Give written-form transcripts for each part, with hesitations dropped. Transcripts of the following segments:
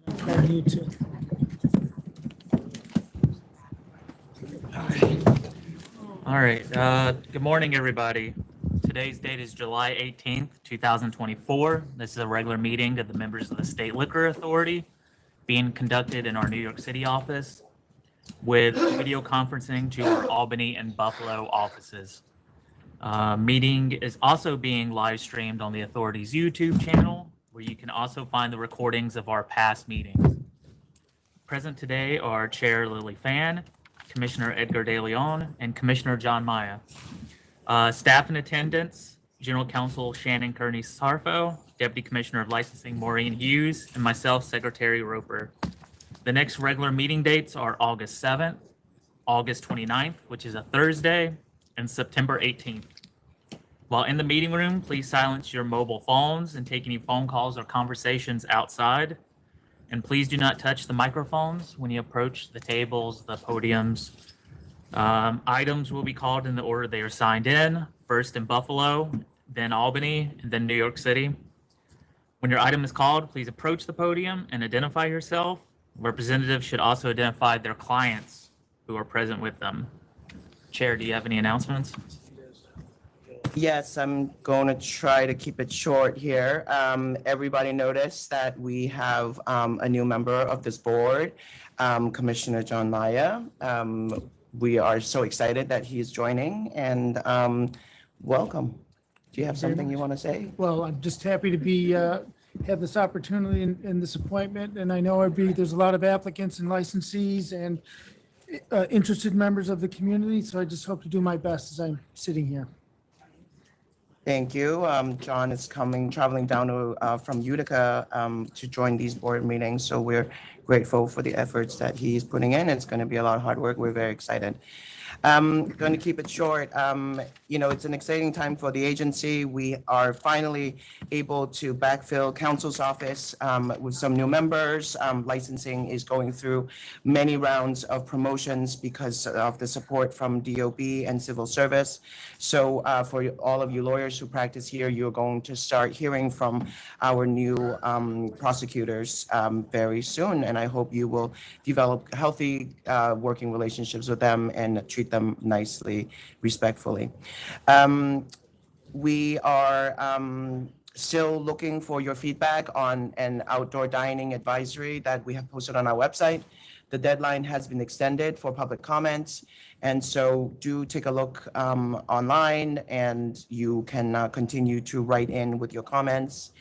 I need to. All right. Good morning, everybody. Today's date is July 18th, 2024. This is a regular meeting of the members of the State Liquor Authority being conducted in our New York City office with video conferencing to our Albany and Buffalo offices. Meeting is also being live streamed on the Authority's YouTube channel, where you can also find the recordings of our past meetings. Present today are Chair Lily Fan, Commissioner Edgar De Leon, and Commissioner John Maya. Staff in attendance, General Counsel Shannon Kearney-Sarfo, Deputy Commissioner of Licensing Maureen Hughes, and myself, Secretary Roper. The next regular meeting dates are August 7th, August 29th, which is a Thursday, and September 18th. While in the meeting room, please silence your mobile phones and take any phone calls or conversations outside. And please do not touch the microphones when you approach the tables, the podiums. Items will be called in the order they are signed in, first in Buffalo, then Albany, and then New York City. When your item is called, please approach the podium and identify yourself. Representatives should also identify their clients who are present with them. Chair, do you have any announcements? Yes, I'm going to try to keep it short here. Everybody noticed that we have a new member of this board, Commissioner John Maya. We are so excited that he's joining, and welcome. Do you have something you want to say? Well, I'm just happy to be have this opportunity in this appointment, and I know there's a lot of applicants and licensees and interested members of the community, so I just hope to do my best as I'm sitting here. Thank you. John is traveling down from Utica to join these board meetings, so we're grateful for the efforts that he's putting in. It's going to be a lot of hard work. We're very excited. Going to keep it short. It's an exciting time for the agency. We are finally able to backfill counsel's office with some new members. Licensing is going through many rounds of promotions because of the support from DOB and civil service. So for all of you lawyers who practice here, you're going to start hearing from our new prosecutors very soon. And I hope you will develop healthy working relationships with them and treat them nicely, respectfully. We are still looking for your feedback on an outdoor dining advisory that we have posted on our website. The deadline has been extended for public comments, and so do take a look online, and you can continue to write in with your comments.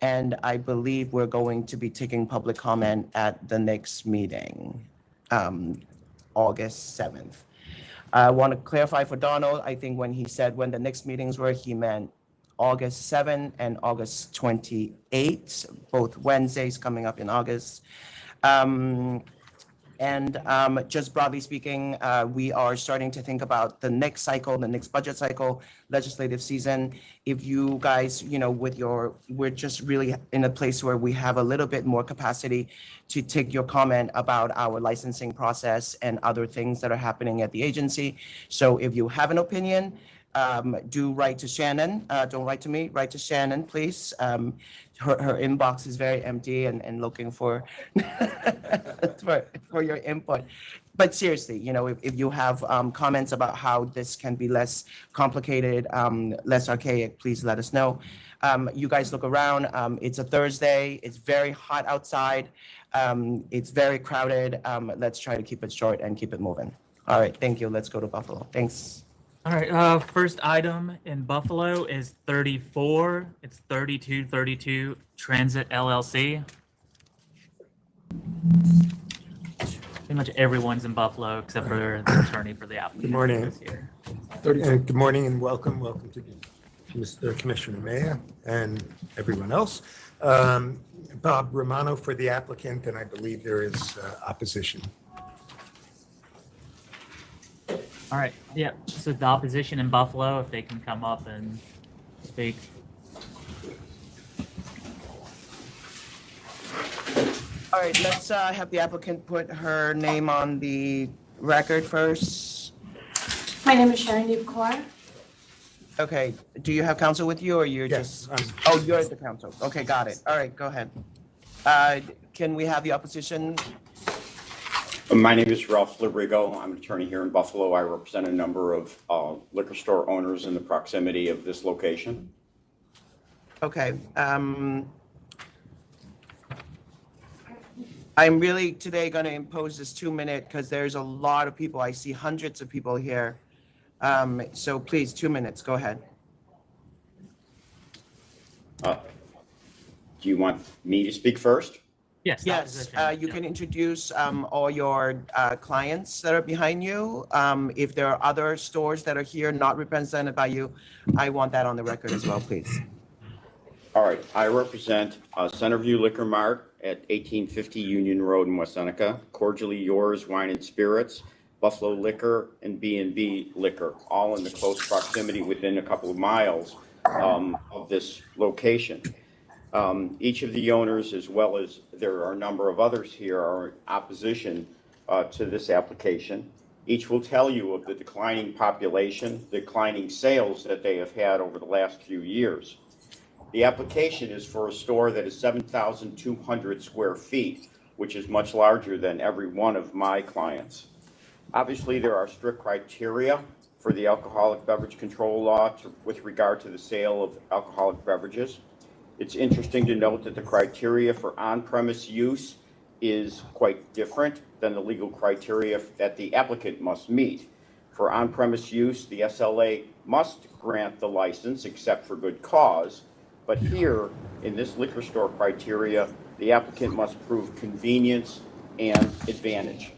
And I believe we're going to be taking public comment at the next meeting, August 7th. I want to clarify for Donald, I think when he said when the next meetings were, he meant August 7 and August 28, both Wednesdays coming up in August. Just broadly speaking, we are starting to think about the next cycle, the next budget cycle, legislative season. If you guys, we're just really in a place where we have a little bit more capacity to take your comment about our licensing process and other things that are happening at the agency. So if you have an opinion, do write to Shannon. Don't write to me, write to Shannon, please. Her inbox is very empty and looking for, for your input. But seriously, if you have comments about how this can be less complicated, less archaic, please let us know. You guys look around. It's a Thursday. It's very hot outside. It's very crowded. Let's try to keep it short and keep it moving. All right, thank you. Let's go to Buffalo. Thanks. All right, first item in Buffalo is 34. It's 3232 Transit LLC. Pretty much everyone's in Buffalo except for the attorney for the applicant. Good morning. Here. Good morning and welcome to Mr. Commissioner Maya and everyone else. Bob Romano for the applicant, and I believe there is opposition. All right, yeah, so the opposition in Buffalo, if they can come up and speak. All right, let's have the applicant put her name on the record first. My name is Sharon Kaur. Okay, do you have counsel with you or you're Yes. just? Oh, you're the counsel. Okay, got it. All right, go ahead. Can we have the opposition? My name is Ralph Labrigo. I'm an attorney here in Buffalo. I represent a number of liquor store owners in the proximity of this location. Okay. I'm really today going to impose this 2-minute because there's a lot of people. I see hundreds of people here. So please, 2 minutes. Go ahead. Do you want me to speak first? Yes. Yes, opposition. you can introduce all your clients that are behind you. If there are other stores that are here not represented by you, I want that on the record as well, please. All right. I represent Centerview Liquor Mart at 1850 Union Road in West Seneca, Cordially Yours Wine and Spirits, Buffalo Liquor, and B&B Liquor, all in the close proximity within a couple of miles of this location. Each of the owners, as well as there are a number of others here, are in opposition to this application. Each will tell you of the declining population, declining sales that they have had over the last few years. The application is for a store that is 7,200 square feet, which is much larger than every one of my clients. Obviously, there are strict criteria for the alcoholic beverage control law with regard to the sale of alcoholic beverages. It's interesting to note that the criteria for on-premise use is quite different than the legal criteria that the applicant must meet. For on-premise use, the SLA must grant the license except for good cause. But here, in this liquor store criteria, the applicant must prove convenience and advantage.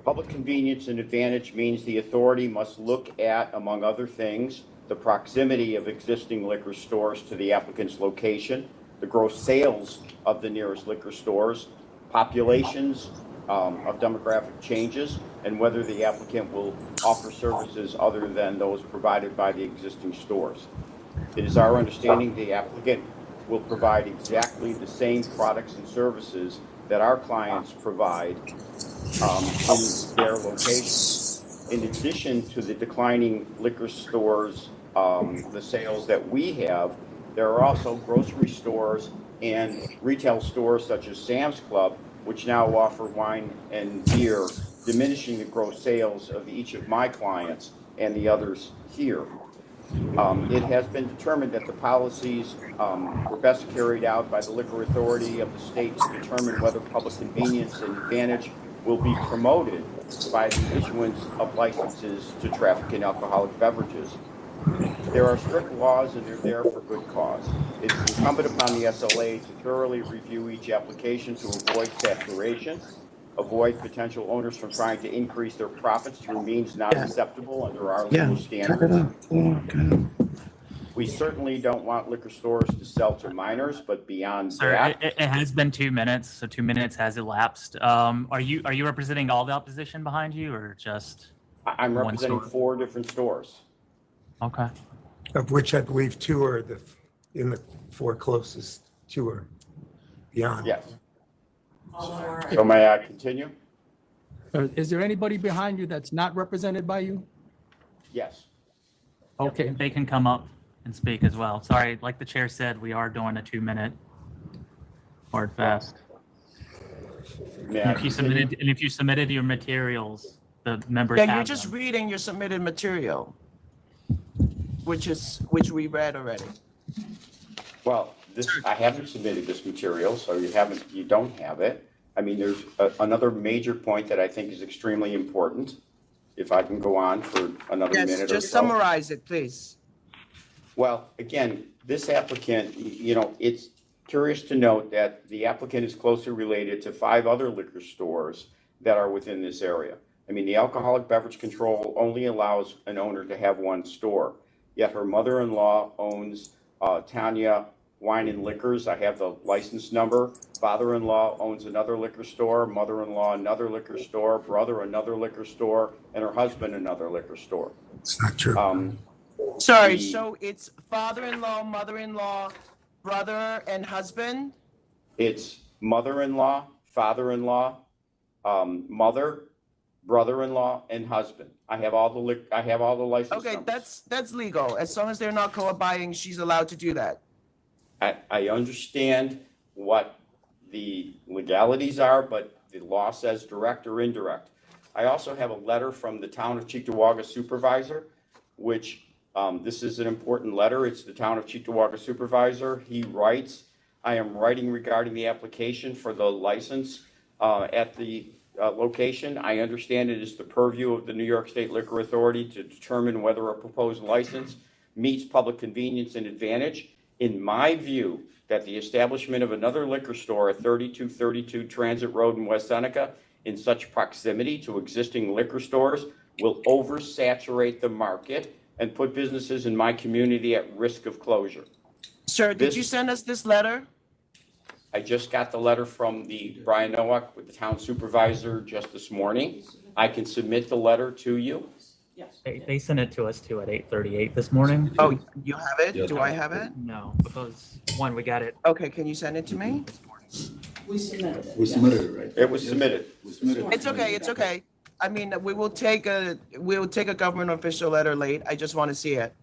Public convenience and advantage means the authority must look at, among other things, the proximity of existing liquor stores to the applicant's location, the gross sales of the nearest liquor stores, populations of demographic changes, and whether the applicant will offer services other than those provided by the existing stores. It is our understanding the applicant will provide exactly the same products and services that our clients provide in their locations. In addition to the declining liquor stores, the sales that we have, there are also grocery stores and retail stores such as Sam's Club, which now offer wine and beer, diminishing the gross sales of each of my clients and the others here. It has been determined that the policies were best carried out by the Liquor Authority of the state to determine whether public convenience and advantage will be promoted by the issuance of licenses to traffic in alcoholic beverages. There are strict laws and they're there for good cause. It's incumbent upon the SLA to thoroughly review each application to avoid saturation, avoid potential owners from trying to increase their profits through means not acceptable under our legal standards. We certainly don't want liquor stores to sell to minors, but beyond Sir, that. it has been 2 minutes, so 2 minutes has elapsed. Are you representing all the opposition behind you, or just? I'm one representing store? 4 different stores. Okay. Of which I believe 2 are in the 4 closest, 2 are beyond. Yes. So may I continue? Is there anybody behind you that's not represented by you? Yes. Okay, They can come up and speak as well. Sorry, like the chair said, we are doing a 2-minute hard fast. May And I if you continue? submitted your materials, the members Yeah, have you're just them. reading your submitted material, which we read already. Well, I haven't submitted this material, so you don't have it. I mean, there's another major point that I think is extremely important. If I can go on for another Yes, minute or so. just summarize it, please. Well, again, this applicant, it's curious to note that the applicant is closely related to 5 other liquor stores that are within this area. I mean, the alcoholic beverage control only allows an owner to have 1 store, yet her mother-in-law owns Tanya Wine and Liquors. I have the license number. Father-in-law owns another liquor store, mother-in-law another liquor store, brother another liquor store, and her husband another liquor store. It's not true. Sorry, The- so it's father-in-law, mother-in-law, brother, and husband? It's mother-in-law, father-in-law, mother, brother-in-law, and husband. I have all the license Okay, numbers. that's legal. As long as they're not co-abiding, she's allowed to do that. I understand what the legalities are, but the law says direct or indirect. I also have a letter from the town of Cheektowaga supervisor, which this is an important letter. It's the town of Cheektowaga supervisor. He writes, I am writing regarding the application for the license at the location. I understand it is the purview of the New York State Liquor Authority to determine whether a proposed license meets public convenience and advantage. In my view, that the establishment of another liquor store at 3232 Transit Road in West Seneca in such proximity to existing liquor stores will oversaturate the market and put businesses in my community at risk of closure. Sir, did you send us this letter? I just got the letter from the Brian Nowak with the town supervisor just this morning. I can submit the letter to you. They sent it to us too at 8:38 this morning. Oh, you have it? Do I have it? No, because one, we got it. Okay, can you send it to me? We submitted it, right? It was submitted. We submitted it. It's okay, it's okay. I mean, we'll take a government official letter late. I just want to see it.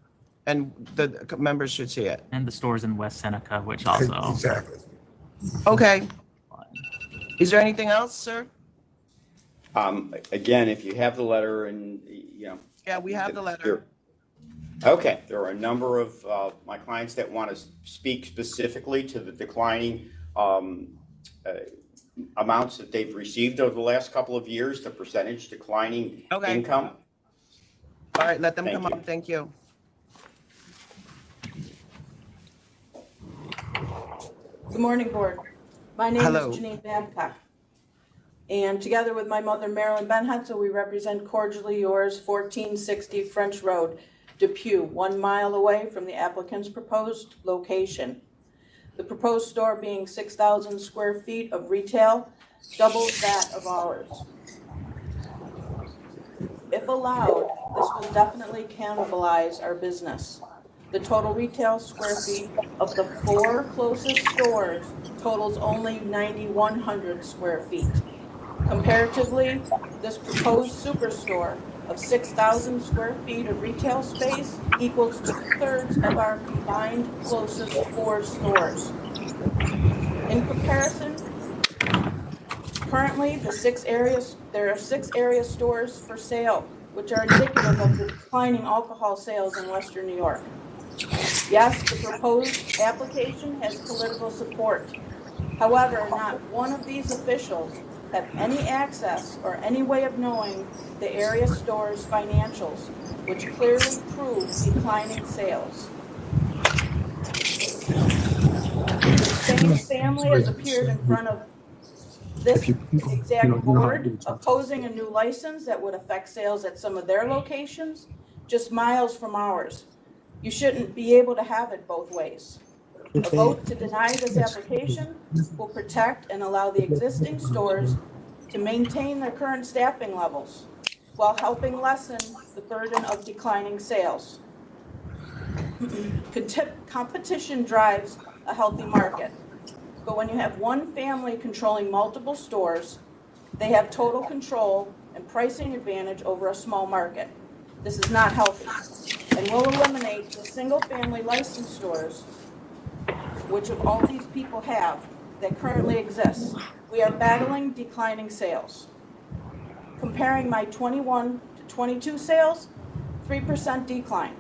And the members should see it. And the stores in West Seneca, which also. Exactly. Okay. Is there anything else, sir? Again, if you have the letter and, you know. Yeah, we have the letter. Okay, there are a number of my clients that want to speak specifically to the declining amounts that they've received over the last couple of years, the percentage declining Okay. income. All right, let them Thank come you. up. Thank you. Good morning, Board. My name Hello. is Janine Babcock. And together with my mother, Marilyn Benhetzel, we represent Cordially Yours, 1460 French Road, Depew, 1 mile away from the applicant's proposed location. The proposed store being 6,000 square feet of retail, doubles that of ours. If allowed, this will definitely cannibalize our business. The total retail square feet of the 4 closest stores totals only 9,100 square feet. Comparatively, this proposed superstore of 6,000 square feet of retail space equals 2/3 of our combined closest 4 stores. In comparison, currently there are 6 area stores for sale, which are indicative of the declining alcohol sales in Western New York. Yes, the proposed application has political support. However, not one of these officials have any access or any way of knowing the area store's financials, which clearly prove declining sales. The same family has appeared in front of this exact board opposing a new license that would affect sales at some of their locations, just miles from ours. You shouldn't be able to have it both ways. A vote to deny this application will protect and allow the existing stores to maintain their current staffing levels while helping lessen the burden of declining sales. Competition drives a healthy market, but when you have one family controlling multiple stores, they have total control and pricing advantage over a small market. This is not healthy and will eliminate the single-family licensed stores, which of all these people have, that currently exists. We are battling declining sales. Comparing my 21 to 22 sales, 3% decline.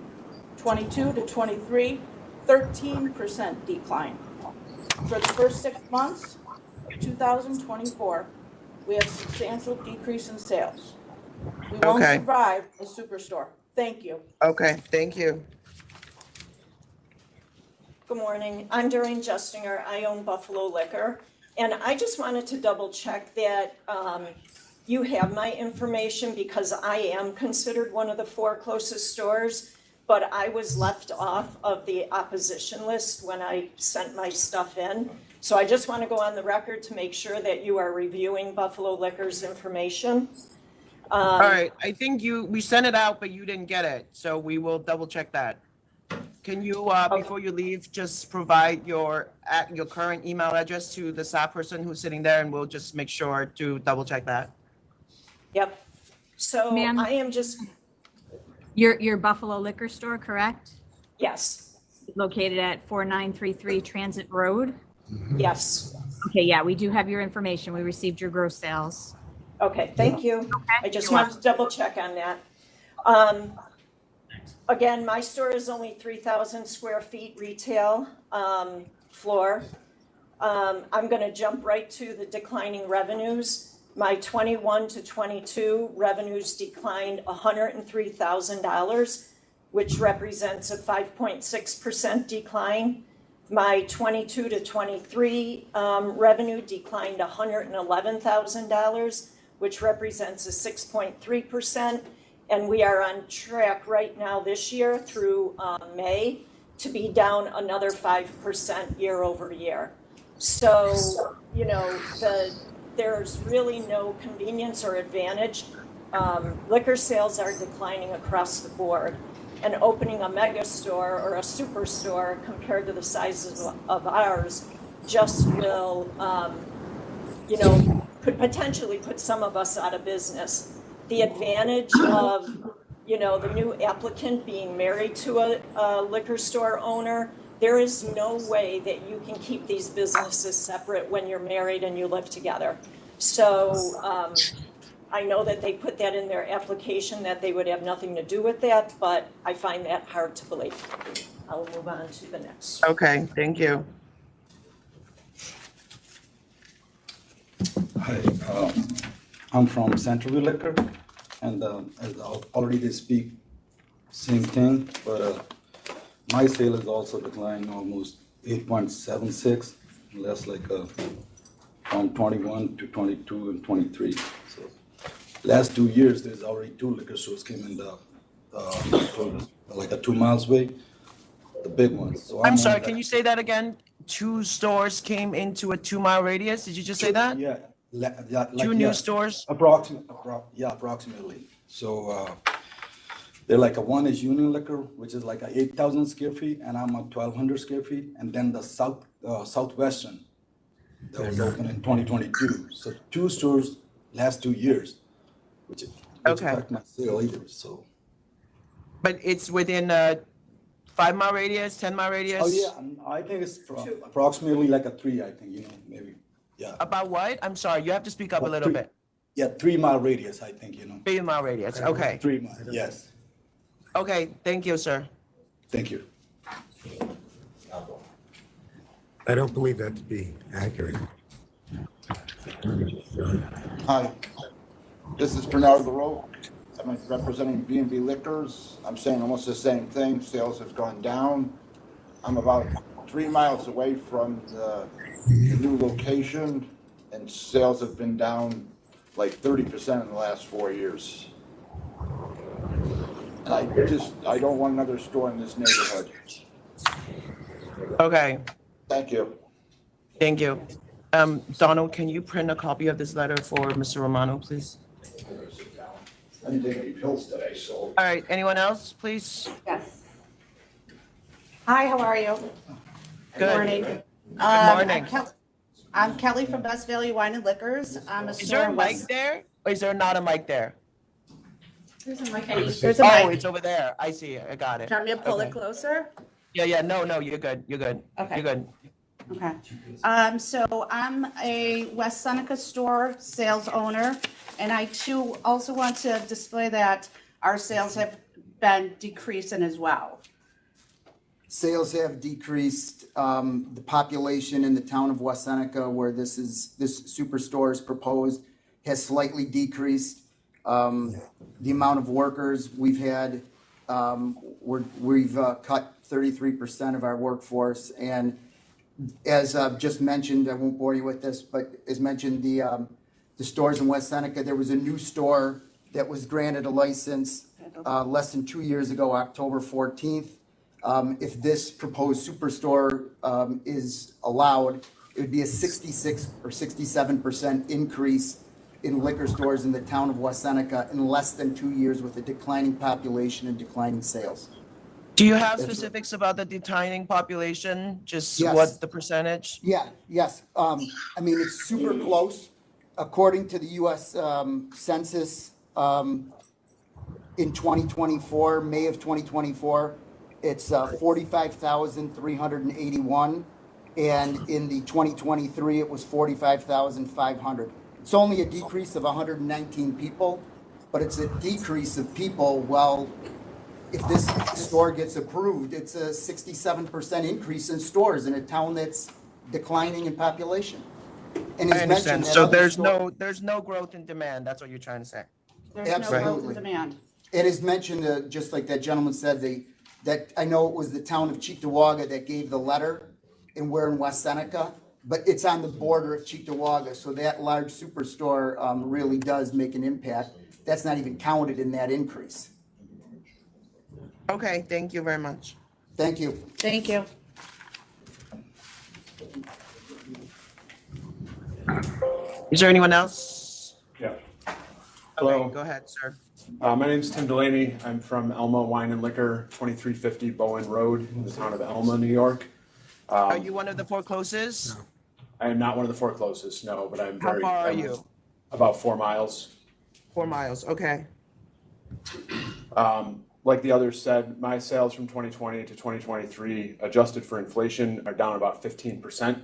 22 to 23, 13% decline. For the first 6 months of 2024, we have substantial decrease in sales. We won't Okay. survive a superstore. Thank you. Okay, thank you. Good morning. I'm Doreen Justinger. I own Buffalo Liquor. And I just wanted to double check that you have my information because I am considered one of the 4 closest stores, but I was left off of the opposition list when I sent my stuff in. So I just want to go on the record to make sure that you are reviewing Buffalo Liquor's information. All right, I think we sent it out, but you didn't get it, so we will double check that. Can you, before you leave, just provide your current email address to the staff person who's sitting there, and we'll just make sure to double check that. Yep. So Ma'am? I am just, Your Buffalo Liquor Store, correct? yes, Located at 4933 Transit Road. yes. Okay, yeah, we do have your information. We received your gross sales. Okay, thank you. Okay. I just You're wanted to double check on that. Again, my store is only 3,000 square feet retail floor. I'm going to jump right to the declining revenues. My 21 to 22 revenues declined $103,000, which represents a 5.6% decline. My 22 to 23 revenue declined $111,000, which represents a 6.3%. And we are on track right now this year through May to be down another 5% year over year. So, you know, there's really no convenience or advantage. Liquor sales are declining across the board. And opening a mega store or a superstore compared to the sizes of ours just will, you know, could potentially put some of us out of business. The advantage of, you know, the new applicant being married to a liquor store owner, there is no way that you can keep these businesses separate when you're married and you live together. So I know that they put that in their application that they would have nothing to do with that, but I find that hard to believe. I'll move on to the next. Okay, thank you. Hi, I'm from Centerville Liquor, and as already they speak same thing, but my sale is also declining almost 8.76, less like from 21 to 22 and 23. So last 2 years, there's already 2 liquor stores came in the like a 2 miles away, the big ones. So I'm sorry, can you say that again? 2 stores came into a 2-mile radius? Did you just say that? Yeah. Like, 2 new stores? Approximately. So they're like one is Union Liquor, which is like a 8,000 square feet, and I'm at 1,200 square feet, and then the Southwestern that was open in 2022. So 2 stores last 2 years, which affect my sale either. So. But it's within a 5-mile radius, 10-mile radius? Oh yeah, I think it's approximately like a 3. I think maybe. Yeah. About what? I'm sorry, you have to speak up a little bit. Yeah, 3-mile radius, I think, 3-mile radius, okay. 3 miles, yes. Okay, thank you, sir. Thank you. I don't believe that to be accurate. Hi, this is Bernard LaRoe. I'm representing B&B Liquors. I'm saying almost the same thing. Sales have gone down. I'm about 3 miles away from the new location, and sales have been down like 30% in the last 4 years. And I don't want another store in this neighborhood. Okay, Thank you. thank you. Donald, can you print a copy of this letter for Mr. Romano, please? I didn't take any pills today, so. All right, anyone else, please? Yes. Hi, how are you? Good. Morning. morning. I'm Kelly from Best Value Wine and Liquors. I'm a Is there store a in mic West. there, or is there not a mic there? There's a mic. There's a Oh, mic. it's over there. I see it. I got it. Do you want me to pull Okay. it closer? Yeah, no, you're good. You're good. Okay. You're good. Okay. So I'm a West Seneca store sales owner, and I too also want to display that our sales have been decreasing as well. Sales have decreased. The population in the town of West Seneca, where this superstore is proposed, has slightly decreased. The amount of workers we've had, we've cut 33% of our workforce. And as just mentioned, I won't bore you with this, but as mentioned, the stores in West Seneca, there was a new store that was granted a license less than 2 years ago, October 14th. If this proposed superstore is allowed, it would be a 66 or 67% increase in liquor stores in the town of West Seneca in less than 2 years, with a declining population and declining sales. Do you have specifics about the declining population? Just Yes. what the percentage? Yes. I mean, it's super close. According to the U.S. Census, in 2024, May of 2024, it's 45,381. And in the 2023, it was 45,500. It's only a decrease of 119 people, but it's a decrease of people. Well, if this store gets approved, it's a 67% increase in stores in a town that's declining in population. And I as understand. mentioned, that So other there's no growth in demand. That's what you're trying to say. There's no growth in Absolutely. demand. It is mentioned, just like that gentleman said, that I know it was the town of Cheektowaga that gave the letter, and we're in West Seneca, but it's on the border of Cheektowaga, so that large superstore really does make an impact. That's not even counted in that increase. Okay, thank you very much. Thank you. Thank you. Is there anyone else? Yeah. Okay, Hello. go ahead, sir. My name's Tim Delaney. I'm from Elma Wine and Liquor, 2350 Bowen Road in the town of Elma, New York. Are you one of the four closest? I am not one of the four closest, no, but I'm How very. far are I'm you? About 4 miles. 4 miles, okay. Like the others said, my sales from 2020 to 2023, adjusted for inflation, are down about 15%.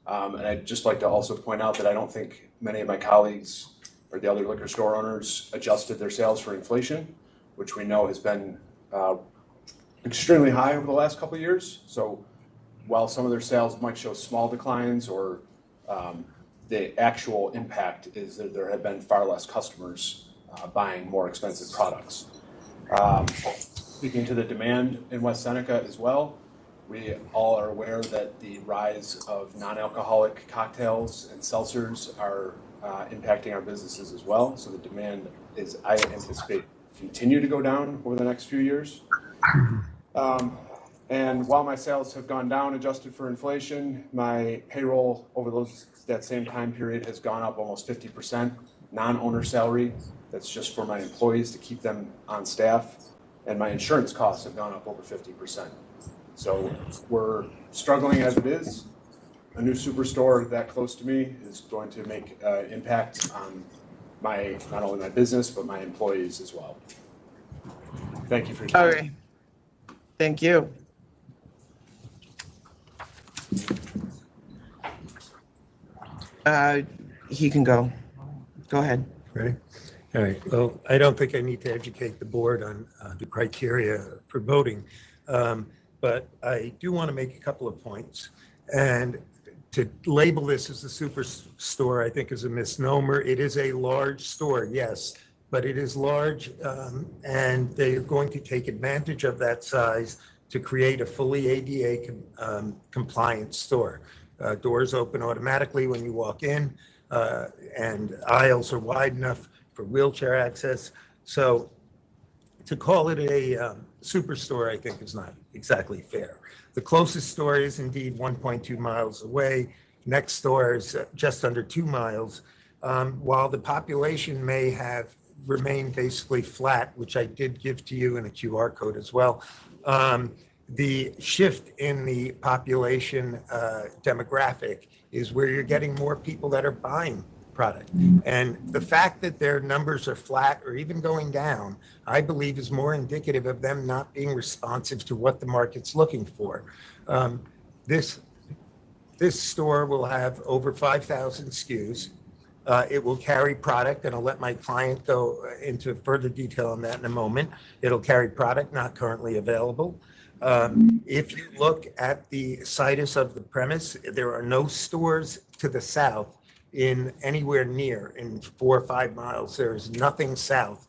And I'd just like to also point out that I don't think many of my colleagues or the other liquor store owners adjusted their sales for inflation, which we know has been extremely high over the last couple of years. So while some of their sales might show small declines, or the actual impact is that there have been far less customers buying more expensive products. Speaking to the demand in West Seneca as well, we all are aware that the rise of non-alcoholic cocktails and seltzers are impacting our businesses as well. So the demand is, I anticipate, continue to go down over the next few years. And while my sales have gone down adjusted for inflation, my payroll over that same time period has gone up almost 50%. Non-owner salary, that's just for my employees to keep them on staff. And my insurance costs have gone up over 50%. So we're struggling as it is. A new superstore that close to me is going to make impact on not only my business, but my employees as well. Thank you for your time. All right. Thank you. He can go. Go ahead. Ready? All right. Well, I don't think I need to educate the board on the criteria for voting, but I do want to make a couple of points. And to label this as a superstore, I think, is a misnomer. It is a large store, yes, but it is large, and they're going to take advantage of that size to create a fully ADA compliant store. Doors open automatically when you walk in, and aisles are wide enough for wheelchair access. So to call it a superstore, I think, is not exactly fair. The closest store is indeed 1.2 miles away. Next door is just under 2 miles. While the population may have remained basically flat, which I did give to you in a QR code as well, the shift in the population demographic is where you're getting more people that are buying product. And the fact that their numbers are flat or even going down, I believe, is more indicative of them not being responsive to what the market's looking for. This store will have over 5,000 SKUs. It will carry product, and I'll let my client go into further detail on that in a moment. It'll carry product not currently available. If you look at the situs of the premise, there are no stores to the south in anywhere near in 4 or 5 miles. There is nothing south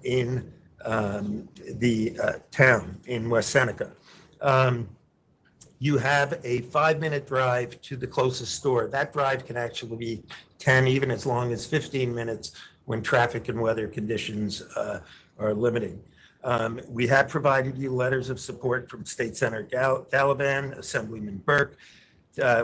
in the town in West Seneca. You have a 5-minute drive to the closest store. That drive can actually be 10, even as long as 15 minutes when traffic and weather conditions are limiting. We have provided you letters of support from State Senator Gallivan, Assemblyman Burke,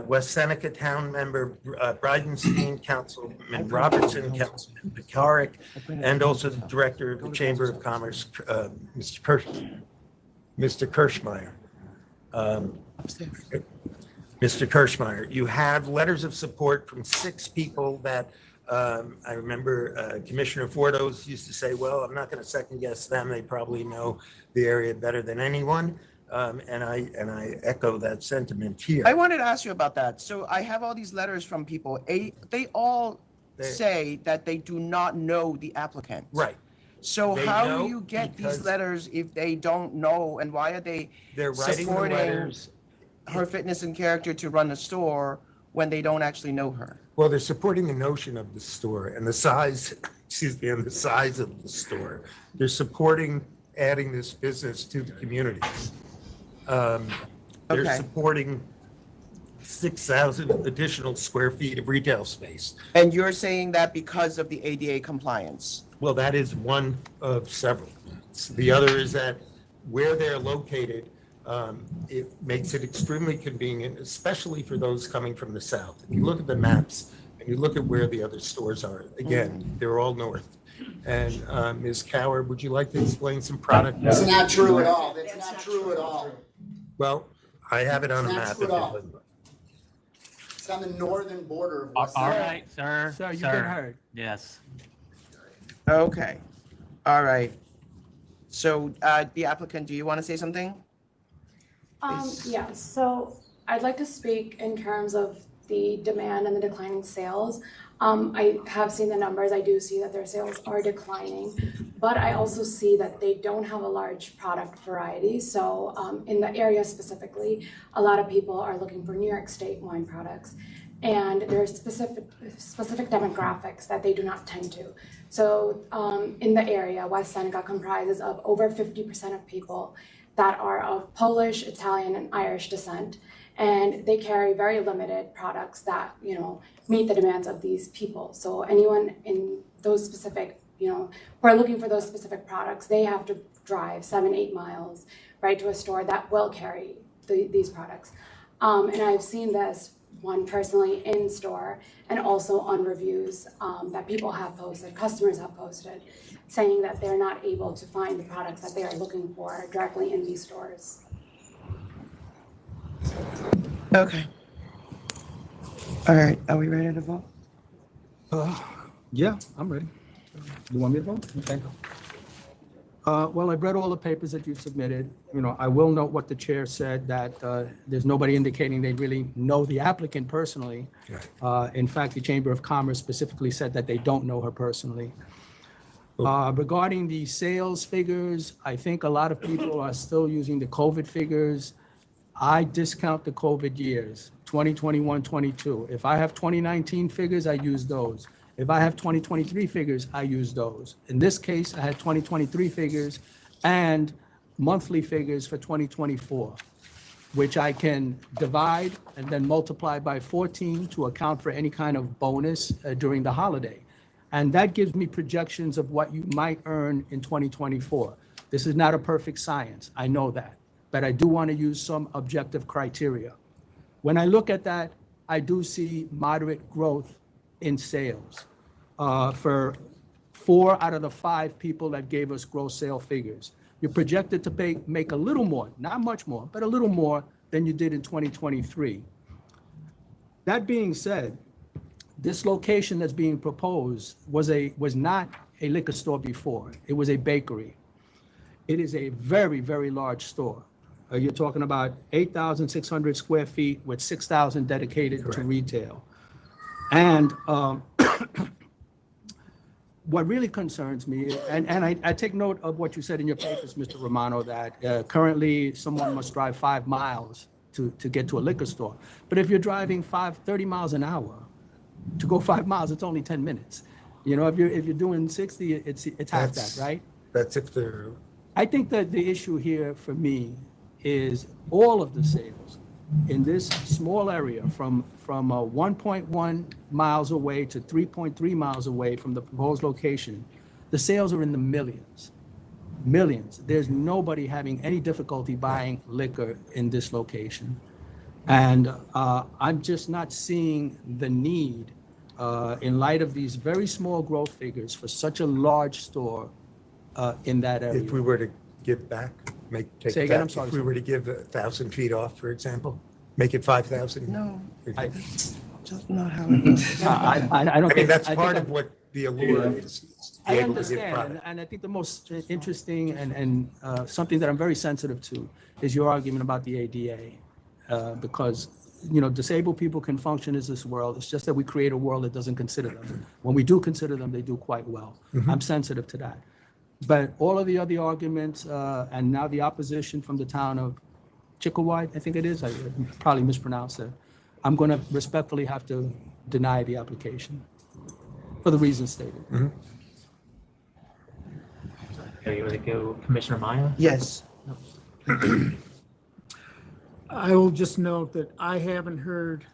West Seneca Town Member Bridenstine, Councilman Robertson, Councilman Pekarik, and also the Director of the Chamber of Commerce, Mr. Kirschmeyer. Mr. Kirschmeyer, you have letters of support from 6 people that I remember Commissioner Fordos used to say, well, I'm not going to second guess them. They probably know the area better than anyone. And I echo that sentiment here. I wanted to ask you about that. So I have all these letters from people. They all say that they do not know the applicant. Right. So They how know do you get these because- letters if they don't know? And why are they They're writing the supporting letters. her fitness and character to run the store when they don't actually know her? Well, they're supporting the notion of the store and the size, excuse me, and the size of the store. They're supporting adding this business to the community. They're Okay. supporting 6,000 additional square feet of retail space. And you're saying that because of the ADA compliance? Well, that is one of several. The other is that where they're located, it makes it extremely convenient, especially for those coming from the south. If you look at the maps and you look at where the other stores are, again, they're all north. And Ms. Cower, would you like to explain some product? It's not true at all. That's not true at all. Well, I have it on a It's not map. true if at you'd all. like. It's on the northern border of All West Seneca. right, sir. Sir, you've been heard. Yes. Okay. All right. So the applicant, do you want to say something? Yeah, so I'd like to speak in terms of the demand and the declining sales. I have seen the numbers. I do see that their sales are declining, but I also see that they don't have a large product variety. So in the area specifically, a lot of people are looking for New York State wine products, and there are specific demographics that they do not tend to. So in the area, West Seneca comprises of over 50% of people that are of Polish, Italian, and Irish descent. And they carry very limited products that, meet the demands of these people. So anyone in those specific, who are looking for those specific products, they have to drive 7-8 miles, right, to a store that will carry these products. And I've seen this, one personally in store and also on reviews that people have posted, customers have posted, saying that they're not able to find the products that they are looking for directly in these stores. Okay. All right, are we ready to vote? Yeah, I'm ready. You want me to vote? Okay. Well, I've read all the papers that you've submitted. I will note what the chair said, that there's nobody indicating they really know the applicant personally. In fact, the Chamber of Commerce specifically said that they don't know her personally. Regarding the sales figures, I think a lot of people are still using the COVID figures. I discount the COVID years, 2021, 22. If I have 2019 figures, I use those. If I have 2023 figures, I use those. In this case, I had 2023 figures and monthly figures for 2024, which I can divide and then multiply by 14 to account for any kind of bonus during the holiday. And that gives me projections of what you might earn in 2024. This is not a perfect science, I know that, but I do want to use some objective criteria. When I look at that, I do see moderate growth in sales for 4 out of the 5 people that gave us gross sale figures. You're projected to make a little more, not much more, but a little more than you did in 2023. That being said, this location that's being proposed was not a liquor store before. It was a bakery. It is a very, very large store. You're talking about 8,600 square feet with 6,000 dedicated to retail. And what really concerns me, and I take note of what you said in your papers, Mr. Romano, that currently someone must drive 5 miles to get to a liquor store. But if you're driving 30 miles an hour, to go 5 miles, it's only 10 minutes. If you're doing 60, it's half that, right? That's if they're. I think that the issue here for me is all of the sales in this small area from 1.1 miles away to 3.3 miles away from the proposed location, the sales are in the millions. Millions. There's nobody having any difficulty buying liquor in this location. And I'm just not seeing the need in light of these very small growth figures for such a large store in that area. If we were to give back, take Say it again, back, I'm sorry, if we sir. were to give 1,000 feet off, for example, make it 5,000? No. I Just not how it is. I don't I mean, think- that's I think part I'm- of what the allure is to be I able to give understand, product. and I think the most interesting and something that I'm very sensitive to is your argument about the ADA, because, you know, disabled people can function in this world. It's just that we create a world that doesn't consider them. When we do consider them, they do quite well. I'm sensitive to that. But all of the other arguments, and now the opposition from the town of Chickawatt, I think it is, I probably mispronounced it. I'm going to respectfully have to deny the application for the reasons stated. Okay, you want to go Commissioner Maya? Yes. I will just note that I haven't heard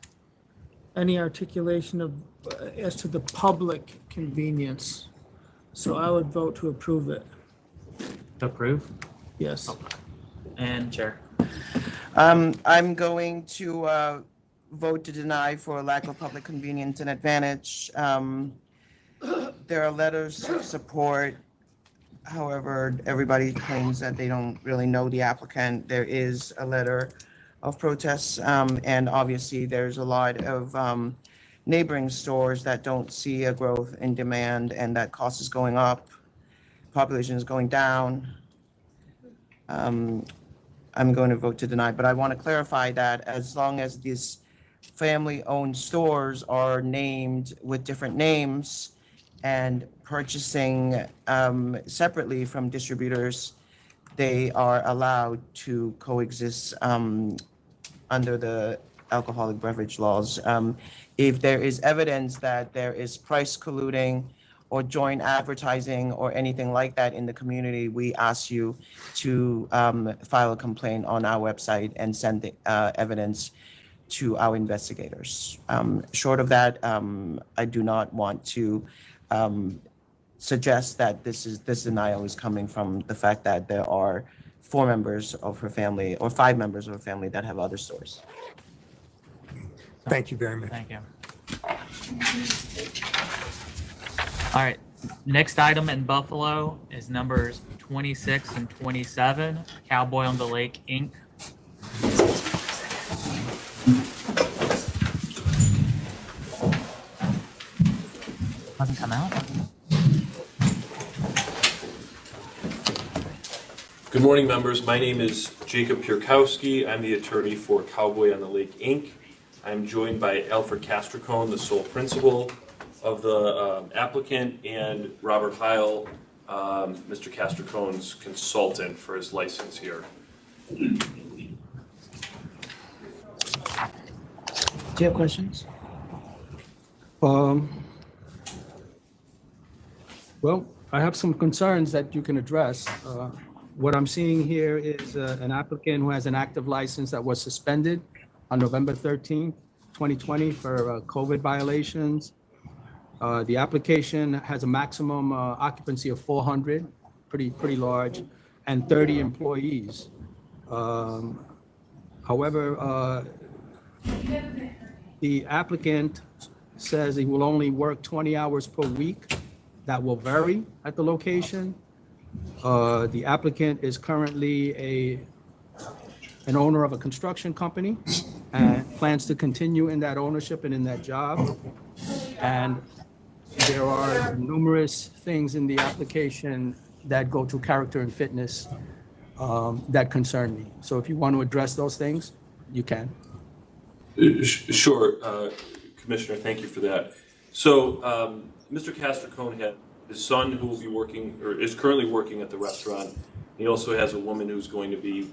any articulation of, as to the public convenience. So I would vote to approve it. To approve? Yes. And Chair. I'm going to vote to deny for lack of public convenience and advantage. There are letters of support. However, everybody claims that they don't really know the applicant. There is a letter of protests, and obviously there's a lot of neighboring stores that don't see a growth in demand and that cost is going up, population is going down. I'm going to vote to deny, but I want to clarify that as long as these family-owned stores are named with different names and purchasing separately from distributors, they are allowed to coexist under the alcoholic beverage laws. If there is evidence that there is price colluding or joint advertising or anything like that in the community, we ask you to file a complaint on our website and send the evidence to our investigators. Short of that, I do not want to suggest that this denial is coming from the fact that there are 4 members of her family or 5 members of her family that have other stores. Thank you very much. Thank you. All right, next item in Buffalo is numbers 26 and 27, Cowboy on the Lake, Inc. Hasn't come out? Good morning, members. My name is Jacob Pierkowski. I'm the attorney for Cowboy on the Lake, Inc. I'm joined by Alfred Castricone, the sole principal of the applicant, and Robert Heil, Mr. Castricone's consultant for his license here. Do you have questions? Well, I have some concerns that you can address. What I'm seeing here is an applicant who has an active license that was suspended on November 13th, 2020 for COVID violations. The application has a maximum occupancy of 400, pretty large, and 30 employees. However, the applicant says he will only work 20 hours per week. That will vary at the location. The applicant is currently an owner of a construction company and plans to continue in that ownership and in that job. And there are numerous things in the application that go to character and fitness that concern me. So if you want to address those things, you can. Sure, Commissioner, thank you for that. So Mr. Castricone had his son who will be working, or is currently working at the restaurant. He also has a woman who's going to be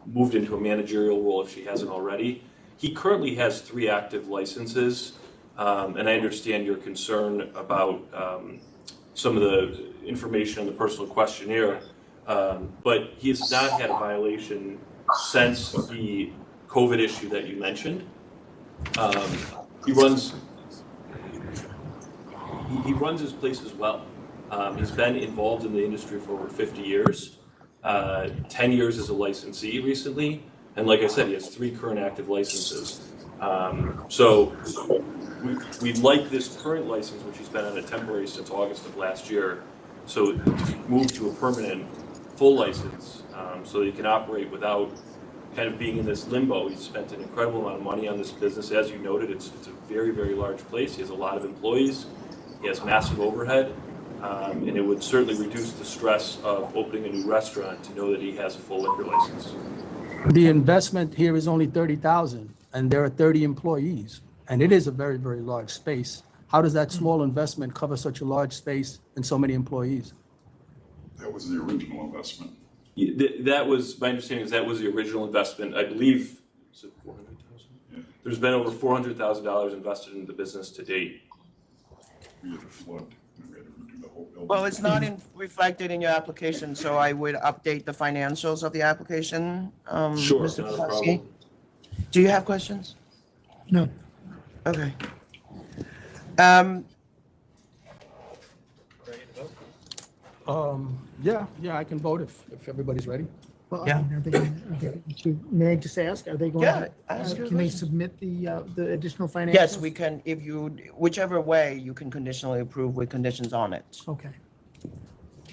moved into a managerial role if she hasn't already. He currently has 3 active licenses, and I understand your concern about some of the information on the personal questionnaire, but he has not had a violation since the COVID issue that you mentioned. He runs his place as well. He's been involved in the industry for over 50 years, 10 years as a licensee recently, and like I said, he has 3 current active licenses. So we'd like this current license, which he's been on a temporary since August of last year, so move to a permanent full license, so that he can operate without kind of being in this limbo. He's spent an incredible amount of money on this business. As you noted, it's a very, very large place. He has a lot of employees. He has massive overhead, and it would certainly reduce the stress of opening a new restaurant to know that he has a full liquor license. The investment here is only 30,000, and there are 30 employees, and it is a very, very large space. How does that small investment cover such a large space and so many employees? That was the original investment. That was, my understanding is that was the original investment. I believe, is it 400,000? Yeah. There's been over $400,000 invested in the business to date. We had a flood, and we had to redo the whole building. Well, it's not reflected in your application, so I would update the financials of the application. Sure, Mr. not a Pulaski. problem. Do you have questions? No. Okay. Yeah, I can vote if everybody's ready. Well, Yeah. I mean, may I just ask, are they going Yeah, to, ask your can they question. submit the additional financials? Yes, we can, if you, whichever way, you can conditionally approve with conditions on it, Okay.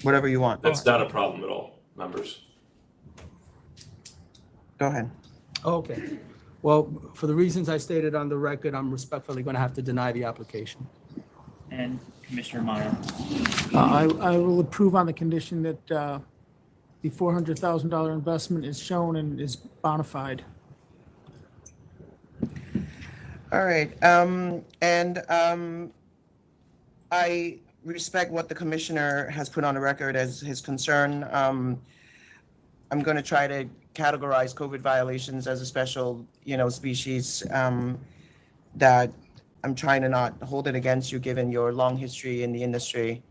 whatever you want. That's not a problem at all, members. Go ahead. Okay. Well, for the reasons I stated on the record, I'm respectfully going to have to deny the application. And Commissioner Meyer. I will approve on the condition that the $400,000 investment is shown and is bona fide. All right, I respect what the commissioner has put on the record as his concern. I'm going to try to categorize COVID violations as a special, species that I'm trying to not hold it against you, given your long history in the industry.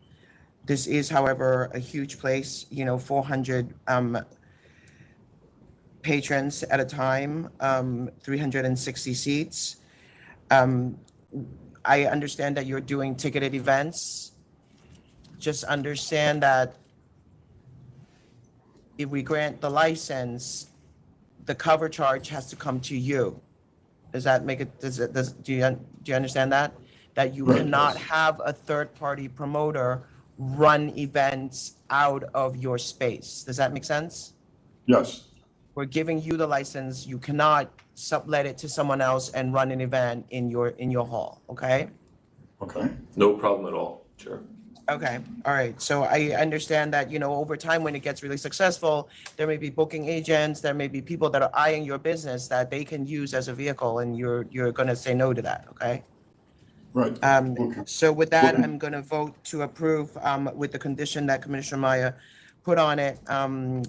This is, however, a huge place, 400 patrons at a time, 360 seats. I understand that you're doing ticketed events. Just understand that if we grant the license, the cover charge has to come to you. Does that make it, do you understand that? That you Right, cannot yes. have a third-party promoter run events out of your space. Does that make sense? Yes, We're giving you the license. You cannot sublet it to someone else and run an event in your hall, okay? okay. No problem at all, Chair. Okay, all right. So I understand that, over time when it gets really successful, there may be booking agents, there may be people that are eyeing your business that they can use as a vehicle, and you're gonna say no to that, okay? Right. Okay. So with that, Okay. I'm gonna vote to approve with the condition that Commissioner Maya put on it,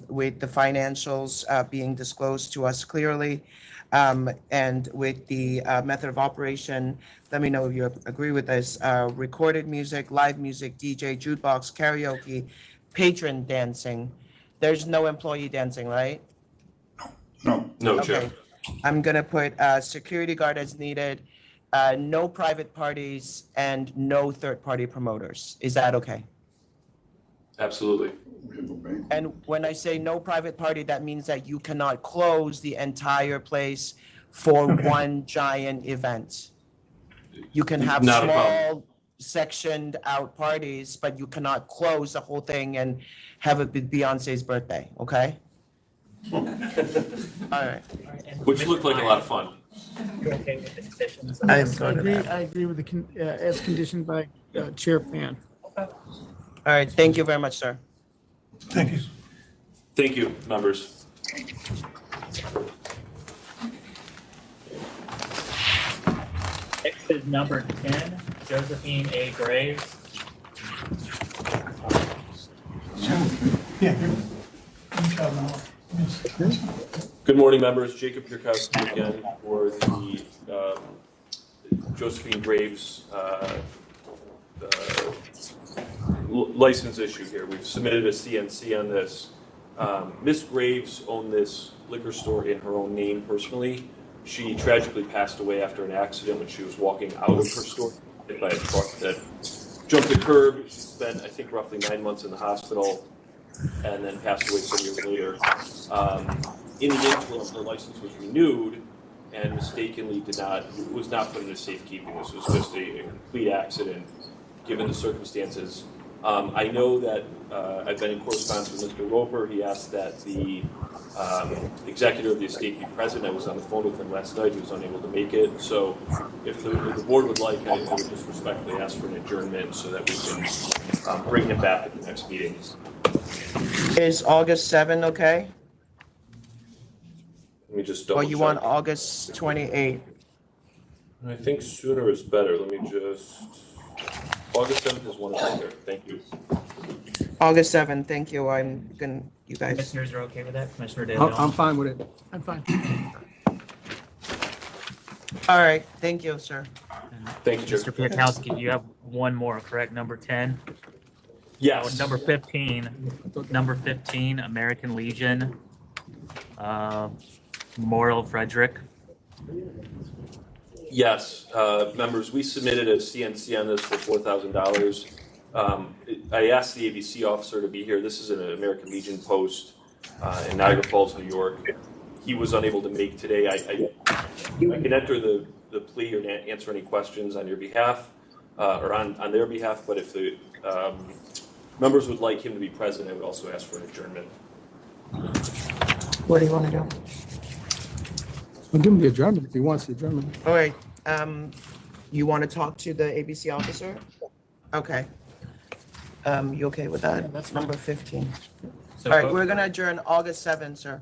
with the financials being disclosed to us clearly, and with the method of operation. Let me know if you agree with this. Recorded music, live music, DJ, jukebox, karaoke, patron dancing. There's no employee dancing, right? No, No, Chair. Okay. I'm gonna put security guard as needed, no private parties, and no third-party promoters. Is that okay? Absolutely. we have a bank. And when I say no private party, that means that you cannot close the entire place for one giant event. You can have Not a problem. small sectioned out parties, but you cannot close the whole thing and have it be Beyonce's birthday, okay? All right. Which looked like a lot of fun. You okay with the conditions? I Yes, I voted agree, that. I agree with as conditioned by Chair Pan. All right, thank you very much, sir. Thank you. Thank you, members. Next is number 10, Josephine A. Graves. Good morning, members. Jacob Pierkowski again for the Josephine Graves license issue here. We've submitted a CNC on this. Ms. Graves owned this liquor store in her own name personally. She tragically passed away after an accident when she was walking out of her store, hit by a truck that jumped the curb. She spent, I think, roughly 9 months in the hospital and then passed away some years later. In the interim, her license was renewed and mistakenly was not put into safekeeping. This was just a complete accident, given the circumstances. I know that I've been in correspondence with Mr. Roper. He asked that the executor of the estate be present. I was on the phone with him last night. He was unable to make it. So if the board would like, I would just respectfully ask for an adjournment so that we can bring him back at the next meeting. Is August 7 okay? Let me just double Or check. you want August 28? I think sooner is better. Let me just, August 7th is one of them there. Thank you. August 7, thank you. I'm gonna, you guys. Commissioners are okay with that? Commissioner De Leon? I'm fine with it. I'm fine. All right, thank you, sir. Thank you, Chair. Mr. Piatkowski, you have one more, correct? Number 10? Yes. Oh, number 15. Number 15, American Legion, Memorial Frederick. Yes, members, we submitted a CNC on this for $4,000. I asked the ABC officer to be here. This is an American Legion post in Niagara Falls, New York. He was unable to make today. I can enter the plea or answer any questions on your behalf or on their behalf, but if the members would like him to be present, I would also ask for an adjournment. What do you want to do? I'll give him the adjournment if he wants the adjournment. All right, you want to talk to the ABC officer? Okay. You okay with that? That's number 15. So All right, we're gonna adjourn August 7, sir.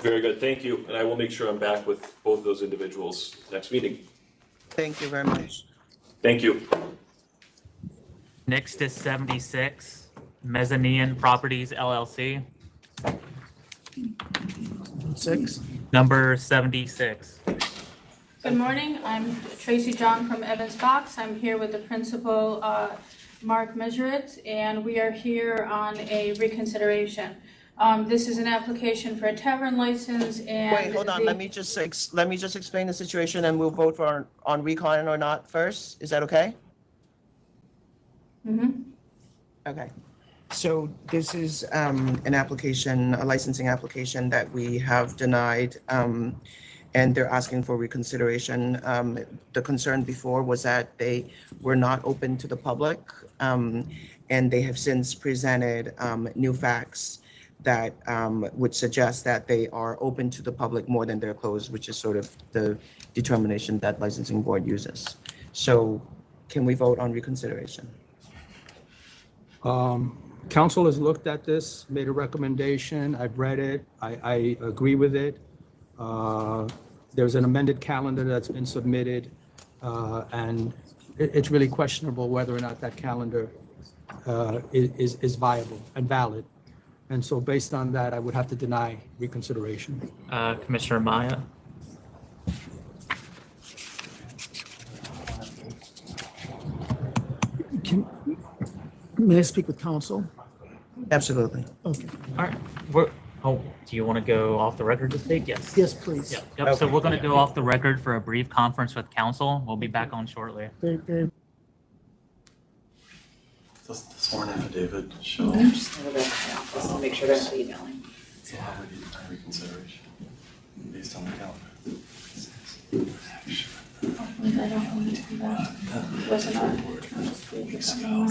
Very good, thank you. And I will make sure I'm back with both of those individuals next meeting. Thank you very much. Thank you. Next is 76, Mezzanine Properties LLC. 6. Number 76. Good morning, I'm Tracy John from Evans Fox. I'm here with the principal, Mark Measuret, and we are here on a reconsideration. This is an application for a tavern license and. Wait, hold on, let me just explain the situation and we'll vote for on recon or not first. Is that okay? Mm-hmm. Okay. So this is an application, a licensing application that we have denied, and they're asking for reconsideration. The concern before was that they were not open to the public, and they have since presented new facts that would suggest that they are open to the public more than they're closed, which is sort of the determination that licensing board uses. So can we vote on reconsideration? Council has looked at this, made a recommendation. I've read it. I agree with it. There's an amended calendar that's been submitted, and it's really questionable whether or not that calendar is viable and valid. And so based on that, I would have to deny reconsideration. Commissioner Maya. May I speak with counsel? Absolutely. Okay. All right. Do you want to go off the record to speak? Yes. Yes, please. Yep. So we're going to go off the record for a brief conference with council. We'll be back on shortly. Very. The sworn affidavit show. Just make sure they're not emailing. So how would you deny reconsideration based on the calendar? I don't want to do that. Wasn't on. Weeks ago.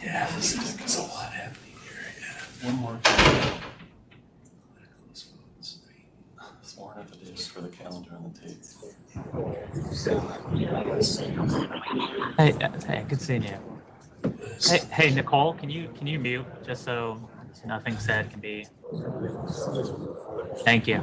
Yeah, because a lot happening here. Yeah. One more. Sworn affidavit for the calendar on the tape. Hey, good seeing you. Hey, Nicole, can you mute just so nothing said can be? Thank you.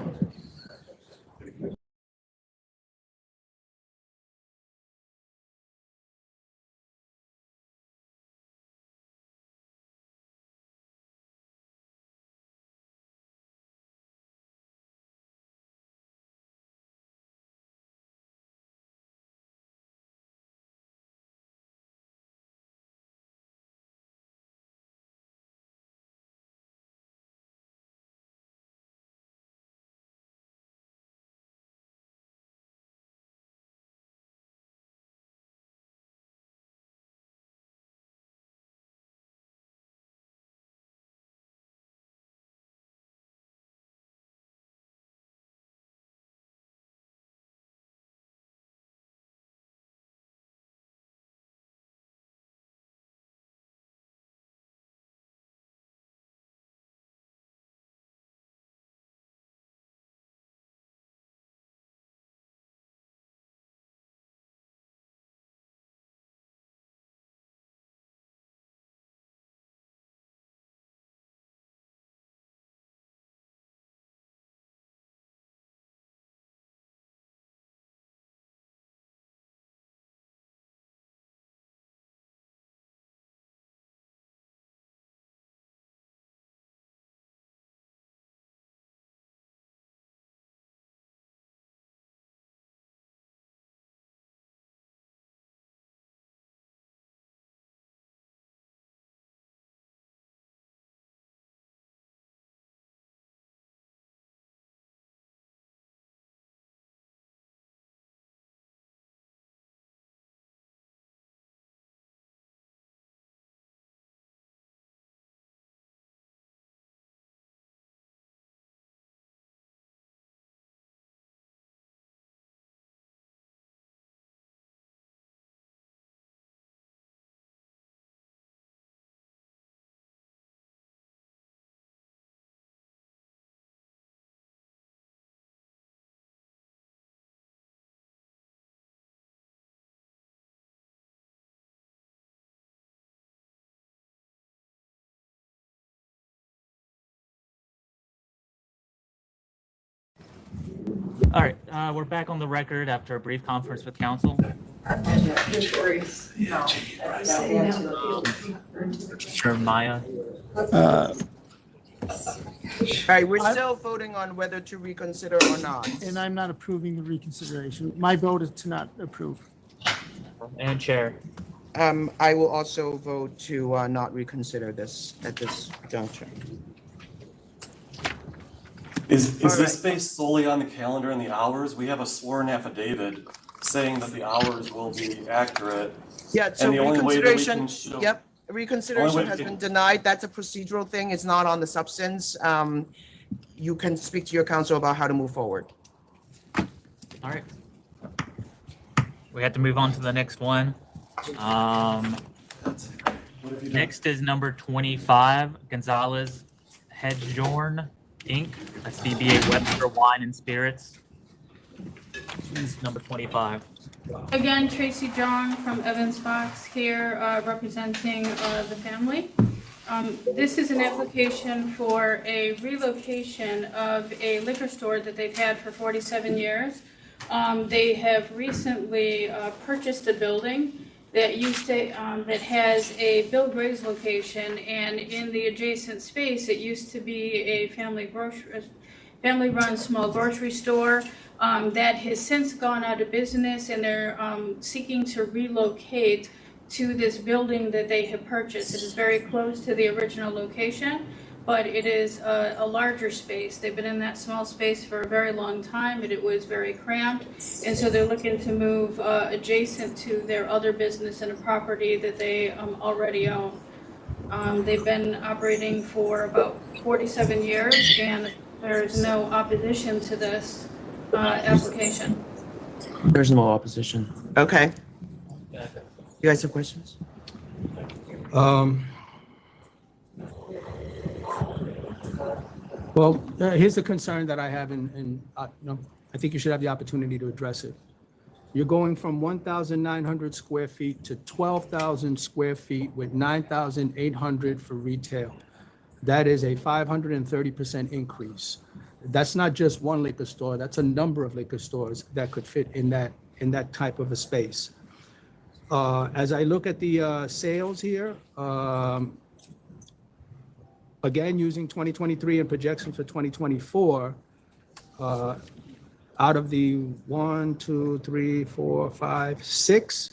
All right, we're back on the record after a brief conference with council. Mr. Maya. All right, we're still voting on whether to reconsider or not. And I'm not approving the reconsideration. My vote is to not approve. And Chair. I will also vote to not reconsider this at this juncture. Is this based solely on the calendar and the hours? We have a sworn affidavit saying that the hours will be accurate. Yeah, so and the only way that we reconsideration, can show, yep, reconsideration has been denied. That's a procedural thing. It's not on the substance. You can speak to your counsel about how to move forward. All right. We have to move on to the next one. Next is number 25, Gonzalez HEGEDORN, Inc. That's DBA Webster Wine and Spirits. This is number 25. Again, Tracy John from Evans Fox here, representing the family. This is an application for a relocation of a liquor store that they've had for 47 years. They have recently purchased a building that that has a Bill Gray's location, and in the adjacent space, it used to be a family-run small grocery store that has since gone out of business, and they're seeking to relocate to this building that they have purchased. It is very close to the original location, but it is a larger space. They've been in that small space for a very long time, and it was very cramped. And so they're looking to move adjacent to their other business and a property that they already own. They've been operating for about 47 years, and there is no opposition to this application. There's no opposition. Okay. You guys have questions? Well, here's the concern that I have, and I think you should have the opportunity to address it. You're going from 1,900 square feet to 12,000 square feet with 9,800 for retail. That is a 530% increase. That's not just one liquor store. That's a number of liquor stores that could fit in that type of a space. As I look at the sales here, again, using 2023 and projection for 2024, out of the 1, 2, 3, 4, 5, 6,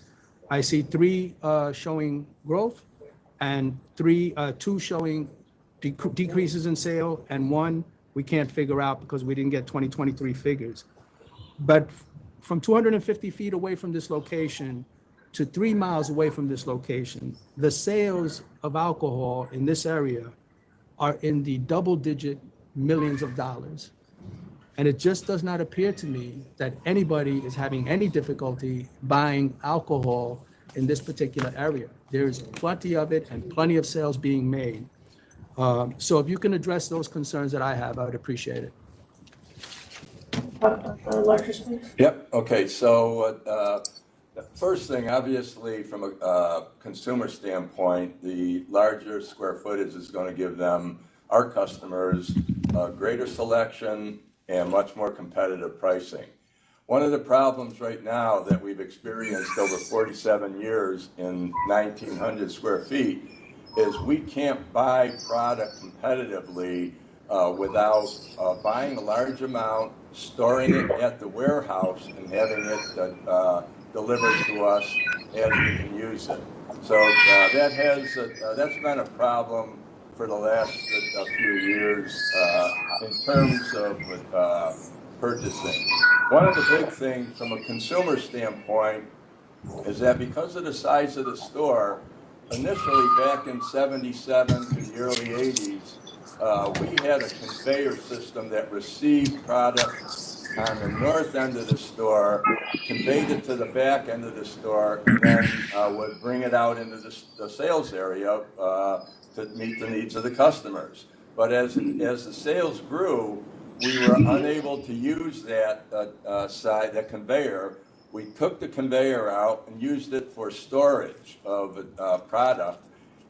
I see 3 showing growth and 2 showing decreases in sale, and 1 we can't figure out because we didn't get 2023 figures. But from 250 feet away from this location to 3 miles away from this location, the sales of alcohol in this area are in the double-digit millions of dollars. And it just does not appear to me that anybody is having any difficulty buying alcohol in this particular area. There's plenty of it and plenty of sales being made. So if you can address those concerns that I have, I would appreciate it. Yep, okay, so first thing, obviously, from a consumer standpoint, the larger square footage is going to give them, our customers, greater selection and much more competitive pricing. One of the problems right now that we've experienced over 47 years in 1,900 square feet is we can't buy product competitively without buying a large amount, storing it at the warehouse, and having it delivered to us as we can use it. So that's been a problem for the last few years in terms of purchasing. One of the big things from a consumer standpoint is that because of the size of the store, initially back in 77 to the early 80s, we had a conveyor system that received product on the north end of the store, conveyed it to the back end of the store, and then would bring it out into the sales area to meet the needs of the customers. But as the sales grew, we were unable to use that that conveyor. We took the conveyor out and used it for storage of product,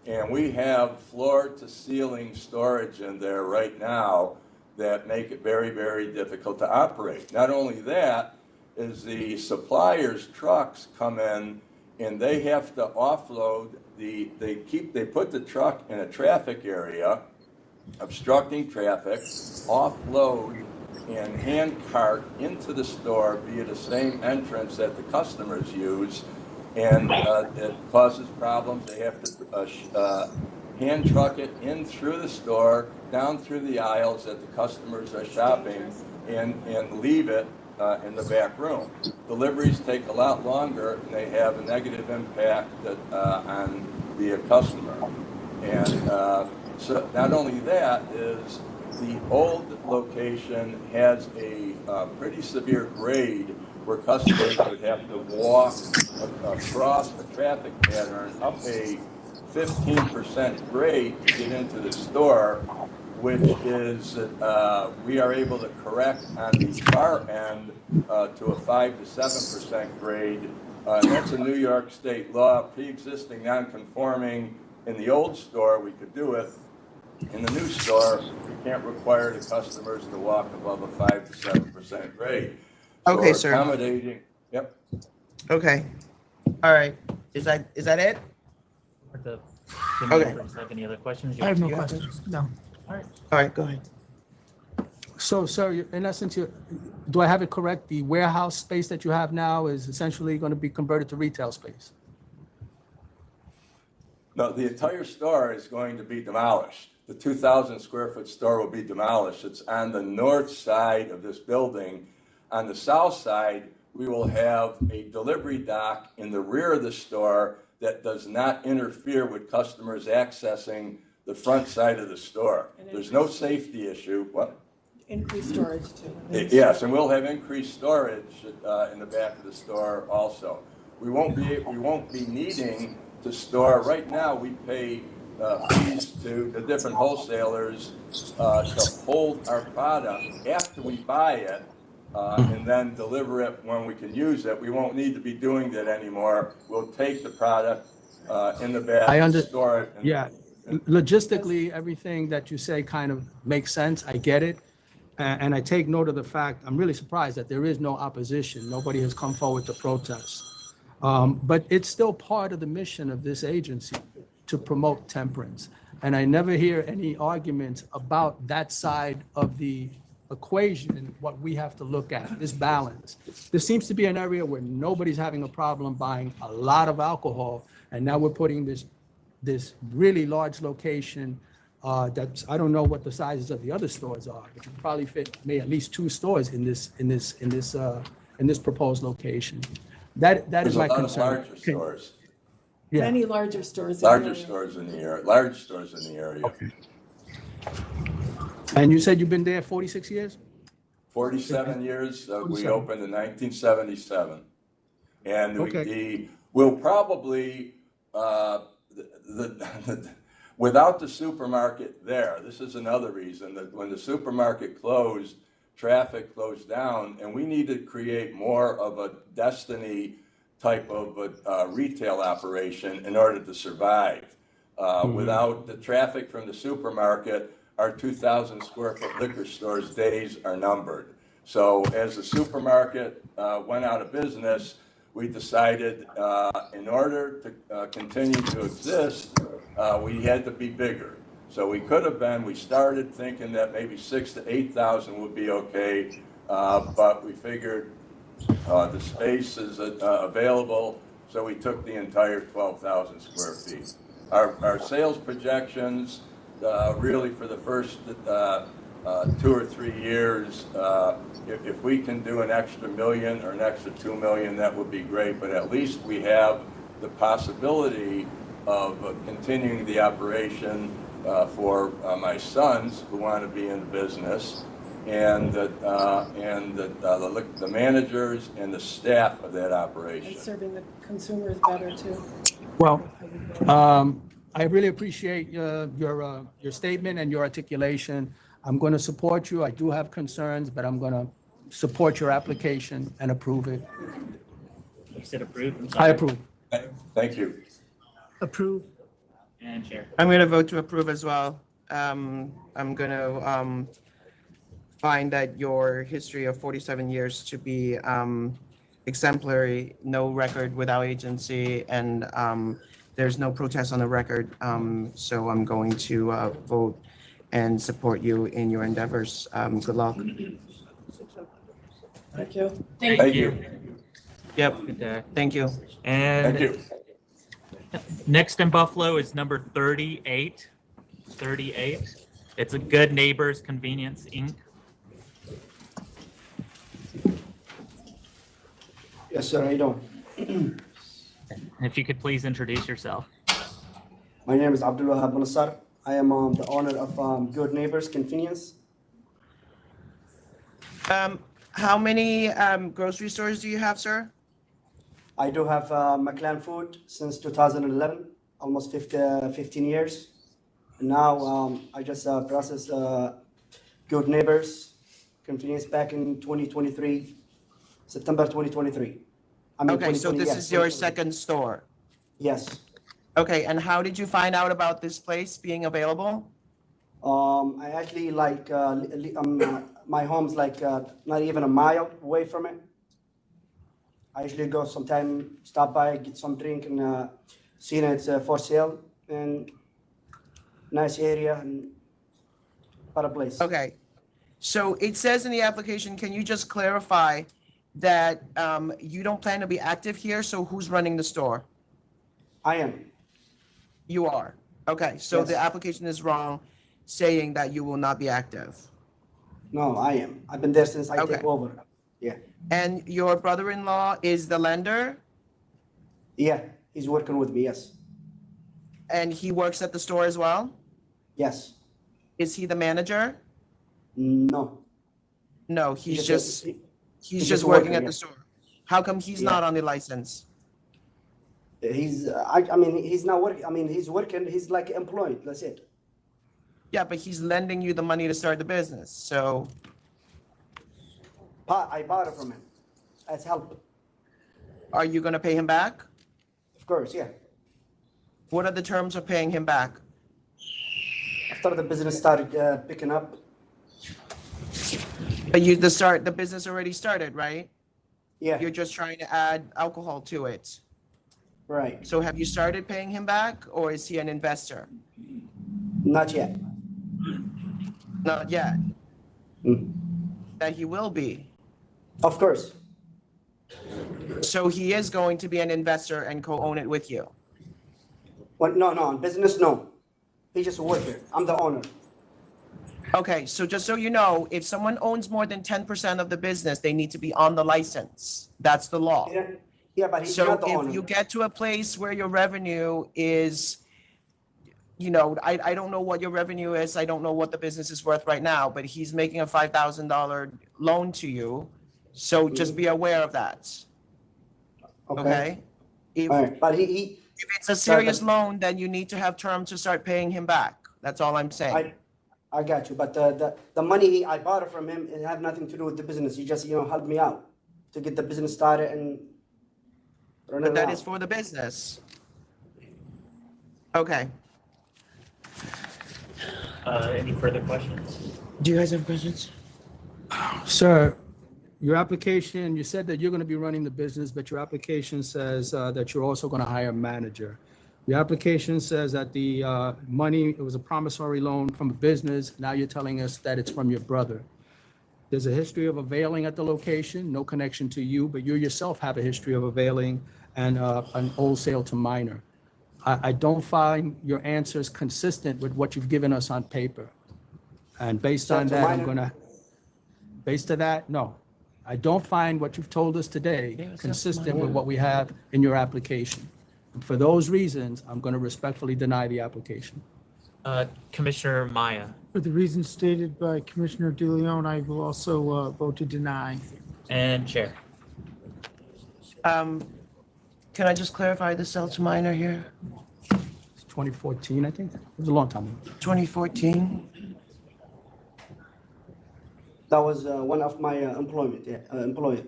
and we have floor-to-ceiling storage in there right now that make it very, very difficult to operate. Not only that, is the suppliers' trucks come in and they have to offload they put the truck in a traffic area, obstructing traffic, offload and hand cart into the store via the same entrance that the customers use, and it causes problems. They have to hand truck it in through the store, down through the aisles that the customers are shopping, and leave it in the back room. Deliveries take a lot longer, and they have a negative impact on the customer. And so not only that, is the old location has a pretty severe grade where customers would have to walk across a traffic pattern up a 15% grade to get into the store, which is we are able to correct on the far end to a 5 to 7% grade. That's a New York State law, pre-existing non-conforming. In the old store, we could do it. In the new store, we can't require the customers to walk above a 5 to 7% grade. So Okay, sir. Accommodating, yep. Okay. All right. Is that it? Okay. Any other questions? I have no You have questions. No. All right. All right, go ahead. So, sir, in essence, do I have it correct? The warehouse space that you have now is essentially going to be converted to retail space? No, the entire store is going to be demolished. The 2,000 square foot store will be demolished. It's on the north side of this building. On the south side, we will have a delivery dock in the rear of the store that does not interfere with customers accessing the front side of the store. There's no safety issue. What? Increased storage too. Yes, and we'll have increased storage in the back of the store also. We won't be needing to store. Right now, we pay fees to the different wholesalers to hold our product after we buy it and then deliver it when we can use it. We won't need to be doing that anymore. We'll take the product in the back, store it. Yeah, logistically, everything that you say kind of makes sense. I get it. And I take note of the fact, I'm really surprised that there is no opposition. Nobody has come forward to protest. But it's still part of the mission of this agency to promote temperance. And I never hear any arguments about that side of the equation, what we have to look at, this balance. There seems to be an area where nobody's having a problem buying a lot of alcohol. And now we're putting this really large location that's, I don't know what the sizes of the other stores are, but you probably fit maybe at least 2 stores in this proposed location. That is my concern. There's a lot of larger stores. Yeah. Many larger stores. Larger stores in the area. Large stores in the area. Okay. And you said you've been there 46 years? 47 years. We 47. opened in 1977, and Okay. we'll probably without the supermarket there. This is another reason that when the supermarket closed, traffic closed down, and we need to create more of a destiny type of retail operation in order to survive. Without the traffic from the supermarket, our 2,000 square foot liquor store's days are numbered. So as the supermarket went out of business, we decided in order to continue to exist, we had to be bigger. So we could have been, we started thinking that maybe 6,000 to 8,000 would be okay, but we figured the space is available, so we took the entire 12,000 square feet. Our sales projections, really for the first 2 or 3 years, if we can do an extra $1 million or an extra $2 million, that would be great, but at least we have the possibility of continuing the operation for my sons who want to be in the business, and the managers and the staff of that operation. And serving the consumers better too. Well, I really appreciate your statement and your articulation. I'm going to support you. I do have concerns, but I'm going to support your application and approve it. You said approve? I approve. Thank you. Approve. And Chair. I'm going to vote to approve as well. I'm going to find that your history of 47 years to be exemplary, no record without agency, and there's no protest on the record. So I'm going to vote and support you in your endeavors. Good luck. Thank you. Thank you. Yep. Good day. Thank you. And Thank you. next in Buffalo is number 38. 38. It's a Good Neighbors Convenience Inc. Yes, sir. How you doing? If you could please introduce yourself. My name is Abdullah Abunasar. I am the owner of Good Neighbors Convenience. How many grocery stores do you have, sir? I do have McLean Food since 2011, almost 15 years. And now I just processed Good Neighbors Convenience back in 2023, September 2023. Okay, so this is your second store? Yes. Okay, and how did you find out about this place being available? I actually like, my home's like not even a mile away from it. I usually go sometime, stop by, get some drink, and see that it's for sale, and nice area and better place. Okay, so it says in the application, can you just clarify that you don't plan to be active here, so who's running the store? I am. You are? Okay, so Yes. the application is wrong, saying that you will not be active. No, I am. I've been there since I Okay. took over. Yeah. And your brother-in-law is the lender? Yeah, he's working with me, yes. And he works at the store as well? Yes. Is he the manager? No. No, he's just he's just a working worker, at yeah. the store. How come he's Yeah. not on the license? He's, I mean, he's not working. I mean, he's working. He's like employed. That's it. Yeah, but he's lending you the money to start the business, so. I bought it from him. As help. Are you gonna pay him back? Of course, yeah. What are the terms of paying him back? After the business started picking up. But the business already started, right? Yeah. You're just trying to add alcohol to it. Right. So have you started paying him back, or is he an investor? Not yet. Not yet. That he will be. Of course. So he is going to be an investor and co-own it with you. What? No, no. In business, no. He's just a worker. I'm the owner. Okay, so just so you know, if someone owns more than 10% of the business, they need to be on the license. That's the law. Yeah, but he's So not the if owner. you get to a place where your revenue is, you know, I don't know what your revenue is. I don't know what the business is worth right now, but he's making a $5,000 loan to you. So just be aware of that. Okay? If, All right. But he if it's a serious loan, then you need to have terms to start paying him back. That's all I'm saying. I got you. But the money I bought it from him, it had nothing to do with the business. He just, helped me out to get the business started and run it But that around. is for the business. Okay. Any further questions? Do you guys have questions? Sir, your application, you said that you're going to be running the business, but your application says that you're also going to hire a manager. Your application says that the money, it was a promissory loan from a business. Now you're telling us that it's from your brother. There's a history of availing at the location, no connection to you, but you yourself have a history of availing and an wholesale to minor. I don't find your answers consistent with what you've given us on paper. And based on that, I'm gonna, based on that, no. I don't find what you've told us today consistent with what we have in your application. And for those reasons, I'm gonna respectfully deny the application. Commissioner Maya. For the reasons stated by Commissioner DeLeon, I will also vote to deny. And Chair. Can I just clarify the sell to minor here? It's 2014, I think. It was a long time ago. 2014? That was one of my employer.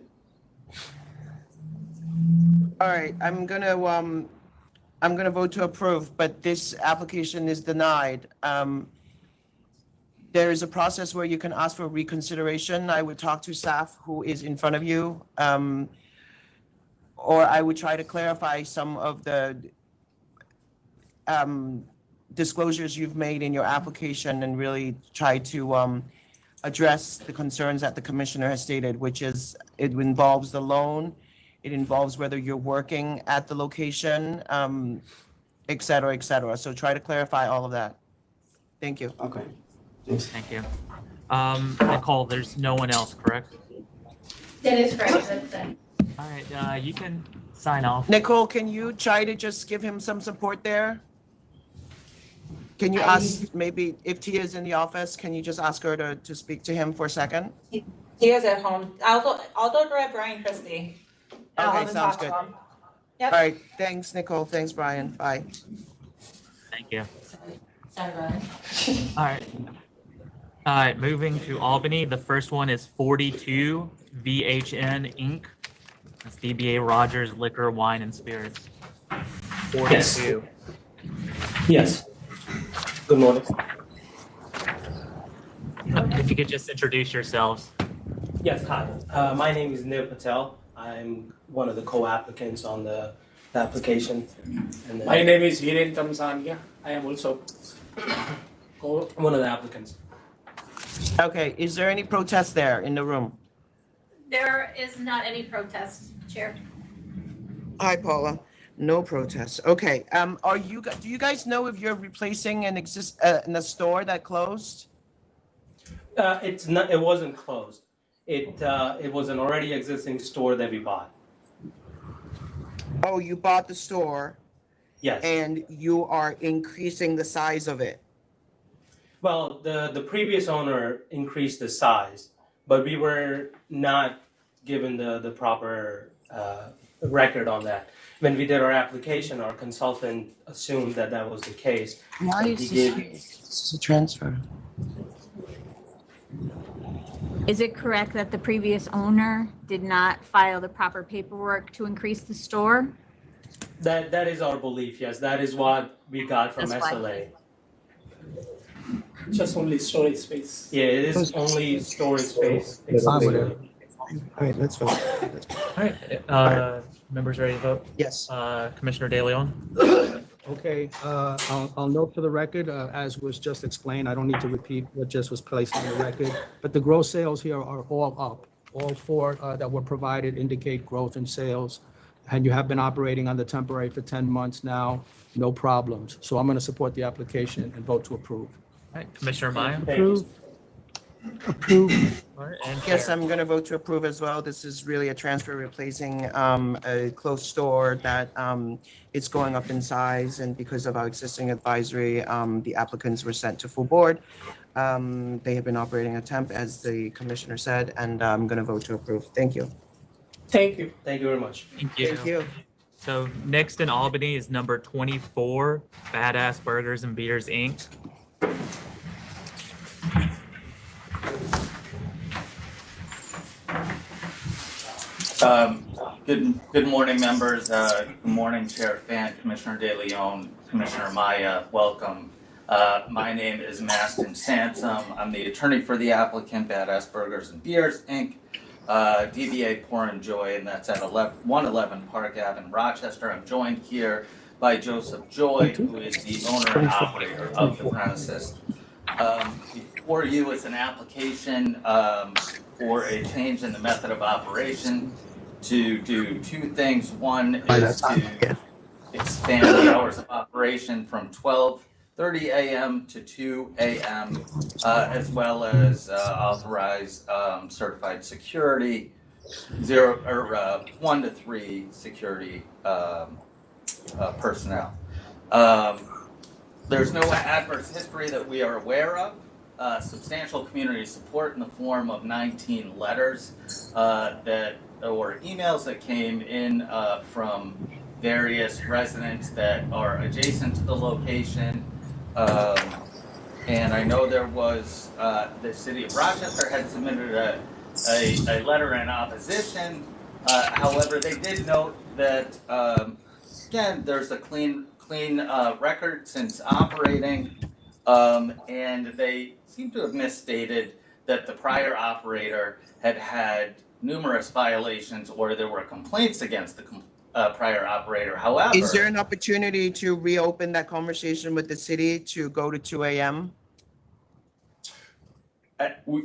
All right, I'm gonna vote to approve, but this application is denied. There is a process where you can ask for reconsideration. I would talk to staff who is in front of you. Or I would try to clarify some of the disclosures you've made in your application and really try to address the concerns that the commissioner has stated, which is it involves the loan, it involves whether you're working at the location, et cetera, et cetera. So try to clarify all of that. Thank you. Okay. Thank you. Nicole, there's no one else, correct? That is correct. That's it. All right, you can sign off. Nicole, can you try to just give him some support there? Can you ask, maybe if Tia is in the office, can you just ask her to speak to him for a second? Tia's at home. I'll go grab Brian Christie. I'll have Okay, him sounds talk to good. him. All Yep. right, thanks, Nicole. Thanks, Brian. Bye. Thank you. Sorry, Brian. All right, moving to Albany. The first one is 42 VHN Inc. That's DBA Rogers Liquor, Wine, and Spirits. 42. Yes. Good morning. If you could just introduce yourselves. Yes, hi. My name is Neil Patel. I'm one of the co-applicants on the application. And My name is Hiren Tamsania. I am also one of the applicants. Okay, is there any protest there in the room? There is not any protest, Chair. Hi, Paula. No protests. Okay, do you guys know if you're replacing in a store that closed? It's not. It wasn't closed. It was an already existing store that we bought. Oh, you bought the store? Yes. And you are increasing the size of it? Well, the previous owner increased the size, but we were not given the proper record on that. When we did our application, our consultant assumed that that was the case. Why is this a transfer? Is it correct that the previous owner did not file the proper paperwork to increase the store? That is our belief, yes. That is what we got from That's why. SLA. just only storage space. Yeah, it is only storage space. All right, let's vote. All right, members ready to vote? Yes. Commissioner De Leon? Okay, I'll note for the record, as was just explained, I don't need to repeat what just was placed on the record, but the gross sales here are all up. All four that were provided indicate growth in sales, and you have been operating under temporary for 10 months now, no problems. So I'm going to support the application and vote to approve. All right, Commissioner Maya? Approve. Approve. All right, and Yes, Chair. I'm going to vote to approve as well. This is really a transfer replacing a closed store that it's going up in size, and because of our existing advisory, the applicants were sent to full board. They have been operating a temp, as the commissioner said, and I'm going to vote to approve. Thank you. Thank you. Thank you very much. Thank you. Thank you. So next in Albany is number 24, Badass Burgers and Beers, Inc. Good morning, members. Good morning, Chair Fan, Commissioner De Leon, Commissioner Maya. Welcome. My name is Maston Sansom. I'm the attorney for the applicant, Badass Burgers and Beers, Inc., DBA Pourin Joy, and that's at 111 Park Ave in Rochester. I'm joined here by Joseph Joy, who is the owner and operator of the premises. Before you is an application for a change in the method of operation to do two things. One is to expand the hours of operation from 12:30 a.m. to 2 a.m., as well as authorize certified security, 1 to 3 security personnel. There's no adverse history that we are aware of. Substantial community support in the form of 19 letters or emails that came in from various residents that are adjacent to the location. And I know there was, the city of Rochester had submitted a letter in opposition. However, they did note that, again, there's a clean record since operating. And they seem to have misstated that the prior operator had had numerous violations or there were complaints against the prior operator. However, Is there an opportunity to reopen that conversation with the city to go to 2 a.m.? Go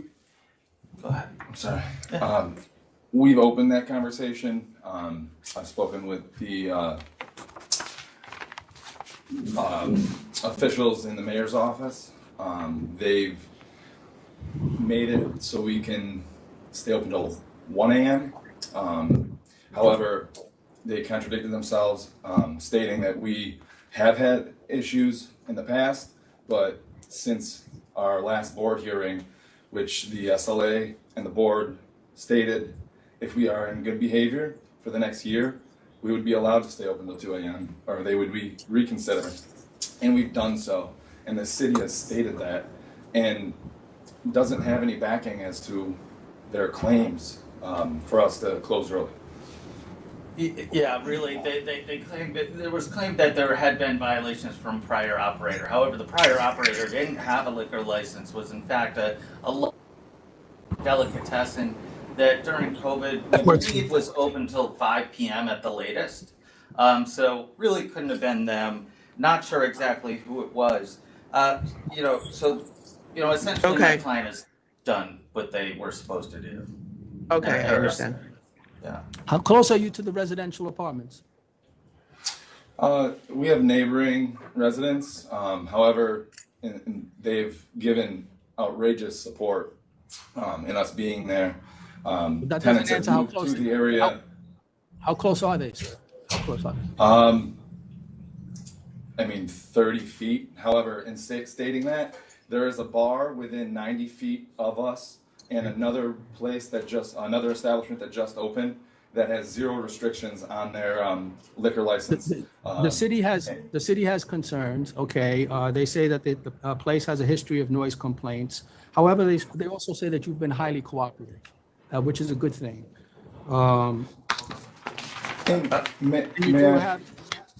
ahead, I'm sorry. We've opened that conversation. I've spoken with the officials in the mayor's office. They've made it so we can stay open till 1 a.m. However, they contradicted themselves, stating that we have had issues in the past, but since our last board hearing, which the SLA and the board stated if we are in good behavior for the next year, we would be allowed to stay open till 2 a.m. or they would be reconsidering. And we've done so. And the city has stated that and doesn't have any backing as to their claims for us to close early. yeah, really, they claimed that there was claimed that there had been violations from prior operator. However, the prior operator didn't have a liquor license, was in fact a delicatessen that during COVID, I believe was open till 5 p.m. at the latest. So really couldn't have been them. Not sure exactly who it was. Essentially my client has done what they were supposed to do. Okay, I understand. Yeah. How close are you to the residential apartments? We have neighboring residents. However, they've given outrageous support in us being there. That Tenants doesn't have answer how moved close to the area. How close are they, sir? How close are they? 30 feet. However, in stating that, there is a bar within 90 feet of us and another another establishment that just opened that has 0 restrictions on their liquor license. The city has concerns, okay? They say that the place has a history of noise complaints. However, they also say that you've been highly cooperative, which is a good thing.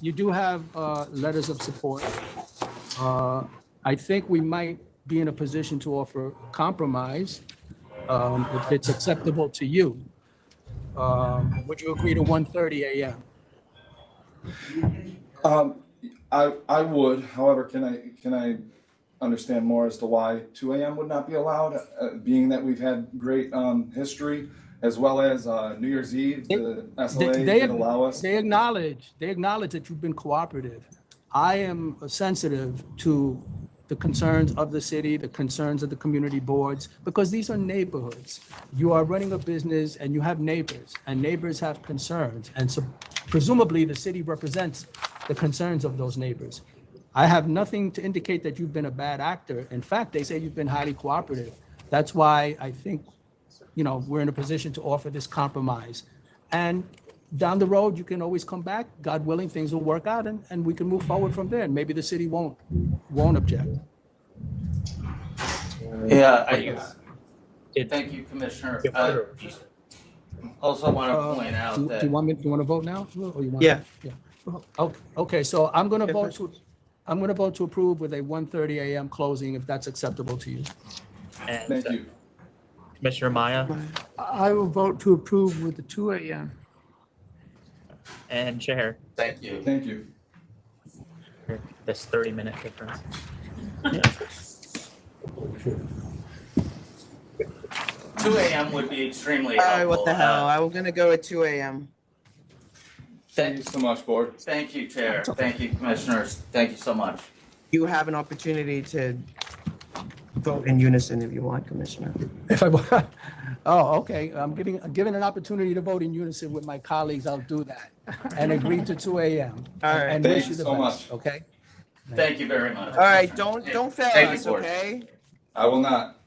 You do have letters of support. I think we might be in a position to offer compromise if it's acceptable to you. Would you agree to 1:30 a.m.? I would. However, can I understand more as to why 2 a.m. would not be allowed, being that we've had great history, as well as New Year's Eve, the SLA did allow us. They acknowledge that you've been cooperative. I am sensitive to the concerns of the city, the concerns of the community boards, because these are neighborhoods. You are running a business and you have neighbors, and neighbors have concerns. And so presumably the city represents the concerns of those neighbors. I have nothing to indicate that you've been a bad actor. In fact, they say you've been highly cooperative. That's why I think, we're in a position to offer this compromise. And down the road, you can always come back. God willing, things will work out and we can move forward from there. And maybe the city won't object. Thank you, Commissioner. Also want to point out that. Do you want to vote now? Or you want Yeah. Okay, so I'm going to vote to approve with a 1:30 a.m. closing if that's acceptable to you. Thank you. Commissioner Maya I will vote to approve with the 2 a.m. and Chair. Thank you. Thank you. This 30-minute difference. 2 a.m. would be extremely helpful. What the hell? I'm going to go at 2 a.m. Thank you so much, Board. Thank you, Chair. Thank you, Commissioners. Thank you so much. You have an opportunity to vote in unison if you want, Commissioner. If I want, okay. I'm given an opportunity to vote in unison with my colleagues. I'll do that and agree to 2 a.m. All right. And Thank wish you you the so best. much. Okay. Thank you very much. All right, don't fail Thank you, us, Board. okay? I will not.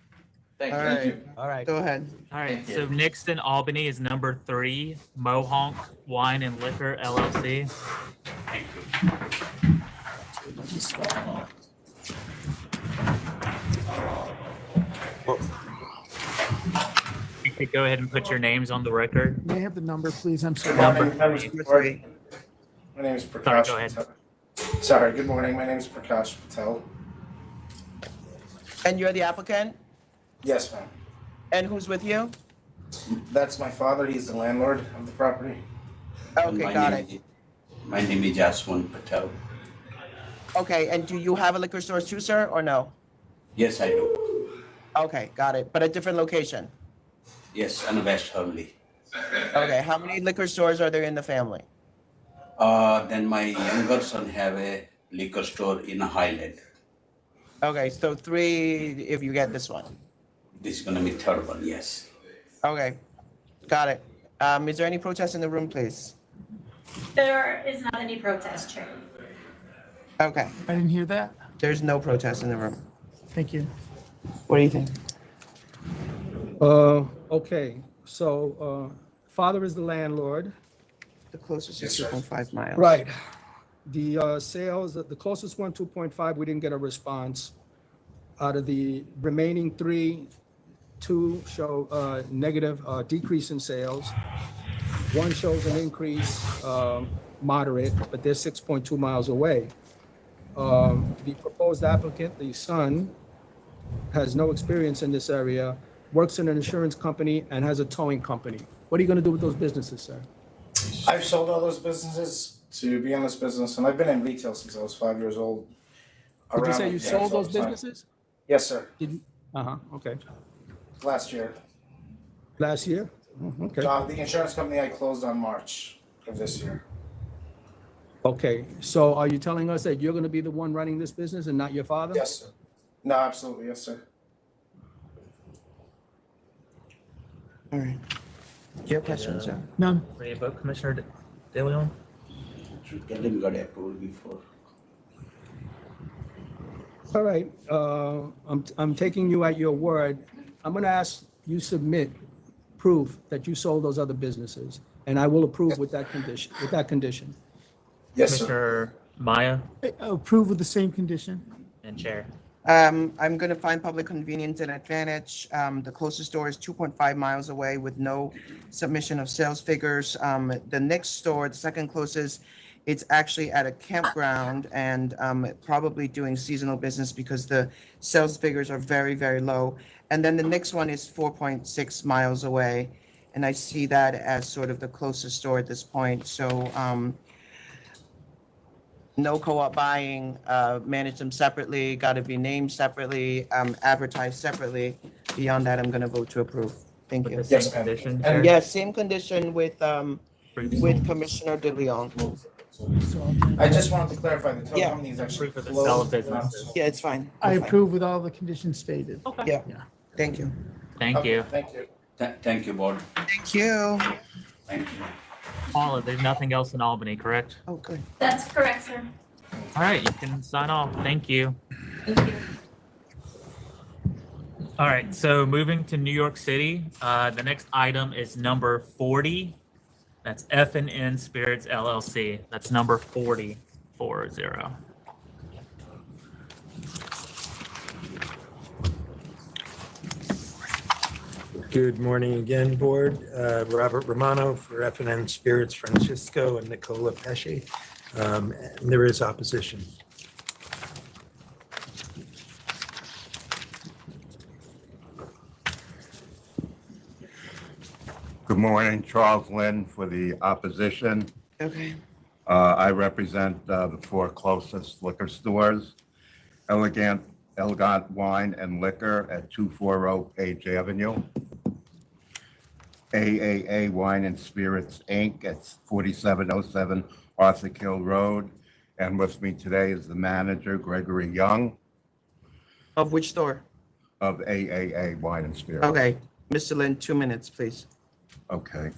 Thank All you. right. All right. Go ahead. All right, Thank you. so next in Albany is number 3, Mohonk Wine and Liquor LLC. You could go ahead and put your names on the record. May I have the number, please? I'm sorry. Number Number 3. My name is Sorry, Prakash go ahead. Patel. Sorry, good morning. My name is Prakash Patel. And you're the applicant? Yes, ma'am. And who's with you? That's my father. He's the landlord of the property. Okay, got it. My name is Jasmine Patel. Okay, and do you have a liquor store too, sir, or no? Yes, I do. Okay, got it. But a different location? Yes, and West Hurley. Okay, how many liquor stores are there in the family? Then my younger son have a liquor store in Highland. Okay, so 3 if you get this one. This is gonna be third one, yes. Okay, got it. Is there any protest in the room, please? There is not any protest, Chair. Okay. I didn't hear that. There's no protest in the room. Thank you. What do you think? Okay, so, father is the landlord. The closest is 2.5 miles. Right. The sales, the closest one, 2.5, we didn't get a response. Out of the remaining 3, 2 show negative decrease in sales. 1 shows an increase, moderate, but they're 6.2 miles away. The proposed applicant, the son, has no experience in this area, works in an insurance company, and has a towing company. What are you going to do with those businesses, sir? I've sold all those businesses to be in this business, and I've been in retail since I was 5 years old. Did you Around say like you that, sold so those it's fine. businesses? Yes, sir. Okay. Last year. Last year? Okay. The insurance company I closed on March of this year. Okay, so are you telling us that you're going to be the one running this business and not your father? Yes, sir. No, absolutely, yes, sir. All right. Do you have questions, sir? None. Ready to vote, Commissioner De Leon? Tell them got approved before. All right, I'm taking you at your word. I'm going to ask you submit proof that you sold those other businesses, and I will approve with that condition. Yes, Commissioner Maya Approve with the same condition. and Chair. I'm going to find public convenience and advantage. The closest store is 2.5 miles away with no submission of sales figures. The next store, the second closest, it's actually at a campground and probably doing seasonal business because the sales figures are very, very low. And then the next one is 4.6 miles away. And I see that as sort of the closest store at this point. So no co-op buying, manage them separately, got to be named separately, advertised separately. Beyond that, I'm going to vote to approve. Thank you. With the same condition, Chair? And yes, same condition with Commissioner De Leon. I just wanted to clarify, the tow Yeah. company is actually For the sale of closed. businesses. Yeah, it's fine. I I'm fine. approve with all the conditions stated. Yeah, thank you. Thank you. Thank you. Thank you, board. Thank you. Thank you. Paula, there's nothing else in Albany, correct? Oh, good. That's correct, sir. All right, you can sign off. Thank you. Thank you. All right, so moving to New York City, the next item is number 40. That's F&N Spirits LLC. That's number 40. Good morning again, Board. Robert Romano for F&N Spirits Francisco and Nicola Pesce. And there is opposition. Good morning, Charles Lynn for the opposition. Okay. I represent the 4 closest liquor stores, Elegant Wine and Liquor at 240 Page Avenue, AAA Wine and Spirits, Inc. at 4707 Arthur Hill Road. And with me today is the manager, Gregory Young. Of which store? Of AAA Wine and Spirits. Okay, Mr. Lin, 2 minutes, please. Okay.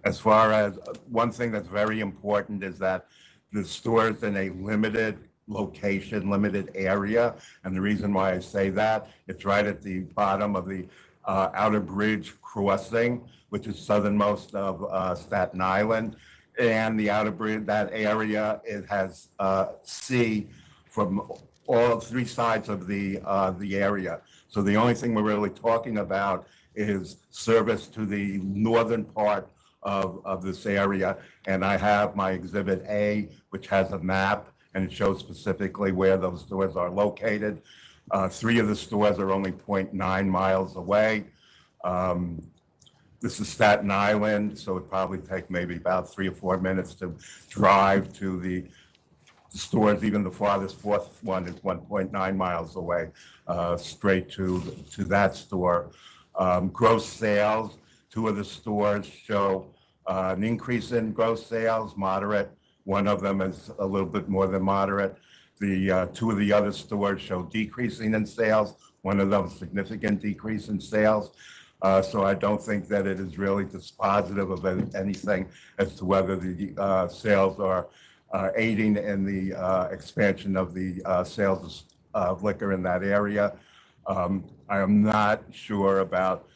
As far as, one thing that's very important is that the store is in a limited location, limited area. And the reason why I say that, it's right at the bottom of the Outer Bridge crossing, which is southernmost of Staten Island. And the Outer Bridge, that area, it has sea from all 3 sides of the area. So the only thing we're really talking about is service to the northern part of this area. And I have my Exhibit A, which has a map and it shows specifically where those stores are located. 3 of the stores are only 0.9 miles away. This is Staten Island, so it'd probably take maybe about 3 or 4 minutes to drive to the stores. Even the farthest fourth one is 1.9 miles away, straight to that store. Gross sales, 2 of the stores show an increase in gross sales, moderate. One of them is a little bit more than moderate. The 2 of the other stores show decreasing in sales. One of them significant decrease in sales. So I don't think that it is really dispositive of anything as to whether the sales are aiding in the expansion of the sales of liquor in that area. I am not sure about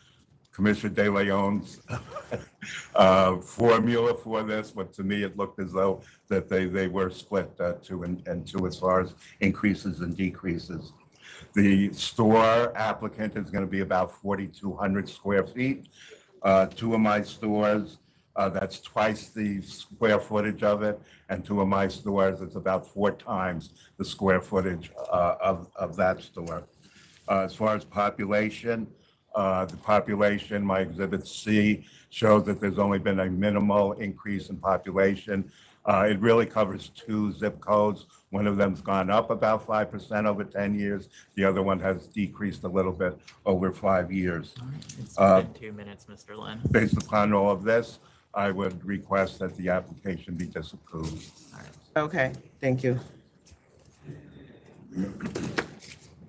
Commissioner De Leon's formula for this, but to me it looked as though that they were split 2 and 2 as far as increases and decreases. The store applicant is going to be about 4,200 square feet. 2 of my stores, that's twice the square footage of it, and 2 of my stores, it's about 4 times the square footage of that store. As far as population, the population, my Exhibit C shows that there's only been a minimal increase in population. It really covers 2 zip codes. One of them's gone up about 5% over 10 years. The other one has decreased a little bit over 5 years. It's been 2 minutes, Mr. Lynn. Based upon all of this, I would request that the application be disapproved. Okay, thank you.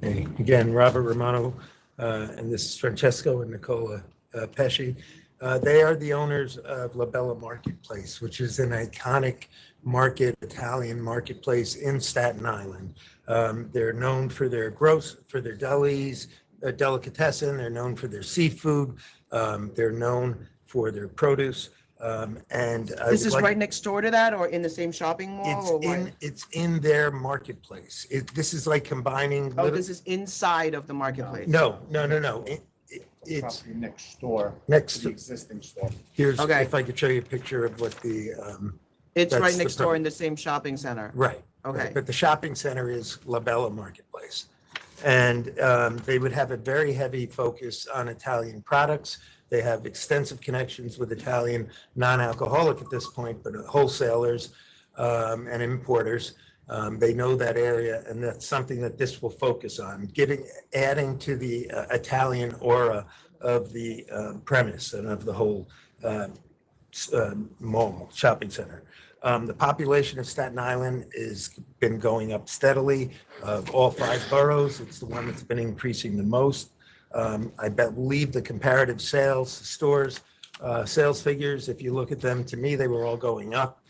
Hey, again, Robert Romano, and this is Francesco and Nicola Pesci. They are the owners of La Bella Marketplace, which is an iconic Italian marketplace in Staten Island. They're known for their delis, delicatessen. They're known for their seafood. They're known for their produce. And this is right next door to that, or in the same shopping mall? It's in their marketplace. This is like combining. This is inside of the marketplace. No. It's property next door. Next to the existing store. Here's, if I could show you a picture of what the. It's that's right next door in the same shopping center. Right. Okay. But the shopping center is La Bella Marketplace. And they would have a very heavy focus on Italian products. They have extensive connections with Italian non-alcoholic at this point, but wholesalers and importers. They know that area, and that's something that this will focus on, adding to the Italian aura of the premise and of the whole mall, shopping center. The population of Staten Island has been going up steadily. Of all 5 boroughs, it's the one that's been increasing the most. I believe the comparative sales figures, if you look at them, to me, they were all going up.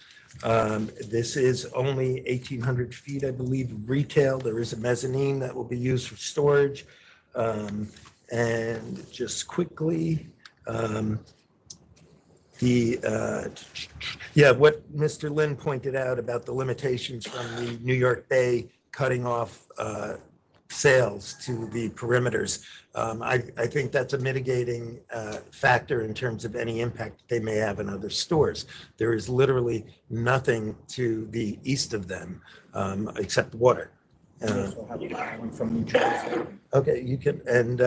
This is only 1,800 feet, I believe, of retail. There is a mezzanine that will be used for storage. And just quickly, what Mr. Lynn pointed out about the limitations from the New York Bay cutting off sales to the perimeters. I think that's a mitigating factor in terms of any impact they may have in other stores. There is literally nothing to the east of them except water. Also have one from New Jersey. Okay, you can, and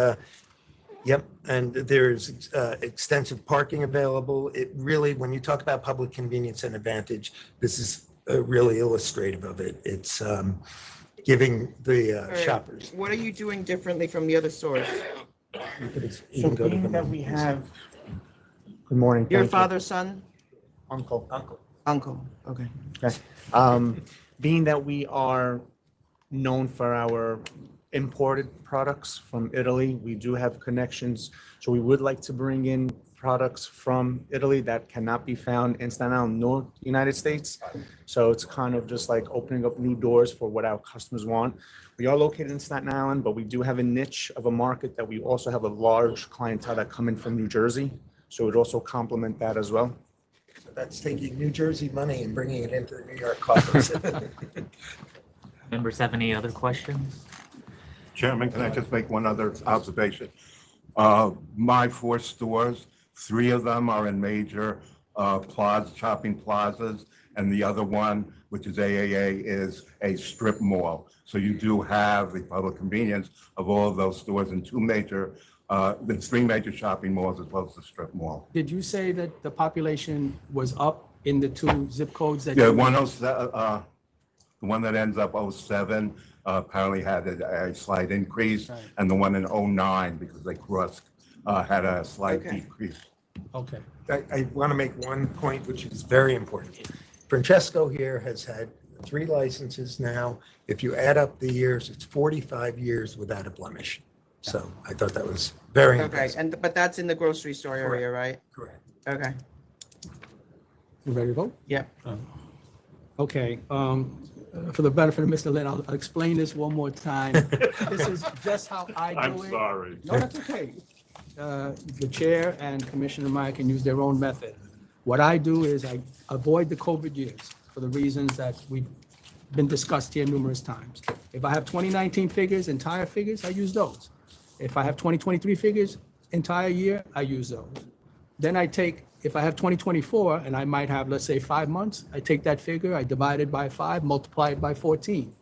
yep, and there's extensive parking available. It really, when you talk about public convenience and advantage, this is really illustrative of it. It's giving the shoppers. What are you doing differently from the other stores? So being that we have. Good morning. Your thank you. father's son? Uncle. Uncle, okay. Okay. Being that we are known for our imported products from Italy, we do have connections. So we would like to bring in products from Italy that cannot be found in Staten Island nor the United States. So it's kind of just like opening up new doors for what our customers want. We are located in Staten Island, but we do have a niche of a market that we also have a large clientele that come in from New Jersey. So it would also complement that as well. That's taking New Jersey money and bringing it into the New York coffers. Members have any other questions? Chairman, can I just make one other observation? My 4 stores, 3 of them are in major shopping plazas, and the other one, which is AAA, is a strip mall. So you do have the public convenience of all of those stores in the three major shopping malls as well as the strip mall. Did you say that the population was up in the two zip codes that? Yeah, you- the one that ends up '07 apparently had a slight increase, Right. and the one in '09, because they crossed, had a slight Okay. decrease. Okay. I want to make one point, which is very important. Francesco here has had 3 licenses now. If you add up the years, it's 45 years without a blemish. So I thought that was very Okay, impressive. but that's in the grocery store area, right? Correct. Okay, You ready to vote? yeah. Okay, for the benefit of Mr. Lynn, I'll explain this one more time. This is just how I do it. I'm sorry. No, that's okay. The chair and Commissioner Meyer can use their own method. What I do is I avoid the COVID years for the reasons that we've been discussed here numerous times. If I have 2019 figures, entire figures, I use those. If I have 2023 figures, entire year, I use those. Then I take, if I have 2024 and I might have, let's say, 5 months, I take that figure, I divide it by 5, multiply it by 14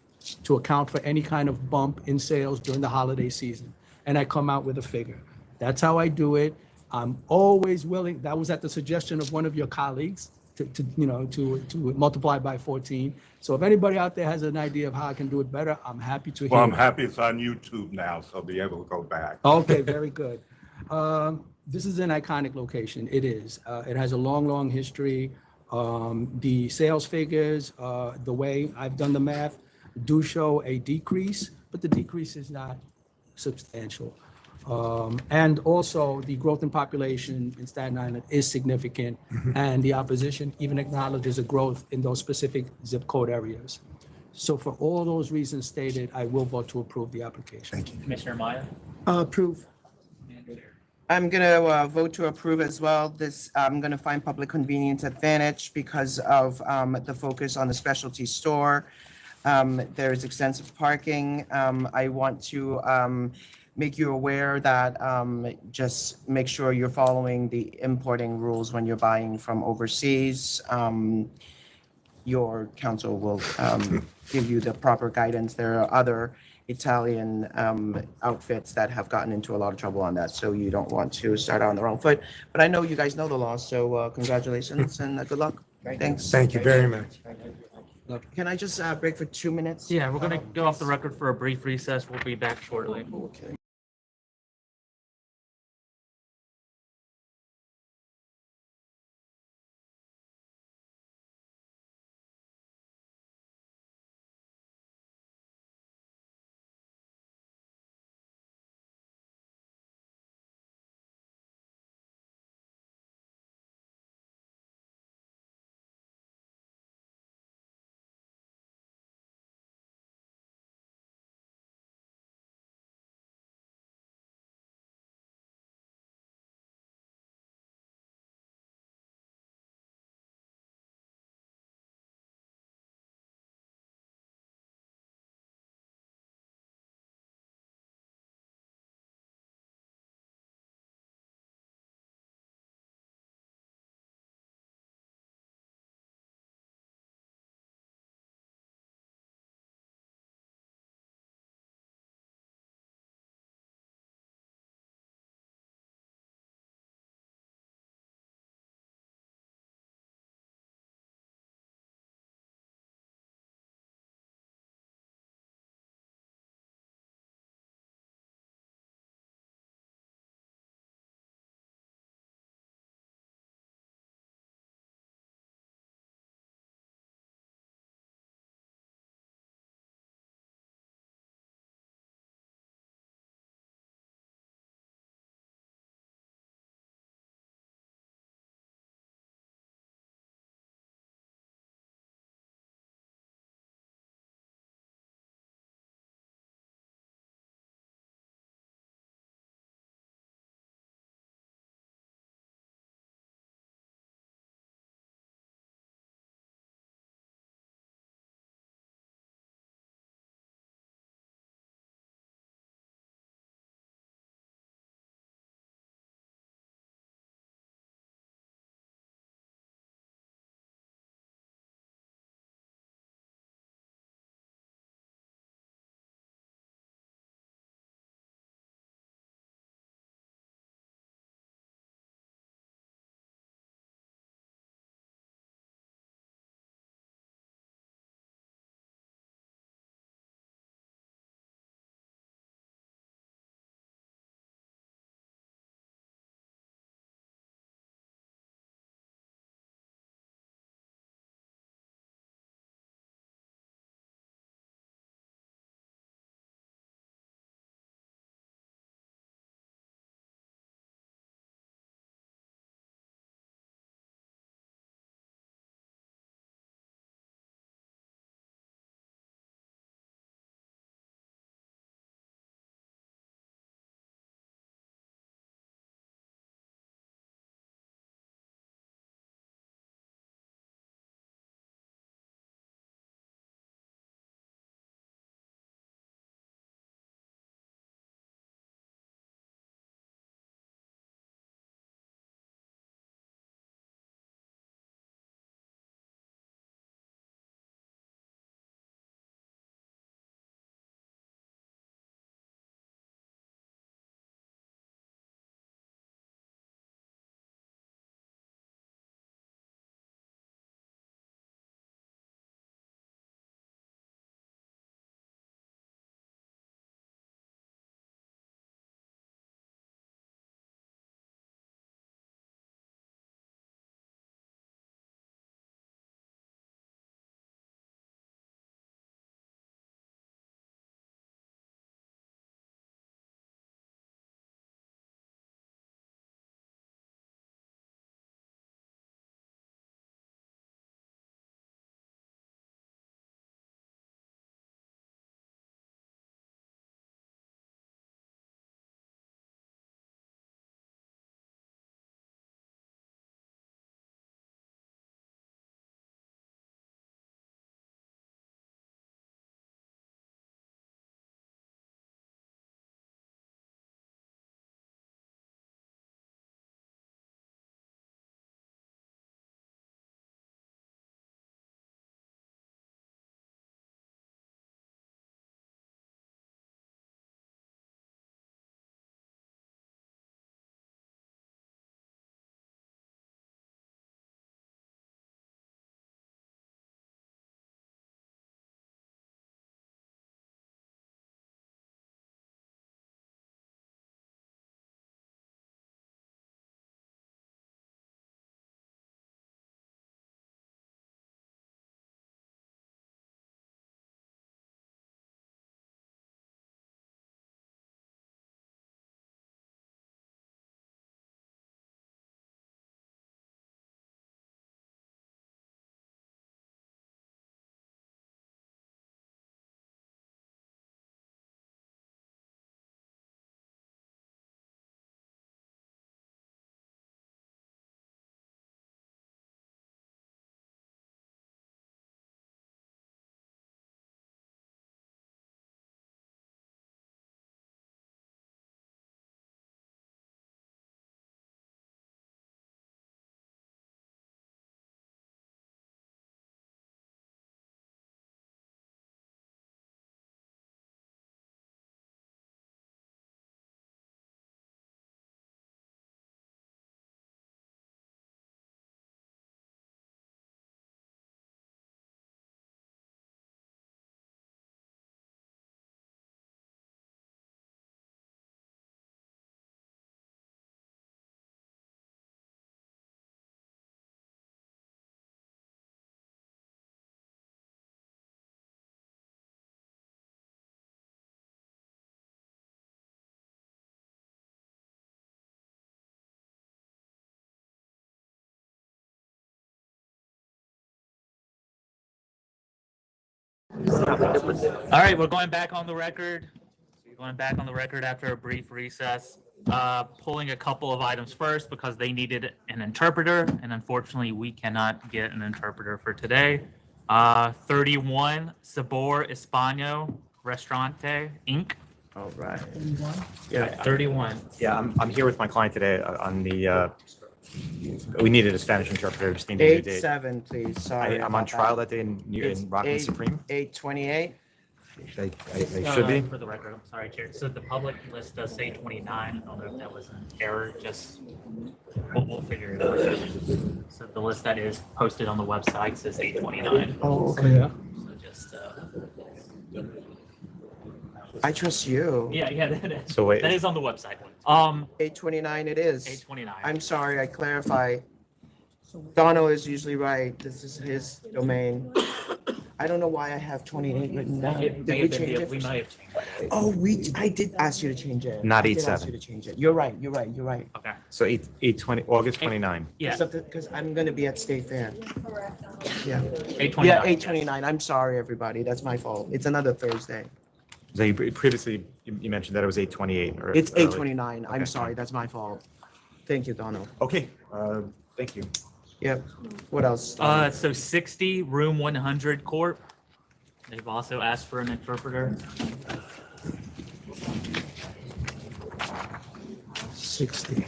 to account for any kind of bump in sales during the holiday season. And I come out with a figure. That's how I do it. I'm always willing, that was at the suggestion of one of your colleagues to multiply by 14. So if anybody out there has an idea of how I can do it better, I'm happy to hear. Well, I'm it. happy it's on YouTube now, so I'll be able to go back. Okay, very good. This is an iconic location. It is. It has a long, long history. The sales figures, the way I've done the math, do show a decrease, but the decrease is not substantial. And also, the growth in population in Staten Island is significant, and the opposition even acknowledges a growth in those specific zip code areas. So for all those reasons stated, I will vote to approve the application. Thank you. Commissioner Maya? Approve. I'm gonna vote to approve as well. This, I'm gonna find public convenience advantage because of the focus on the specialty store. There's extensive parking. I want to make you aware that just make sure you're following the importing rules when you're buying from overseas. Your counsel will give you the proper guidance. There are other Italian outfits that have gotten into a lot of trouble on that, so you don't want to start on the wrong foot. But I know you guys know the law, so congratulations and good luck. Thanks. Thank you very much. Can I just break for 2 minutes? Yeah, we're gonna go off the record for a brief recess. We'll be back shortly. Okay. All right, we're going back on the record. Going back on the record after a brief recess. Pulling a couple of items first because they needed an interpreter, and unfortunately we cannot get an interpreter for today. 31, Sabor Hispano Restaurante, Inc. All right. Yeah, 31. Yeah, I'm here with my client today on the, we needed a Spanish interpreter, just need a new date. 8/7, please, sorry. I'm on trial that day in Rockland Supreme. 8/28. I should be. For the record, I'm sorry, Chair. So the public list does say 29. I don't know if that was an error, just, we'll figure it out. So the list that is posted on the website says 8/29. Oh, okay. Yeah. So just, I trust you. yeah, that is. So wait. That is on the website. 8/29 it is. 8/29. I'm sorry, I clarify. Dono is usually right. This is his domain. I don't know why I have 28 written down. It Did may we have been change the- it? we might have changed it. Oh, I did ask you to change it. Not I did ask 8/7. you to change it. You're right. Okay. So 8/20, August 29. Yeah. Because I'm gonna be at State Fair. Yeah. 8/29. Yeah, 8/29. I'm sorry, everybody. That's my fault. It's another Thursday. So previously, you mentioned that it was 8/28. or It's early. 8/29. I'm Okay. sorry. That's my fault. Thank you, Dono. Okay, thank you. Yep. What else? So 60, Room 100 Corp. They've also asked for an interpreter. 60.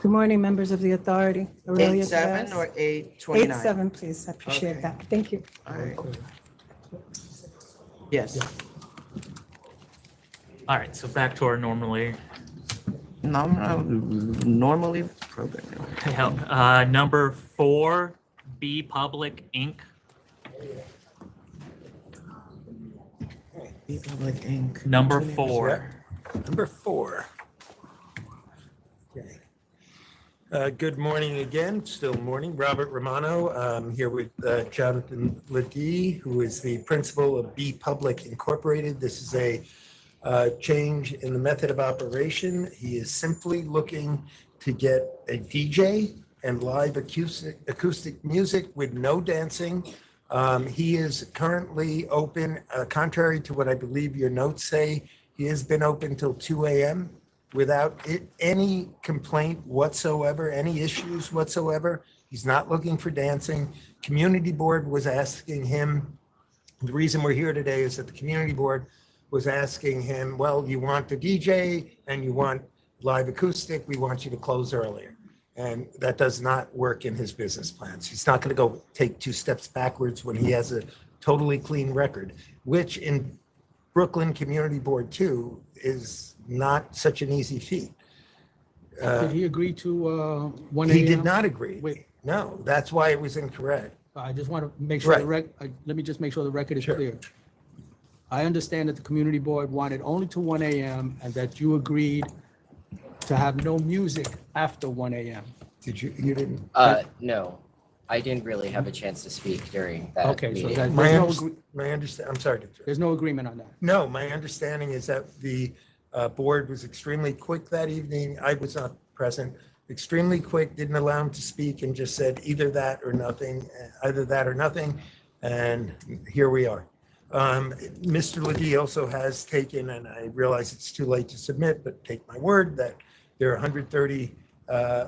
Good morning, members of the authority. Aurelia 8/7 Perez. or 8/29? 8/7, please. I appreciate Okay. that. Thank you. All right. Yes. All right, so back to our normally Normally programmed. number 4, BEEPUBLIC Inc. BEEPUBLIC Inc. Number 4. Number 4. Okay. Good morning again, still morning. Robert Romano. I'm here with Jonathan Ledee, who is the principal of BEEPUBLIC Incorporated. This is a change in the method of operation. He is simply looking to get a DJ and live acoustic music with no dancing. He is currently open, contrary to what I believe your notes say, he has been open till 2 a.m. without any complaint whatsoever, any issues whatsoever. He's not looking for dancing. Community board was asking him, the reason we're here today is that the community board was asking him, well, you want the DJ and you want live acoustic, we want you to close earlier. And that does not work in his business plans. He's not going to go take 2 steps backwards when he has a totally clean record, which in Brooklyn Community Board 2 is not such an easy feat. Did he agree to 1 a.m.? He did not agree. Wait. No, that's why it was incorrect. I just want to make sure Right. let me just make sure the record is Sure. clear. I understand that the community board wanted only to 1 a.m. and that you agreed to have no music after 1 a.m. Did you didn't? No, I didn't really have a chance to speak during that Okay, so meeting. that, My, there's no, my understand. I'm sorry to interrupt. there's no agreement on that. No, my understanding is that the board was extremely quick that evening. I was not present. Extremely quick, didn't allow him to speak and just said either that or nothing, either that or nothing. And here we are. Mr. Ledee also has taken, and I realize it's too late to submit, but take my word that there are 130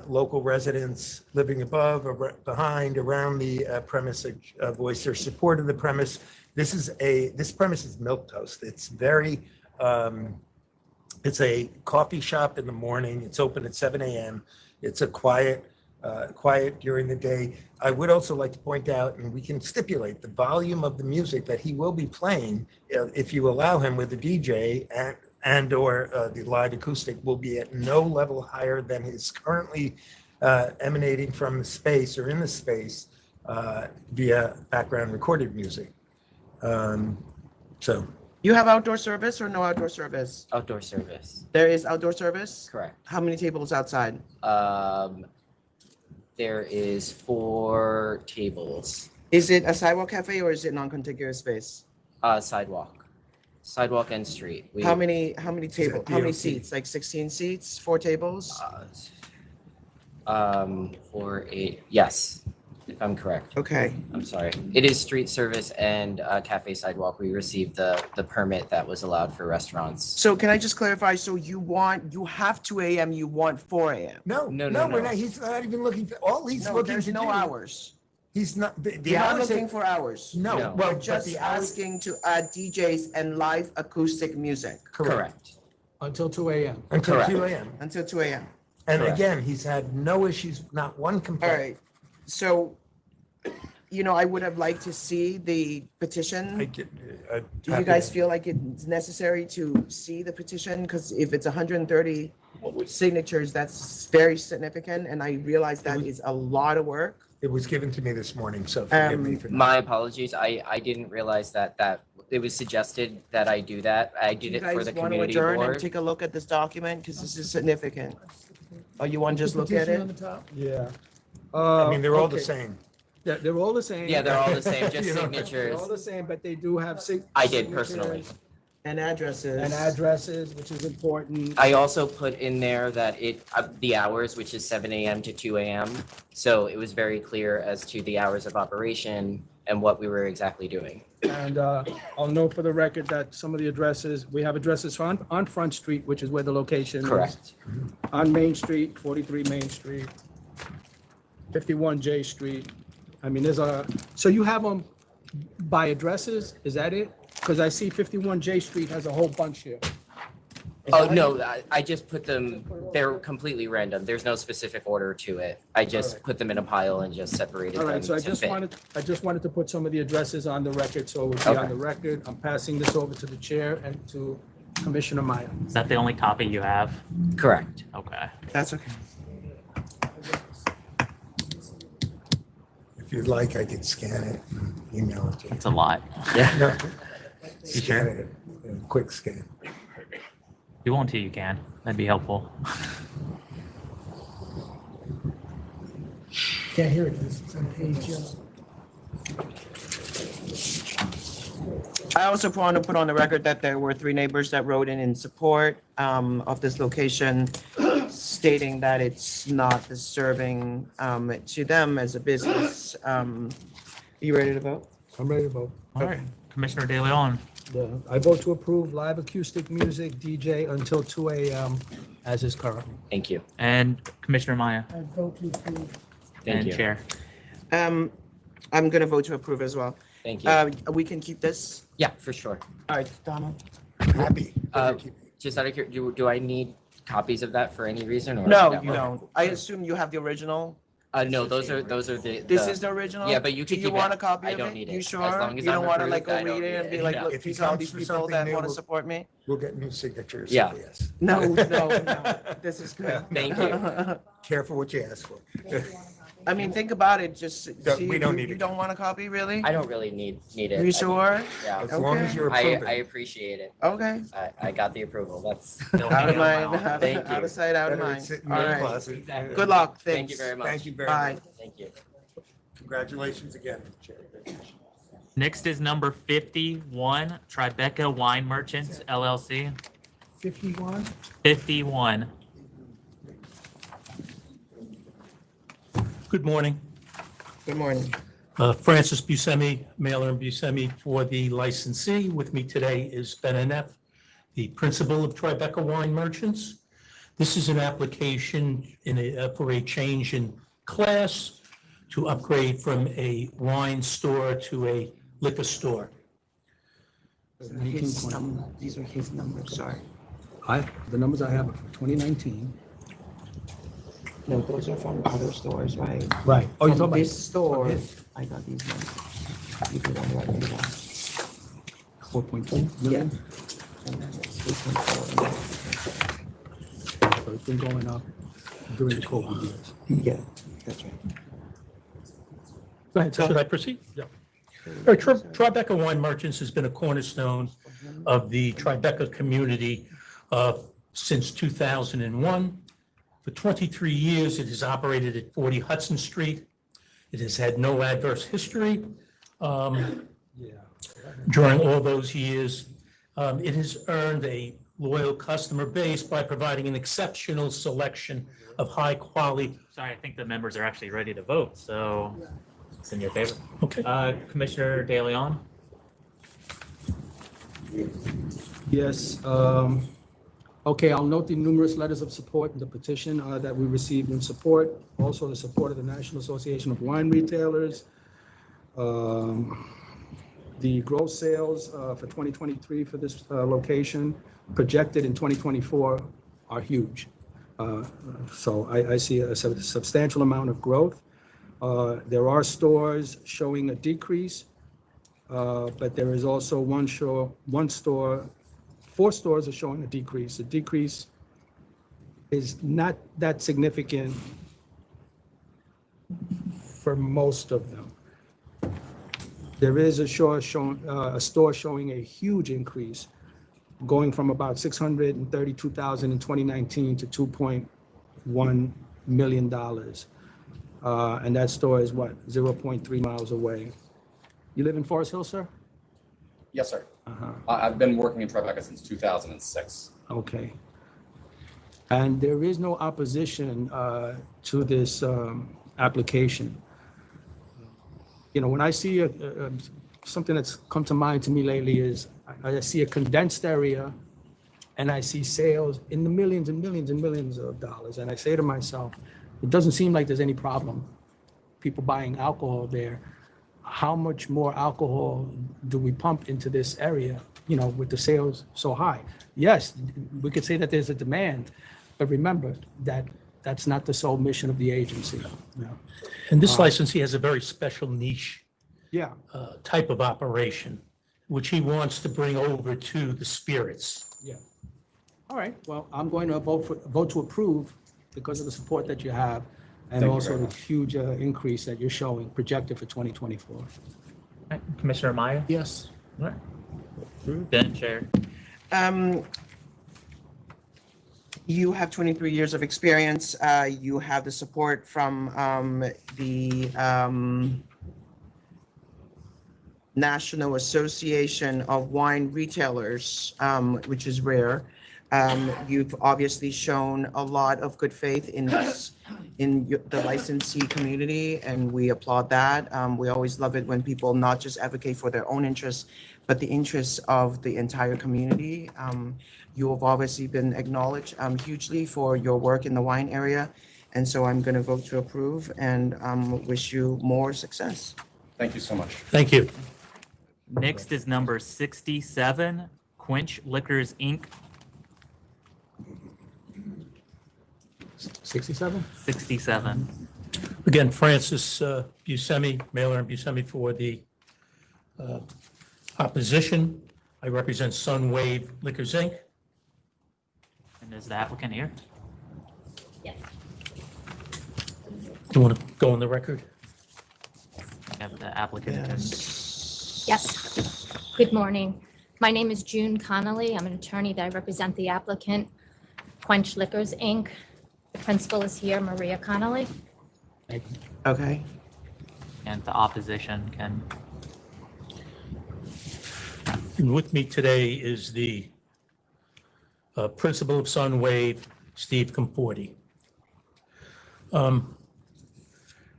local residents living above or behind around the premise voice their support of the premise. This premise is milquetoast. It's very, it's a coffee shop in the morning. It's open at 7 a.m. It's a quiet during the day. I would also like to point out, and we can stipulate the volume of the music that he will be playing, if you allow him with the DJ and or the live acoustic, will be at no level higher than is currently emanating from the space or in the space via background recorded music. So. You have outdoor service or no outdoor service? Outdoor service. There is outdoor service? Correct. How many tables outside? There is 4 tables. Is it a sidewalk cafe or is it non-contiguous space? Sidewalk and street. How many tables? How many seats? Like 16 seats, 4 tables? 4, 8, yes. if I'm correct. Okay. I'm sorry. It is street service and cafe sidewalk. We received the permit that was allowed for restaurants. So can I just clarify? So you have 2 a.m., you want 4 a.m.? No, No, no, no, we're no. not, he's not even looking for, all he's No, looking there's to do. no hours. He's not, the You're not hours. looking for hours. No, No. well, We're but just the hours. asking to add DJs and live acoustic music Correct. Until 2 a.m. Until Correct. 2 a.m. until 2 a.m. And Correct. again, he's had no issues, not one All complaint. right. So, I would have liked to see the petition. Do you guys feel like it's necessary to see the petition? Because if it's 130 signatures, that's very significant, and I realize that is a lot of work. It was given to me this morning, so forgive me for that. My apologies. I didn't realize that it was suggested that I do that. I did it for the You guys want to community adjourn and board. take a look at this document? Because this is significant. Or you want to just look at Petition on it? the top? Yeah. I mean, they're all the Okay. same. They're all the same. Yeah, they're all the same, just You know, They're signatures. all the same, but they do have I did personally. And addresses. And addresses, which is important. I also put in there that the hours, which is 7 a.m. to 2 a.m. So it was very clear as to the hours of operation and what we were exactly doing. And I'll note for the record that some of the addresses, we have addresses on Front Street, which is where the location is. Correct. On Main Street, 43 Main Street, 51 J Street. I mean, so you have them by addresses, is that it? Because I see 51 J Street has a whole bunch here. Oh, no, I just put them, they're completely random. There's no specific order to it. I just put them in a pile and just separated All them right, so I to just fit. wanted to put some of the addresses on the record, so it would be on Okay. the record. I'm passing this over to the chair and to Commissioner Meyer. Is that the only copy you have? Correct. Okay. That's okay. If you'd like, I could scan it, and email it to you. It's a lot. No, Scan it, a quick scan. If you want to, you can. That'd be helpful. Can't hear it, it's on page, I also want to put on the record that there were 3 neighbors that wrote in support of this location, stating that it's not disturbing to them as a business. You ready to vote? I'm ready to vote. All right. Commissioner De Leon. I vote to approve live acoustic music DJ until 2 a.m. as is currently. Thank you. And Commissioner Maya. I vote to approve. Thank And you. Chair. I'm going to vote to approve as well. Thank you. We can keep this? Yeah, for sure. All right, Donald. Happy. Just out of curiosity, do I need copies of that for any reason? Or No, you don't. I assume you have the original. No, those are the. This is the original? Yeah, but you Do can you keep it. want a copy I of don't it? need it. You As sure? long as You I'm don't want to approved, like go I don't read it need and be it. like, Yeah. look, If he these are all comes these for people something that new, want to we'll- support me? We'll get new signatures. Yeah. so yes. No, no. This is good. Thank you. Careful what you ask for. I mean, think about it, just No, see, we don't need you it. don't want a copy, really? I don't really need it. You sure? Yeah. As long as you're I approving. appreciate it. Okay. I got the approval. That's. Out of mind, Thank out you. of sight, out of Better mind. sit in All your right. closet. Good luck, Thank thanks. you very much. Thank you very Bye. much. Thank you. Congratulations again, Chair. Next is number 51, Tribeca Wine Merchants LLC. 51. 51. Good morning. Good morning. Francis Buscemi, Mailer and Buscemi for the licensee. With me today is Ben Neff, the principal of Tribeca Wine Merchants. This is an application for a change in class to upgrade from a wine store to a liquor store. These are his numbers, sorry. The numbers I have are for 2019. No, those are from other stores, right? Right. Oh, you're From talking this store, Okay. I got these numbers. You can write them down. 4.2 million. And then it's 3.4. So it's been going up during the COVID years. Yeah, that's right. Go ahead, should I proceed? Yeah. All right, Tribeca Wine Merchants has been a cornerstone of the Tribeca community since 2001. For 23 years, it has operated at 40 Hudson Street. It has had no adverse history. During all those years, it has earned a loyal customer base by providing an exceptional selection of high quality. Sorry, I think the members are actually ready to vote, so It's in your favor. Okay. Commissioner De Leon? Yes. Okay, I'll note the numerous letters of support in the petition that we received in support. Also the support of the National Association of Wine Retailers. The gross sales for 2023 for this location projected in 2024 are huge. So I see a substantial amount of growth. There are stores showing a decrease, but there is also one store, 4 stores are showing a decrease. The decrease is not that significant for most of them. There is a store showing a huge increase, going from about 632,000 in 2019 to $2.1 million. And that store is what, 0.3 miles away. You live in Forest Hill, sir? Yes, sir. I've been working in Tribeca since 2006. Okay. And there is no opposition to this application. You know, when I see something that's come to mind to me lately is I see a condensed area and I see sales in the millions and millions and millions of dollars. And I say to myself, it doesn't seem like there's any problem. People buying alcohol there. How much more alcohol do we pump into this area, you know, with the sales so high? Yes, we could say that there's a demand, but remember that that's not the sole mission of the agency. No. And this licensee has a very special niche Yeah. type of operation, which he wants to bring over to the spirits. Yeah. All right. Well, I'm going to vote to approve because of the support that you have and Thank you also very the much. huge increase that you're showing projected for 2024. Right. Commissioner Maya? Yes. All right. Then Chair. You have 23 years of experience. You have the support from the National Association of Wine Retailers, which is rare. You've obviously shown a lot of good faith in this, the licensee community, and we applaud that. We always love it when people not just advocate for their own interests, but the interests of the entire community. You have obviously been acknowledged hugely for your work in the wine area, and so I'm going to vote to approve and wish you more success. Thank you so much. Thank you. Next is number 67, Quench Liquors, Inc. 67? 67. Again, Francis Buscemi, Mailer and Buscemi for the opposition. I represent Sunwave Liquors, Inc. And is the applicant here? Yes. Do you want to go on the record? Have the applicant. Yes. Good morning. My name is June Connolly. I'm an attorney that I represent the applicant, Quench Liquors, Inc. The principal is here, Maria Connolly. Okay. And the opposition can. And with me today is the principal of Sunwave, Steve Conforti.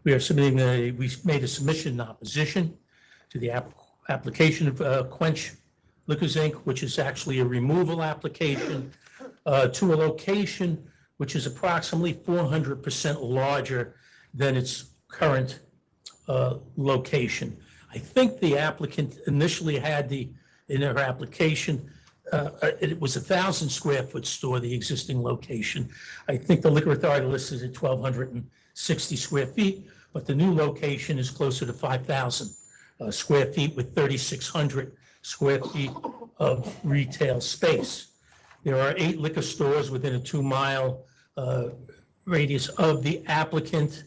We are submitting we made a submission in opposition to the application of Quench Liquors, Inc., which is actually a removal application to a location which is approximately 400% larger than its current location. I think the applicant initially had in her application, it was 1,000 square foot store, the existing location. I think the Liquor Authority listed at 1,260 square feet, but the new location is closer to 5,000 square feet with 3,600 square feet of retail space. There are 8 liquor stores within a 2-mile radius of the applicant,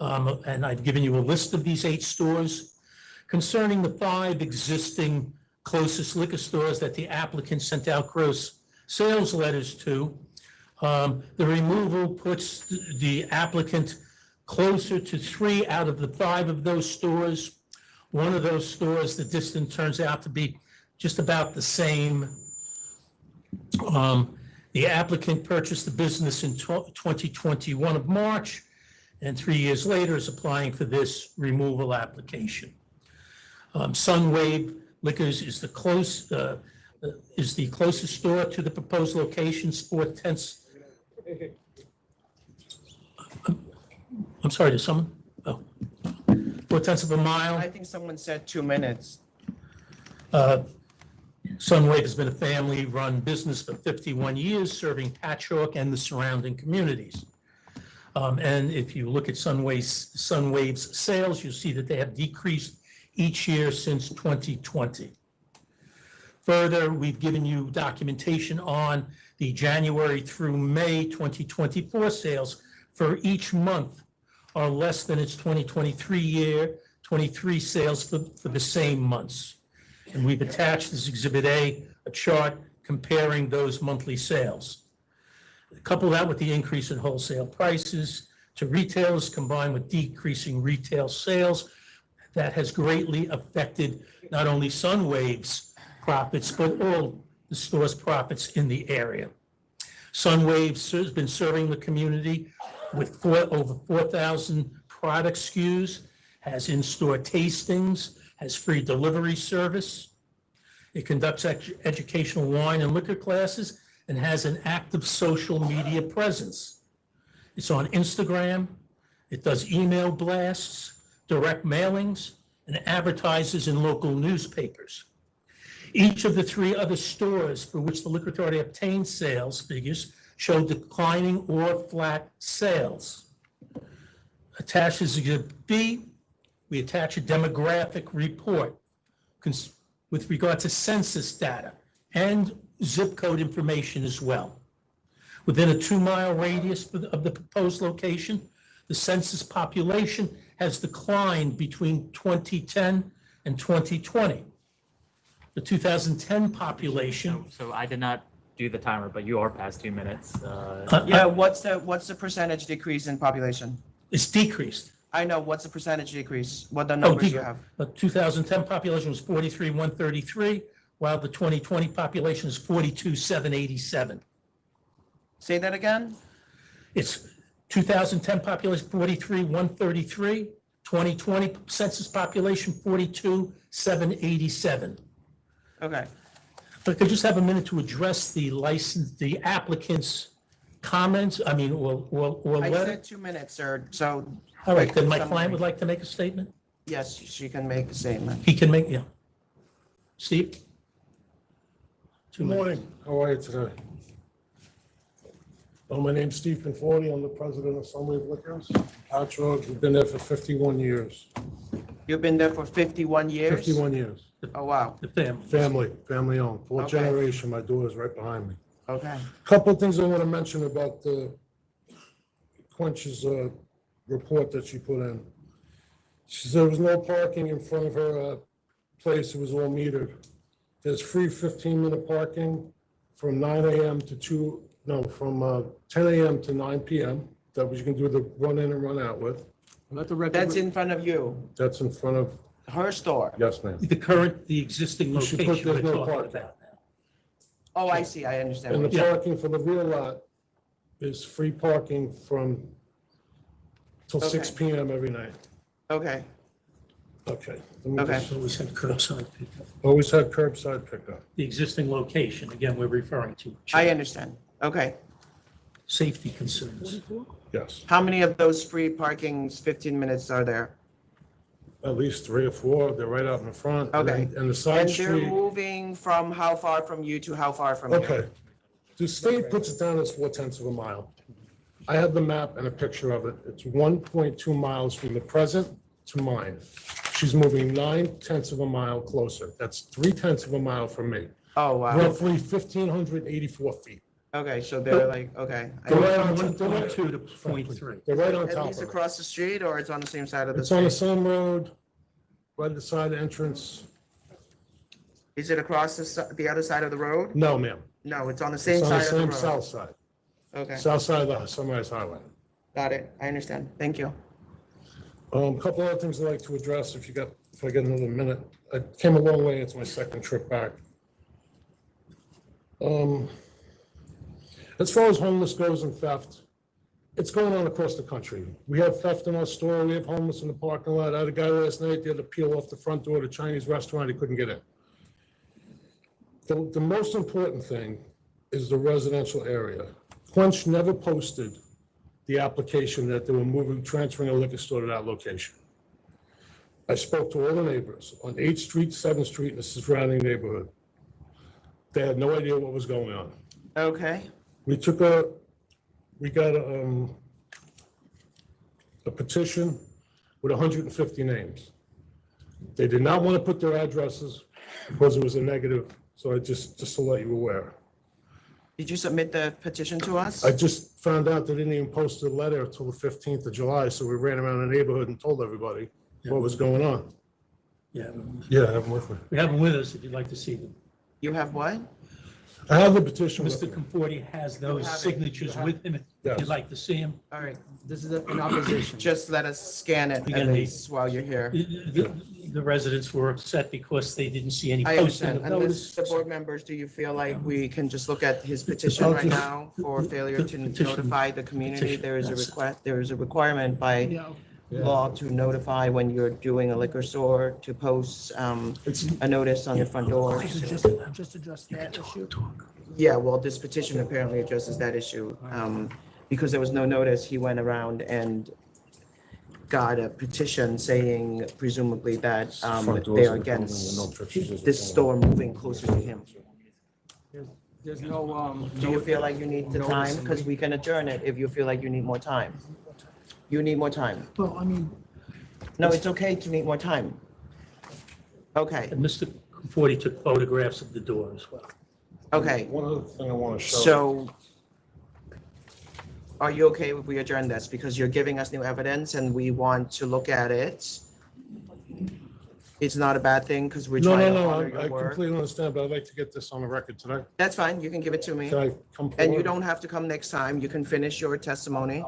and I've given you a list of these 8 stores. Concerning the 5 existing closest liquor stores that the applicant sent out gross sales letters to, the removal puts the applicant closer to 3 out of the 5 of those stores. One of those stores, the distance turns out to be just about the same. The applicant purchased the business in 2021 of March, and 3 years later is applying for this removal application. Sunwave Liquors is the closest store to the proposed locations, 4/10. I'm sorry, did someone? Oh. 4/10 of a mile. I think someone said 2 minutes. Sunwave has been a family-run business for 51 years, serving Patchogue and the surrounding communities. And if you look at Sunwave's sales, you'll see that they have decreased each year since 2020. Further, we've given you documentation on the January through May 2024 sales for each month are less than its 23 sales for the same months. And we've attached this Exhibit A, a chart comparing those monthly sales. Couple that with the increase in wholesale prices to retailers combined with decreasing retail sales, that has greatly affected not only Sunwave's profits, but all the store's profits in the area. Sunwave has been serving the community with over 4,000 product SKUs, has in-store tastings, has free delivery service. It conducts educational wine and liquor classes and has an active social media presence. It's on Instagram, it does email blasts, direct mailings, and advertises in local newspapers. Each of the 3 other stores for which the Liquor Authority obtained sales figures show declining or flat sales. Attached as Exhibit B, we attach a demographic report with regard to census data and zip code information as well. Within a 2-mile radius of the proposed location, the census population has declined between 2010 and 2020. The 2010 population. So I did not do the timer, but you are past 2 minutes. Yeah, what's the percentage decrease in population? It's decreased. I know, what's the percentage decrease? What the numbers you have? The 2010 population was 43,133, while the 2020 population is 42,787. Say that again? It's 2010 population 43,133, 2020 census population 42,787. Okay. If I could just have a minute to address the applicant's comments, or I letter. said 2 minutes, sir, so. All right, then my client would like to make a statement? Yes, she can make a statement. He can make, yeah. Steve? Good morning. How are you today? My name's Steve Conforti. I'm the president of Sunwave Liquors. Patchogue, we've been there for 51 years. You've been there for 51 years? 51 years. Oh, wow. The family. Family owned. 4th Okay. generation. My daughter's right behind me. Okay. Couple of things I want to mention about the Quench's report that she put in. She said there was no parking in front of her place. It was all metered. There's free 15-minute parking from 9 a.m. to from 10 a.m. to 9 p.m. That was you can do the run in and run out with. That's in front of you, That's in front of, her store. yes, ma'am. The existing You should put location we're there's no talking parking. about now. Oh, I see, I understand. And what the you're- parking for the rear lot is free parking from till 6 Okay. p.m. every night. Okay, Okay. Let me Okay. just- Always had curbside pickup. Always had curbside pickup. The existing location, again, we're referring to. I understand. Okay. Safety concerns. Yes, How many of those free parkings, 15 minutes are there? at least 3 or 4. They're right out in the front. And Okay. then- And the side And they're street, moving from how far from you to how far from you? okay. The state puts it down as 4/10 of a mile. I have the map and a picture of it. It's 1.2 miles from the present to mine. She's moving 9/10 of a mile closer. That's 3/10 of a mile from me. Oh, wow. Roughly 1,584 feet. Okay, so they're like, okay. They're right on From top- 1.2 to 0.3. They're right on At top least of it. across the street, or it's on the same side of the It's on the street? same road, right at the side entrance. Is it across the other side of the road? No, ma'am. No, it's on the same It's on side the of the same road. south side. Okay, South side of the Sunrise Highway. got it. I understand. Thank you. Couple other things I'd like to address if I get another minute. I came a long way. It's my second trip back. As far as homeless goes and theft, it's going on across the country. We have theft in our store, we have homeless in the parking lot. I had a guy last night, they had to peel off the front door of the Chinese restaurant, he couldn't get in. The most important thing is the residential area. Quench never posted the application that they were transferring a liquor store to that location. I spoke to all the neighbors on 8th Street, 7th Street, and the surrounding neighborhood. They had no idea what was going on. Okay. We got a petition with 150 names. They did not want to put their addresses because it was a negative, so I just to let you aware. Did you submit the petition to us? I just found out they didn't even post a letter until the 15th of July, so we ran around the neighborhood and told everybody what was going on. Yeah. Yeah, I have them with me. We have them with us if you'd like to see them. You have what? I have the petition with Mr. me. Conforti has those have it. signatures with him. If Yes. you'd like to see them. All right, This is an opposition. just let us scan it Again, at the- least while you're here. The residents were upset because they didn't see any I posting understand. of Unless notice. the board members, do you feel like we can just look at his petition right now for failure to notify the community? There is a request, there is a requirement by law to notify when you're doing a liquor store, to post a notice on the front door. Just address that issue. Yeah, well, this petition apparently addresses that issue. Because there was no notice, he went around and got a petition saying presumably that they are against this store moving closer to him. There's no, Do you feel like you need the time? Because we can adjourn it if you feel like you need more time. You need more time. Well, I mean, No, it's okay to need more time. Okay, And Mr. Conforti took photographs of the door as well. okay. One other thing I want to show. So are you okay if we adjourn this? Because you're giving us new evidence and we want to look at it. It's not a bad thing because we're No, trying no, to no, honor I your work. completely understand, but I'd like to get this on the record tonight. That's fine, you can give it to me. Can I come And you forward? don't have to come next time, you can finish your testimony.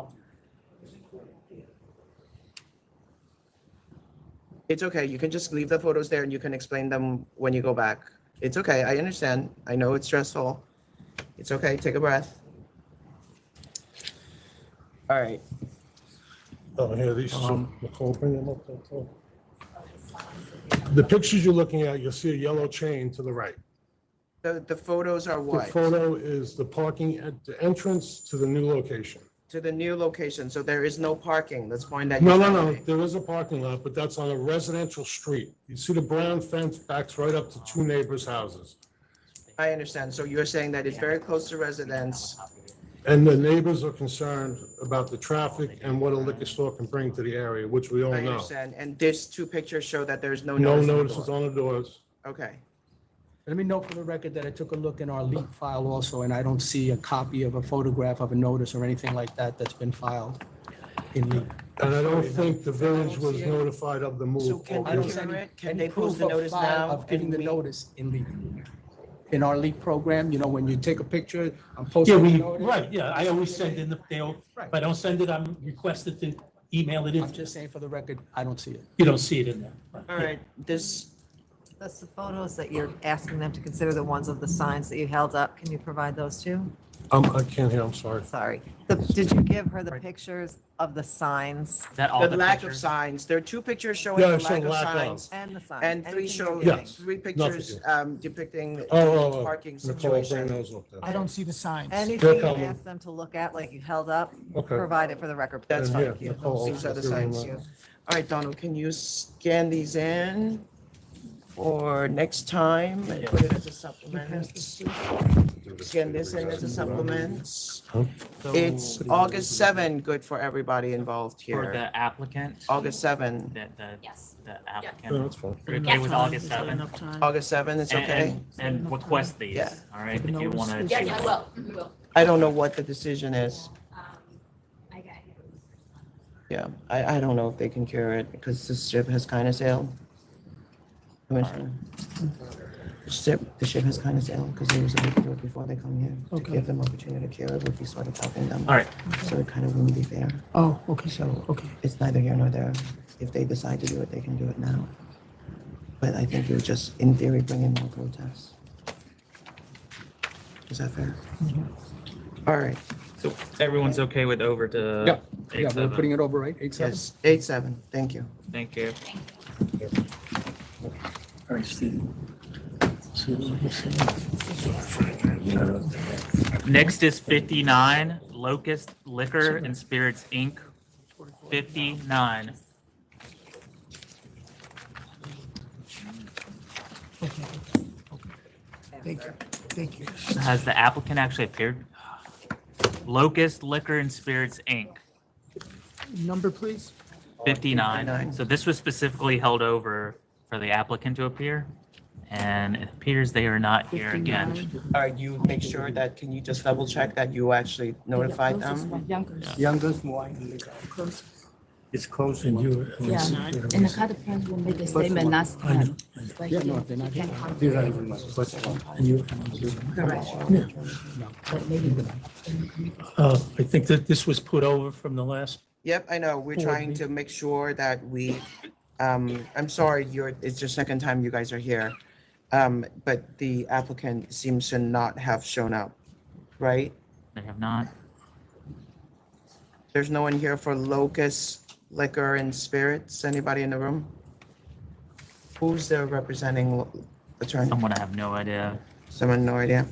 It's okay, you can just leave the photos there and you can explain them when you go back. It's okay, I understand, I know it's stressful. It's okay, take a breath. All right, Oh, here, these two. Nicole, bring them up there, too. The pictures you're looking at, you'll see a yellow chain to the right. the photos are The what? photo is the parking at the entrance to the new location. To the new location, so there is no parking, that's point that. No, you're no, no, making. there is a parking lot, but that's on a residential street. You see the brown fence backs right up to two neighbors' houses. I understand, so you're saying that it's very close to residence. And the neighbors are concerned about the traffic and what a liquor store can bring to the area, which we all I know. understand, and these two pictures show that there's no No notice on the notices door. on the doors. Okay, Let me note for the record that I took a look in our leak file also, and I don't see a copy of a photograph of a notice or anything like that that's been filed in leak. And I don't think the village was notified of the so move. can I they don't hear send it? Can any they post the proof of notice file now? of giving the And we- notice in leak. In our leak program, you know, when you take a picture, I'm Yeah, posting the we, notice. right, yeah, I always send in if I don't send it, I'm requested to email it in. I'm just saying for the record, I don't see it. You don't see it in there. All right, this, That's the photos that you're asking them to consider the ones of the signs that you held up. Can you provide those too? I can't hear, I'm sorry. Sorry. Did you give her the pictures of the signs? Is that all the the lack of pictures? signs, there are two pictures showing Yeah, the it showed lack of lack of. signs. And the signs? And three Anything show, you're giving? Yes. three pictures depicting Oh, parking Nicole, bring situation. those up there. I don't see the signs. Anything you coming. ask them to look at, like you held up, Okay. provide it for the record. That's And fine. yeah, Nicole, These are the give them signs. that. All right, Donald, can you scan these in for next time and put it as a supplement? Scan this in as a supplement. It's August 7, good for everybody involved For here. the applicant, August 7, Yes. the Yeah, applicant. that's fine. You're okay with August 7th? Enough time. August 7, it's okay? And request these, Yeah. all right, if you want to. Yes, I will, we will. I don't know what the decision is. Okay. Yeah, I don't know if they can cure it because this ship has kind of sailed. Commissioner. The ship has kind of sailed because they were supposed to do it before they come here. To Okay. give them opportunity to cure it would be sort of helping them. All right. So it kind of wouldn't be fair. Oh, okay, So okay. it's neither here nor there. If they decide to do it, they can do it now. But I think it would just, in theory, bring in more protests. Is that fair? All right. So everyone's okay with over to? Yeah, yeah, 8-7? we're putting it over, right? 8-7? Yes, 8-7, thank you. Thank you. All right, Steve. Next is 59, Locust Liquor and Spirits, Inc. 59. Thank you. Thank you. Has the applicant actually appeared? Locust Liquor and Spirits, Inc. Number, please? 59. So this was specifically held over for the applicant to appear, and it appears they are not here again. All right, you make sure that, can you just double check that you actually notified them? Youngest wine. It's close and you. Yeah, and the counter plans will make a statement last time. but Yeah, no, he- they're not he here. can't come These today. are, and you. Correct. But maybe I think that this was put over from the last. Yep, I know, we're trying to make sure that we, I'm sorry, it's your second time you guys are here. But the applicant seems to not have shown up, right? They have not. There's no one here for Locust Liquor and Spirits, anybody in the room? Who's the representing attorney? Someone I have no idea. Someone, no idea?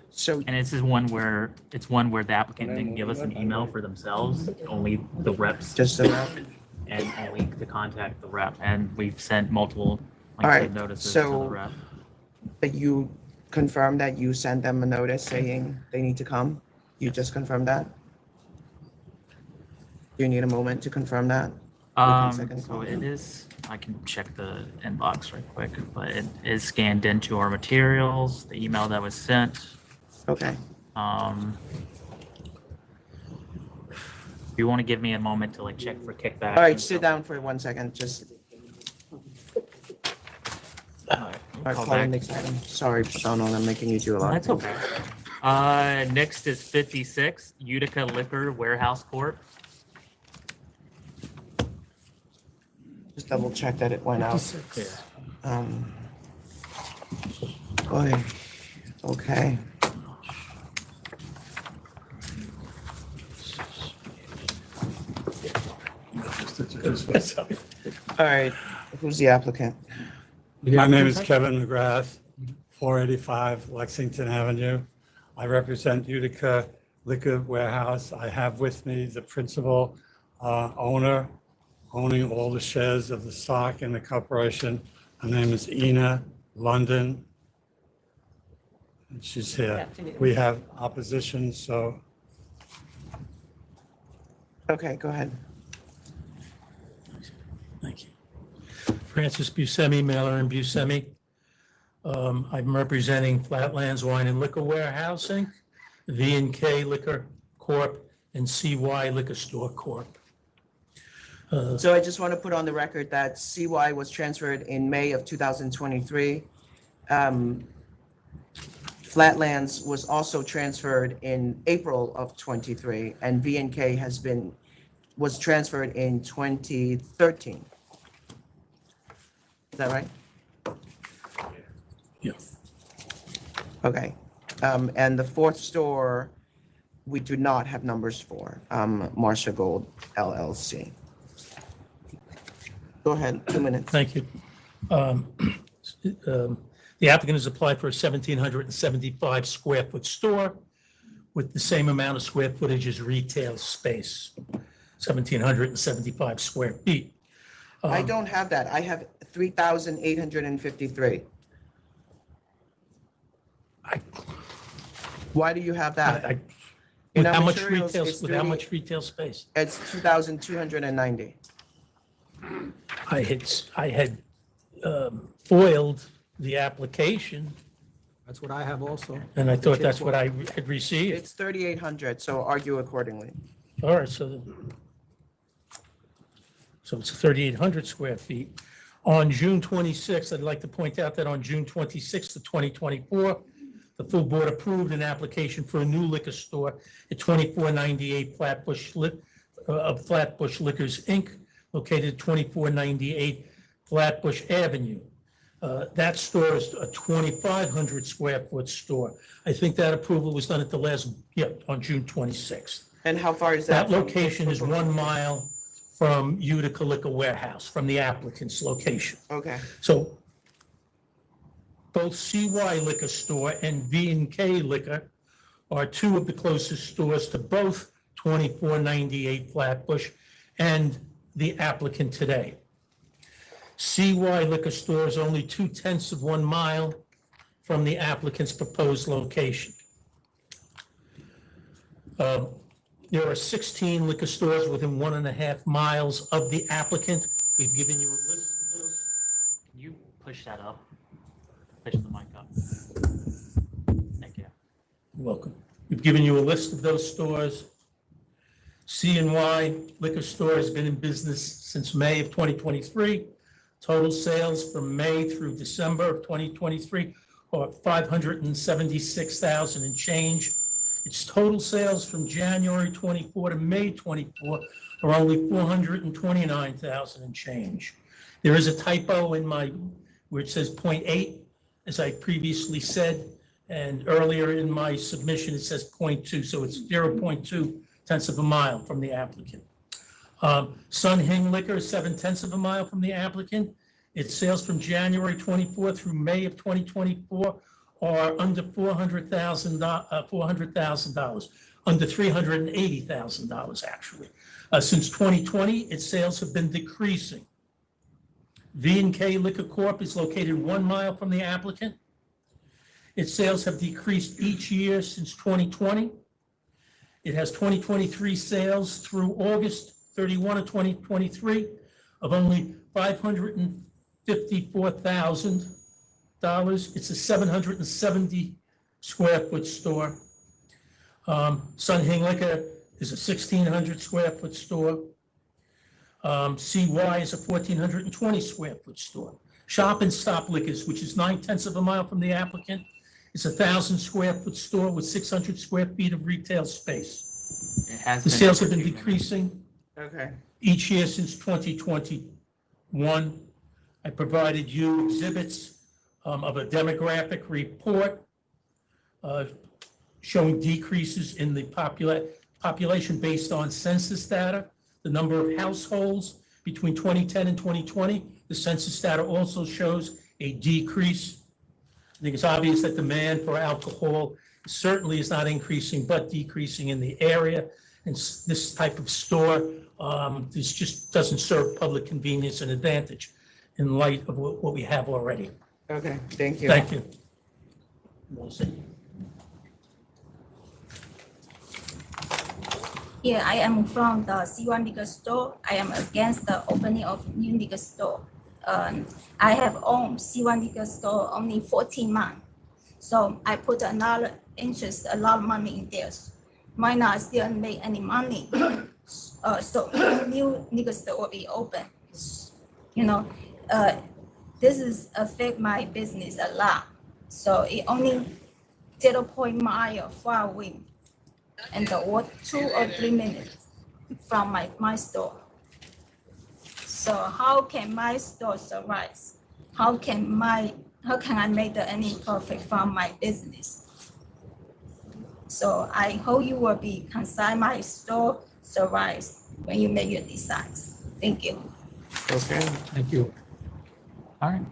So, And this is one where, it's one where the applicant didn't give us an email for themselves, only the reps. just the rep? And only to contact the rep, and we've sent multiple, All like I right, said, notices to the so- rep. But you confirm that you sent them a notice saying they need to come? You just confirmed that? Do you need a moment to confirm that? Second So call. it is, I can check the inbox right quick, but it is scanned into our materials, the email that was sent. Okay. If you want to give me a moment to like check for kickback. All right, sit down for 1 second, just. All right, call call the back. next item. Sorry, Donald, I'm making you do a lot. That's okay. Next is 56, Utica Liquor Warehouse Corp. Just double check that it went out. 56. Boy, okay. All right, who's the applicant? My name is Kevin McGrath, 485 Lexington Avenue. I represent Utica Liquor Warehouse. I have with me the principal owner owning all the shares of the stock in the corporation. Her name is Ina London. And she's here. We have opposition, so Okay, go ahead. Thank you. Francis Buscemi, mailer in Buscemi. I'm representing Flatlands Wine and Liquor Warehouse, Inc., V&K Liquor Corp., and CY Liquor Store Corp. So I just want to put on the record that CY was transferred in May of 2023. Flatlands was also transferred in April of 23, and V&K was transferred in 2013. Is that right? Yes. Okay. And the fourth store, we do not have numbers for, Marcia Gold LLC. Go ahead, 2 minutes. Thank you. The applicant has applied for a 1,775 square foot store with the same amount of square footage as retail space, 1,775 square feet. I don't have that. I have 3,853. Why do you have that? In With our how much materials, retail, it's with how 30 much retail space? It's 2,290. I had foiled the application, That's what I have also. and I thought that's what I had received. It's 3,800, so argue accordingly. All right, so it's 3,800 square feet. On June 26th, I'd like to point out that on June 26th of 2024, the full board approved an application for a new liquor store at 2498 Flatbush Liquors, Inc., located at 2498 Flatbush Avenue. That store is a 2,500 square foot store. I think that approval was done at the last, on June 26th. And how far is that? That location is 1 mile from Utica Liquor Warehouse, from the applicant's location. Okay. So both CY Liquor Store and V&K Liquor are two of the closest stores to both 2498 Flatbush and the applicant today. CY Liquor Store is only 0.2 of 1 mile from the applicant's proposed location. There are 16 liquor stores within 1.5 miles of the applicant. We've given you a list of those. Can you push that up? Push the mic up. Thank you. You're welcome. We've given you a list of those stores. C&Y Liquor Store has been in business since May of 2023. Total sales from May through December of 2023 are 576,000 and change. Its total sales from January 24 to May 24 are only 429,000 and change. There is a typo in where it says 0.8, as I previously said, and earlier in my submission, it says 0.2, so it's 0.2 of a mile from the applicant. Sun Hing Liquor is 0.7 of a mile from the applicant. Its sales from January 24 through May of 2024 are under $400,000, under $380,000 actually. Since 2020, its sales have been decreasing. V&K Liquor Corp is located 1 mile from the applicant. Its sales have decreased each year since 2020. It has 2023 sales through August 31 of 2023 of only $554,000. It's a 770 square foot store. Sun Hing Liquor is a 1,600 square foot store. CY is a 1,420 square foot store. Shop and Stop Liquors, which is 0.9 of a mile from the applicant, is a 1,000 square foot store with 600 square feet of retail space. The sales have been decreasing each year since 2021. I provided you exhibits of a demographic report showing decreases in the population based on census data, the number of households between 2010 and 2020. The census data also shows a decrease. I think it's obvious that demand for alcohol certainly is not increasing, but decreasing in the area. And this type of store, this just doesn't serve public convenience and advantage in light of what we have already. Okay, thank you. Thank you. Yeah, I am from the C1 liquor store. I am against the opening of new liquor store. I have owned C1 liquor store only 14 months. So I put another interest, a lot of money in there. Might not still make any money. So new liquor store will be open. You know, this is affect my business a lot. So it only 0.1 mile far away and what 2 or 3 minutes from my store. So how can my store survive? How can I make any profit from my business? So I hope you will be consign my store survives when you make your designs. Thank you. Okay. Thank you. All right.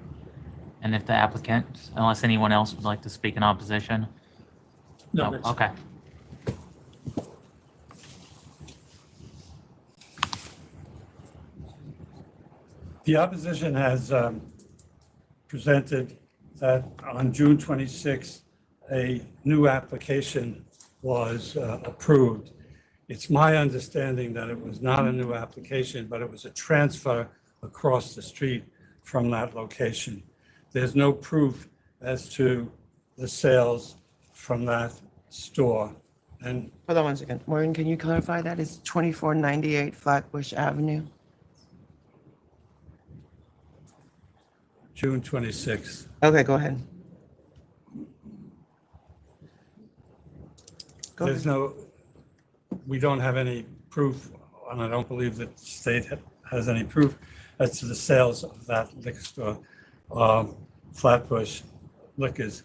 And if the applicant, unless anyone else would like to speak in opposition? No, that's- Okay. The opposition has presented that on June 26th, a new application was approved. It's my understanding that it was not a new application, but it was a transfer across the street from that location. There's no proof as to the sales from that store. And hold on one second. Maureen, can you clarify that? It's 2498 Flatbush Avenue? June 26th. Okay, go ahead. There's no, we don't have any proof, and I don't believe that the state has any proof as to the sales of that liquor store. Flatbush Liquors.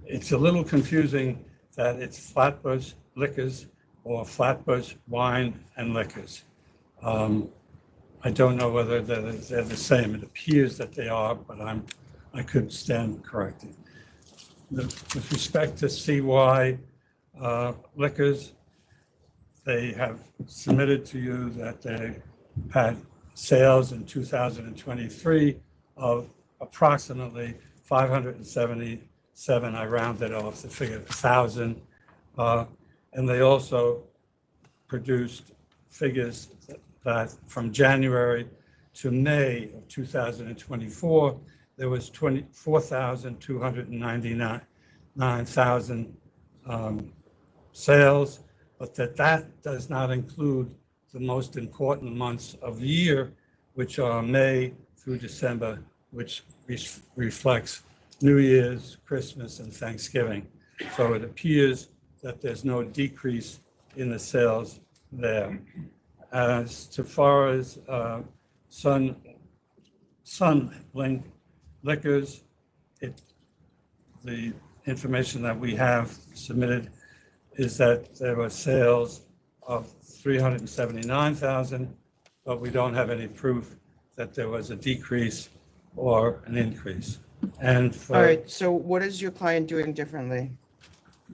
It's a little confusing that it's Flatbush Liquors or Flatbush Wine and Liquors. I don't know whether they're the same. It appears that they are, but I could stand corrected. With respect to CY Liquors, they have submitted to you that they had sales in 2023 of approximately 577. I rounded off the figure 1,000. And they also produced figures that from January to May of 2024, there was 24,299,000 sales, but that does not include the most important months of the year, which are May through December, which reflects New Year's, Christmas, and Thanksgiving. So it appears that there's no decrease in the sales there. As far as Sun Liquors, the information that we have submitted is that there were sales of 379,000, but we don't have any proof that there was a decrease or an increase. And for, All right, so what is your client doing differently?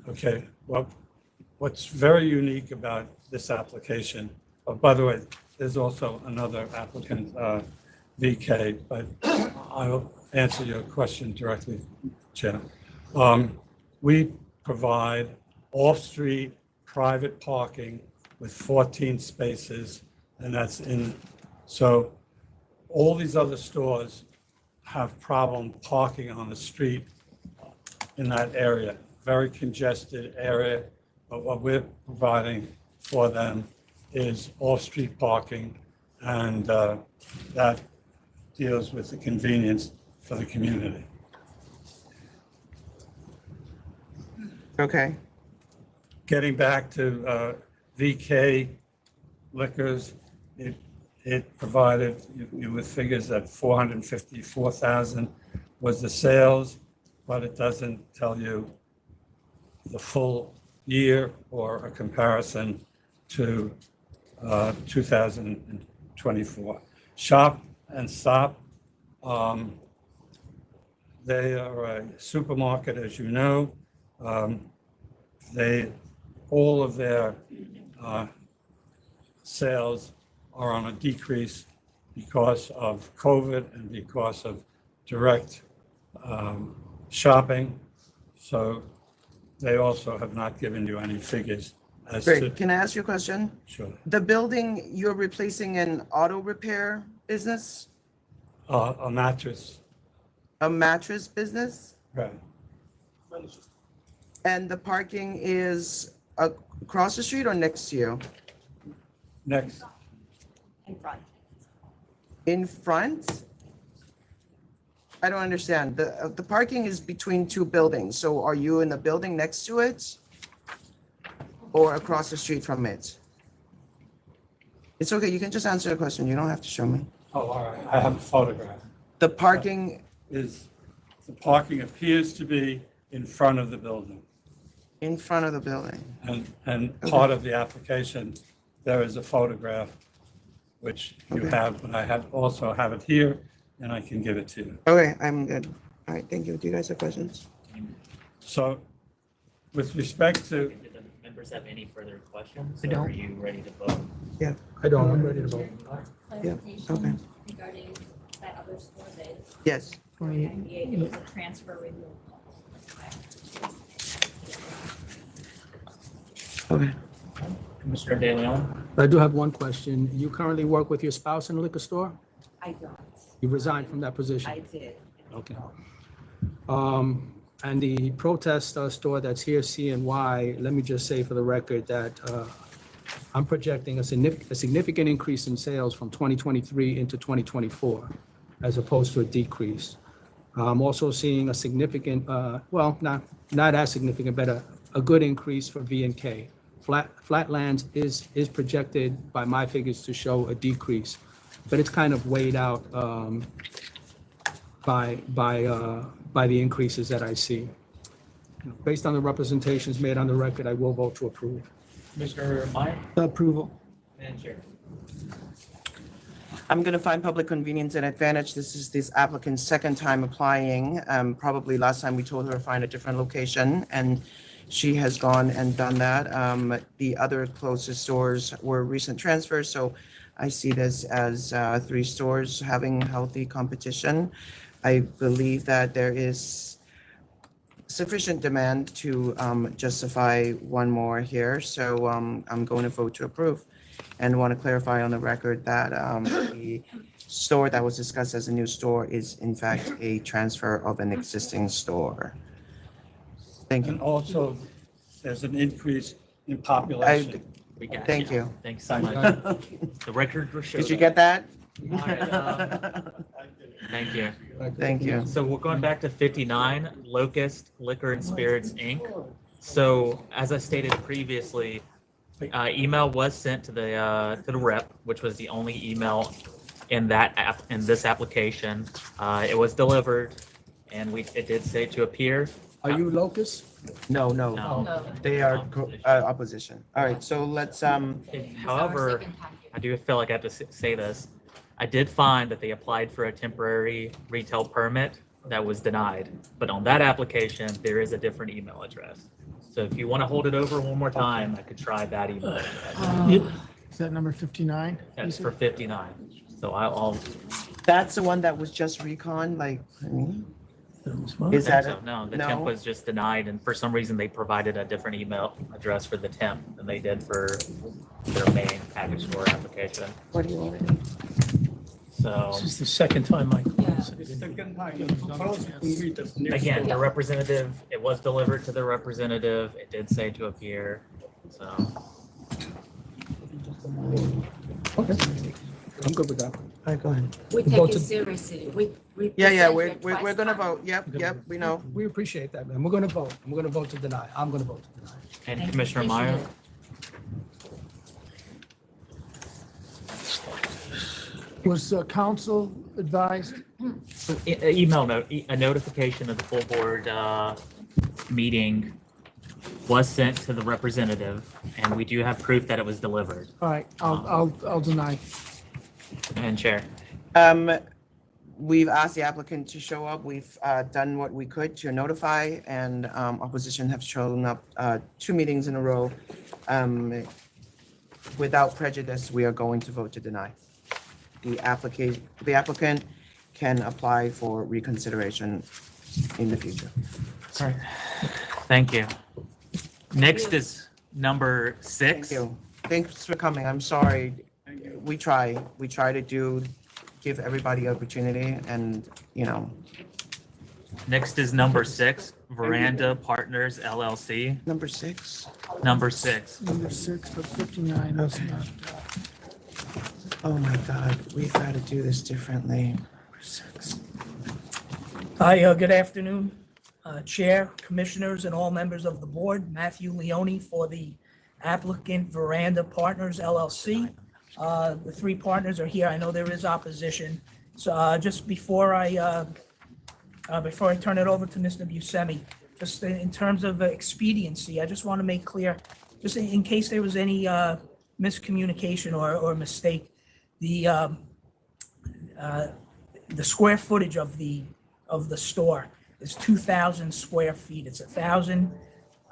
okay, well, what's very unique about this application, oh, by the way, there's also another applicant, VK, but I will answer your question directly, Chair. We provide off-street private parking with 14 spaces, and that's in, so all these other stores have problem parking on the street in that area, very congested area, but what we're providing for them is off-street parking, and that deals with the convenience for the community. Okay. Getting back to VK Liquors, it provided you with figures that 454,000 was the sales, but it doesn't tell you the full year or a comparison to 2024. Shop and Stop, they are a supermarket, as you know. All of their sales are on a decrease because of COVID and because of direct shopping. So they also have not given you any figures as to. Great, can I ask you a question? Sure. The building, you're replacing an auto repair business? A mattress. A mattress business? Right. And the parking is across the street or next to you? Next. In front. In front? I don't understand. The parking is between two buildings. So are you in the building next to it? Or across the street from it? It's okay, you can just answer the question. You don't have to show me. Oh, all right. I have a photograph. The parking The parking appears to be in front of the building. in front of the building. And part of the application, there is a photograph which you Okay. have, but I also have it here, and I can give it to you. Okay, I'm good. All right, thank you. Do you guys have questions? So with respect to, Do the members have any further questions? I don't. Or are you ready to vote? Yeah. I don't, I'm ready to vote. Yeah, okay. Clarification regarding that other store that Yes. 98, it was a transfer removal. Okay. Commissioner De Leon? I do have one question. You currently work with your spouse in a liquor store? I don't. You resigned from that position? I did. Okay. And the protest store that's here, CNY, let me just say for the record that I'm projecting a significant increase in sales from 2023 into 2024, as opposed to a decrease. I'm also seeing a significant, well, not as significant, but a good increase for V&K. Flatlands is projected by my figures to show a decrease, but it's kind of weighed out by by the increases that I see. Based on the representations made on the record, I will vote to approve. Commissioner Meyer? Approval. And Chair. I'm going to find public convenience and advantage. This is this applicant's second time applying. Probably last time we told her to find a different location, and she has gone and done that. The other closest stores were recent transfers, so I see this as 3 stores having healthy competition. I believe that there is sufficient demand to justify one more here, so I'm going to vote to approve. And want to clarify on the record that the store that was discussed as a new store is in fact a transfer of an existing store. Thank you. And also, there's an increase in population. We got Thank you. Thanks so much. The record will show. Did you get that? All right, thank you. Thank you. So we're going back to 59, Locust Liquor and Spirits, Inc. So as I stated previously, email was sent to the rep, which was the only email in this application. It was delivered, and it did say to appear. Are you Locust? No. They are opposition. All right, so let's. However, I do feel like I have to say this. I did find that they applied for a temporary retail permit that was denied, but on that application, there is a different email address. So if you want to hold it over one more time, I could try that email address. Is that number 59? That's for 59. So I'll. That's the one that was just recon, like. Is that so? No, the temp was just denied, and for some reason they provided a different email address for the temp than they did for their main package store application. What do you want? So This is the second time I. again, the representative, it was delivered to the representative. It did say to appear. So. Okay, I'm good with that. All right, go ahead. We take it seriously. We Yeah, present we're your gonna twice vote. Yep, we know. We appreciate that, man. We're gonna vote. I'm gonna vote to deny. I'm gonna vote to deny. And Commissioner Meyer? Was council advised? A notification of the full board meeting was sent to the representative, and we do have proof that it was delivered. All right, I'll deny. And Chair. We've asked the applicant to show up. We've done what we could to notify, and opposition have shown up 2 meetings in a row. Without prejudice, we are going to vote to deny. The applicant can apply for reconsideration in the future. All right. Thank you. Next is number 6. Thank you. Thanks for coming. I'm sorry. We try to give everybody opportunity, and Next is number 6, Veranda Partners LLC. Number 6? Number 6. Number 6, but 59 is not. Oh my God, we've got to do this differently. Hi, good afternoon, Chair, Commissioners, and all members of the board. Matthew Leone for the applicant Veranda Partners LLC. The 3 partners are here. I know there is opposition. So just before I turn it over to Mr. Buscemi, just in terms of expediency, I just want to make clear, just in case there was any miscommunication or mistake, the square footage of the store is 2,000 square feet. It's 1,000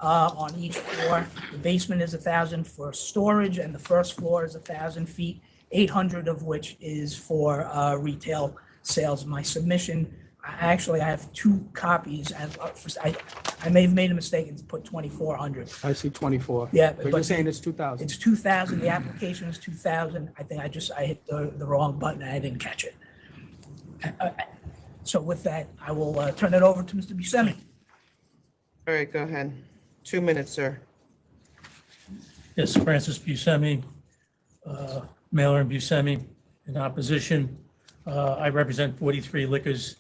on each floor. The basement is 1,000 for storage, and the first floor is 1,000 feet, 800 of which is for retail sales. My submission, I have 2 copies. I may have made a mistake and put 2,400. I see 24. Yeah, But you're saying it's 2,000. It's 2,000. The application is 2,000. I think I hit the wrong button. I didn't catch it. So with that, I will turn it over to Mr. Buscemi. All right, go ahead. 2 minutes, sir. Yes, Francis Buscemi, Mailer and Buscemi, in opposition. I represent 43 Liquors,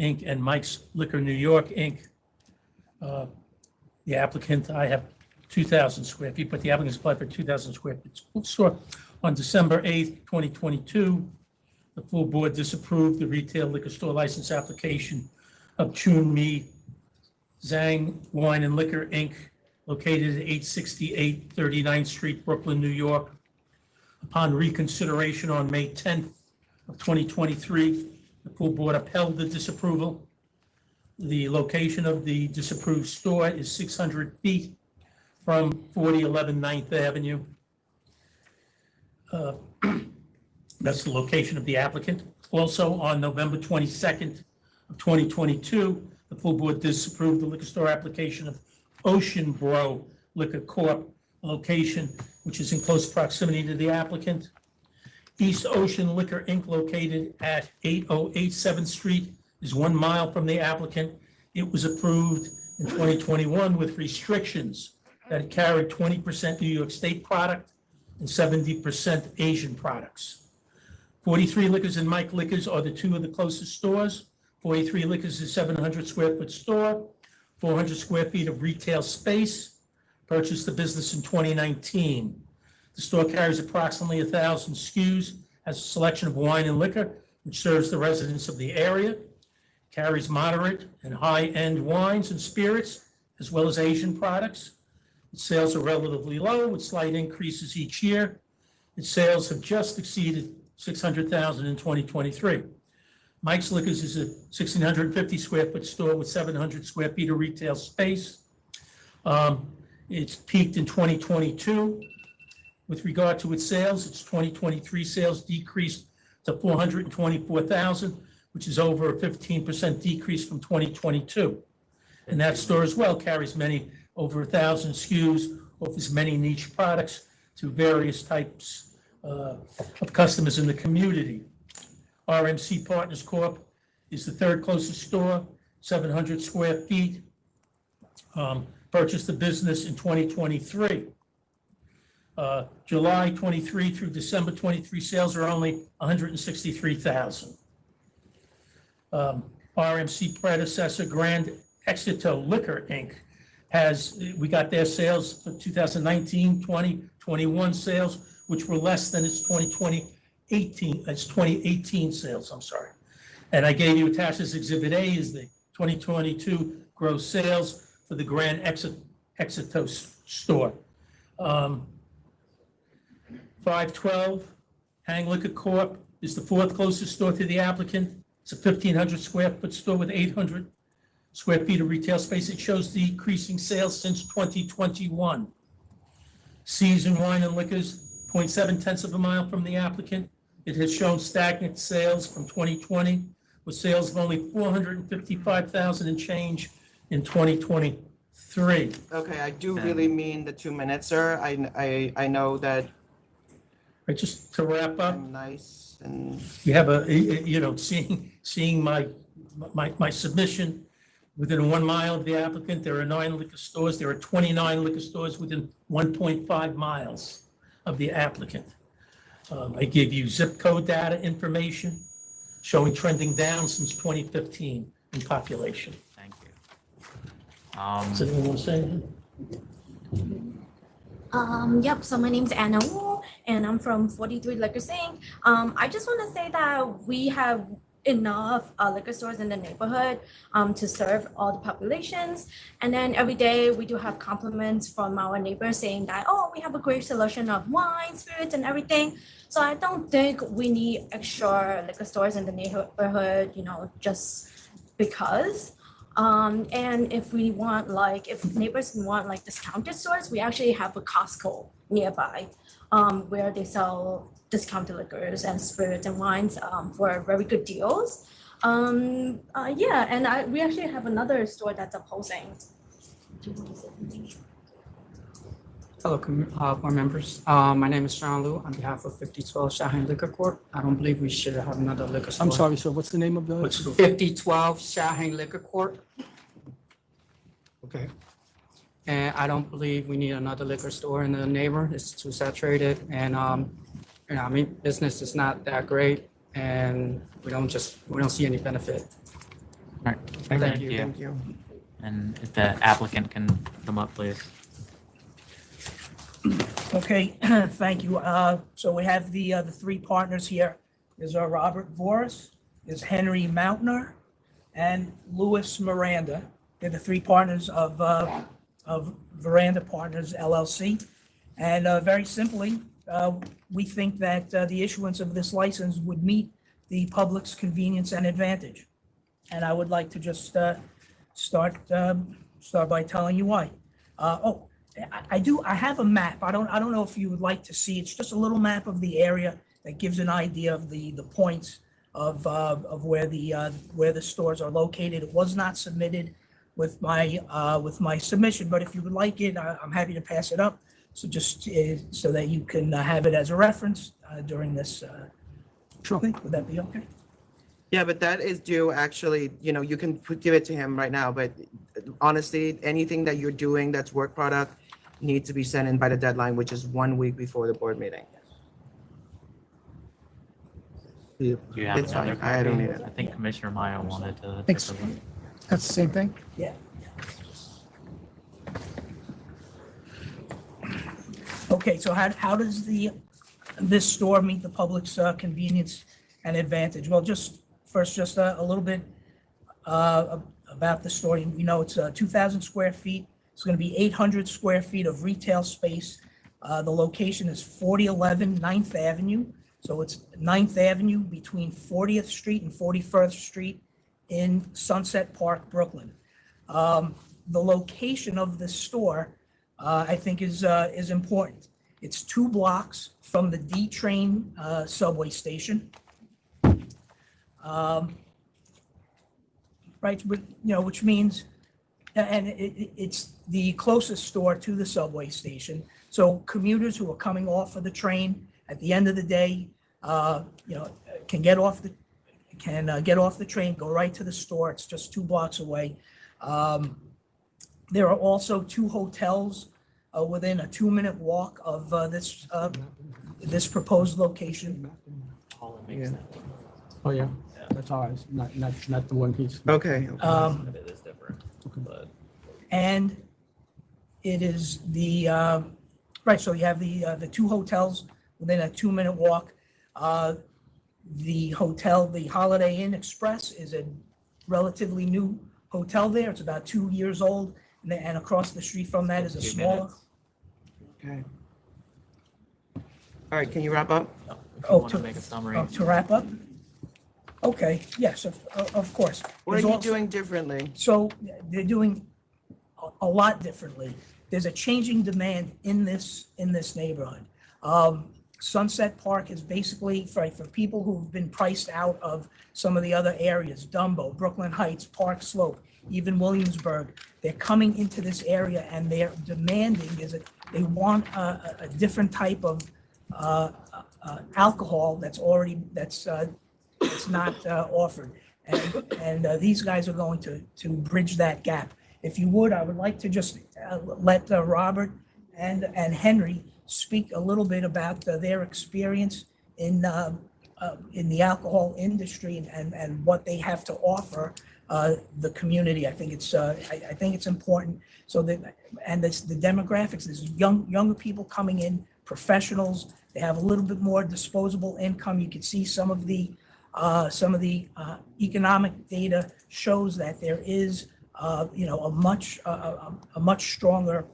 Inc. and Mike's Liquor New York, Inc. The applicant, I have 2,000 square feet, but the applicant applied for 2,000 square feet store. On December 8th, 2022, the full board disapproved the retail liquor store license application of Chun Mi Zhang Wine and Liquor, Inc., located at 868 39th Street, Brooklyn, New York. Upon reconsideration on May 10th of 2023, the full board upheld the disapproval. The location of the disapproved store is 600 feet from 4011 9th Avenue. That's the location of the applicant. Also, on November 22nd of 2022, the full board disapproved the liquor store application of Ocean Bro Liquor Corp., a location which is in close proximity to the applicant. East Ocean Liquor Inc., located at 808 7th Street, is 1 mile from the applicant. It was approved in 2021 with restrictions that it carried 20% New York State product and 70% Asian products. 43 Liquors and Mike Liquors are the two of the closest stores. 43 Liquors is a 700 square foot store, 400 square feet of retail space. Purchased the business in 2019. The store carries approximately 1,000 SKUs, has a selection of wine and liquor, which serves the residents of the area. Carries moderate and high-end wines and spirits, as well as Asian products. Its sales are relatively low, with slight increases each year. Its sales have just exceeded $600,000 in 2023. Mike's Liquors is a 1,650 square foot store with 700 square feet of retail space. It's peaked in 2022. With regard to its sales, its 2023 sales decreased to $424,000, which is over a 15% decrease from 2022. And that store as well carries over 1,000 SKUs, offers many niche products to various types of customers in the community. RMC Partners Corp. is the third closest store, 700 square feet. Purchased the business in 2023. July 23 through December 23 sales are only $163,000. RMC predecessor Grand Exeter Liquor Inc. we got their sales for 2019, 20, 21 sales, which were less than its 2018 sales, I'm sorry. And I gave you attached as Exhibit A is the 2022 gross sales for the Grand Exeter store. 512 Hang Liquor Corp. is the fourth closest store to the applicant. It's a 1,500 square foot store with 800 square feet of retail space. It shows decreasing sales since 2021. Season Wine and Liquors, 0.7 of a mile from the applicant. It has shown stagnant sales from 2020, with sales of only $455,000 and change in 2023. Okay, I do really mean the 2 minutes, sir. I know that. Right, just to wrap up. I'm nice and. You have seeing my submission, within 1 mile of the applicant, there are 9 liquor stores. There are 29 liquor stores within 1.5 miles of the applicant. I give you zip code data information showing trending down since 2015 in population. Thank you. Does anyone want to say anything? Yep, so my name's Anna Wu, and I'm from 43 Liquors Inc. I just want to say that we have enough liquor stores in the neighborhood to serve all the populations. And then every day we do have compliments from our neighbors saying that, oh, we have a great selection of wine, spirits, and everything. So I don't think we need extra liquor stores in the neighborhood, just because. And if we want, if neighbors want discounted stores, we actually have a Costco nearby where they sell discounted liquors and spirits and wines for very good deals. Yeah, and we actually have another store that's opposing. Hello, board members. My name is Sean Liu on behalf of 5012 Shaheen Liquor Corp. I don't believe we should have another liquor store. I'm sorry, sir, what's the name of the? 5012 Shaheen Liquor Corp. Okay. And I don't believe we need another liquor store in the neighbor. It's too saturated, and business is not that great, and we don't see any benefit. All right. Thank you. Thank you. And if the applicant can come up, please. Okay, thank you. So we have the three partners here. There's Robert Voris, there's Henry Mountner, and Louis Miranda. They're the three partners of Veranda Partners LLC. And very simply, we think that the issuance of this license would meet the public's convenience and advantage. And I would like to just start by telling you why. I have a map. I don't know if you would like to see. It's just a little map of the area that gives an idea of the points of where the stores are located. It was not submitted with my submission, but if you would like it, I'm happy to pass it up. So just so that you can have it as a reference during this. Sure. Would that be okay? Yeah, but that is due actually, you can give it to him right now, but honestly, anything that you're doing that's work product needs to be sent in by the deadline, which is 1 week before the board meeting. Do you have It's another fine. I don't copy? need it. I think Commissioner Mayo wanted to. Thanks. take a look. That's the same thing? Yeah. Okay, so how does this store meet the public's convenience and advantage? Well, just a little bit about the store. We know it's 2,000 square feet. It's going to be 800 square feet of retail space. The location is 4011 9th Avenue. So it's 9th Avenue between 40th Street and 41st Street in Sunset Park, Brooklyn. The location of this store, I think, is important. It's 2 blocks from the D train subway station. Right, which means, and it's the closest store to the subway station. So commuters who are coming off of the train at the end of the day, can get off the train, go right to the store. It's just 2 blocks away. There are also 2 hotels within a 2-minute walk of this proposed location. Oh, yeah, that's ours, not the one piece. Okay. It is different, but. And it is right, so you have the 2 hotels within a 2-minute walk. The hotel, the Holiday Inn Express, is a relatively new hotel there. It's about 2 years old, and across the street from that is a 2 smaller. minutes. Okay. All right, can you wrap up? If you want to make a summary. To wrap up? Okay, yes, of course. What are There's you also- doing differently? So they're doing a lot differently. There's a changing demand in this neighborhood. Sunset Park is basically for people who've been priced out of some of the other areas, Dumbo, Brooklyn Heights, Park Slope, even Williamsburg. They're coming into this area and they're demanding they want a different type of alcohol that's not offered. And these guys are going to bridge that gap. If you would, I would like to just let Robert and Henry speak a little bit about their experience in the alcohol industry and what they have to offer the community. I think it's important. So that the demographics, there's younger people coming in, professionals. They have a little bit more disposable income. You can see some of the economic data shows that there is a much stronger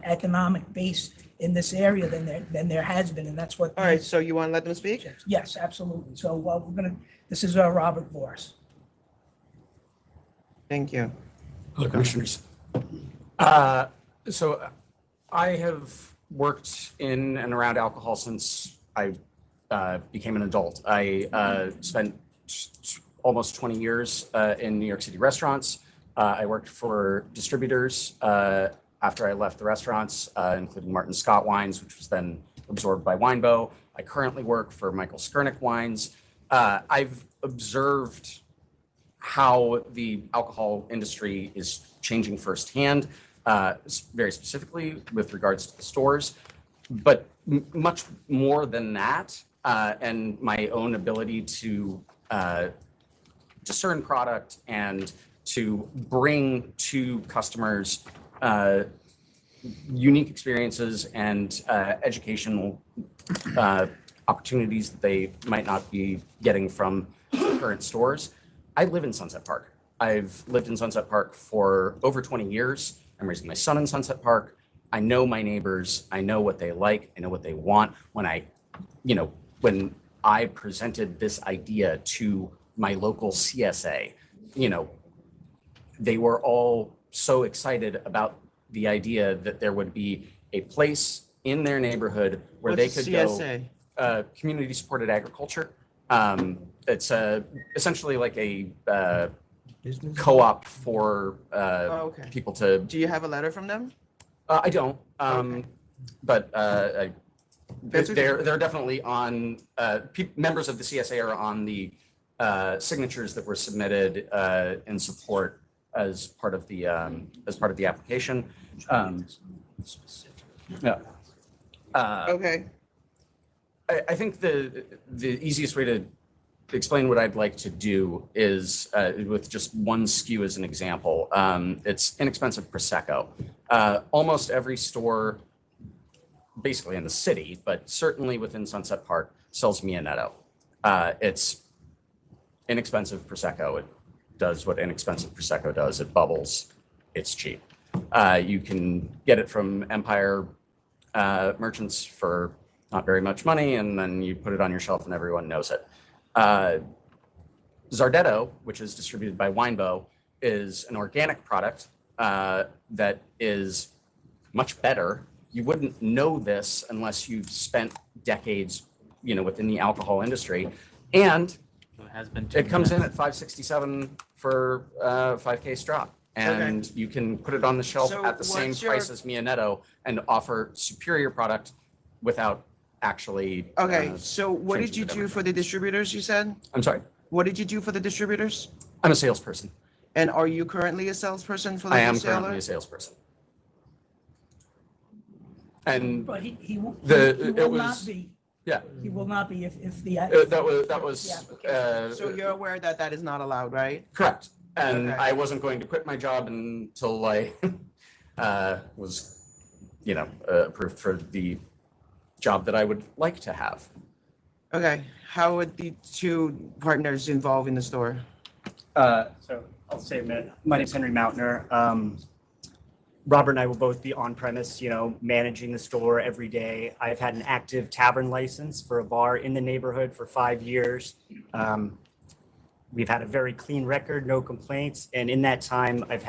economic base in this area than there has been, and that's what. All right, so you want to let them speak? Yes, absolutely. So this is Robert Voris. Thank you. Hello, Commissioners. So I have worked in and around alcohol since I became an adult. I spent almost 20 years in New York City restaurants. I worked for distributors after I left the restaurants, including Martin Scott Wines, which was then absorbed by Winebow. I currently work for Michael Skurnick Wines. I've observed how the alcohol industry is changing firsthand, very specifically with regards to the stores, but much more than that, and my own ability to discern product and to bring to customers unique experiences and educational opportunities that they might not be getting from current stores. I live in Sunset Park. I've lived in Sunset Park for over 20 years. I'm raising my son in Sunset Park. I know my neighbors. I know what they like. I know what they want. When I presented this idea to my local CSA, they were all so excited about the idea that there would be a place in their neighborhood where What's they could CSA? go. Community supported agriculture. It's essentially like a co-op for people to. Do you have a letter from them? I don't, but they're definitely on. Members of the CSA are on the signatures that were submitted in support as part of the application. Yeah. Okay. I think the easiest way to explain what I'd like to do is with just one SKU as an example. It's inexpensive Prosecco. Almost every store, basically in the city, but certainly within Sunset Park, sells Mianetto. It's inexpensive Prosecco. It does what inexpensive Prosecco does. It bubbles. It's cheap. You can get it from Empire merchants for not very much money, and then you put it on your shelf and everyone knows it. Zardetto, which is distributed by Winebow, is an organic product that is much better. You wouldn't know this unless you've spent decades, within the alcohol industry. And it comes in at $5.67 for 5K straw. And you can put it on the shelf at the same price as Mianetto and offer superior product without actually. Okay, so what did you do for the distributors, you said? I'm sorry? What did you do for the distributors? I'm a salesperson. And are you currently a salesperson for the I am wholesaler? currently a salesperson. And But he will it was not be. Yeah. He will not be if the. That was. So you're aware that that is not allowed, right? Correct. And Okay. I wasn't going to quit my job until I was, approved for the job that I would like to have. Okay, how would the two partners involved in the store? So I'll say a minute. My name's Henry Mountainer. Robert and I will both be on premise, managing the store every day. I've had an active tavern license for a bar in the neighborhood for 5 years. We've had a very clean record, no complaints. And in that time, I've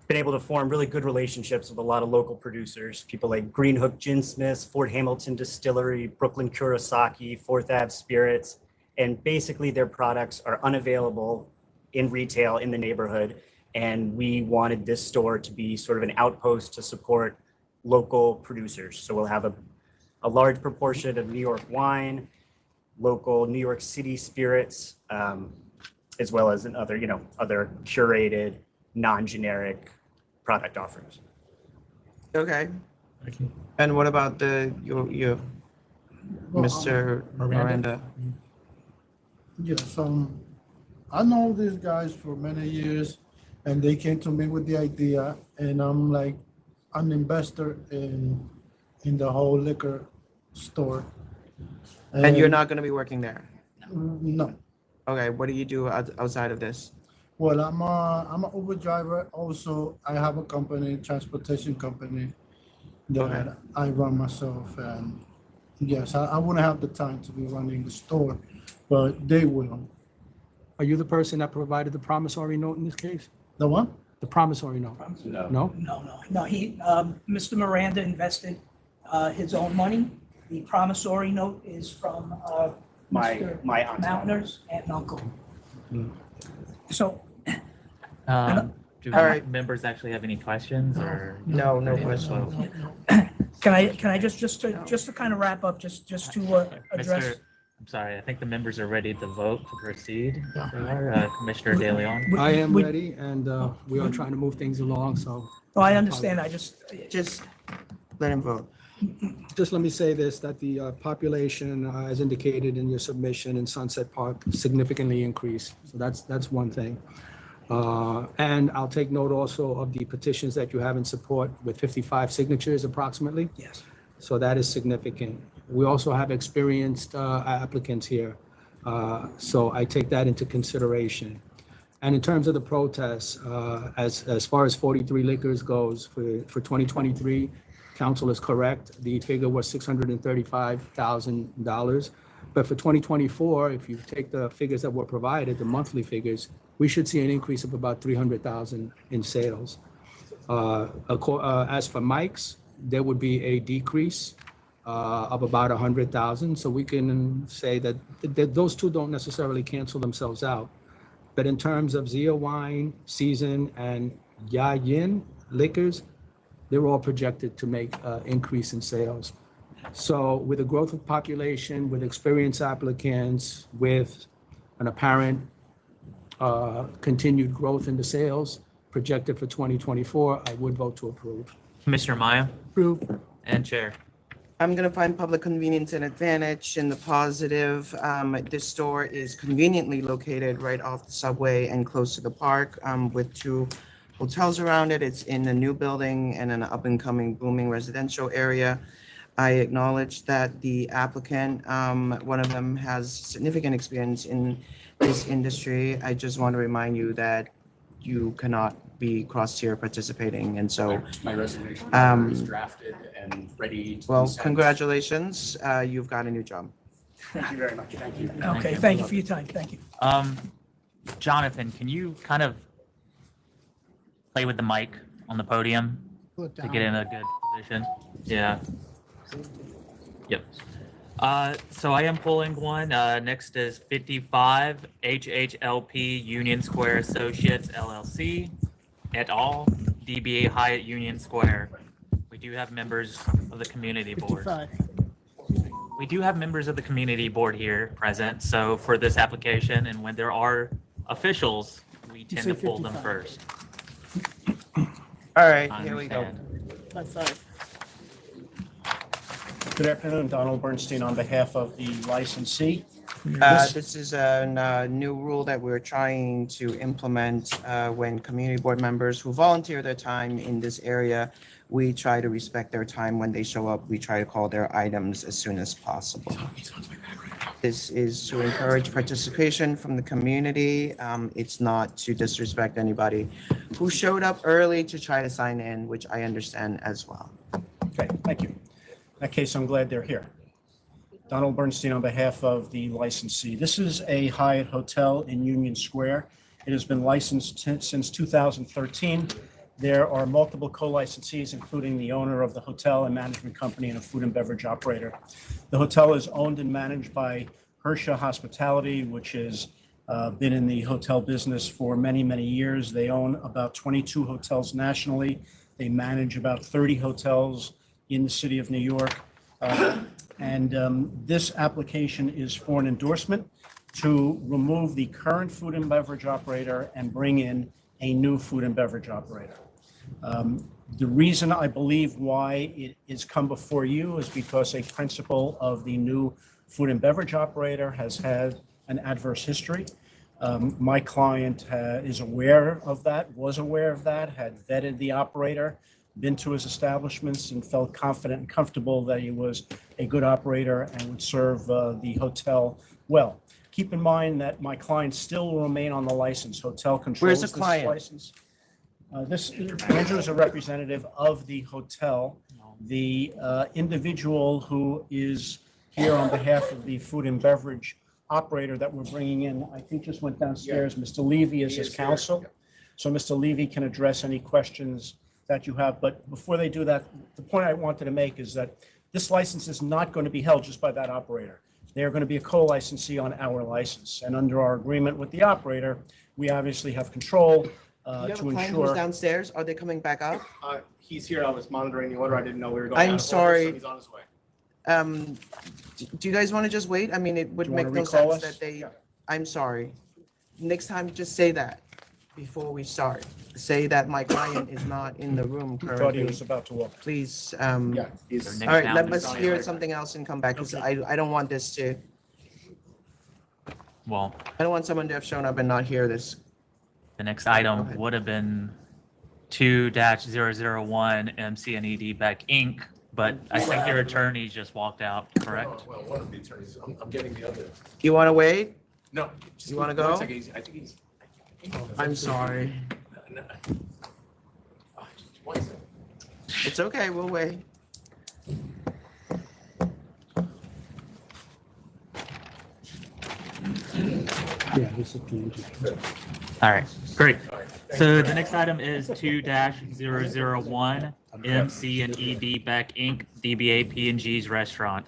been able to form really good relationships with a lot of local producers, people like Green Hook Gin Smiths, Fort Hamilton Distillery, Brooklyn Kurosaki, Fourth Ave Spirits. And basically their products are unavailable in retail in the neighborhood. And we wanted this store to be sort of an outpost to support local producers. So we'll have a large proportion of New York wine, local New York City spirits, as well as other curated, non-generic product offerings. Okay. And what about you, Mr. Miranda? Yes, I know these guys for many years, and they came to me with the idea, and I'm like an investor in the whole liquor store. And you're not going to be working there? No. Okay, what do you do outside of this? Well, I'm an Uber driver. Also, I have a company, transportation company that I run myself. And yes, I wouldn't have the time to be running the store, but they will. Are you the person that provided the promissory note in this case? The what? The promissory note? No? No, he, Mr. Miranda invested his own money. The promissory note is from My Mr. aunt. Mountainer's aunt and uncle. So. Do members actually have any questions or? No questions. Can I just to kind of wrap up, just to address. I'm sorry, I think the members are ready to vote to proceed. Commissioner De Leon. I am ready, and we are trying to move things along, so. Oh, I understand. I just let him vote. Just let me say this, that the population, as indicated in your submission in Sunset Park, significantly increased. So that's one thing. And I'll take note also of the petitions that you have in support with 55 signatures approximately. Yes. So that is significant. We also have experienced applicants here. So I take that into consideration. And in terms of the protests, as far as 43 liquors goes for 2023, council is correct. The figure was $635,000. But for 2024, if you take the figures that were provided, the monthly figures, we should see an increase of about 300,000 in sales. As for mics, there would be a decrease of about 100,000. So we can say that those two don't necessarily cancel themselves out. But in terms of Zia wine, Season, and Yayin liquors, they're all projected to make increase in sales. So with the growth of population, with experienced applicants, with an apparent continued growth in the sales projected for 2024, I would vote to approve. Commissioner Maya? Approve. And Chair? I'm going to find public convenience and advantage in the positive. This store is conveniently located right off the subway and close to the park with 2 hotels around it. It's in a new building and an up-and-coming booming residential area. I acknowledge that the applicant, one of them has significant experience in this industry. I just want to remind you that you cannot be cross-tier participating, and so. My resignation is drafted and ready to be Well, sent. congratulations, you've got a new job. Thank you very much. Thank you. Okay, thank you for your time. Thank you. Jonathan, can you kind of play with the mic on the podium Pull it to down. get in a good position? Yeah. Yep. So I am pulling one. Next is 55 HHLP Union Square Associates LLC et al. DBA Hyatt Union Square. We do have members of the community board. 55. We do have members of the community board here present. So for this application, and when there are officials, we tend say to pull them 55. first. All right, I here we go. understand. 55. Good afternoon, Donald Bernstein on behalf of the licensee. This is a new rule that we're trying to implement when community board members who volunteer their time in this area, we try to respect their time when they show up. We try to call their items as soon as possible. This is to encourage participation from the community. It's not to disrespect anybody who showed up early to try to sign in, which I understand as well. Okay, thank you. In that case, I'm glad they're here. Donald Bernstein on behalf of the licensee. This is a Hyatt Hotel in Union Square. It has been licensed since 2013. There are multiple co-licensees, including the owner of the hotel and management company and a food and beverage operator. The hotel is owned and managed by HERSHA Hospitality, which has been in the hotel business for many, many years. They own about 22 hotels nationally. They manage about 30 hotels in the city of New York. This application is for an endorsement to remove the current food and beverage operator and bring in a new food and beverage operator. The reason I believe why it has come before you is because a principal of the new food and beverage operator has had an adverse history. My client is aware of that, was aware of that, had vetted the operator, been to his establishments, and felt confident and comfortable that he was a good operator and would serve the hotel well. Keep in mind that my client still will remain on the license. Hotel controls Where's the this client? license. Andrew is a representative of the hotel. The individual who is here on behalf of the food and beverage operator that we're bringing in, I think just went downstairs. Mr. Levy is his counsel. So Mr. Levy can address any questions that you have. But before they do that, the point I wanted to make is that this license is not going to be held just by that operator. They are going to be a co-licensee on our license. And under our agreement with the operator, we obviously have control You have a to client who's ensure. downstairs. Are they coming back up? He's here. I was monitoring the order. I didn't know we were going. I'm out of order, sorry. so he's on his way. Do you guys want to just wait? I mean, it would Do you make wanna no recall sense us? that they, I'm sorry. Next time, just say that before we start. Say that my client is not in the room Thought he currently. was about to walk. Please, Yeah, he's. all right, let's hear something else and come back, because I don't want this to, Well, I don't want someone to have shown up and not hear this. the next item would have been 2-001 MC&ED BECK Inc. but I think your attorney just walked out, correct? Well, one of the attorneys, I'm getting the other. You want to wait? No. You want to go? I think he's. I'm sorry. It's okay, we'll wait. Yeah, this is PNG. All right, great. So the next item is 2-001 MC and ED BECK Inc. DBA P&G's Restaurant.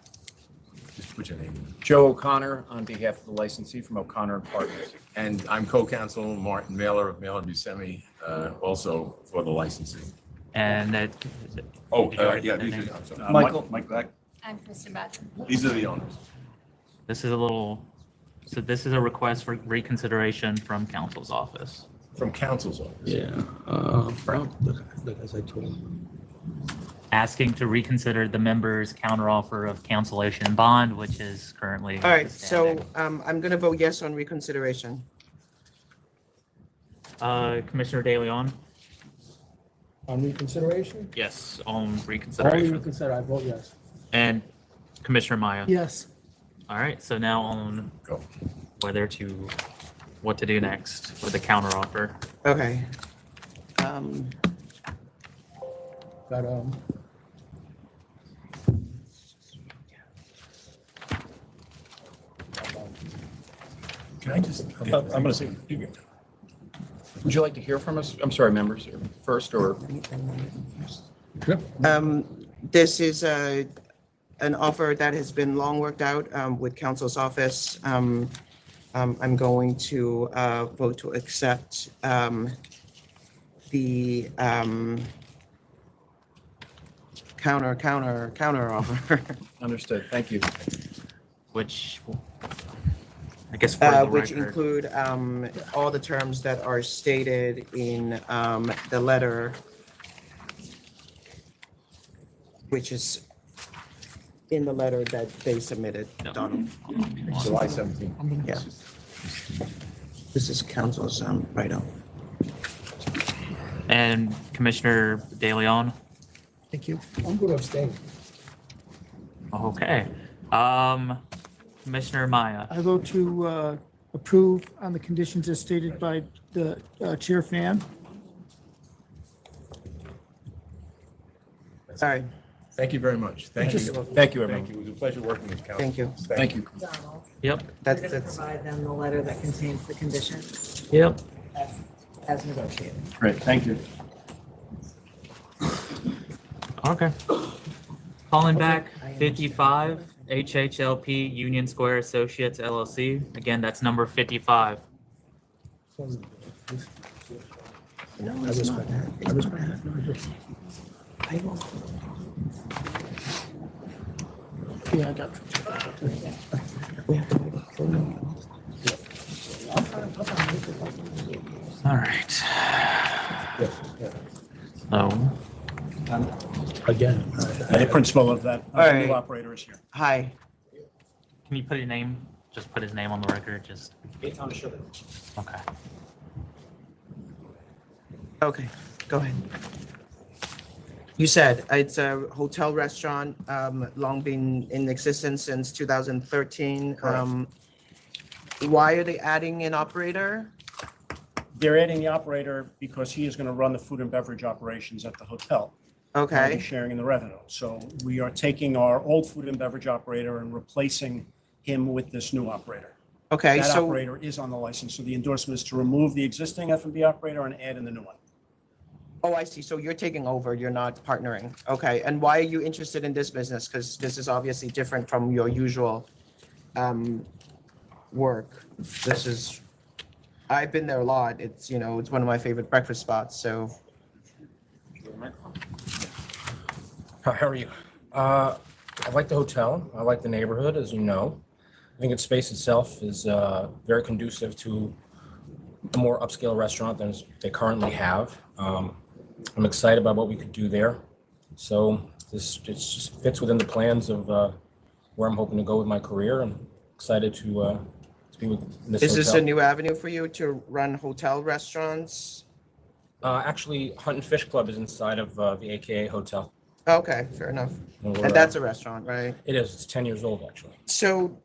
What's your name? Joe O'Connor on behalf of the licensee from O'Connor and Partners. And I'm co-counsel Martin Mailer of Mailer Buscemi, also for the licensing. And that. Oh, Did you already yeah, say these their are, name? I'm sorry. Mike Beck. I'm Kristen Batson. These are the owners. This is a little, so this is a request for reconsideration from counsel's office. From counsel's office? Yeah, as I told him. Asking to reconsider the member's counteroffer of cancellation and bond, which is currently. All right, so I'm going to vote yes on reconsideration. Commissioner De Leon? On reconsideration? Yes, on Only reconsideration. reconsider, I vote yes. And Commissioner Maya? Yes. All right, so now on what to do next with the counteroffer. Okay. Got, Can I just, I'm going to say, would you like to hear from us? I'm sorry, members, first or? This is an offer that has been long worked out with counsel's office. I'm going to vote to accept the counter offer. Understood, thank you. Which, I guess for the which record. include all the terms that are stated in the letter, which is in the letter that they submitted, Donald. July 17th. Yeah. This is counsel's write-up. And Commissioner De Leon? Thank you. I'm going to abstain. Okay. Commissioner Maya? I vote to approve on the conditions as stated by the Chair Fan. All right. Thank you very much. Thank you. Thank you, everyone. Thank you. It was a pleasure working with council. Thank you. Thank you. Donald, Yep. you're going to provide them the letter that contains the conditions Yep. as negotiated. Great, thank you. Okay. Calling back 55 HHLP Union Square Associates LLC. Again, that's number 55. No, it's not. It's not. I will. Yeah, I got We have to wait. All right. So, Again, the principal of that All new right. operator is here. Hi. can you put your name, just put his name on the record, just, okay. Okay, go ahead. You said it's a hotel restaurant, long been in existence since 2013. Why are they adding an operator? They're adding the operator because he is going to run the food and beverage operations at the hotel. They'll Okay, be sharing in the revenue. So we are taking our old food and beverage operator and replacing him with this new operator. okay, That so, operator is on the license, so the endorsement is to remove the existing F&B operator and add in the new one. oh, I see. So you're taking over, you're not partnering. Okay, and why are you interested in this business? Because this is obviously different from your usual work. This is, I've been there a lot. It's, it's one of my favorite breakfast spots, so. How are you? I like the hotel. I like the neighborhood, as you know. I think its space itself is very conducive to a more upscale restaurant than they currently have. I'm excited about what we could do there. So this just fits within the plans of where I'm hoping to go with my career, and excited to be with this Is this a hotel. new avenue for you to run hotel restaurants? Actually, Hunt and Fish Club is inside of the AKA Hotel. Okay, fair enough. And we're, And that's a restaurant, right? It is. It's 10 years old, actually. So,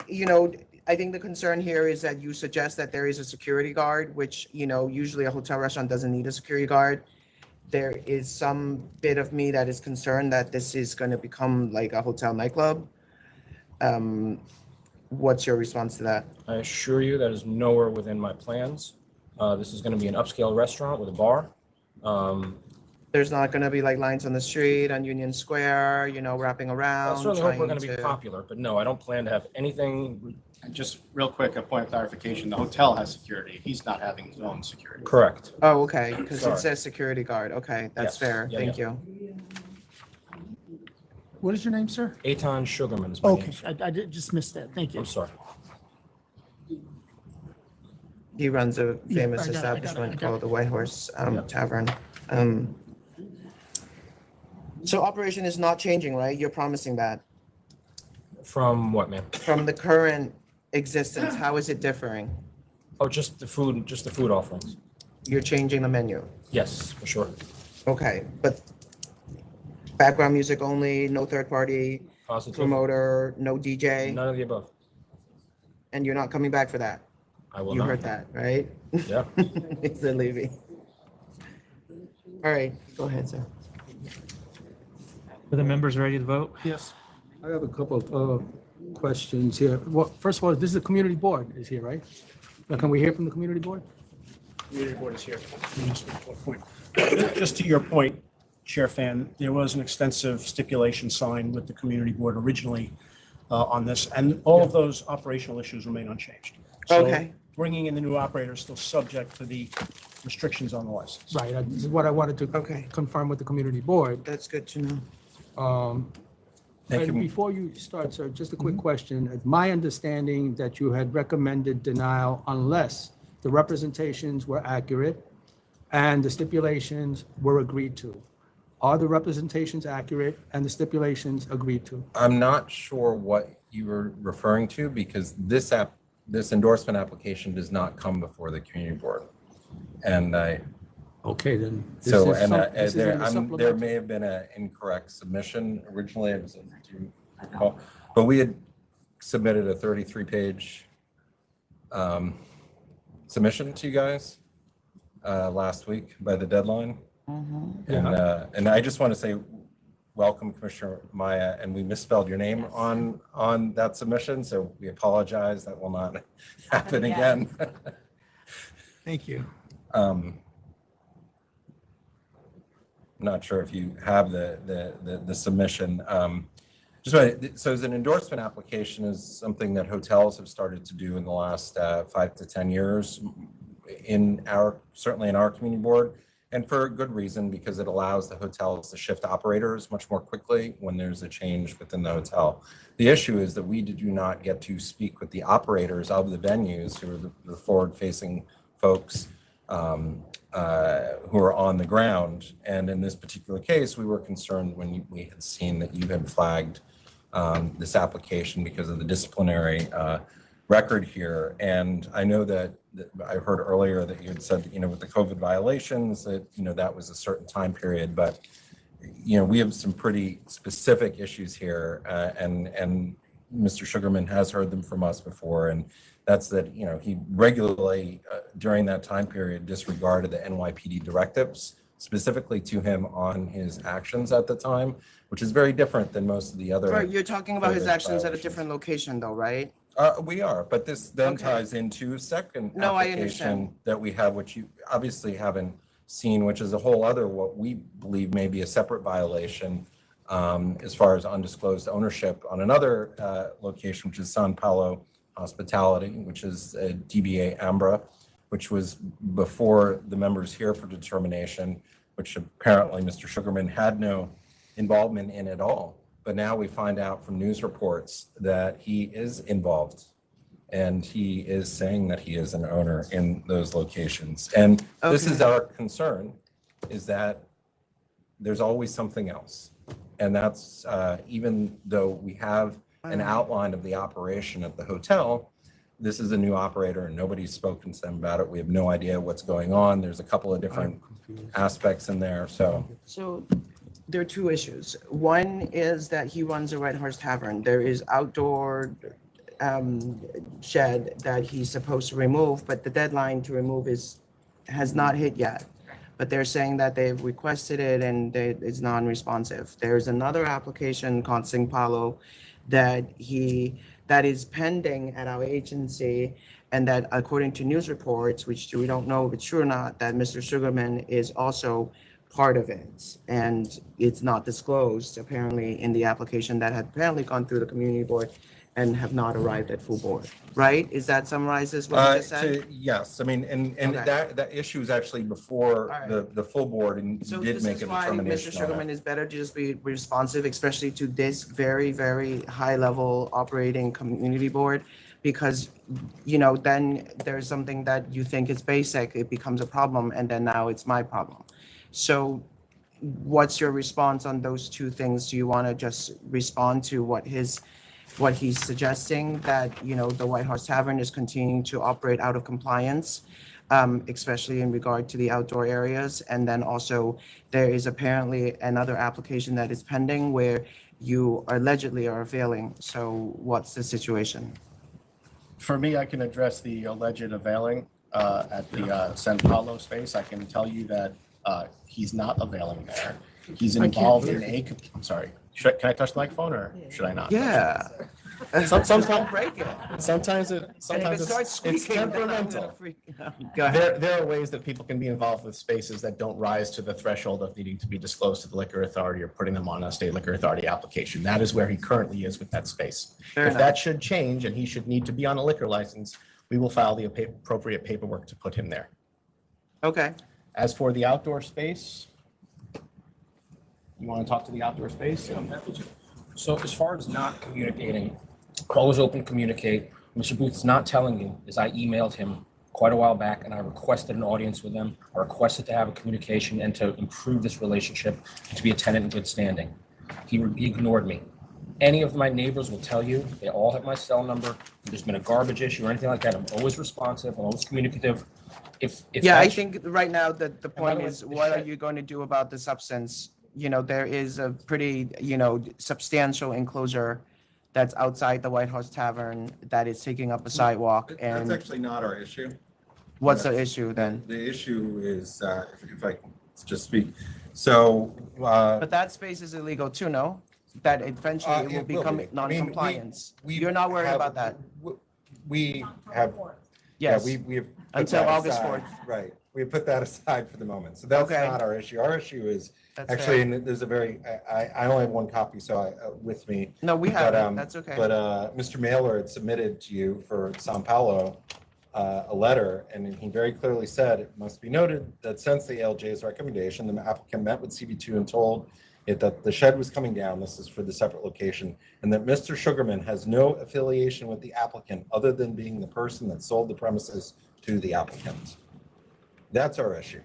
you know, I think the concern here is that you suggest that there is a security guard, which, you know, usually a hotel restaurant doesn't need a security guard. There is some bit of me that is concerned that this is going to become like a hotel nightclub. What's your response to that? I assure you that is nowhere within my plans. This is going to be an upscale restaurant with a bar. There's not going to be like lines on the street on Union Square, you know, wrapping I around. certainly hope we're going trying to be popular, but no, I don't plan to have anything. And just real quick, a point of clarification, the hotel has security. He's not having his own security. Correct. Oh, okay, because it Sorry. says security guard. Okay, that's Yes. fair. Yeah, Thank yeah. you. What is your name, sir? Eitan Sugarman is my Okay, name. I just missed that. Thank you. I'm sorry. He runs a Yeah, famous I got it, establishment I got called it. the White Horse Tavern. So operation is not changing, right? You're promising that? From what, ma'am? From the current existence, how is it differing? Oh, just the food offerings. You're changing the menu? Yes, for sure. Okay, but background music only, no third party Positive. promoter, no DJ? None of the above. And you're not coming back for that? I will You not. heard that, right? Yeah. They're leaving. All right, go ahead, sir. Are the members ready to vote? Yes. I have a couple of questions here. Well, first of all, this is the community board is here, right? Now, can we hear from the community board? Community board is here. Let me just make one point. Just to your point, Chair Fan, there was an extensive stipulation signed with the community board originally on this, and all of those operational issues remain unchanged. So Okay. bringing in the new operator is still subject to the restrictions on the license. Right, this is what I wanted to confirm with the community board. That's good to know. And before you start, sir, just a quick question. It's my understanding that you had recommended denial unless the representations were accurate and the stipulations were agreed to. Are the representations accurate and the stipulations agreed to? I'm not sure what you were referring to because this endorsement application does not come before the community board. And Okay, then. this so, is and this is in the there supplemental. may have been an incorrect submission originally, do you recall? But we had submitted a 33-page submission to you guys last week by the deadline. And I just want to say, welcome Commissioner Maya, and we misspelled your name on that submission, so we apologize. That will not happen again. Thank you. Not sure if you have the submission. So as an endorsement application is something that hotels have started to do in the last 5 to 10 years certainly in our community board, and for a good reason, because it allows the hotels to shift operators much more quickly when there's a change within the hotel. The issue is that we do not get to speak with the operators of the venues, who are the forward-facing folks who are on the ground. And in this particular case, we were concerned when we had seen that you had flagged this application because of the disciplinary record here. And I know that I heard earlier that you had said, with the COVID violations, that, that was a certain time period, but, we have some pretty specific issues here. And Mr. Sugarman has heard them from us before. And that's that, he regularly during that time period disregarded the NYPD directives specifically to him on his actions at the time, which is very different than most of the other. Right, you're talking about his COVID actions at a violations. different location though, right? We are, but this then ties into a second No, I application understand. that we have, which you obviously haven't seen, which is a whole other, what we believe may be a separate violation as far as undisclosed ownership on another location, which is San Paulo Hospitality, which is DBA Ambra, which was before the members here for determination, which apparently Mr. Sugarman had no involvement in at all. But now we find out from news reports that he is involved, and he is saying that he is an owner in those locations. And this is our concern, is that there's always something else. And that's even though we have an outline of the operation at the hotel, this is a new operator and nobody's spoken to them about it. We have no idea what's going on. There's a couple of different aspects in there, so. So there are two issues. One is that he runs a Red Horse Tavern. There is outdoor shed that he's supposed to remove, but the deadline to remove has not hit yet. But they're saying that they've requested it and it's non-responsive. There's another application called Sing Palo that is pending at our agency, and that according to news reports, which we don't know if it's true or not, that Mr. Sugarman is also part of it. And it's not disclosed apparently in the application that had apparently gone through the community board and have not arrived at full board, right? Is that summarizes what you just said? Yes, I mean, and Okay. that issue is actually before the full board, and So you did this make is a why Mr. determination on Sugarman that. is better to just be responsive, especially to this very, very high level operating community board. Because, then there's something that you think is basic, it becomes a problem, and then now it's my problem. So what's your response on those two things? Do you want to just respond to what he's suggesting, that, the White Horse Tavern is continuing to operate out of compliance, especially in regard to the outdoor areas? And then also there is apparently another application that is pending where you allegedly are availing. So what's the situation? For me, I can address the alleged availing at the San Paulo space. I can tell you that he's not availing there. He's involved in I'm sorry. Can I touch the microphone or should I not? Yeah. Sometimes break it. Sometimes it's temperamental. There are ways that people can be involved with spaces that don't rise to the threshold of needing to be disclosed to the liquor authority or putting them on a state liquor authority application. That is where he currently is with that space. Fair If enough. that should change and he should need to be on a liquor license, we will file the appropriate paperwork to put him there. Okay. As for the outdoor space, you want to talk to the outdoor space? So as far as not communicating, always open to communicate. Mr. Booth is not telling you, is I emailed him quite a while back and I requested an audience with him. I requested to have a communication and to improve this relationship and to be a tenant in good standing. He ignored me. Any of my neighbors will tell you, they all have my cell number. If there's been a garbage issue or anything like that, I'm always responsive, I'm always communicative. If Yeah, I that's- think right now that the by point the way, is, the what are shed- you going to do about the substance? There is a pretty, substantial enclosure that's outside the White Horse Tavern that is taking up a sidewalk. That's And actually not our issue. what's the issue then? The issue is, if I can just speak, so. But that space is illegal too, no? That eventually it will It will become be. I mean, non-compliance. we You're not worried have- about that? We have. Yes. Yeah, we have. put Until that August aside. 4th. Right. We put that aside for the moment. So that's Okay. not our issue. Our issue is That's actually, fair. and there's a very, I only have one copy, so with me. No, we But, have it. That's okay. But Mr. Mailer had submitted to you for Sao Paulo a letter, and he very clearly said, it must be noted that since the ALJ's recommendation, the applicant met with CB2 and told it that the shed was coming down, this is for the separate location, and that Mr. Sugarman has no affiliation with the applicant other than being the person that sold the premises to the applicant. That's our issue.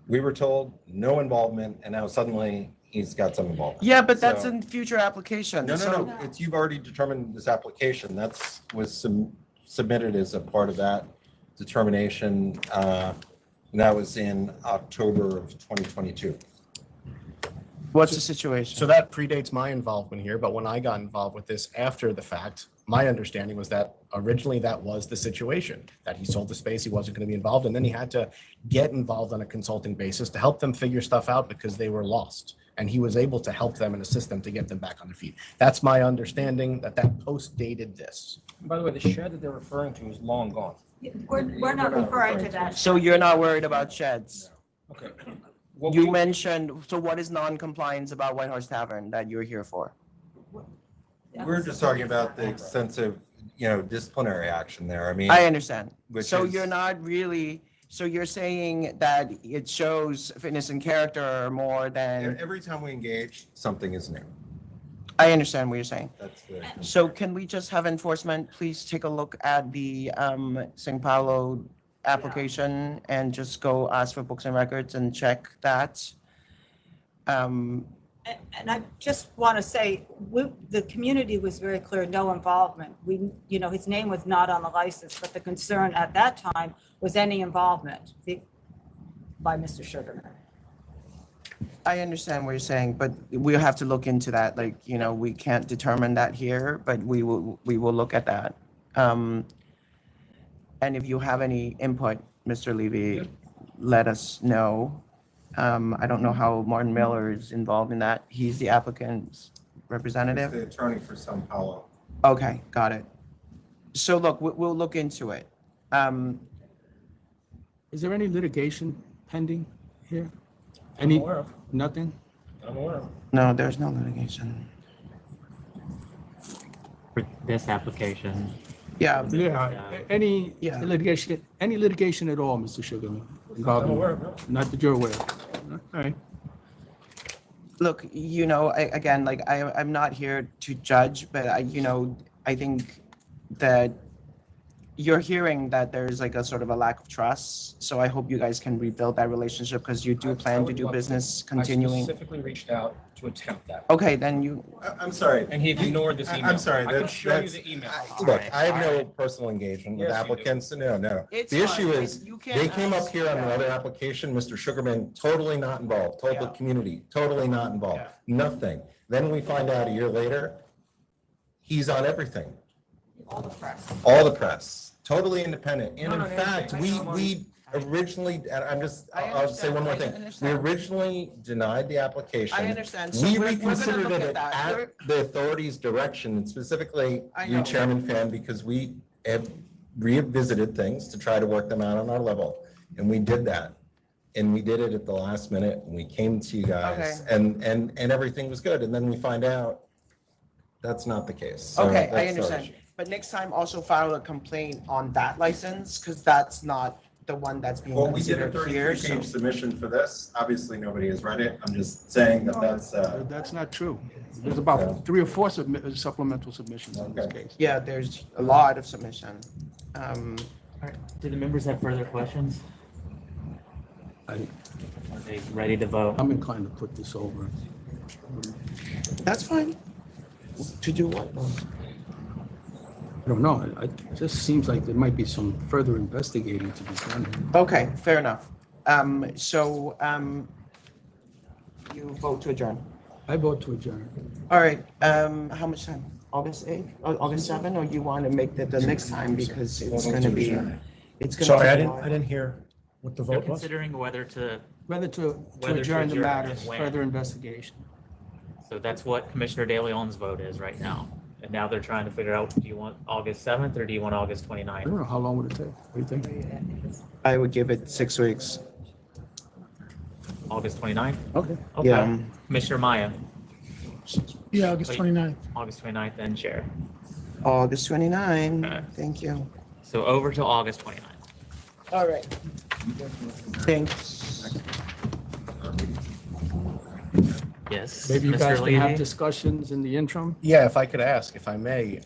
We were told no involvement, and now suddenly he's got some involvement. Yeah, but that's So- in future applications. No. It's, you've already determined this application. Was submitted as a part of that determination. And that was in October of 2022. What's the situation? So that predates my involvement here, but when I got involved with this after the fact, my understanding was that originally that was the situation, that he sold the space, he wasn't going to be involved, and then he had to get involved on a consulting basis to help them figure stuff out because they were lost. And he was able to help them and assist them to get them back on their feet. That's my understanding, that post dated this. By the way, the shed that they're referring to is long gone. We're not referring to that. So you're not worried about sheds? Okay. You mentioned, so what is non-compliance about White Horse Tavern that you're here for? We're just talking about the extensive, disciplinary action there. I mean. I understand. which So is- you're not really, so you're saying that it shows fitness and character more than, Every time we engage, something is new. I understand what you're saying. That's the. So can we just have enforcement, please take a look at the São Paulo application and just go ask for books and records and check that? And I just want to say, the community was very clear, no involvement. His name was not on the license, but the concern at that time was any involvement by Mr. Sugarman. I understand what you're saying, but we'll have to look into that. Like, you know, we can't determine that here, but we will look at that. And if you have any input, Mr. Levy, let us know. I don't know how Martin Miller is involved in that. He's the applicant's representative? The attorney for São Paulo. Okay, got it. So look, we'll look into it. Is there any litigation pending here? Any, aware of. nothing? I'm aware of. No, there's no litigation. For this application. Yeah. Any Yeah. litigation at all, Mr. Sugarman? I'm aware of it. Not that you're aware of. All right. Look, you know, again, like I'm not here to judge, but I think that you're hearing that there's like a sort of a lack of trust. So I hope you guys can rebuild that relationship because you do plan to do business continuing. I specifically reached out to attempt that. Okay, then you. I'm sorry. And he ignored this email. I'm sorry. I can That's, show you that's, the email. look, I have no personal engagement with Yes, you do. applicants. No. It's The issue fine. is, You can't they came up ask- here on yeah. another application, Mr. Sugarman, totally not involved, told the Yeah. community, totally not involved, nothing. Then we find out a year later, he's on everything. All the press. All the press, totally independent. And in No, fact, I we know. originally, and I'll say one more thing. We understand. originally denied the application. I understand. So We we're gonna reconsidered look it at that. We're- at the authority's direction, and specifically I you, know. Chairman Fan, because we have revisited things to try to work them out on our level. And we did that. And we did it at the last minute, and we came to you guys, and everything was good. And then we find out that's not the case. So Okay, I that's our understand. issue. But next time also file a complaint on that license because that's not the one that's being Well, we did a considered here. 33-page submission for this. Obviously, nobody has read it. I'm just saying that that's, That's not true. There's about 3 or 4 supplemental submissions in this case. Yeah, there's a lot of submission. All right. Do the members have further questions? Are they ready to vote? I'm inclined to put this over. That's fine. To do what? I don't know. It just seems like there might be some further investigating to be done. Okay, fair enough. You vote to adjourn. I vote to adjourn. All right, how much time? August 8th, August 7th, or you want to make that the next time because it's going to be, it's going to. Sorry, I didn't hear what the They're vote was. considering whether to, Whether to Whether to adjourn the adjourn matter, and when. further investigation. so that's what Commissioner De Leon's vote is right now. And now they're trying to figure out, do you want August 7th or do you want August I 29th? don't know, how long would it take? What do you think? I would give it 6 weeks. August 29th? Okay. Okay. Yeah. Commissioner Maya, Yeah, August Wait. 29th. August 29th, and Chair. August 29, Okay. thank you. So over to August 29th. All right. Thanks. Yes. Maybe you Mr. guys can have Levy? discussions in the interim? Yeah, if I could ask, if I may,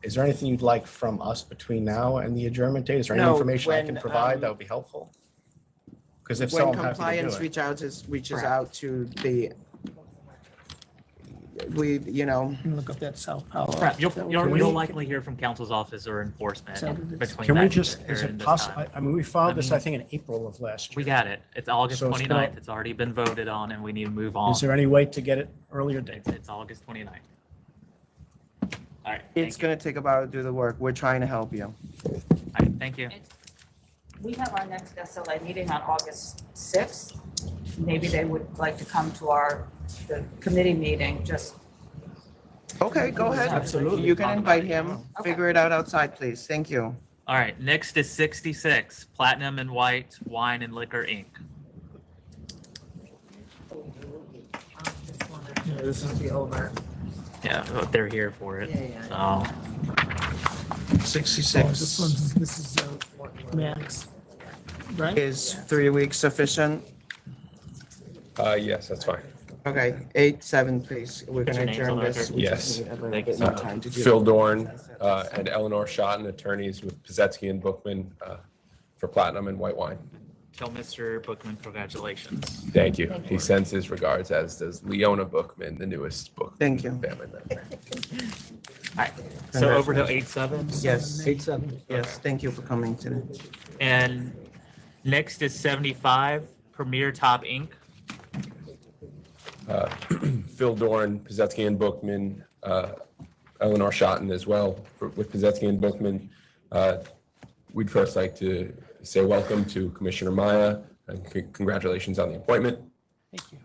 is there anything you'd like from us between now and the adjournment date? Is there any No, information I when, can provide that would be helpful? Because if so, When I'm happy to compliance do it. reaches out to the, you know. Look up that South Palo. Right, You'll Can we- likely hear from counsel's office or enforcement between Can we that just, or is in it this possible, time. I mean, we filed this, I think, in April of last year. We got it. It's August So it's 29th. gonna- It's already been voted on and we need to move on. Is there any way to get it earlier date? It's August 29th. All right, It's gonna take a while to do the work. We're trying to help you. all right, thank you. We have our next SLA meeting on August 6th. Maybe they would like to come to the committee meeting, just. Okay, go ahead. Absolutely. You can invite him. Figure it out outside, please. Thank you. All right, next is 66, Platinum and White Wine and Liquor, Inc. This is the over. Yeah, they're here for it. So, 66. This is Max, right? Is 3 weeks sufficient? Yes, that's fine. Okay, 8-7, please. We're What's gonna your names adjourn on the this. record? We Yes. just need a little Thank you bit so more much. time to do Phil it. Dorn and Eleanor Schotten, attorneys with Pizetsky and Bookman for Platinum and White Wine. tell Mr. Bookman congratulations. Thank you. He sends his regards, as does Leona Bookman, the newest Bookman Thank you. family member. All right, so over to 8-7. Yes. 8-7. Yes, thank you for coming today. And next is 75, Premier Top Inc. Phil Dorn, Pizetsky and Bookman, Eleanor Schotten as well with Pizetsky and Bookman. We'd first like to say welcome to Commissioner Maya and congratulations on the appointment. Thank you.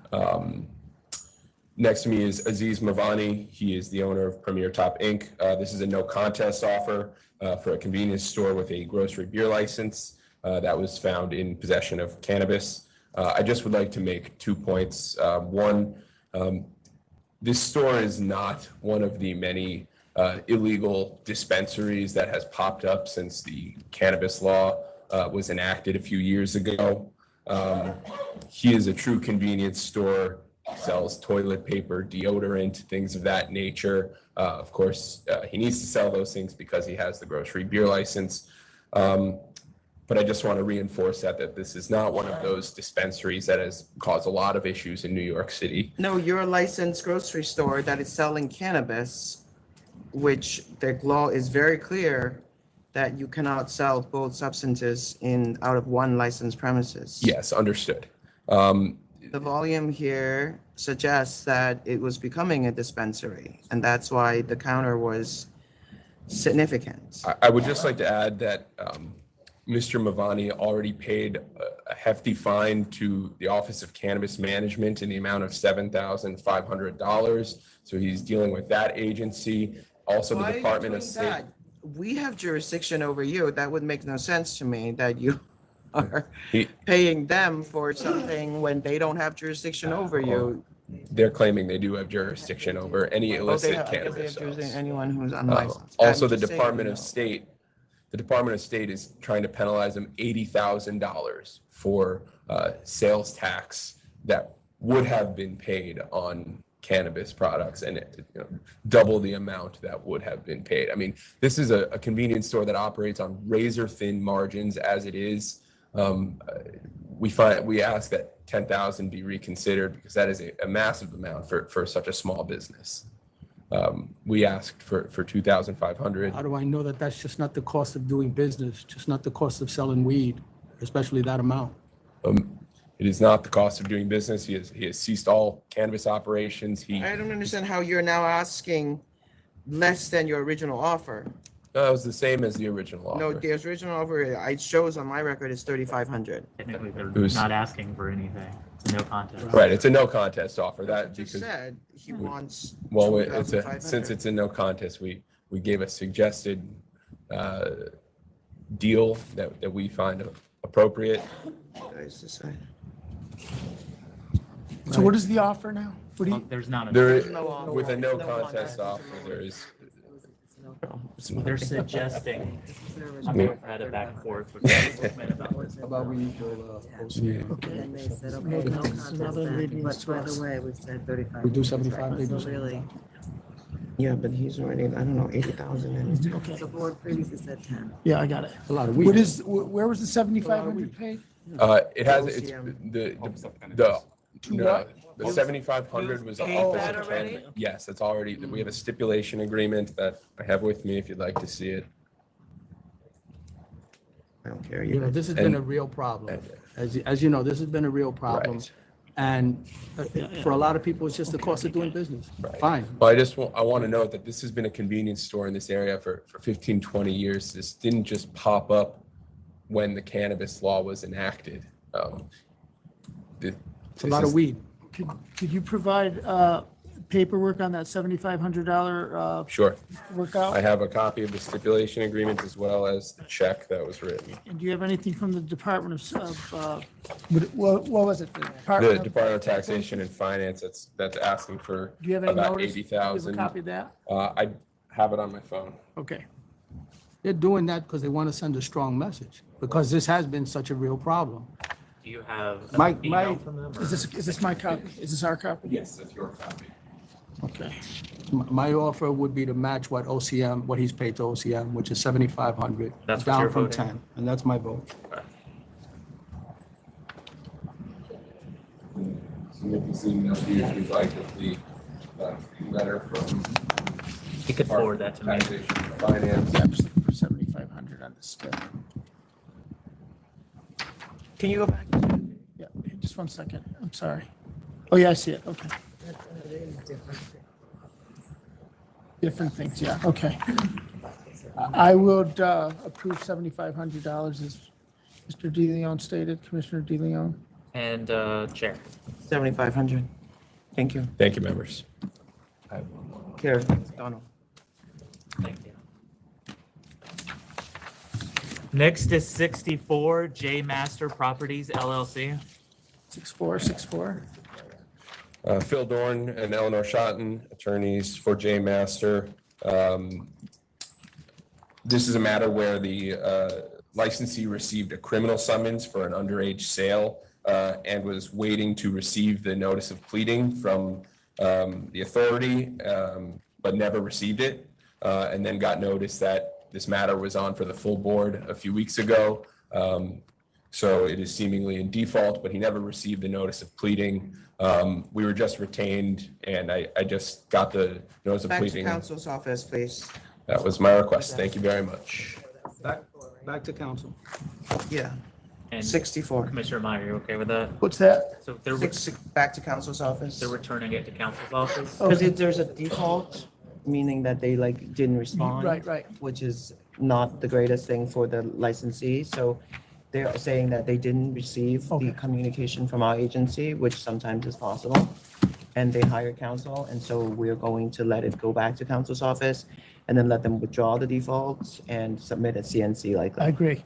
Next to me is Aziz Mavani. He is the owner of Premier Top Inc. This is a no contest offer for a convenience store with a grocery beer license that was found in possession of cannabis. I just would like to make 2 points. One, this store is not one of the many illegal dispensaries that has popped up since the cannabis law was enacted a few years ago. He is a true convenience store, sells toilet paper, deodorant, things of that nature. Of course, he needs to sell those things because he has the grocery beer license. But I just want to reinforce that this is not one of those dispensaries that has caused a lot of issues in New York City. No, you're a licensed grocery store that is selling cannabis, which the law is very clear that you cannot sell both substances out of one licensed premises. Yes, understood. The volume here suggests that it was becoming a dispensary, and that's why the counter was significant. I would just like to add that Mr. Mavani already paid a hefty fine to the Office of Cannabis Management in the amount of $7,500. So he's dealing with that agency. Also, the Department of State. We have jurisdiction over you. That would make no sense to me that you are paying them for something when they don't have jurisdiction over you. They're claiming they do have jurisdiction over any illicit cannabis sales. Anyone who's unlicensed. Also, the Department of State. The Department of State is trying to penalize them $80,000 for sales tax that would have been paid on cannabis products and double the amount that would have been paid. I mean, this is a convenience store that operates on razor thin margins as it is. We ask that $10,000 be reconsidered because that is a massive amount for such a small business. We asked for $2,500. How do I know that that's just not the cost of doing business, just not the cost of selling weed, especially that amount? It is not the cost of doing business. He has ceased all cannabis operations. I don't understand how you're now asking less than your original offer. No, it was the same as the original offer. No, the original offer, it shows on my record is $3,500. Technically, they're not asking for anything. It's a no contest. Right, it's a no contest offer. That Just because said he wants well, $2,500. since it's a no contest, we gave a suggested deal that we find appropriate. So what is the offer now? What do you? There's not There, with a no contest offer, there is. They're suggesting. I'm going to have a back and forth with Bookman about this. About we need to, And they said, okay, no contest then, but by the way, we said 35. We do 75, they do So really, Yeah, but he's already, I don't know, 80,000 in. Okay. the board previously said 10. Yeah, I got it. a lot of weed. What is, where was the 7,500 paid? It has, it's the 7,500 was the Paid Office that of already? Cannabis. Yes, it's already, we have a stipulation agreement that I have with me if you'd like to see it. I don't care. You know, this has been a real problem. As you know, this has been a real problem. Right. And for a lot of people, it's just the cost of doing business. Fine. Well, I want to note that this has been a convenience store in this area for 15, 20 years. This didn't just pop up when the cannabis law was enacted. It's a lot of weed. Could you provide paperwork on that $7,500 Sure. workout? I have a copy of the stipulation agreement as well as the check that was written. And do you have anything from the Department of what was it? The Department of Taxation and Finance that's asking for Do you have any about notice? Do you have a 80,000. copy of that? I have it on my phone. Okay. They're doing that because they want to send a strong message, because this has been such a real problem. Do you have My- email from them? Is this my copy? Is this our copy? Yes, that's your copy. Okay. My offer would be to match what he's paid to OCM, which is 7,500, That's what down you're from voting? 10, and that's my vote. So if you see if you'd like the letter from. You could forward that to me. Taxation and Finance. Yeah, I'm just looking for 7,500 on this stuff. Can you go back? Yeah, just one second. I'm sorry. Oh, yeah, I see it. Okay. Different things, yeah, okay. I would approve $7,500 as Mr. DeLeon stated, Commissioner DeLeon. And Chair. 7,500. Thank you. Thank you, members. Here, Donald. Thank you. Next is 64 J Master Properties LLC. 6464. Phil Dorn and Eleanor Schotten, attorneys for J Master. This is a matter where the licensee received a criminal summons for an underage sale and was waiting to receive the notice of pleading from the authority, but never received it, and then got notice that this matter was on for the full board a few weeks ago. So it is seemingly in default, but he never received the notice of pleading. We were just retained, and I just got the notice of Back to pleading. counsel's office, please. That was my request. Thank you very much. Back to council. Yeah. And 64. Commissioner Meyer, you okay with that? What's that? So they're, Back to counsel's office. they're returning it to council's office? Because there's a default, meaning that they like didn't respond. Right. Which is not the greatest thing for the licensee. So they're saying that they didn't receive the communication from our agency, which sometimes is possible. And they hire counsel, and so we're going to let it go back to counsel's office and then let them withdraw the defaults and submit a CNC like that. I agree.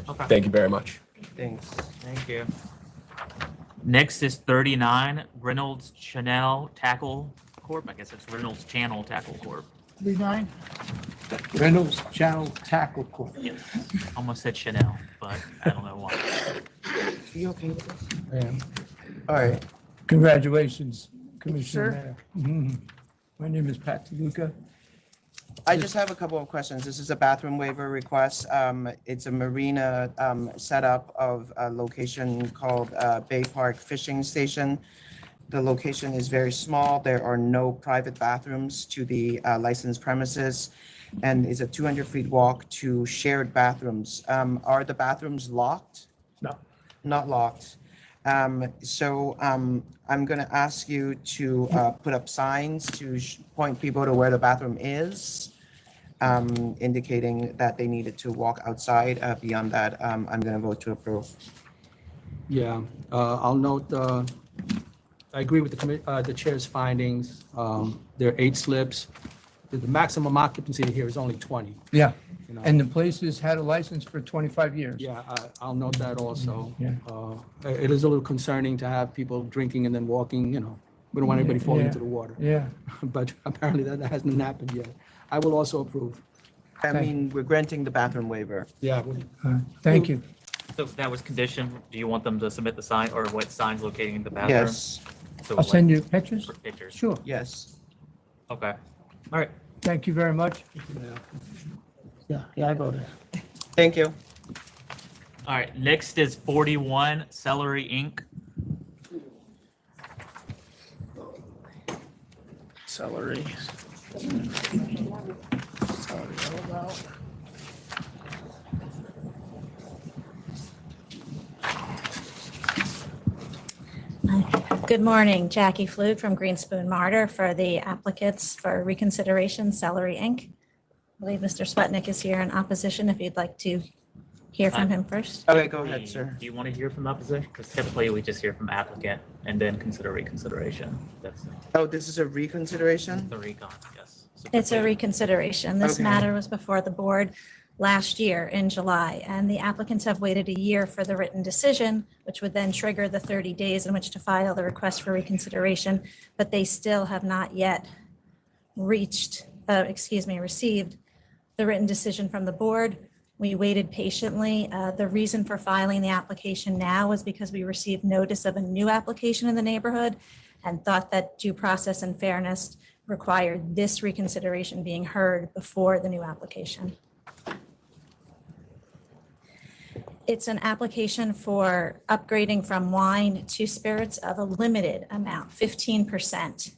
Okay. Thank you very much. Thanks. Thank you. Next is 39 Reynolds Chanel Tackle Corp. I guess it's Reynolds Channel Tackle Corp. 39. Reynolds Channel Tackle Corp. Yes. Almost said Chanel, but I don't know why. You okay with this? I am. All right. Congratulations, Commissioner sir. Mayor. Mhm. My name is Pat DeLuca. I just have a couple of questions. This is a bathroom waiver request. It's a marina setup of a location called Bay Park Fishing Station. The location is very small. There are no private bathrooms to the licensed premises, and is a 200-foot walk to shared bathrooms. Are the bathrooms locked? No. Not locked. So I'm going to ask you to put up signs to point people to where the bathroom is, indicating that they needed to walk outside. Beyond that, I'm going to vote to approve. Yeah, I'll note, I agree with the chair's findings. There are 8 slips. The maximum occupancy here is only 20. Yeah, you know. and the place has had a license for 25 years. Yeah, I'll note that also. Yeah. It is a little concerning to have people drinking and then walking, you know. We don't want anybody falling into the water. Yeah. But apparently that hasn't happened yet. I will also approve. I mean, we're granting the bathroom waiver. Yeah. Thank you. So that was conditioned. Do you want them to submit the sign or what signs locating in the bathroom? Yes. So I'll send you pictures? Pictures. Sure. Yes. Okay. All right. Thank you very much. Yeah, I voted. Thank you. All right. Next is 41 Celery Inc. Celery. Celery, all about. Good morning, Jackie Flug from Green Spoon Martyr for the applicants for reconsideration, Celery Inc. I believe Mr. Sputnik is here in opposition if you'd like to hear from him first. Okay, go ahead, sir. Do you want to hear from the opposition? Because typically we just hear from applicant and then consider reconsideration. That's Oh, this is a reconsideration? the recon, yes. So It's a typically- reconsideration. This Okay. matter was before the board last year in July, and the applicants have waited a year for the written decision, which would then trigger the 30 days in which to file the request for reconsideration, but they still have not yet received the written decision from the board. We waited patiently. The reason for filing the application now was because we received notice of a new application in the neighborhood and thought that due process and fairness required this reconsideration being heard before the new application. It's an application for upgrading from wine to spirits of a limited amount, 15%.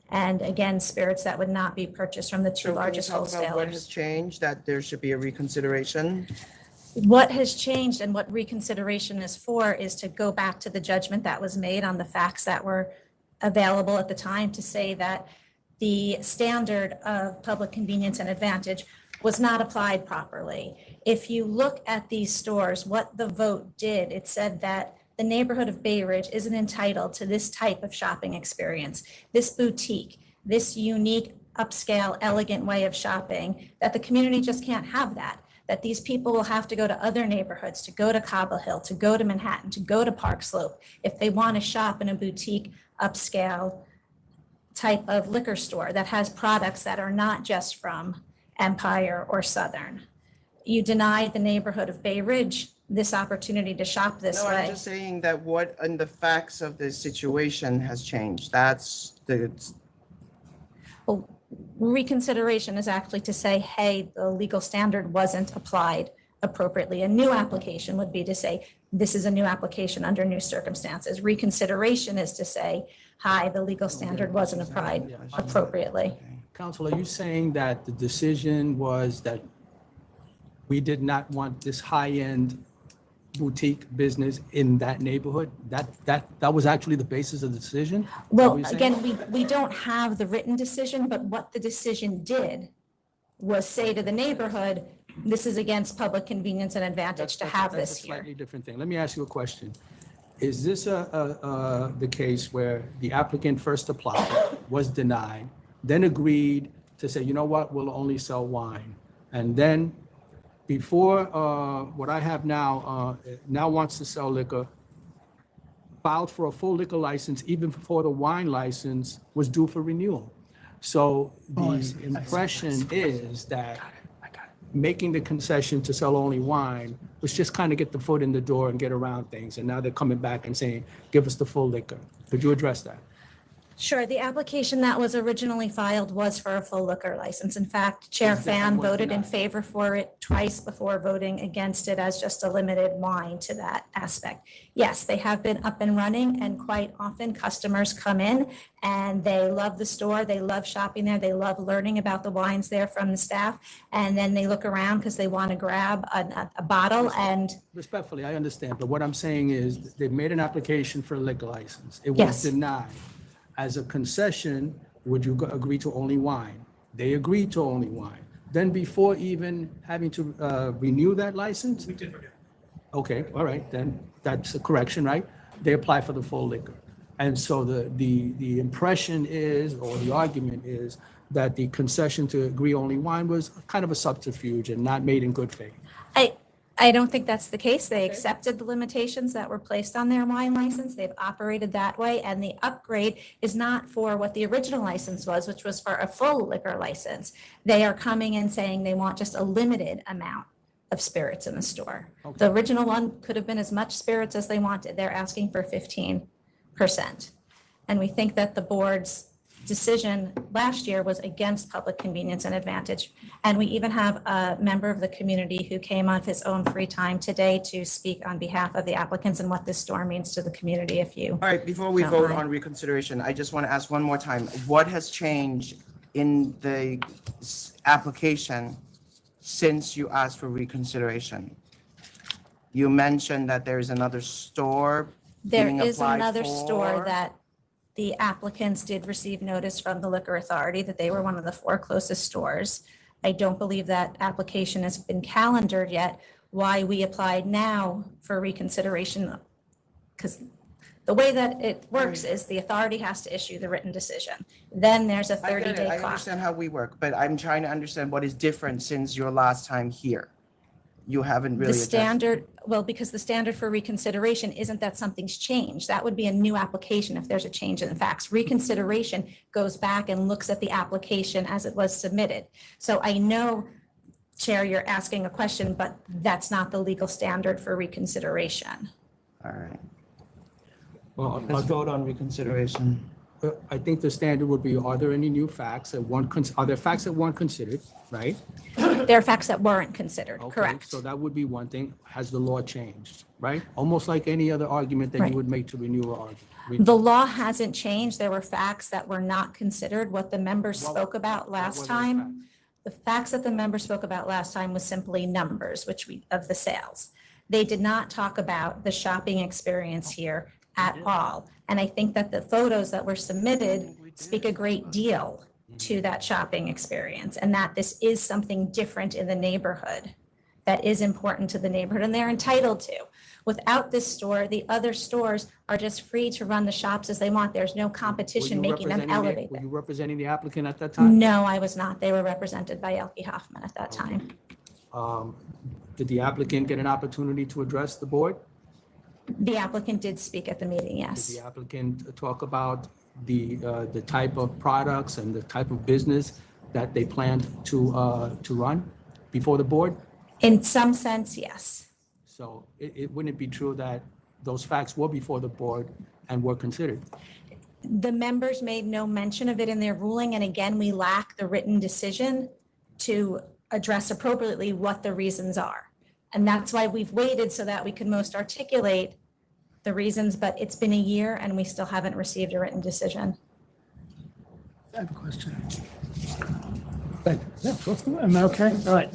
And again, spirits that would not be purchased from the two largest What has wholesalers. changed that there should be a reconsideration? What has changed and what reconsideration is for is to go back to the judgment that was made on the facts that were available at the time to say that the standard of public convenience and advantage was not applied properly. If you look at these stores, what the vote did, it said that the neighborhood of Bay Ridge isn't entitled to this type of shopping experience, this boutique, this unique, upscale, elegant way of shopping, that the community just can't have that. That these people will have to go to other neighborhoods, to go to Cobble Hill, to go to Manhattan, to go to Park Slope, if they want to shop in a boutique, upscale type of liquor store that has products that are not just from Empire or Southern. You denied the neighborhood of Bay Ridge this opportunity to shop this No, way. I'm just saying that what in the facts of the situation has changed. That's the, Well, reconsideration is actually to say, hey, the legal standard wasn't applied appropriately. A new application would be to say, this is a new application under new circumstances. Reconsideration is to say, hi, the legal standard wasn't applied appropriately. Counsel, are you saying that the decision was that we did not want this high-end boutique business in that neighborhood? That was actually the basis of the decision? Is that Well, what you're saying? again, we don't have the written decision, but what the decision did was say to the neighborhood, this is against public convenience and advantage to have That's this a here. slightly different thing. Let me ask you a question. Is this the case where the applicant first applied, was denied, then agreed to say, you know what, we'll only sell wine? And then before what I have now, now wants to sell liquor, filed for a full liquor license even before the wine license was due for renewal. So the impression is that making the concession to sell only wine was just kind of get the foot in the door and get around things. And now they're coming back and saying, give us the full liquor. Could you address that? Sure, the application that was originally filed was for a full liquor license. In fact, Chair Fan voted in favor for it twice before voting against it as just a limited wine to that aspect. Yes, they have been up and running, and quite often customers come in and they love the store, they love shopping there, they love learning about the wines there from the staff, and then they look around because they want to grab a bottle and. Respectfully, I understand, but what I'm saying is they made an application for a liquor license. It was Yes. denied. As a concession, would you agree to only wine? They agreed to only wine. Then before even having to renew that license? We did renew. Okay, all right, then that's a correction, right? They apply for the full liquor. And so the impression is, or the argument is, that the concession to agree only wine was kind of a subterfuge and not made in good faith. I don't think that's the case. They accepted the limitations that were placed on their wine license. They've operated that way, and the upgrade is not for what the original license was, which was for a full liquor license. They are coming in saying they want just a limited amount of spirits in the store. The original one could have been as much spirits as they wanted. They're asking for 15%. And we think that the board's decision last year was against public convenience and advantage. And we even have a member of the community who came on his own free time today to speak on behalf of the applicants and what this store means to the community, if you. all right, before we don't vote mind. on reconsideration, I just want to ask one more time, what has changed in the application since you asked for reconsideration? You mentioned that there is another store There being is applied another store for. that the applicants did receive notice from the liquor authority that they were one of the 4 closest stores. I don't believe that application has been calendared yet. Why we applied now for reconsideration, because the way that it works is the authority has to issue the written decision. Then there's a I get it. 30-day I clock. understand how we work, but I'm trying to understand what is different since your last time here. You haven't really The addressed. standard, well, because the standard for reconsideration isn't that something's changed. That would be a new application if there's a change in the facts. Reconsideration goes back and looks at the application as it was submitted. So I know, Chair, you're asking a question, but that's not the legal standard for reconsideration. All right. Well, Let's vote on reconsideration. I think the standard would be, are there any new facts that are there facts that weren't considered, right? There are facts that weren't considered, Okay, correct? So that would be one thing. Has the law changed, right? Almost like any other argument that Right. you would make to renew or argue. The law hasn't changed. There were facts that were not considered. What the members spoke about last time, the facts that the members spoke about last time was simply numbers, of the sales. They did not talk about the shopping experience here at all. And I think that the photos that were submitted speak a great deal to that shopping experience, and that this is something different in the neighborhood that is important to the neighborhood, and they're entitled to. Without this store, the other stores are just free to run the shops as they want. There's no competition making them elevate Were it. you representing the applicant at that time? No, I was not. They were represented by Elke Hoffman at that time. Did the applicant get an opportunity to address the board? The applicant did speak at the meeting, yes. Did the applicant talk about the type of products and the type of business that they planned to run before the board? In some sense, yes. So it wouldn't be true that those facts were before the board and were considered? The members made no mention of it in their ruling, and again, we lack the written decision to address appropriately what the reasons are. And that's why we've waited, so that we could most articulate the reasons, but it's been a year and we still haven't received a written decision. I have a question. Am I okay? All right.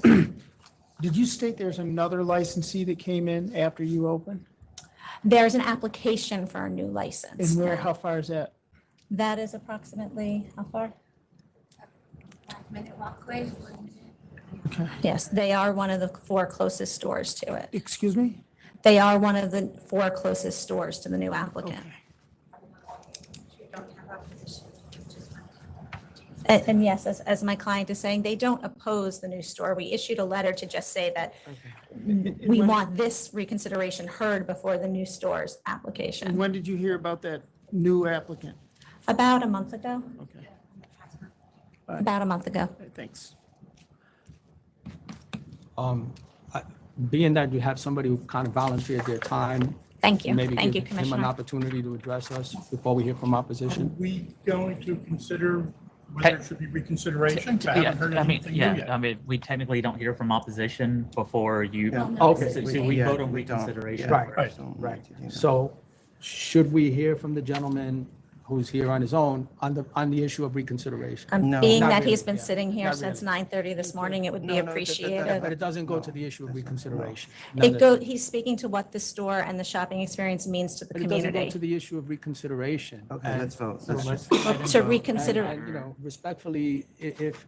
Did you state there's another licensee that came in after you opened? There's an application for a new license. And where, now. how far is that? That is approximately, how far? 5-minute walkway. Okay. Yes, they are one of the 4 closest stores to it. Excuse me? They are one of the 4 closest stores to the new applicant. And yes, as my client is saying, they don't oppose the new store. We issued a letter to just say that we want this reconsideration heard before the new store's And application. when did you hear about that new applicant? About a month ago, Okay. about a month ago. Thanks. Being that you have somebody who kind of volunteered their time. Thank you. Maybe Thank you, give him an Commissioner. opportunity to address us before we hear from opposition. We going to consider whether it should be reconsideration? I Yeah, haven't heard I mean, anything new yeah, yet. I mean, we technically don't hear from opposition before you. Okay. So we vote on reconsideration. Right, first. right. So should we hear from the gentleman who's here on his own on the issue of reconsideration? Being Not that really, he's been yeah. sitting here Not since really. 9:30 this morning, it would be But appreciated. it doesn't go to the issue of reconsideration. He's speaking to what the store and the shopping experience means to the But it doesn't go to community. the issue of reconsideration. Okay, let's vote. So Let's let's- To reconsider- And, you know, respectfully, if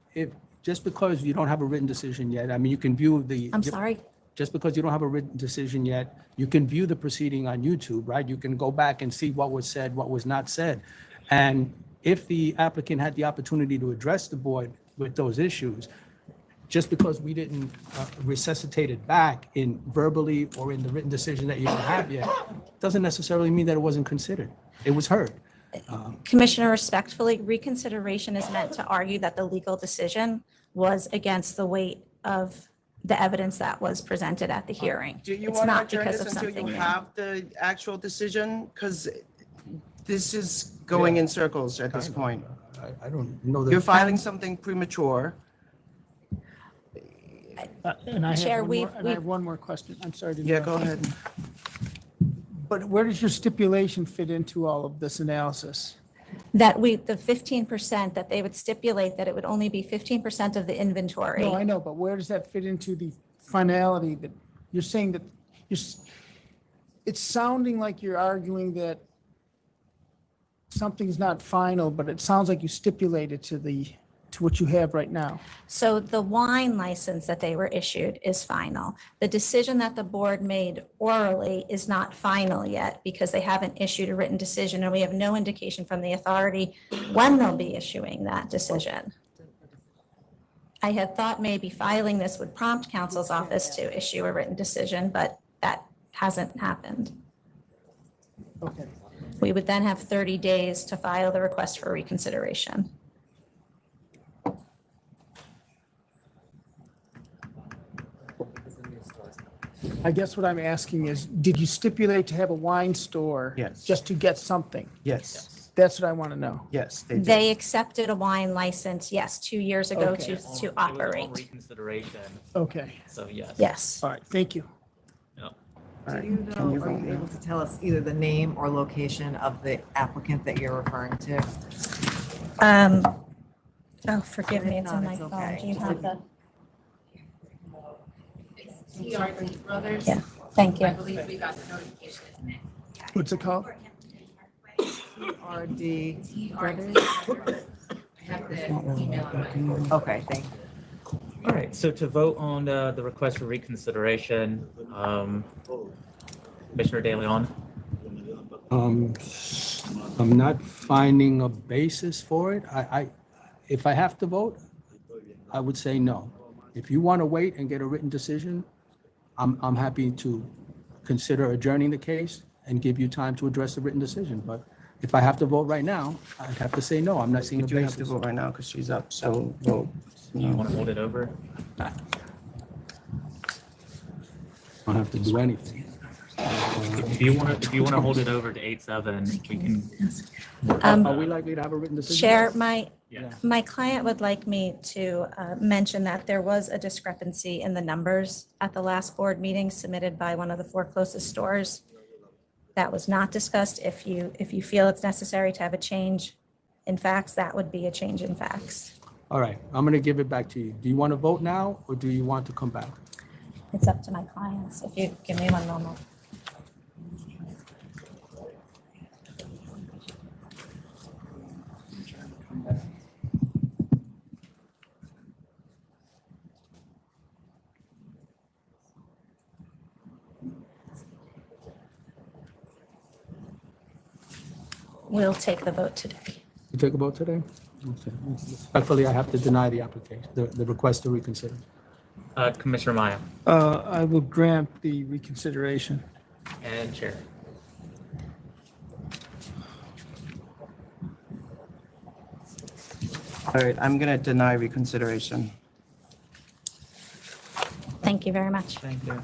just because you don't have a written decision yet, I mean, you can view the. I'm sorry? Just because you don't have a written decision yet, you can view the proceeding on YouTube, right? You can go back and see what was said, what was not said. And if the applicant had the opportunity to address the board with those issues, just because we didn't resuscitate it back in verbally or in the written decision that you don't have yet, doesn't necessarily mean that it wasn't considered. It was heard. Commissioner, respectfully, reconsideration is meant to argue that the legal decision was against the weight of the evidence that was presented at the hearing. Do you It's want to not adjourn because this of until something you new. have the actual decision? Because this is going in circles at this point. I don't know. You're filing something premature. And I Chair, have we've- one more question. I'm sorry to Yeah, interrupt. go ahead. But where does your stipulation fit into all of this analysis? That the 15%, that they would stipulate that it would only be 15% of the inventory. No, I know, but where does that fit into the finality that you're saying that it's sounding like you're arguing that something's not final, but it sounds like you stipulated to what you have right now. So the wine license that they were issued is final. The decision that the board made orally is not final yet because they haven't issued a written decision, and we have no indication from the authority when they'll be issuing that decision. I had thought maybe filing this would prompt counsel's office to issue a written decision, but that hasn't happened. Okay. We would then have 30 days to file the request for reconsideration. I guess what I'm asking is, did you stipulate to have a wine store? Yes. Just to get something? Yes. That's what I want to know. Yes, They accepted a wine license, yes, 2 years ago Okay. to operate. Reconsideration. Okay. So yes. Yes. All right, thank you. Do you know, are you able to tell us either the name or location of the applicant that you're referring to? Oh, forgive me, If it's not, on my it's phone. okay. Do you have the? TRD Brothers. Yeah, thank you. I believe we got the notification. What's it called? RD. Okay, thank you. All right, so to vote on the request for reconsideration, Commissioner De Leon, I'm not finding a basis for it. If I have to vote, I would say no. If you want to wait and get a written decision, I'm happy to consider adjourning the case and give you time to address the written decision. But if I have to vote right now, I'd have to say no. I'm not seeing You a do have to basis. vote right now because she's up, so vote. you want to hold it over? I don't have to do anything. If you want to hold it over to 8-7, we can. Are we likely to have a written decision? Chair, Yeah. my client would like me to mention that there was a discrepancy in the numbers at the last board meeting submitted by one of the 4 closest stores. That was not discussed. If you feel it's necessary to have a change in facts, that would be a change in facts. All right, I'm going to give it back to you. Do you want to vote now or do you want to come back? It's up to my clients. If you give me one moment. We'll take the vote today. You take a vote today? Okay. Respectfully, I have to deny the application, the request to reconsider. Commissioner Maya I will grant the reconsideration. and Chair. All right, I'm gonna deny reconsideration. Thank you very much. Thank you.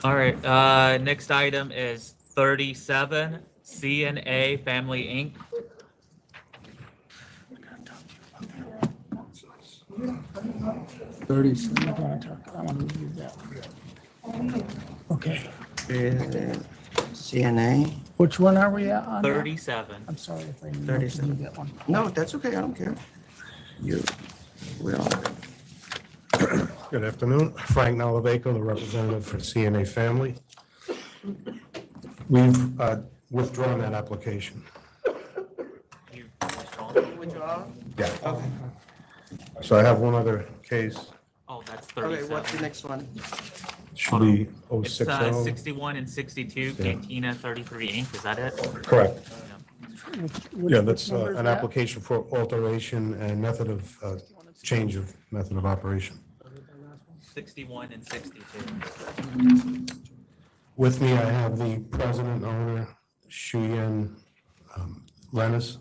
All right, next item is 37, C&A Family Inc. Okay. CNA. Which one are we at on? now? 37. I'm sorry if I need to 37. do that one. No, that's okay, I don't care. You will. Good afternoon. Frank Nalavaco, the representative for CNA Family. We've withdrawn that application. Withdraw? Yeah. Okay. So I have one other case. Oh, that's Okay, 37. what's the next one? Should be It's 060. 61 and 62, Yeah. Cantina 33 Inc., is that it? Correct. Which- Yeah, that's which number is an that? application for alteration and method of, change of method of operation. 61 and 62. With me, I have the president owner, Shuyen Lennis.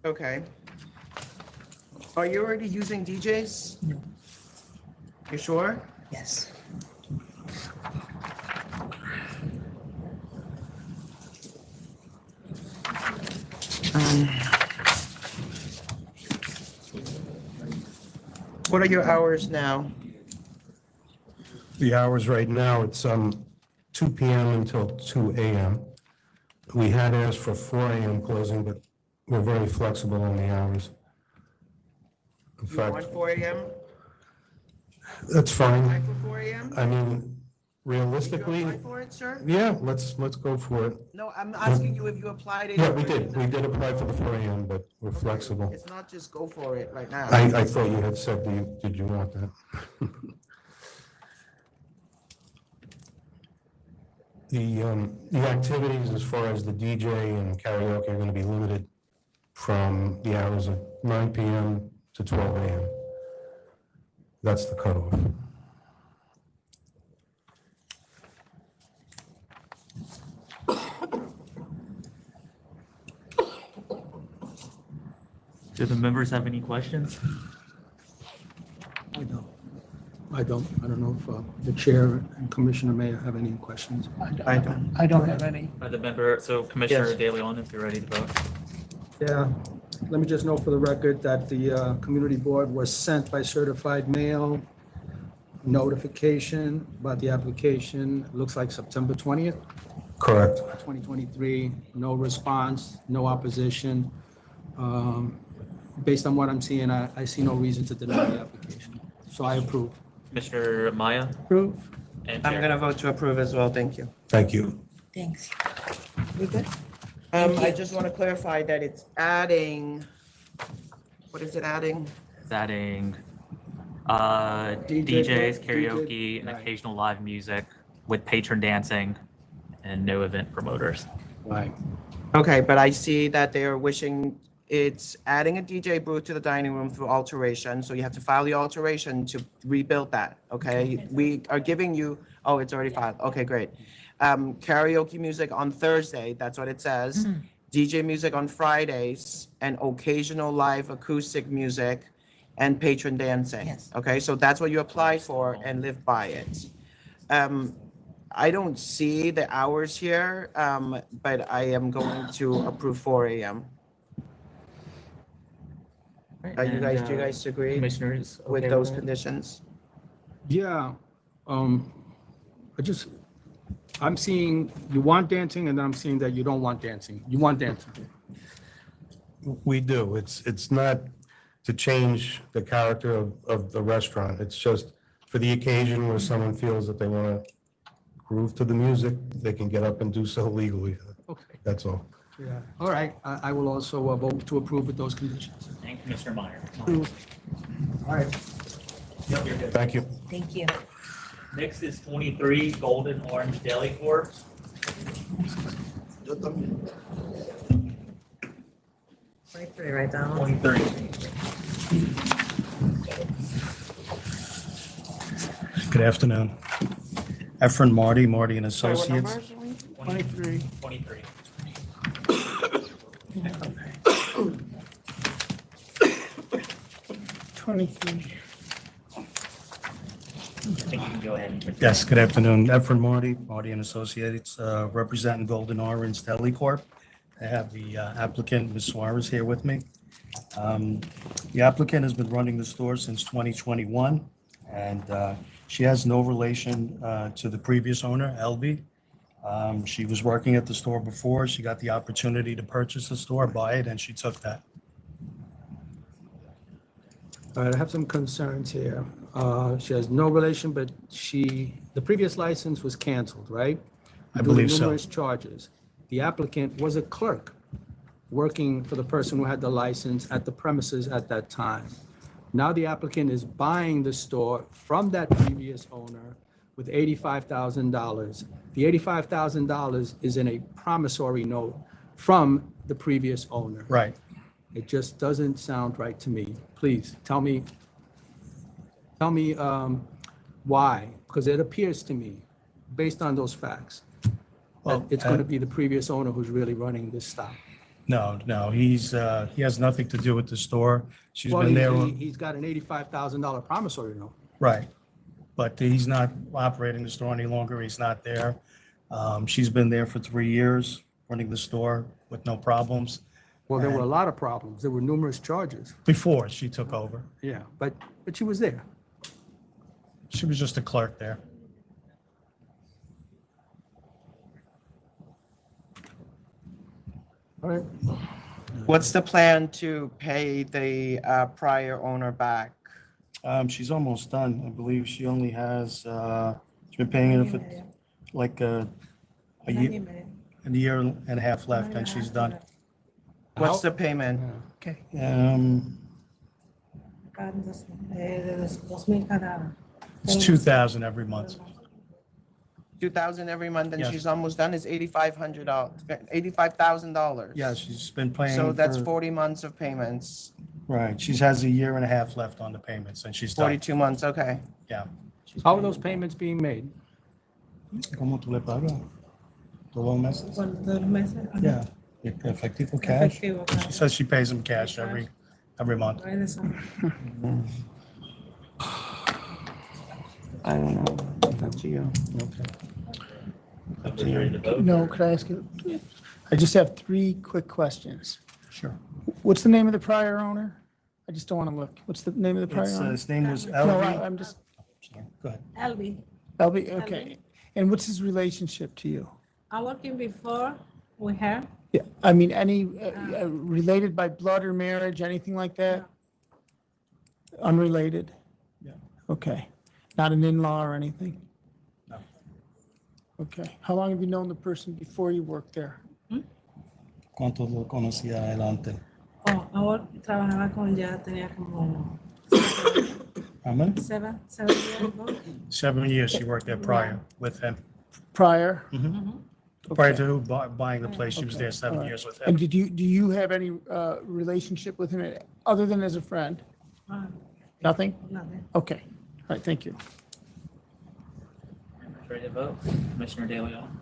Okay. Are you already using DJs? No. You sure? Yes. What are your hours now? The hours right now, it's 2 PM until 2 AM. We had asked for 4 AM closing, but we're very flexible on the hours. In You want fact, 4 AM? that's fine. Apply for 4 AM? I mean, realistically, Apply for it, sir? yeah, let's go for it. No, I'm asking you if you applied it. Yeah, we did. We did apply for the 4 AM, but we're flexible. It's not just go for it right now. I thought you had said, did you want that? The activities as far as the DJ and karaoke are going to be limited from the hours of 9 PM to 12 AM. That's the cutoff. Do the members have any questions? I don't know if the chair and Commissioner may have any questions. I don't. I don't have any. The member, so Commissioner Yes. De Leon, if you're ready to vote. Yeah, let me just note for the record that the community board was sent by certified mail notification about the application, looks like September 20th, Correct. 2023, no response, no opposition. Based on what I'm seeing, I see no reason to deny the application, so I approve. Commissioner Maya? Approve. And I'm Chair. gonna vote to approve as well, thank you. Thank you. Thanks. We good? I just want to clarify that it's adding, what is it adding? It's adding DJs, karaoke, and occasional live music with patron dancing and no event promoters. Right. Okay, but I see that they're wishing, it's adding a DJ booth to the dining room through alteration, so you have to file the alteration to rebuild that, okay? We are giving you, oh, it's already filed, okay, great. Karaoke music on Thursday, that's what it says. DJ music on Fridays, and occasional live acoustic music and patron dancing. Yes. Okay, so that's what you applied for and live by it. I don't see the hours here, but I am going to approve 4 a.m. Do you guys agree Commissioners, with okay those that? conditions? Yeah, I'm seeing you want dancing, and then I'm seeing that you don't want dancing. You want dancing. We do. It's not to change the character of the restaurant. It's just for the occasion where someone feels that they want to groove to the music, they can get up and do so legally. Okay. That's all. Yeah, all right. I will also vote to approve with those conditions. And Commissioner Meyer. All right. Yep, you're good. Thank you. Thank you. Next is 23 Golden Orange Deli Corp. 23, right, Donald? 23. Good afternoon. Efren Marty and Associates. 23. 23. I think you can go ahead and. Yes, good afternoon. Efren Marty and Associates, representing Golden Orange Deli Corp. I have the applicant, Ms. Suarez, here with me. The applicant has been running the store since 2021, and she has no relation to the previous owner, Elby. She was working at the store before. She got the opportunity to purchase the store, buy it, and she took that. All right, I have some concerns here. She has no relation, but the previous license was canceled, right? I Due to believe so. Numerous charges. The applicant was a clerk working for the person who had the license at the premises at that time. Now the applicant is buying the store from that previous owner with $85,000. The $85,000 is in a promissory note from the previous owner. Right. It just doesn't sound right to me. Please, tell me why, because it appears to me, based on those facts, that Well, it's going to be the previous owner who's really running this stop. No, he has nothing to do with the store. She's Well, been there. he's got an $85,000 promissory note. Right. But he's not operating the store any longer. He's not there. She's been there for 3 years, running the store with no problems. Well, there were a lot of problems. There were numerous charges. Before she took over. Yeah, but she was there. She was just a clerk there. All right. What's the plan to pay the prior owner back? She's almost done. I believe she only has, she's been paying it for like a year and a half left, and she's done. What's the payment? Okay. It's 2,000 every month. 2,000 every month, and Yes. she's almost done, is $85,000. Yeah, she's been paying. So that's for- 40 months of payments, Right, she has a year and a half left on the payments, and she's done. 42 months, okay. Yeah. How are those payments being made? ¿Cómo tú le pagas? ¿Todos los meses? Yeah, efectivo cash. She says she pays them cash every month. I don't know, it's up to you. Okay. No, could I ask you? I just have 3 quick questions. Sure. What's the name of the prior owner? I just don't want to look. What's the name of the prior owner? His name was No, Elvie. I'm just, Go ahead. Elby, Elby, okay. And what's his relationship to you? I working before with her. Yeah, I mean, any related by blood or marriage, anything like that? Unrelated? Yeah. Okay. Not an in-law or anything? No. Okay. How long have you known the person before you worked there? ¿Cuánto lo conocía adelante? Oh, ahora trabajaba con ya tenía como How many? 7 years ago. 7 years she worked there prior with him. Prior? Prior to buying the place, she was there All 7 right. years with And him. do you have any relationship with him other than as a friend? Nothing? Nothing. Okay. All right, thank you. Ready to vote? Commissioner De Leon.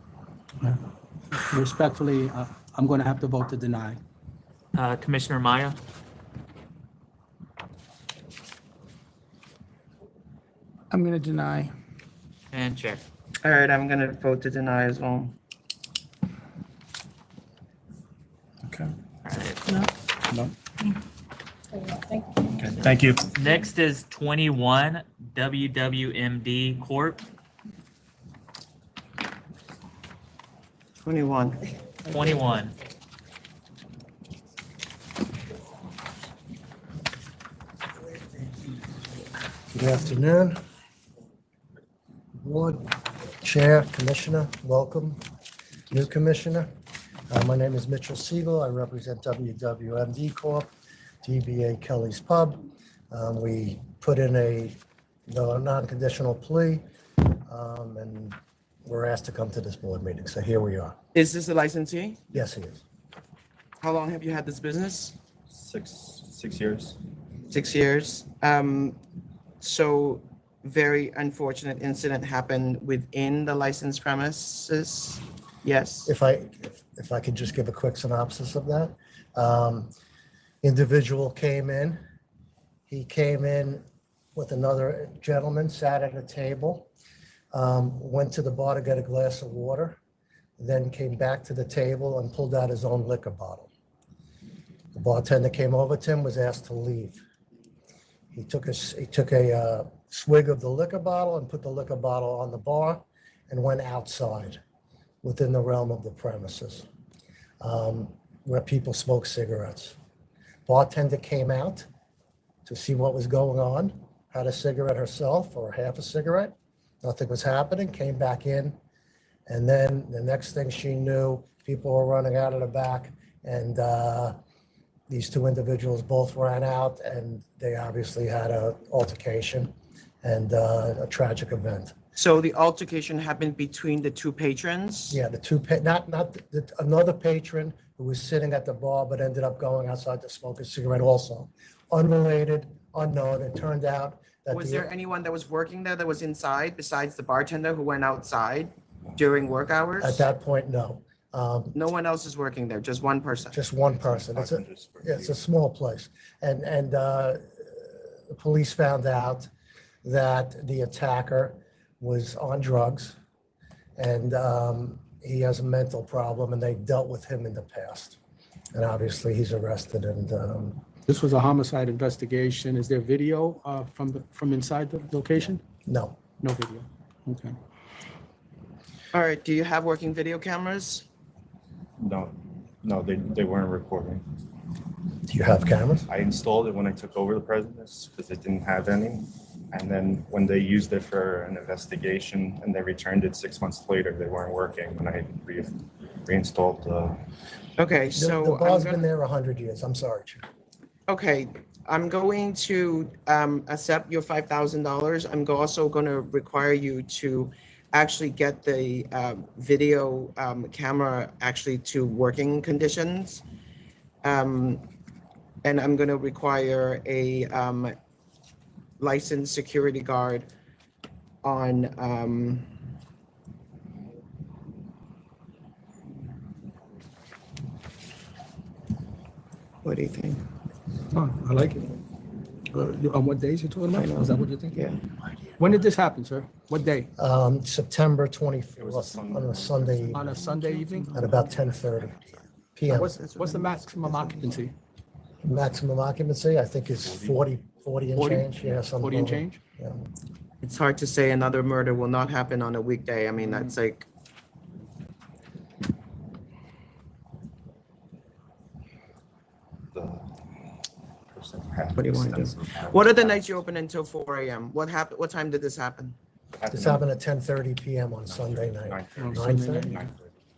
Respectfully, I'm going to have to vote to deny. Commissioner Maya. I'm going to deny. And Chair. All right, I'm gonna vote to deny as well. Okay. No. Okay, thank you. Next is 21 WWMD Corp. 21. 21. Good afternoon. Board, Chair, Commissioner, welcome. New Commissioner. My name is Mitchell Siegel. I represent WWMD Corp., DBA Kelly's Pub. We put in a non-conditional plea, and we're asked to come to this board meeting. So here we are. Is this the licensee? Yes, he is. How long have you had this business? 6 years. 6 years. So very unfortunate incident happened within the licensed premises. Yes. If I could just give a quick synopsis of that. Individual came in. He came in with another gentleman, sat at a table, went to the bar to get a glass of water, then came back to the table and pulled out his own liquor bottle. The bartender came over to him, was asked to leave. He took a swig of the liquor bottle and put the liquor bottle on the bar and went outside within the realm of the premises where people smoke cigarettes. Bartender came out to see what was going on, had a cigarette herself or half a cigarette. Nothing was happening, came back in. And then the next thing she knew, people were running out of the back and these two individuals both ran out and they obviously had an altercation and a tragic event. So the altercation happened between the two patrons? Yeah, another patron who was sitting at the bar but ended up going outside to smoke a cigarette also. Unrelated, unknown. It turned out that Was there anyone that was working there that was inside besides the bartender who went outside during work hours? At that point, no. No one else is working there, just one person? Just one person. It's a small place. And the police found out that the attacker was on drugs and he has a mental problem and they dealt with him in the past. And obviously he's arrested and This was a homicide investigation. Is there video from inside the location? No. No video. Okay. All right, do you have working video cameras? No, they weren't recording. Do you have cameras? I installed it when I took over the premise because they didn't have any. And then when they used it for an investigation and they returned it 6 months later, they weren't working when I reinstalled the. Okay, so. The bar's been there 100 years. I'm sorry, Chair. Okay, I'm going to accept your $5,000. I'm also going to require you to actually get the video camera actually to working conditions. And I'm going to require a licensed security guard on what do you think? Oh, I like it. On what days you're talking about? Is that what you're thinking? Yeah. When did this happen, sir? What day? September 24th, on a Sunday evening. On a Sunday evening? At about 10:30 p.m. What's the maximum occupancy? Maximum occupancy, I think, is 40 and 40? change. Yeah, something. 40 and over. change? Yeah. It's hard to say another murder will not happen on a weekday. I mean, that's like. What do you want to do? What are the nights you open until 4 a.m.? What happened? What time did this happen? This happened at 10:30 PM on Sunday night. 9:30?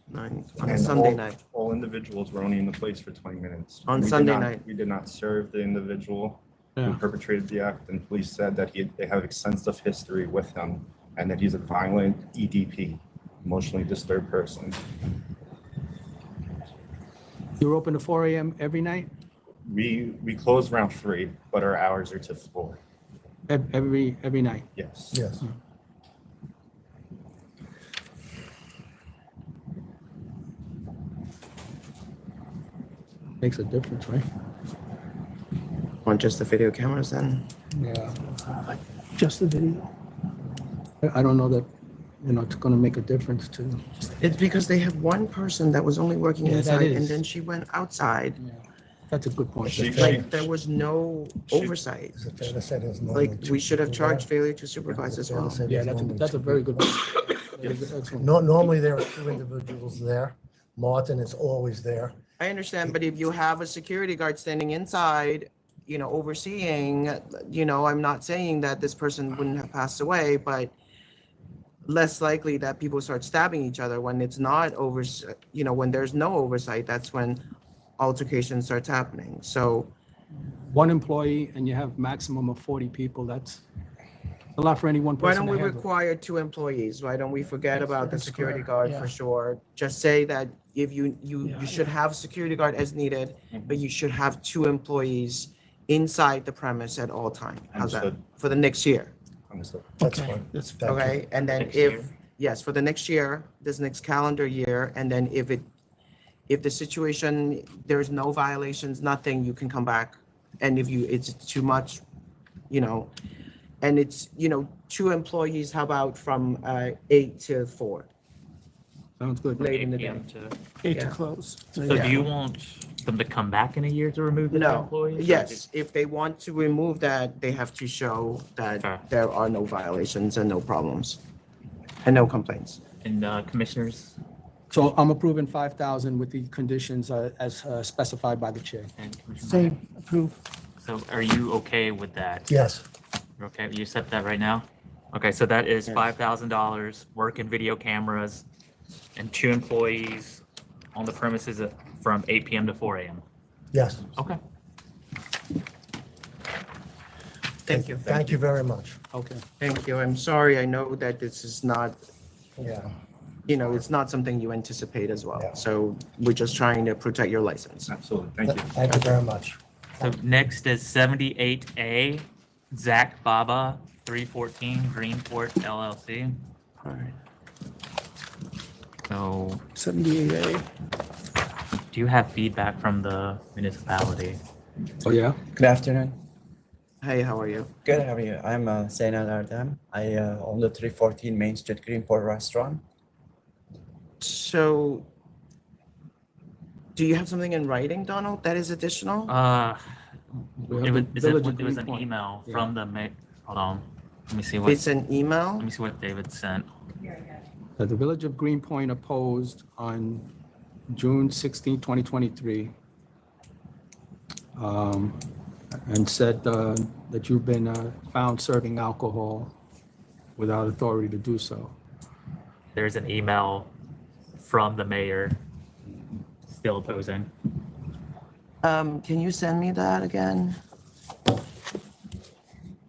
9 on a And Sunday all- night. All individuals were only in the place for 20 minutes. On We did Sunday not- night. We did not serve the individual who Yeah. perpetrated the act, and police said that they have extensive history with him and that he's a violent EDP, emotionally disturbed person. You're open to 4 AM every night? We close around 3, but our hours are to 4. Every night? Yes. Yes. Makes a difference, right? On just the video cameras then? Yeah. Just the video. I don't know that, it's gonna make a difference to. It's because they have one person that was only working Yeah, that inside and is. then she went outside. That's a good point. Like, there was no oversight. Is it fair to say there's Like, two we should have people there? charged failure to supervise as well. Yeah, that's a very good point. Excellent. Normally, there are 2 individuals there. Martin is always there. I understand, but if you have a security guard standing inside, overseeing, I'm not saying that this person wouldn't have passed away, but less likely that people start stabbing each other when it's not when there's no oversight, that's when altercation starts happening. So One employee and you have maximum of 40 people, that's a lot for any one why person don't to we handle. require 2 employees? Why don't we forget about the That's security correct, guard yeah. for sure? Just say that if you should have security guard as needed, but you should have 2 employees inside the premise at all time. How's that? Understood. For the next year, Understood. That's Okay. fine. That's Thank you. okay? And then Next year? yes, for the next year, this next calendar year, and then if the situation, there's no violations, nothing, you can come back. And if it's too much, and it's, 2 employees, how about from 8 to 4? Sounds good. Late in the 8 day. p.m. to- 8 to Yeah. close. So do you want them to come back in a year to remove the No, employees? or yes, if they want to remove that, they have to show Okay. that there are no violations and no problems and no complaints. And commissioners So I'm approving 5,000 with the conditions as specified by the chair. and Commissioner Same, approve. So are you okay with that? Yes. Okay, you set that right now? Okay, so that is $5,000, work and video cameras, and 2 employees on the premises from 8 PM to 4 AM. Yes. Okay. Thank you. Thank you very much. Okay. Thank you. I'm sorry. I know that this is not, Yeah. it's not something you anticipate as well. Yeah. So we're just trying to protect your license. Absolutely. Thank you. Thank you very much. So next is 78A, Zach Baba, 314 Greenport LLC. All right. So 78A. do you have feedback from the municipality? Oh, yeah? Good afternoon. Hey, how are you? Good, how are you? I'm Zainal Ardam. I own the 314 Main Street Greenport restaurant. So do you have something in writing, Donald, that is additional? It was, Village of it was an Greenpoint. email Yeah. from the hold on. Let me see what, It's an email? let me see what David sent. That the Village of Greenpoint opposed on June 16, 2023, and said that you've been found serving alcohol without authority to do so. There's an email from the mayor still opposing. Can you send me that again?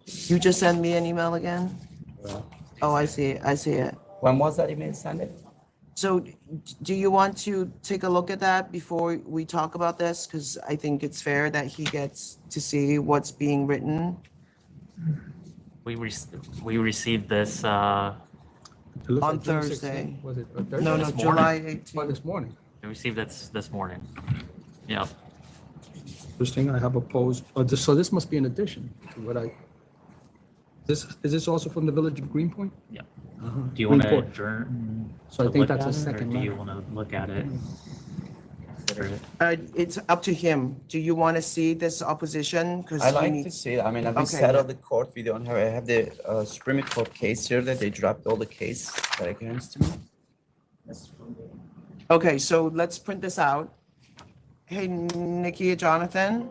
You just send me an email again? Oh, I see it. I see it. When was that email sent? So do you want to take a look at that before we talk about this? Because I think it's fair that he gets to see what's being written. We received this, It looks On like June Thursday. 16. Was it Thursday? No, no, This July morning. 18th. Oh, this morning. we received this morning. Yeah. Interesting, I have opposed, so this must be an addition to what I, is this also from the Village of Greenpoint? Yeah. Uh-huh. Do you want to Greenport. adjourn? So I to think look that's a at it, or second do you letter. want to look at it? Consider it? It's up to him. Do you want to see this opposition? Because I like to see it. I mean, we Okay. settled the court. We don't have, I have the Supreme Court case here that they dropped all the case against me. Okay, so let's print this out. Hey, Nikki, Jonathan?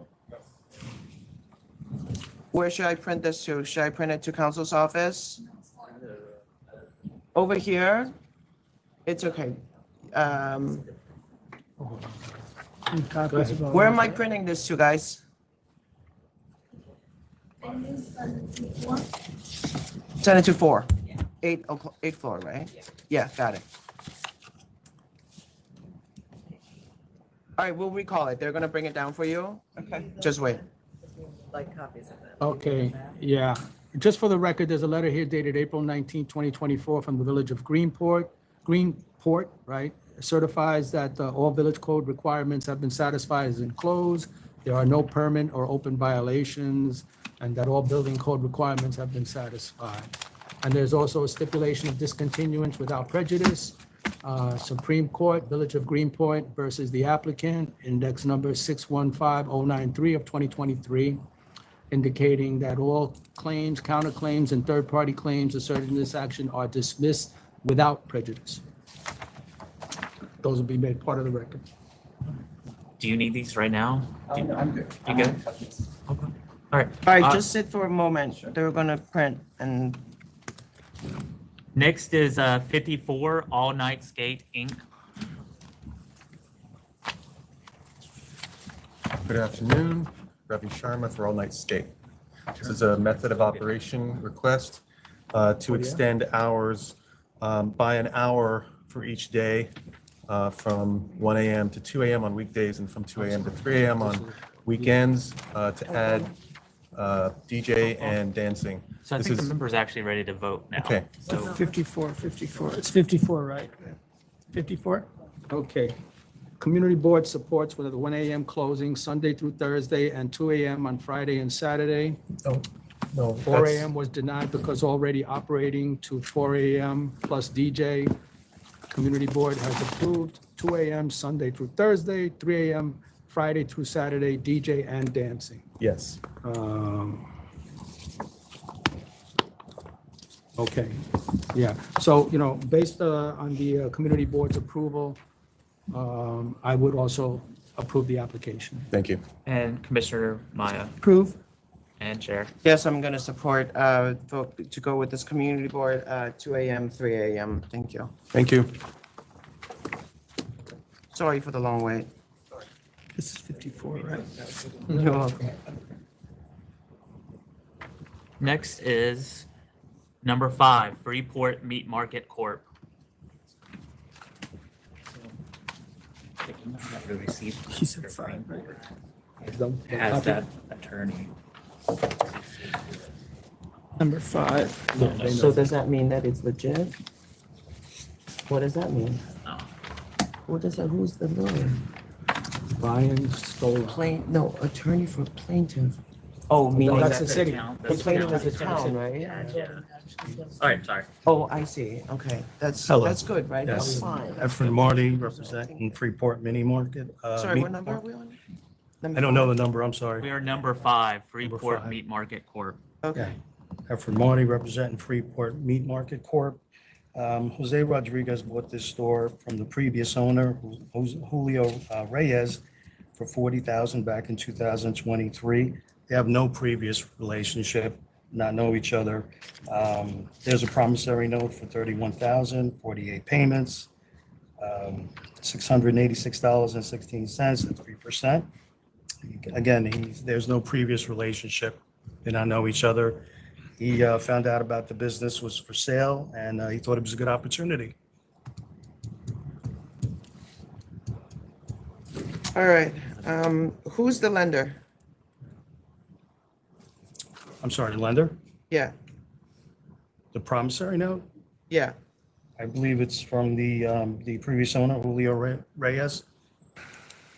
Where should I print this to? Should I print it to council's office? over here, it's okay. Where am I printing this to, guys? Send it to 4. 8th floor, right? Yeah, got it. All right, we'll recall it. They're gonna bring it down for you. Okay. Just wait. Like copies of it. Okay, yeah. Just for the record, there's a letter here dated April 19, 2024 from the village of Greenport, right? Certifies that all village code requirements have been satisfied as enclosed. There are no permit or open violations, and that all building code requirements have been satisfied. And there's also a stipulation of discontinuance without prejudice. Supreme Court, Village of Greenpoint versus the applicant, index number 615093 of 2023, indicating that all claims, counterclaims, and third-party claims asserted in this action are dismissed without prejudice. Those will be made part of the record. Do you need these right now? I'm good. You good? Okay. All right. All right, just sit for a moment. They're gonna print and. Next is 54 All Night Skate Inc. Good afternoon, Ravi Sharma for All Night Skate. This is a method of operation request to extend hours by an hour for each day from 1 a.m. to 2 a.m. on weekdays and from 2 a.m. to 3 a.m. on weekends to add DJ and dancing. So I think the member's actually ready to vote now. Okay. So 54. It's 54, right? 54? Okay. Community Board supports with a 1 a.m. closing Sunday through Thursday and 2 a.m. on Friday and Saturday. No. 4 a.m. was denied because already operating to 4 a.m. plus DJ. Community Board has approved 2 a.m. Sunday through Thursday, 3 a.m. Friday through Saturday, DJ and dancing. Yes. Okay, yeah. So, you know, based on the Community Board's approval, I would also approve the application. Thank you. And Commissioner Maya Approve. and Chair. Yes, I'm gonna support vote to go with this community board 2 a.m., 3 a.m. Thank you. Thank you. Sorry for the long wait. This is 54, right? You're welcome. Next is number 5, Freeport Meat Market Corp. He said 5, right? Has that attorney. Number 5. So does that mean that it's legit? What does that mean? What does that, who's the lawyer? Brian Stoll. No, attorney for plaintiff. Oh, meaning that's that the city. the plaintiff is the town, right? All right, sorry. Oh, I see. Okay, that's good, right? That's Yes. fine. Efren Marty, representing Freeport Mini Market. Sorry, Meat what number are Market. we on? I don't know the number, I'm sorry. We are number 5, Freeport 5. Meat Market Corp. Okay. Efren Marty, representing Freeport Meat Market Corp. Jose Rodriguez bought this store from the previous owner, Julio Reyes, for $40,000 back in 2023. They have no previous relationship, not know each other. There's a promissory note for $31,000, 48 payments, $686.16 at 3%. Again, there's no previous relationship. They not know each other. He found out about the business was for sale, and he thought it was a good opportunity. All right, who's the lender? I'm sorry, lender? Yeah, The promissory note? yeah. I believe it's from the previous owner, Julio Reyes,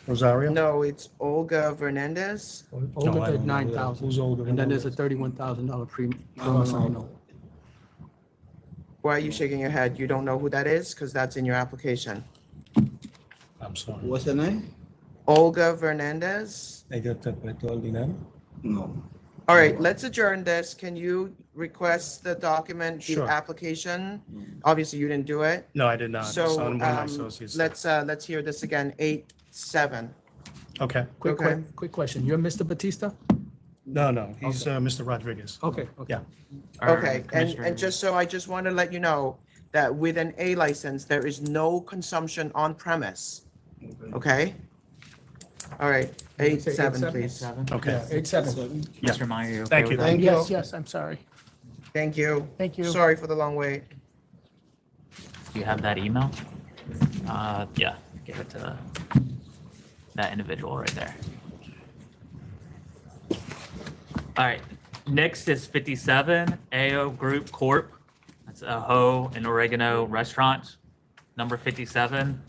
Rosario? No, it's Olga Fernandez. Olga I paid don't know. $9,000. Who's Olga And then there's a Fernandez? $31,000 promissory note. Why are you shaking your head? You don't know who that is? Because that's in your application. I'm sorry. What's the name? Olga Fernandez. Ella te prestó el dinero? No. All right, let's adjourn this. Can you request the document, the Sure. application? Obviously, you didn't do it. No, I did not. So One of my associates did. let's hear this again. 8-7. Okay. Okay. Quick question. You're Mr. Batista? No, he's Mr. Rodriguez. Okay. Yeah. Okay, and just so I just want to let you know, that with an A license, there is no consumption on premise. Okay? All right, Did we say 8-7, 8-7? please. Okay. Yeah, 8-7. Mr. Meyer, you okay Thank you. with that? Thank Yes, you. yes, I'm sorry. Thank you. Thank you. Sorry for the long wait. Do you have that email? Yeah, give it to that individual right there. All right, next is 57, AO Group Corp. That's a Ho and Oregano Restaurant, number 57.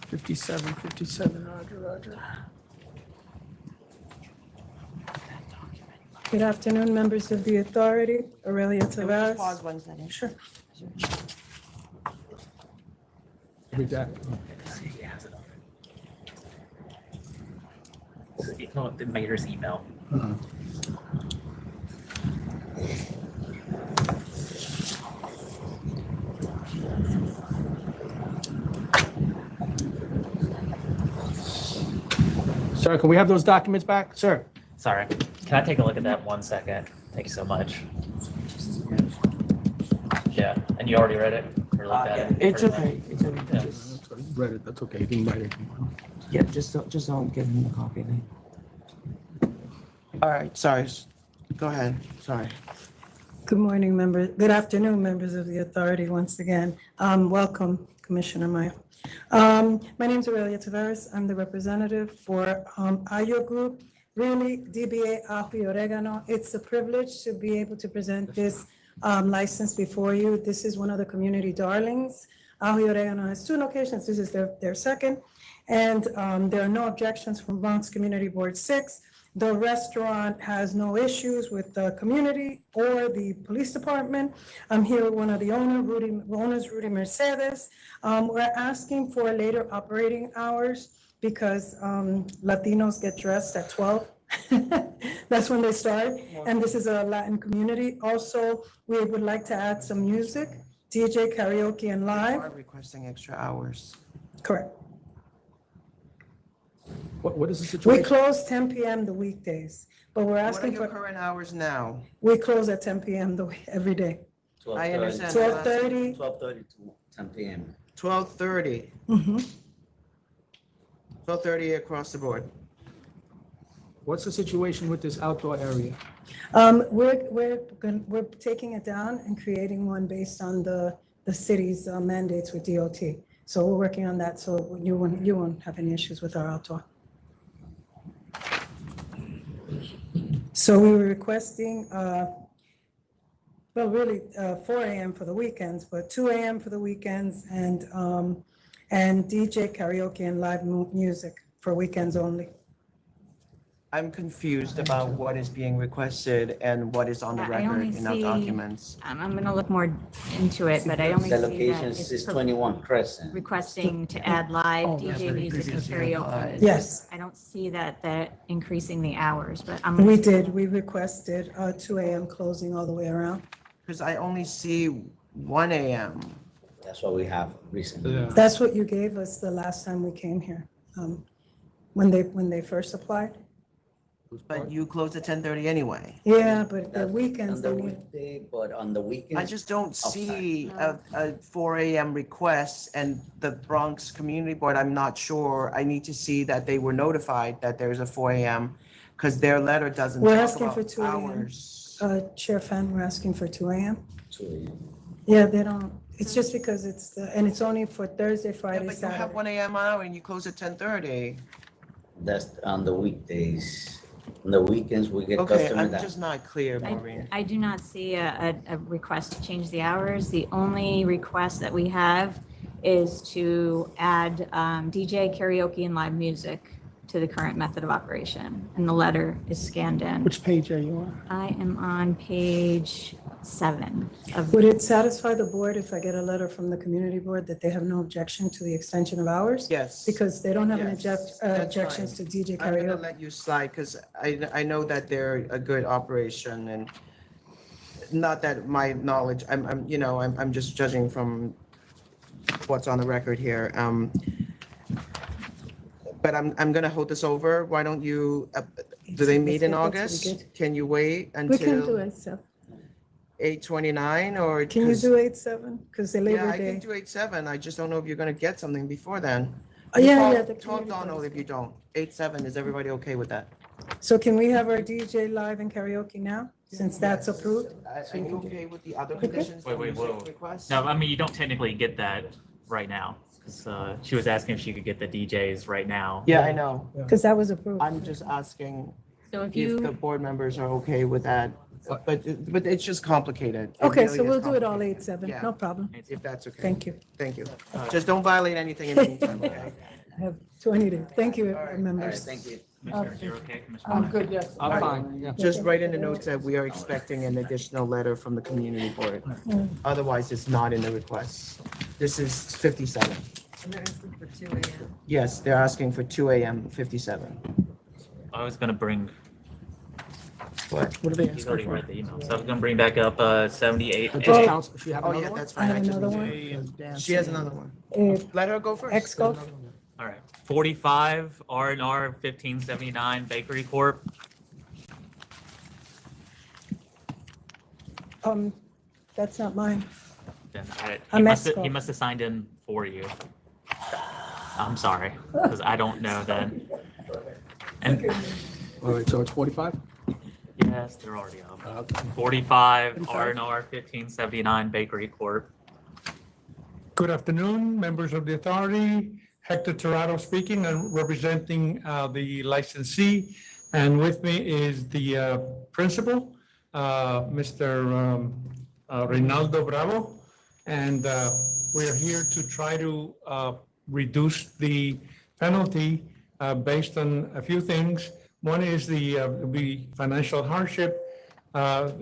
57, Roger. Good afternoon, members of the authority. Aurelia Can we just Tavares. pause 1 second? Sure. Read that. The mayor's email. Sir, can we have those documents back? Sir? Sorry, can I take a look at that 1 second? Thank you so much. Yeah, and you already read it or looked at it? It's okay. It's okay. Yeah. Read it, that's okay. You can write it. Yeah, just don't give him the copy then. All right, sorry. Go ahead, sorry. Good morning, members. Good afternoon, members of the authority once again. Welcome, Commissioner Meyer. My name is Aurelia Tavares. I'm the representative for IO Group. Really, DBA Ajo y Oregano. It's a privilege to be able to present this license before you. This is one of the community darlings. Ajo y Oregano has 2 locations. This is their second. And there are no objections from Bronx Community Board 6. The restaurant has no issues with the community or the police department. I'm here with one of the owners, Rudy Mercedes. We're asking for later operating hours because Latinos get dressed at 12. That's when they start. And this is a Latin community. Also, we would like to add some music, DJ, karaoke, and We live. are requesting extra hours. Correct. What is the We situation? close 10 p.m. the weekdays, but we're What are asking your for, current hours now? we close at 10 p.m. every day. I understand. 12:30. 12:30 to 10 p.m. 12:30. Mhm. 12:30 across the board. What's the situation with this outdoor area? We're taking it down and creating one based on the city's mandates with DOT. So we're working on that, so you won't have any issues with our outdoor. So we were requesting, well, really 4 a.m. for the weekends, but 2 a.m. for the weekends and DJ karaoke and live music for weekends only. I'm confused about what is being requested and what is on the I record only in our see- documents. I'm gonna look more into it, but I only see The that location it's is 21 Crescent. requesting to add live DJ music and karaoke. Yes. I don't see that increasing the hours, but I'm. We did, we requested 2 a.m. closing all the way around. Because I only see 1 a.m. That's what we have recently. That's what you gave us the last time we came here, when they first applied. But you close at 10:30 anyway. Yeah, but the weekends, On they the need, weekday, but on the weekends. I just don't see a 4 a.m. request and the Bronx Community Board, I'm not sure. I need to see that they were notified that there's a 4 a.m. because their letter doesn't we're talk asking for about 2 a.m. hours. Chair Fan, we're asking for 2 a.m. 2 a.m. Yeah, they don't, it's just because and it's only for Thursday, Yeah, Friday, but you have Saturday. 1 a.m. hour and you close at 10:30. That's on the weekdays. On the weekends, we get Okay, customers I'm that. just not clear, Maureen. I do not see a request to change the hours. The only request that we have is to add DJ karaoke and live music to the current method of operation. And the letter is scanned in. Which page are you on? I am on page 7 of. Would it satisfy the board if I get a letter from the community board that they have no objection to the extension of hours? Yes. Because they don't have any Yes, that's objections to fine. DJ I'm gonna karaoke. let you slide because I know that they're a good operation and not that my knowledge, I'm just judging from what's on the record here. But I'm gonna hold this over. Why don't you, do they meet in That's pretty August? good. Can you wait We can do until? it, so. 8:29 or? Can you do 8/7? Because the Yeah, Labor I can Day. do 8/7. I just don't know if you're gonna get something before then. Oh, yeah, Talk- yeah, the Talk community Donald does. if you don't. 8/7, is everybody okay with that? So can we have our DJ live and karaoke now, since that's approved? Are you okay with the other Okay. conditions? Wait, that we whoa. request? No, I mean, you don't technically get that right now, because she was asking if she could get the DJs right now. Yeah, I know. Because that was approved. I'm just asking So if if you, the board members are okay with that, but it's just complicated. It Okay, really so is we'll do it all complicated. 8/7, Yeah. no problem. If that's okay. Thank you. Thank you. Just don't violate anything in the meantime, okay? I have 20 days. Thank you, members. Thank you. Commissioner, you're okay, Commissioner? I'm good, yes. I'm fine, yeah. Just write in the notes that we are expecting an additional letter from the community board. Otherwise, it's not in the request. This is 57. And they're asking for 2 a.m. Yes, they're asking for 2 a.m. 57. I was gonna bring, What? What are they he's asking already for? read the email, so I was gonna bring back up 78. Just counsel, if you have Oh, another yeah, one? that's I fine. have I just another moved one. it. She has another one. Uh, Let her go first. Ex-golf? All right, 45 R&R 1579 Bakery Corp. That's not mine. Then I'm he Esco. must have signed in for you. I'm sorry, because I don't know then. And All right, so it's 45? yes, they're already up. 45 R&R 1579 Bakery Corp. Good afternoon, members of the authority. Hector Torrado speaking and representing the licensee. And with me is the principal, Mr. Reynaldo Bravo. And we are here to try to reduce the penalty based on a few things. One is the financial hardship.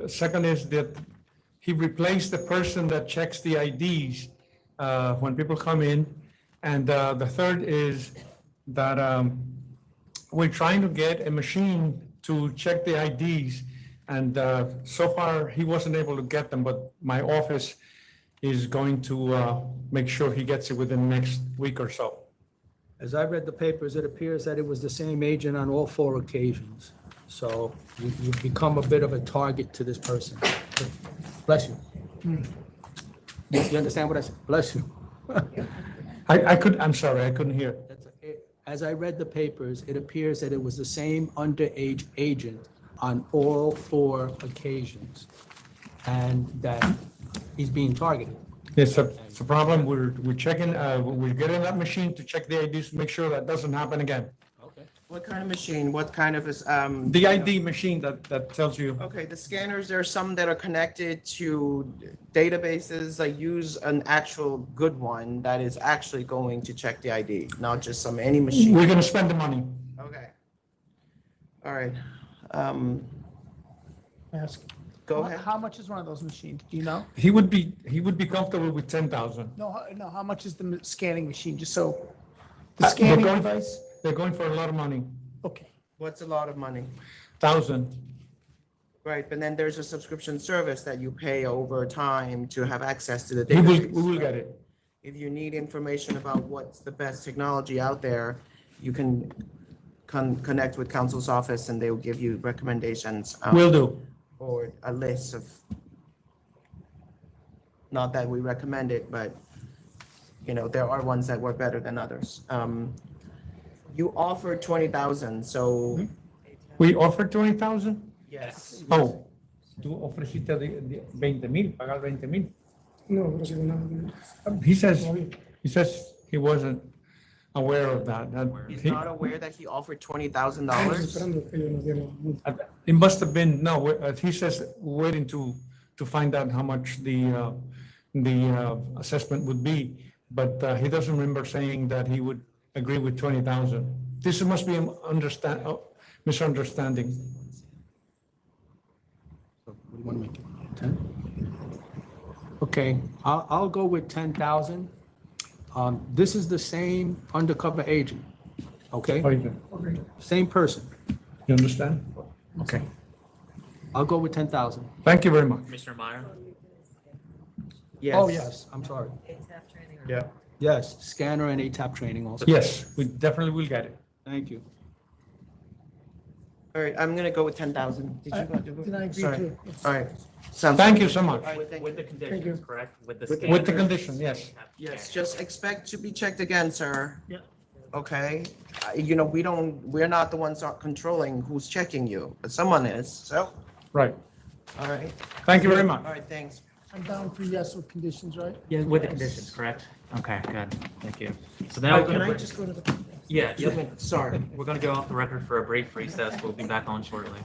Second is that he replaced the person that checks the IDs when people come in. And the third is that we're trying to get a machine to check the IDs. And so far, he wasn't able to get them, but my office is going to make sure he gets it within the next week or so. As I read the papers, it appears that it was the same agent on all 4 occasions. So you've become a bit of a target to this person. Bless you. You understand what I said? Bless you. I'm sorry, I couldn't hear. As I read the papers, it appears that it was the same underage agent on all 4 occasions, and that he's being targeted. It's a problem. We're checking, we're getting that machine to check the IDs, to make sure that doesn't happen again. What kind of machine? What kind of is, The ID machine that tells you. Okay, the scanners, there are some that are connected to databases. I use an actual good one that is actually going to check the ID, not just any machine. We're gonna spend the money. Okay. All right. Ask. Go ahead. How much is one of those machines? Do you know? He would be comfortable with 10,000. No, how much is the scanning machine, just so, the They're scanning going- device? They're going for a lot of money. Okay. What's a lot of money? 1,000. Right, but then there's a subscription service that you pay over time to have access to the We database. will get it. If you need information about what's the best technology out there, you can connect with council's office and they will give you recommendations. Will do. Or a list of, not that we recommend it, but, there are ones that work better than others. You offered 20,000, so. We offered 20,000? Yes. Oh, tú ofreciste 20,000, pagar 20,000. No, pero si no. He says he wasn't aware of that. He's not aware that he offered $20,000? It must have been, no, he says waiting to find out how much the assessment would be, but he doesn't remember saying that he would agree with 20,000. This must be an misunderstanding. So what do you want to make it? 10? Okay, I'll go with 10,000. This is the same undercover agent, okay? Okay. Same person. You understand? Okay. I'll go with 10,000. Thank you very much. Commissioner Meyer? Yes. Oh, yes, I'm sorry. Yeah. Yes, scanner and ATAP training also. Yes, we definitely will get it. Thank you. All right, I'm gonna go with 10,000. Did you want to do it? Then I agree Sorry. too. All right. Sounds Thank good. you so much. All right, thank With you. the conditions, correct? With the With the- With the standards? condition, yes. Yes, just expect to be checked again, sir. Yeah. Okay? You know, we're not the ones controlling who's checking you, but someone is, so, Right. all right. Thank you very much. All right, thanks. I'm down for yes with conditions, right? Yeah, with the conditions, correct? Okay, good, thank you. So now we're Can I gonna, just go to the? yeah, Sorry. we're gonna go off the record for a brief recess. We'll be back on shortly.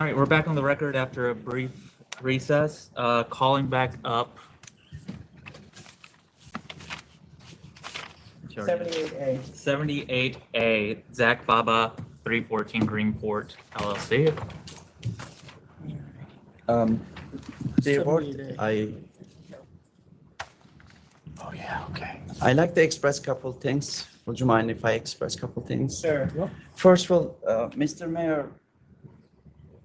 All right, we're back on the record after a brief recess. Calling back up. 78A. 78A, Zach Baba, 314 Greenport LLC. Dear board, 78A. Oh, yeah, okay. I like to express a couple things. Would you mind if I express a couple things? Sure. First of all, Mr. Mayor,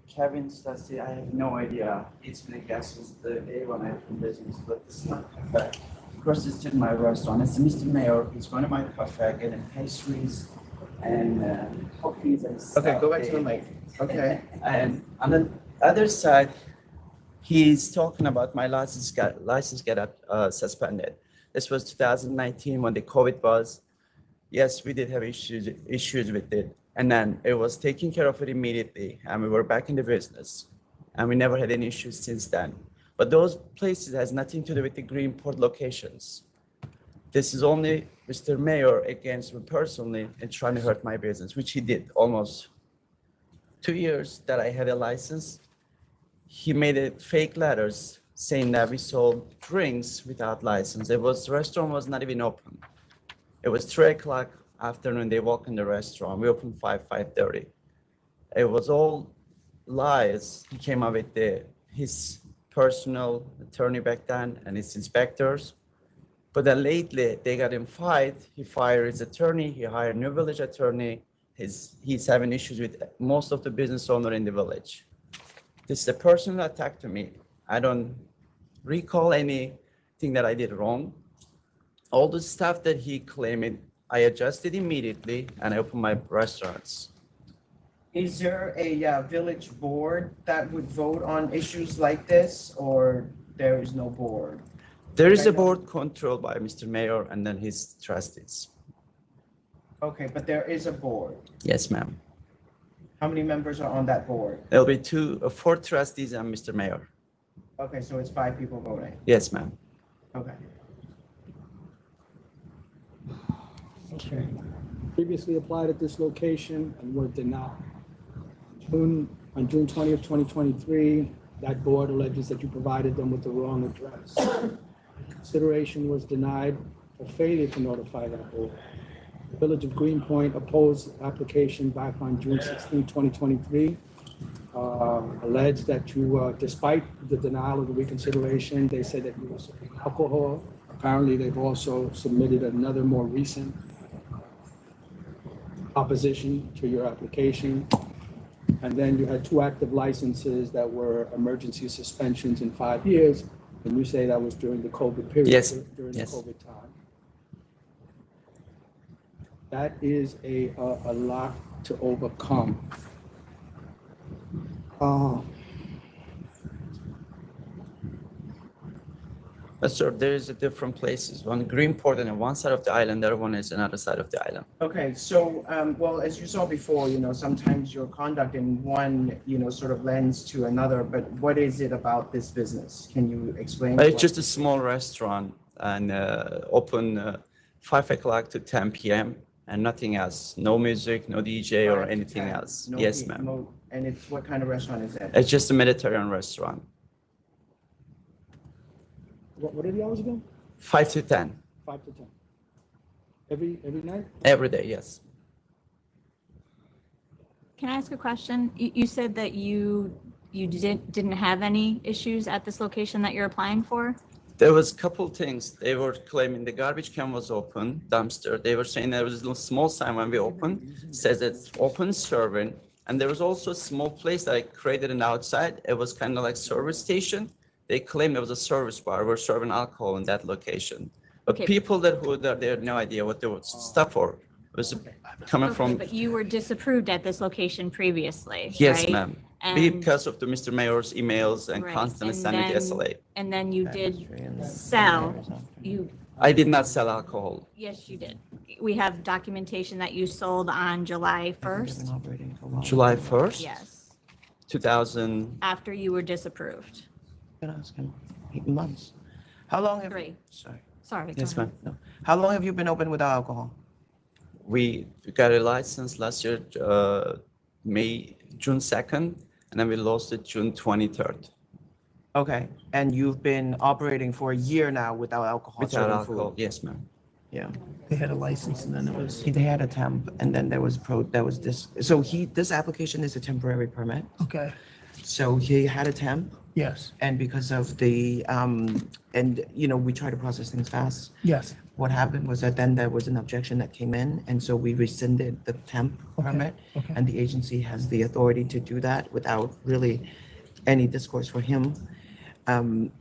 Kevin Stassi, I have no idea. It's been a guest since the day when I opened business, but it's not perfect. Across the street, my restaurant. It's Mr. Mayor. He's going to my cafe, getting pastries and coffees and stuff. Okay, go back to the mic. Okay. And on the other side, he's talking about my license got suspended. This was 2019 when the COVID was. Yes, we did have issues with it. And then it was taken care of it immediately. And we were back in the business. And we never had any issues since then. But those places has nothing to do with the Greenport locations. This is only Mr. Mayor against me personally and trying to hurt my business, which he did almost 2 years that I had a license. He made it fake letters saying that we sold drinks without license. The restaurant was not even open. It was 3 o'clock afternoon. They walk in the restaurant. We opened 5:30. It was all lies. He came up with his personal attorney back then and his inspectors. But then lately they got him fired. He fired his attorney. He hired a new village attorney. He's having issues with most of the business owner in the village. This is a personal attack to me. I don't recall anything that I did wrong. All the stuff that he claimed, I adjusted immediately and I opened my restaurants. Is there a village board that would vote on issues like this, or there is no board? There is a board controlled by Mr. Mayor and then his trustees. Okay, but there is a board. Yes, ma'am. How many members are on that board? There'll be 4 trustees and Mr. Mayor. Okay, so it's 5 people voting. Yes, ma'am. Okay. Okay. Previously applied at this location and were denied. On June 20th, 2023, that board alleges that you provided them with the wrong address. Consideration was denied for failure to notify that board. The Village of Greenpoint opposed application back on June 16, 2023. Alleged that you, despite the denial of the reconsideration, they said that you were serving alcohol. Apparently, they've also submitted another more recent opposition to your application. And then you had 2 active licenses that were emergency suspensions in 5 years. And you say that was during the COVID period. Yes. During Yes. the COVID time. That is a lot to overcome. Sir, there is different places. One Greenport and on one side of the island, the other one is another side of the island. Okay, so, well, as you saw before, sometimes your conduct in one, sort of lends to another, but what is it about this business? Can you explain? It's just a small restaurant and open 5 o'clock to 10 p.m. and nothing else. No music, no DJ or 5 to anything 10. else. No Yes, heat, ma'am. And it's, what kind of restaurant is that? It's just a Mediterranean restaurant. What are the hours again? 5 to 10. 5 to 10. Every night? Every day, yes. Can I ask a question? You said that you didn't have any issues at this location that you're applying for? There was a couple things. They were claiming the garbage can was open, dumpster. They were saying there was a little small sign when we opened, says it's open serving. And there was also a small place that I created an outside. It was kind of like service station. They claimed it was a service bar. We're serving alcohol in that location. But Okay. people that were there, they had no idea what they were stuff for. It was coming Okay, from, but you were disapproved at this location previously, yes, right? ma'am. And- Because of the Mr. Mayor's emails and Right, constantly and sending the then- SLA. And then you did sell, I did not sell alcohol. yes, you did. We have documentation that you sold on July 1st. July 1st? Yes, 2000, after you were disapproved. Can I ask him? 8 months. How long have? 3. Sorry. Sorry. go yes, ahead. ma'am. How long have you been open without alcohol? We got a license last year, June 2nd. and then we lost it June 23rd. Okay, and you've been operating for a year now without alcohol Without serving alcohol, food? yes, ma'am. Yeah. They had a license and then it was. They had a temp and then there was this. So this application is a temporary permit. Okay, So he had a temp yes, and because of we try to process things fast. yes. What happened was that then there was an objection that came in and so we rescinded the temp permit. Okay. And the agency has the authority to do that without really any discourse for him.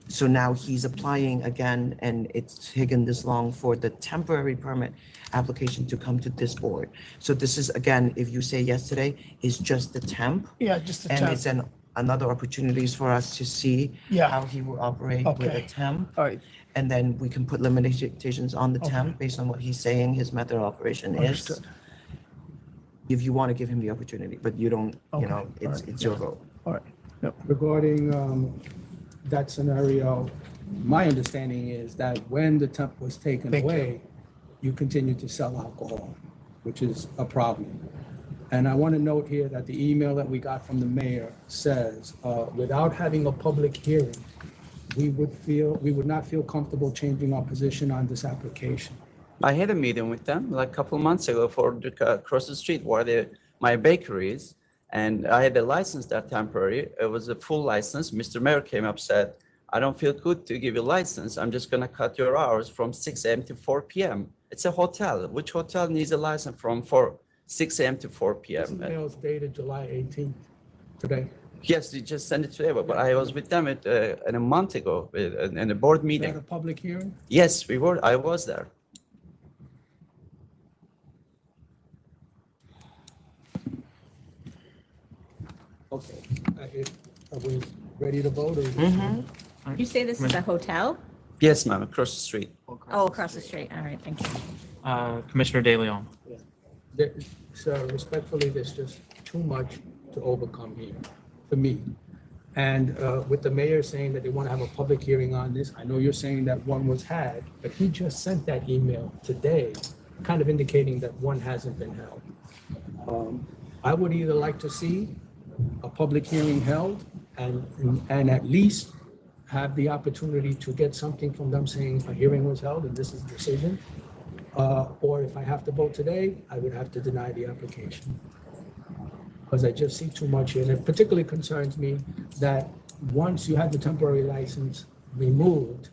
So now he's applying again, and it's taken this long for the temporary permit application to come to this board. So this is, again, if you say yes today, is just the temp. Yeah, just the And temp. it's another opportunities for us to see Yeah. how he will operate with a Okay. temp. All right, And then we can put limitations on the Okay. temp based on what he's saying his method of operation is. understood. If you want to give him the opportunity, but you don't, Okay. it's your vote. All right. Regarding that scenario, my understanding is that when the temp was taken Thank you. away, you continue to sell alcohol, which is a problem. And I want to note here that the email that we got from the mayor says, without having a public hearing, we would not feel comfortable changing our position on this application. I had a meeting with them like a couple of months ago for across the street where my bakery is. And I had a license that temporary. It was a full license. Mr. Mayor came up, said, I don't feel good to give you a license. I'm just gonna cut your hours from 6 a.m. to 4 p.m. It's a hotel. Which hotel needs a license from 6 a.m. to 4 This p.m.? email is dated July 18th, today. Yes, you just sent it today, but I was with them a month ago in a board Is that meeting. a public hearing? Yes, I was there. Okay. Are we ready to vote? You say this is a hotel? Yes, ma'am, across the street. Oh, across the street. All right, thank you. Commissioner De Leon. Sir, respectfully, there's just too much to overcome here for me. And with the mayor saying that they want to have a public hearing on this, I know you're saying that one was had, but he just sent that email today, kind of indicating that one hasn't been held. I would either like to see a public hearing held and at least have the opportunity to get something from them saying a hearing was held and this is the decision. Or if I have to vote today, I would have to deny the application. Because I just see too much here. And it particularly concerns me that once you have the temporary license removed,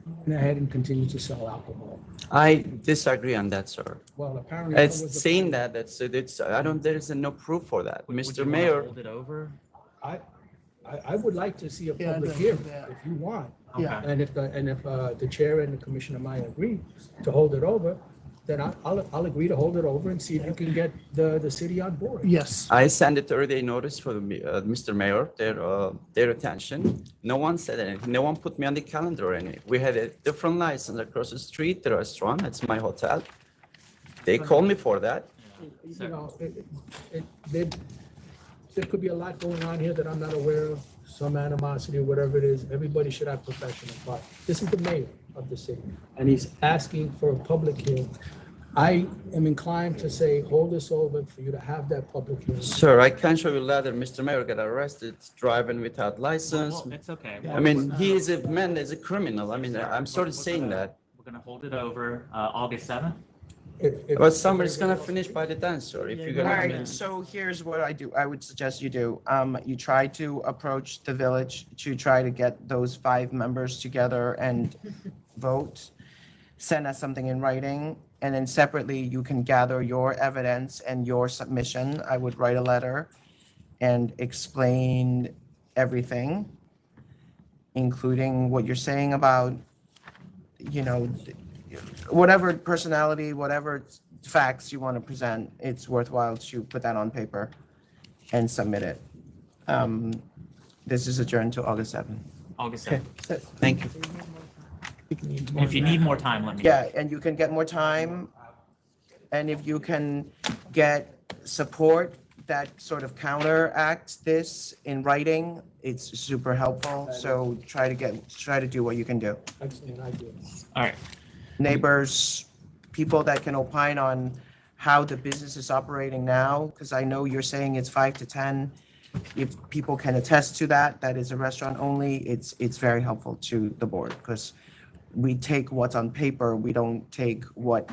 you went ahead and continue to sell alcohol. I disagree on that, sir. Well, apparently. that It's was the saying plan. that, there is no proof for that. Would you Mr. wanna Mayor, Hold it over? I would like to see a Yeah, public I'd hearing like that. if you want. Yeah. And if the chair and the commissioner might agree to hold it over, then I'll agree to hold it over and see if you can get the city on board. Yes. I sent a 30-day notice for Mr. Mayor, their attention. No one said anything. No one put me on the calendar or anything. We had a different license across the street, the restaurant, it's my hotel. They called me for that. You know, there could be a lot going on here that I'm not aware of, some animosity or whatever it is. Everybody should have professional, but this is the mayor of the city, and he's asking for a public hearing. I am inclined to say, hold this over for you to have that public hearing. Sir, I can show you a letter. Mr. Mayor got arrested driving without license. Well, it's okay. I mean, he is a man, is a criminal. I mean, I'm sort of saying that. We're gonna hold it over, August 7th. But summer's gonna finish by the then, sir, if you're All gonna. right, so here's what I would suggest you do. You try to approach the village to try to get those 5 members together and vote. Send us something in writing, and then separately, you can gather your evidence and your submission. I would write a letter and explain everything, including what you're saying about, whatever personality, whatever facts you want to present, it's worthwhile to put that on paper and submit it. This is adjourned to August 7th. August 7th. Thank you. If you need more time, let me know. Yeah, and you can get more time, and if you can get support that sort of counteract this in writing, it's super helpful. So try to do what you can do. Excellent idea. All right. Neighbors, people that can opine on how the business is operating now, because I know you're saying it's 5 to 10. if people can attest to that, that is a restaurant only, it's very helpful to the board because we take what's on paper, we don't take what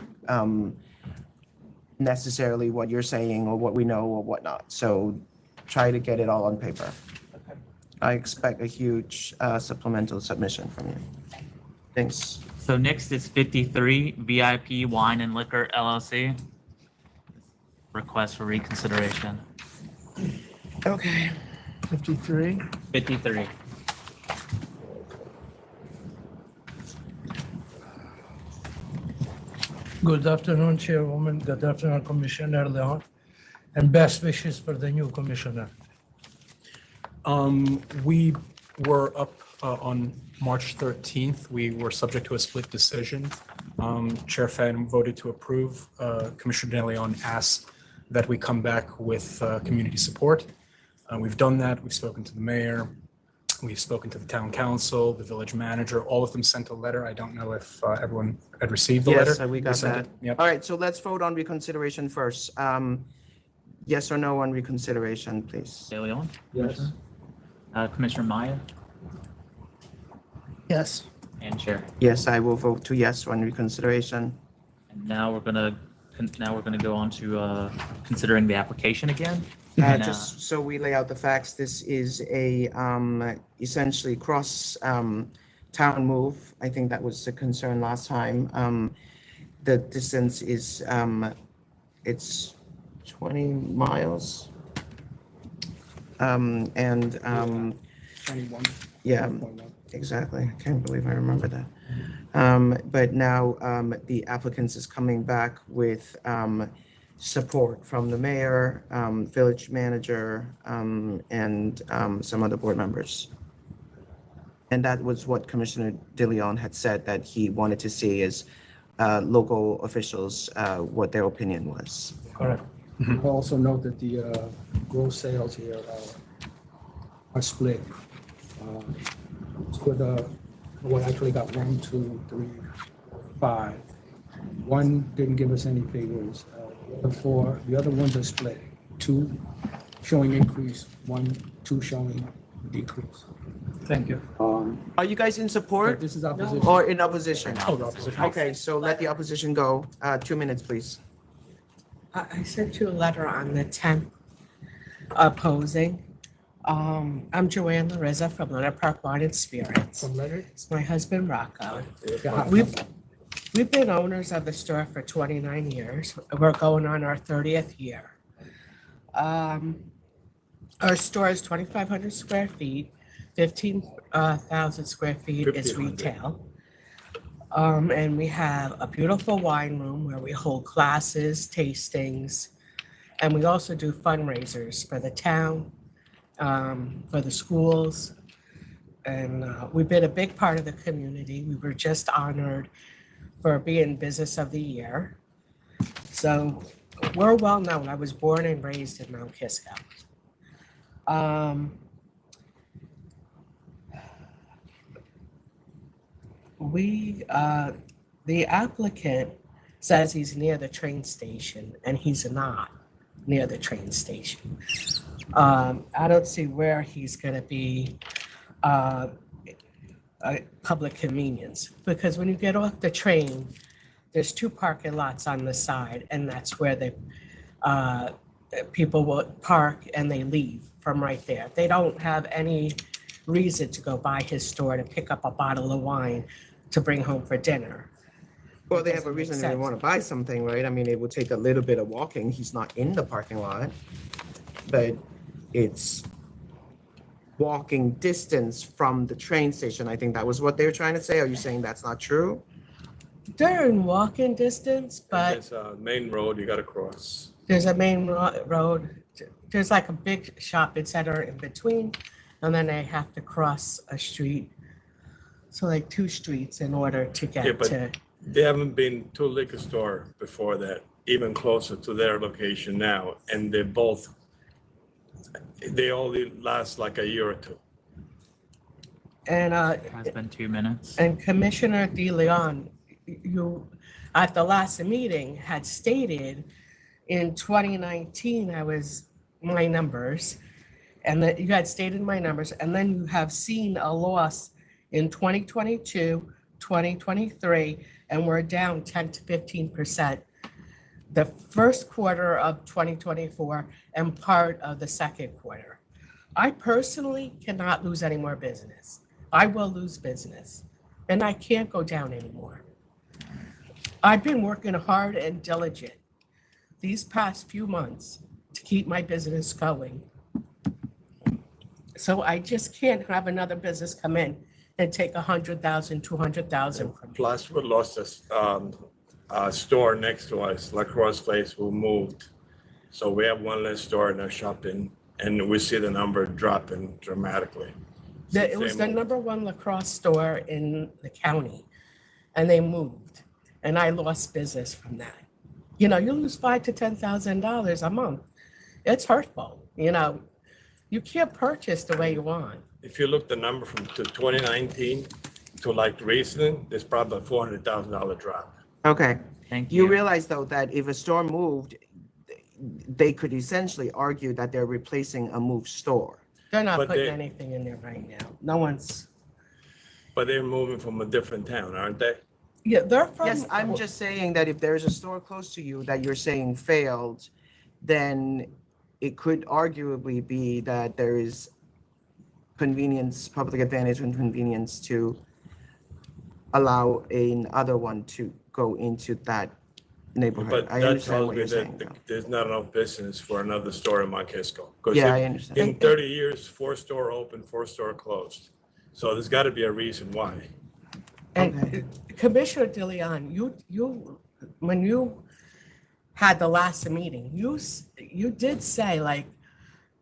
necessarily what you're saying or what we know or whatnot. So try to get it all on paper. I expect a huge supplemental submission from you. Thanks. So next is 53, VIP Wine and Liquor LLC. Request for reconsideration. Okay. 53. 53. Good afternoon, Chairwoman. Good afternoon, Commissioner Leon, and best wishes for the new commissioner. We were up on March 13th. We were subject to a split decision. Chair Fan voted to approve. Commissioner De Leon asked that we come back with community support. We've done that. We've spoken to the mayor. We've spoken to the town council, the village manager. All of them sent a letter. I don't know if everyone had received the letter. Yes, we got that. Yep. All right, so let's vote on reconsideration first. Yes or no on reconsideration, please? De Leon? Yes. Commissioner Maya Yes. and Chair. Yes, I will vote to yes on reconsideration. And now we're gonna go on to considering the application again. And, Just so we lay out the facts, this is a essentially cross town move. I think that was the concern last time. The distance is it's 20 miles. And 21. yeah, exactly. I can't believe I remember that. But now the applicants is coming back with support from the mayor, village manager, and some other board members. And that was what Commissioner De Leon had said that he wanted to see as local officials, what their opinion was. Correct. Also note that the gross sales here are split. With we actually got 1, 2, 3, 5. One didn't give us any figures. The other ones are split. 2 showing increase, 1, 2 showing decrease. Thank you. Are you guys in support? This is opposition. Or in opposition? Oh, opposition. Okay, so let the opposition go. 2 minutes, please. I sent you a letter on the 10th opposing. I'm Joanne Larissa from Leonard Park Wine and Spirits. From Leonard? It's my husband Rocco. We've been owners of the store for 29 years. We're going on our 30th year. Our store is 2,500 square feet, 15,000 square feet is retail. And we have a beautiful wine room where we hold classes, tastings, and we also do fundraisers for the town, for the schools. And we've been a big part of the community. We were just honored for being Business of the Year. So we're well known. I was born and raised in Mount Kisco. The applicant says he's near the train station, and he's not near the train station. I don't see where he's gonna be a public convenience, because when you get off the train, there's 2 parking lots on the side, and that's where the people will park and they leave from right there. They don't have any reason to go by his store to pick up a bottle of wine to bring home for dinner. Well, they have a reason they want to buy something, right? I mean, it would take a little bit of walking. He's not in the parking lot, but it's walking distance from the train station. I think that was what they were trying to say. Are you saying that's not true? They're in walking distance, but There's a main road you gotta cross. there's a main road. There's like a big shopping center in between, and then they have to cross a street. So like 2 streets in order to Yeah, get but to. they haven't been to a liquor store before that, even closer to their location now, and they only last like a year or 2. And Has been 2 minutes. and Commissioner De Leon, you at the last meeting had stated in 2019, my numbers, and that you had stated my numbers, and then you have seen a loss in 2022, 2023, and we're down 10 to 15%. The first quarter of 2024 and part of the second quarter. I personally cannot lose any more business. I will lose business, and I can't go down anymore. I've been working hard and diligent these past few months to keep my business going. So I just can't have another business come in and take 100,000, 200,000 from me. Plus, we lost a store next to us, Lacrosse Place, who moved. So we have one less store in our shopping, and we see the number dropping dramatically. It was the #1 lacrosse store in the county, and they moved, and I lost business from that. You know, you lose $5,000 to $10,000 a month. It's hurtful, you know. You can't purchase the way you want. If you look the number from to 2019 to like recent, there's probably a $400,000 drop. Okay. Thank You you. realize though that if a store moved, they could essentially argue that they're replacing a moved store. They're not But putting they- anything in there right now. No one's, But they're moving from a different town, aren't they? yeah, they're from. Yes, I'm just saying that if there's a store close to you that you're saying failed, then it could arguably be that there is convenience, public advantage and convenience to allow another one to go into that neighborhood. But I that understand tells what me you're saying. that there's not enough business for another store in Mount Kisco. 'Cause Yeah, if- I understand. In 30 years, 4 store open, 4 store closed. So there's got to be a reason why. And Commissioner DeLeon, you, when you had the last meeting, you did say like,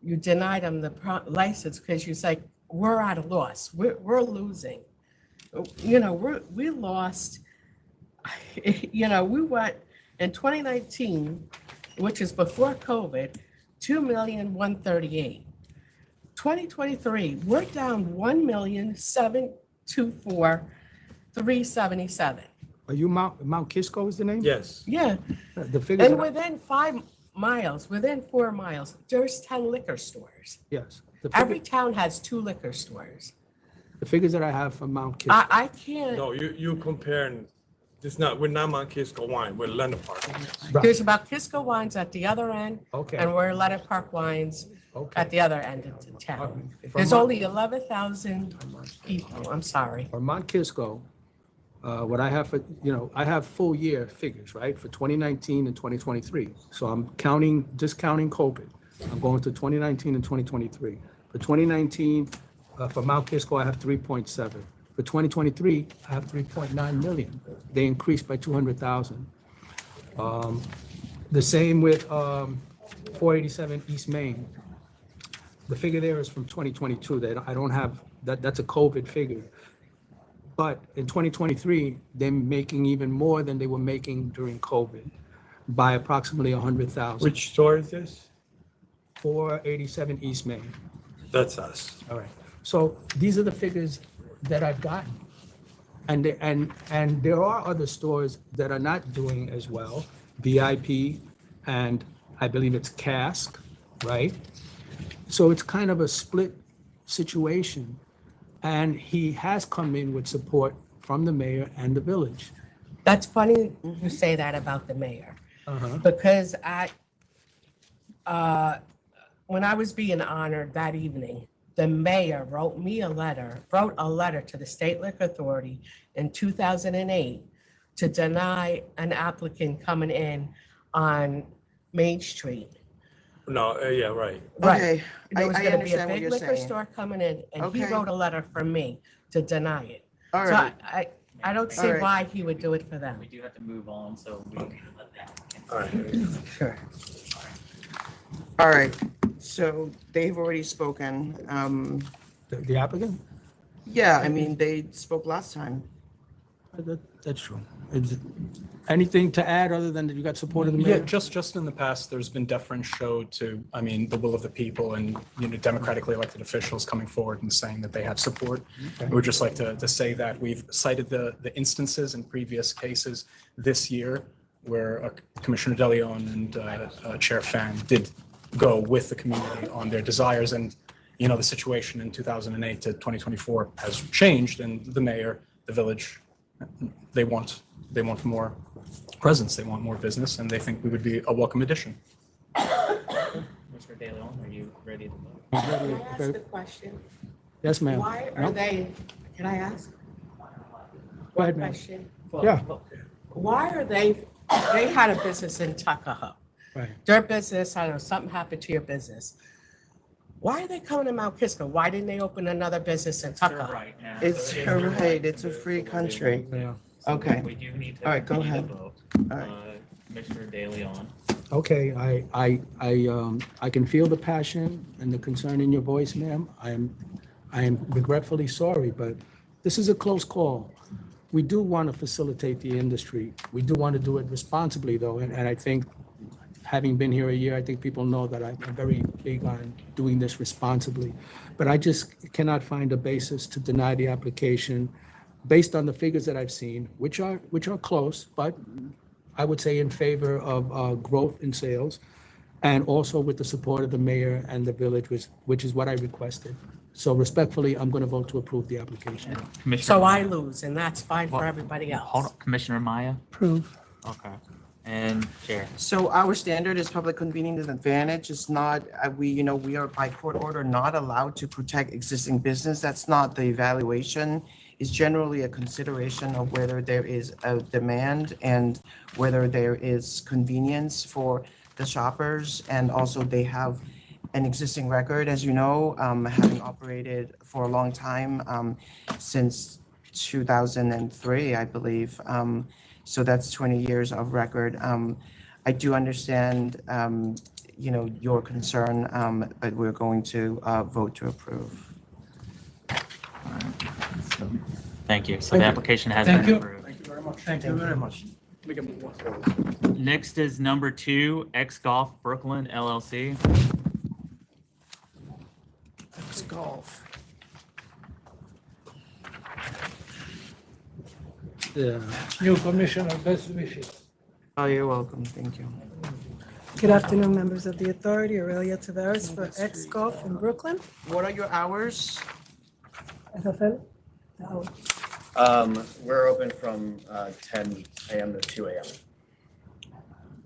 you denied him the license because you said, we're at a loss, we're losing. You know, we lost, you know, we went in 2019, which is before COVID, 2,138,000. 2023, we're down 1,724,377. Are you Mount Kisco is the name? Yes. Yeah, The figures, and that I- within 5 miles, within 4 miles, there's 10 liquor stores. yes. Every town has 2 liquor stores. The figures that I have from Mount Kisco. I can't, No, you comparing, we're not Mount Kisco wine, we're Leonard Park. there's about Kisco Wines at the other end, Okay. and we're Leonard Park Wines Okay. at the other end of the town. From There's Mount- only 11,000 people, I'm sorry. For Mount Kisco, what I have for, I have full year figures, right, for 2019 and 2023. So I'm discounting COVID. I'm going to 2019 and 2023. For 2019, for Mount Kisco, I have 3.7. For 2023, I have 3.9 million. They increased by 200,000. The same with 487 East Main. The figure there is from 2022. I don't have, that's a COVID figure. But in 2023, they're making even more than they were making during COVID by approximately 100,000. Which store is this? 487 East Main. That's us. All right. So these are the figures that I've gotten. And there are other stores that are not doing as well, VIP, and I believe it's Cask, right? So it's kind of a split situation. And he has come in with support from the mayor and the village. That's funny you say that about the mayor, because when I was being honored that evening, the mayor wrote a letter to the State Liquor Authority in 2008 to deny an applicant coming in on Main Street. No, yeah, right. Okay, There was I gonna be a understand what big you're liquor saying. store coming in, and he Okay. wrote a letter for me to deny it. All So right. I don't see All right. why he would do it for them. We do have to move on, so we can let that. All right. Sure. All right, so they've already spoken. The applicant? Yeah, I mean, they spoke last time. That's true. Anything to add other than that you got support of the Yeah, mayor? just in the past, there's been deference showed to, the will of the people and, democratically elected officials coming forward and saying that they have support. Okay. We would just like to say that we've cited the instances in previous cases this year where Commissioner DeLeon and Chair Fan did go with the community on their desires. And the situation in 2008 to 2024 has changed, and the mayor, the village, they want more presence, they want more business, and they think we would be a welcome addition. Mr. De Leon, are you ready to vote? Can I ask a question? Yes, ma'am. Why No? are they, can I ask? Go ahead, ma'am. Question? Yeah. Why are they had a business in Tuckahoe. Right. Their business, I don't know, something happened to your business. Why are they coming to Mount Kisco? Why didn't they open another business in Tuckahoe? It's her right, it's a free country. Okay. We do need to All right, go continue ahead. to vote. All right. Commissioner De Leon. Okay, I can feel the passion and the concern in your voice, ma'am. I am regretfully sorry, but this is a close call. We do want to facilitate the industry. We do want to do it responsibly, though, and I think, having been here a year, I think people know that I'm very big on doing this responsibly. But I just cannot find a basis to deny the application based on the figures that I've seen, which are close, but I would say in favor of growth in sales, and also with the support of the mayor and the village, which is what I requested. So respectfully, I'm going to vote to approve the application. So I lose, and that's fine for everybody else. Hold on, Commissioner Maya? Approve. Okay. And Chair. So our standard is public convenience and advantage. It's not, we are by court order not allowed to protect existing business. That's not the evaluation. It's generally a consideration of whether there is a demand and whether there is convenience for the shoppers. And also they have an existing record, as you know, having operated for a long time, since 2003, I believe. So that's 20 years of record. I do understand, your concern, but we're going to vote to approve. Thank you. So the application has Thank been you. approved. Thank you very much. Thank you very much. Next is number 2, X Golf Brooklyn LLC. X Golf. Yeah. New commissioner, best wishes. Oh, you're welcome. Thank you. Good afternoon, members of the authority. Aurelia Tavares for X Golf in Brooklyn. What are your hours? We're open from 10 a.m. to 2 a.m.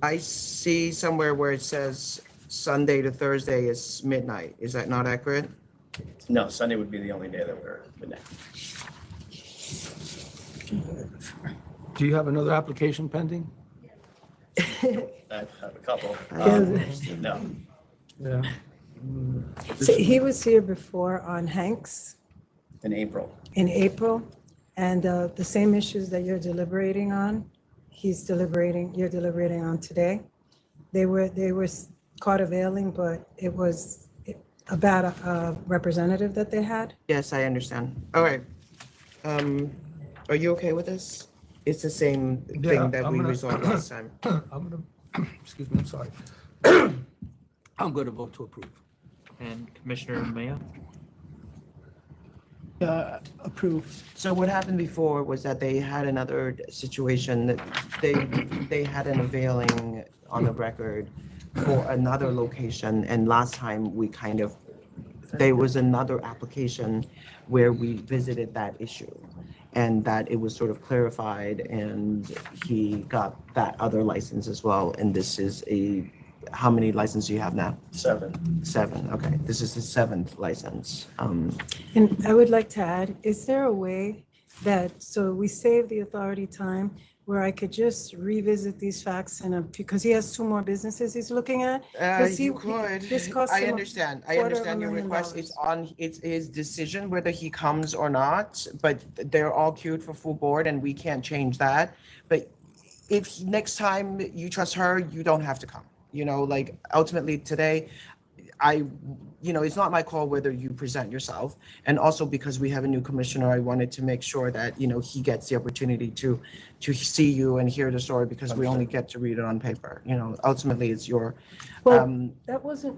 I see somewhere where it says Sunday to Thursday is midnight. Is that not accurate? No, Sunday would be the only day that we're midnight. Do you have another application pending? I have a couple. No. Yeah. So he was here before on Hanks In April. in April, and the same issues that you're deliberating on, you're deliberating on today. They were caught availing, but it was about a representative that they had. Yes, I understand. All right. Are you okay with this? It's the same Yeah, thing that I'm we gonna- resolved last time. Excuse me, I'm sorry. I'm going to vote to approve. And Commissioner Maya? Approved. So what happened before was that they had another situation that they had an availing on the record for another location, and last time there was another application where we visited that issue, and that it was sort of clarified, and he got that other license as well, and this is how many licenses do you have now? 7. 7, okay. This is the 7th license. And I would like to add, is there a way so we save the authority time where I could just revisit these facts because he has 2 more businesses he's looking at? 'Cause You could. This costs I him understand. $250,000. Your request. It's his decision whether he comes or not, but they're all queued for full board and we can't change that. But if next time you trust her, you don't have to come. Ultimately today, it's not my call whether you present yourself. And also because we have a new commissioner, I wanted to make sure that, he gets the opportunity to see you and hear the story, because we only get to read it on paper. Ultimately it's your, Well, that wasn't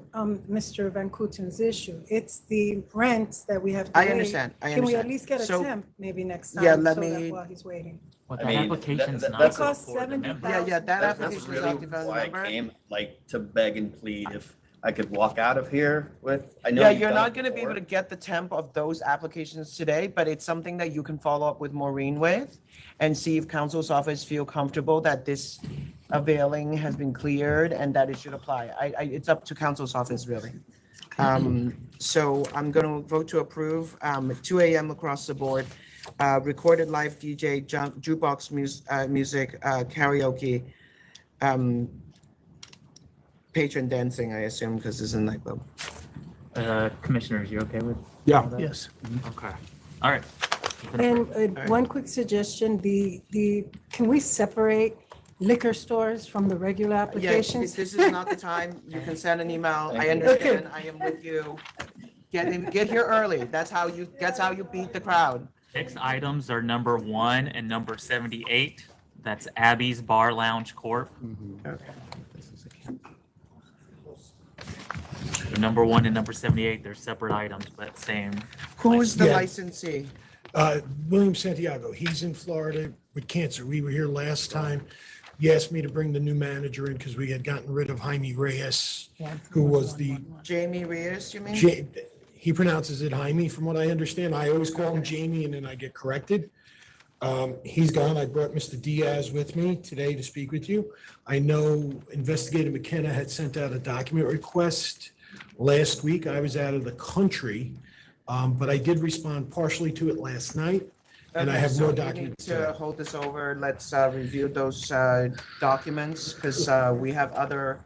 Mr. Van Kuten's issue. It's the rent that we have to I wait. understand. Can we at least get a So- temp maybe next time? Yeah, let so that me- while he's waiting. Well, I that mean, application's that- not that's- It costs for the member. $70,000. that That's application is really not developed why I member. came, to beg and plead. I could walk out of here with, I know. Yeah, you've you're done not it gonna be able to before. get the temp of those applications today, but it's something that you can follow up with Maureen with and see if council's office feel comfortable that this availing has been cleared and that it should apply. It's up to council's office, really. So I'm gonna vote to approve, 2 a.m. across the board, recorded live DJ, jukebox music, karaoke, patron dancing, I assume, because it's a nightclub. Commissioners, you okay with? Yeah. all that? Yes. Okay. All right. And one quick suggestion, can we separate liquor stores from the regular Yeah, applications? this is not the time. You can send an email. I understand. I am with you. Get here early. That's how you beat the crowd. 6 items are number 1 and number 78. That's Abby's Bar Lounge Corp. Okay. Number 1 and number 78, they're separate items, but same. Who's the Yeah. licensee? William Santiago, he's in Florida with cancer. We were here last time. He asked me to bring the new manager in because we had gotten rid of Jaime Reyes, who was the, Jamie Reyes, you mean? he pronounces it Jaime from what I understand. I always call him Jamie and then I get corrected. He's gone. I brought Mr. Diaz with me today to speak with you. I know Investigator McKenna had sent out a document request last week. I was out of the country, but I did respond partially to it last night, and I Okay, have so more you documents. need to hold this over. Let's review those documents because we have other.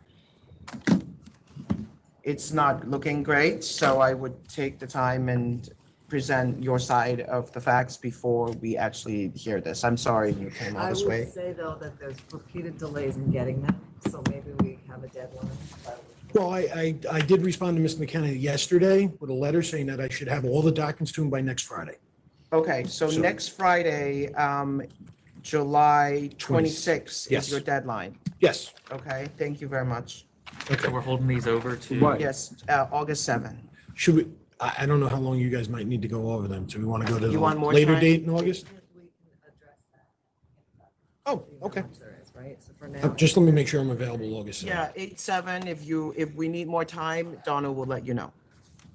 It's not looking great, so I would take the time and present your side of the facts before we actually hear this. I'm sorry you came all I this would way. say though that there's repeated delays in getting them, so maybe we have a deadline. Well, I did respond to Mr. McKenna yesterday with a letter saying that I should have all the documents to him by next Friday. Okay, so next Friday, July 26th Yes. is your deadline. Yes. Okay, thank you very much. So we're holding these over to. What? Yes, August 7th. Should we, I don't know how long you guys might need to go over them. Do we want to go to You want the more later time? date in August? Oh, okay. Right, so for now. Just let me make sure I'm available August 7th. Yeah, 8/7, if we need more time, Donna will let you know.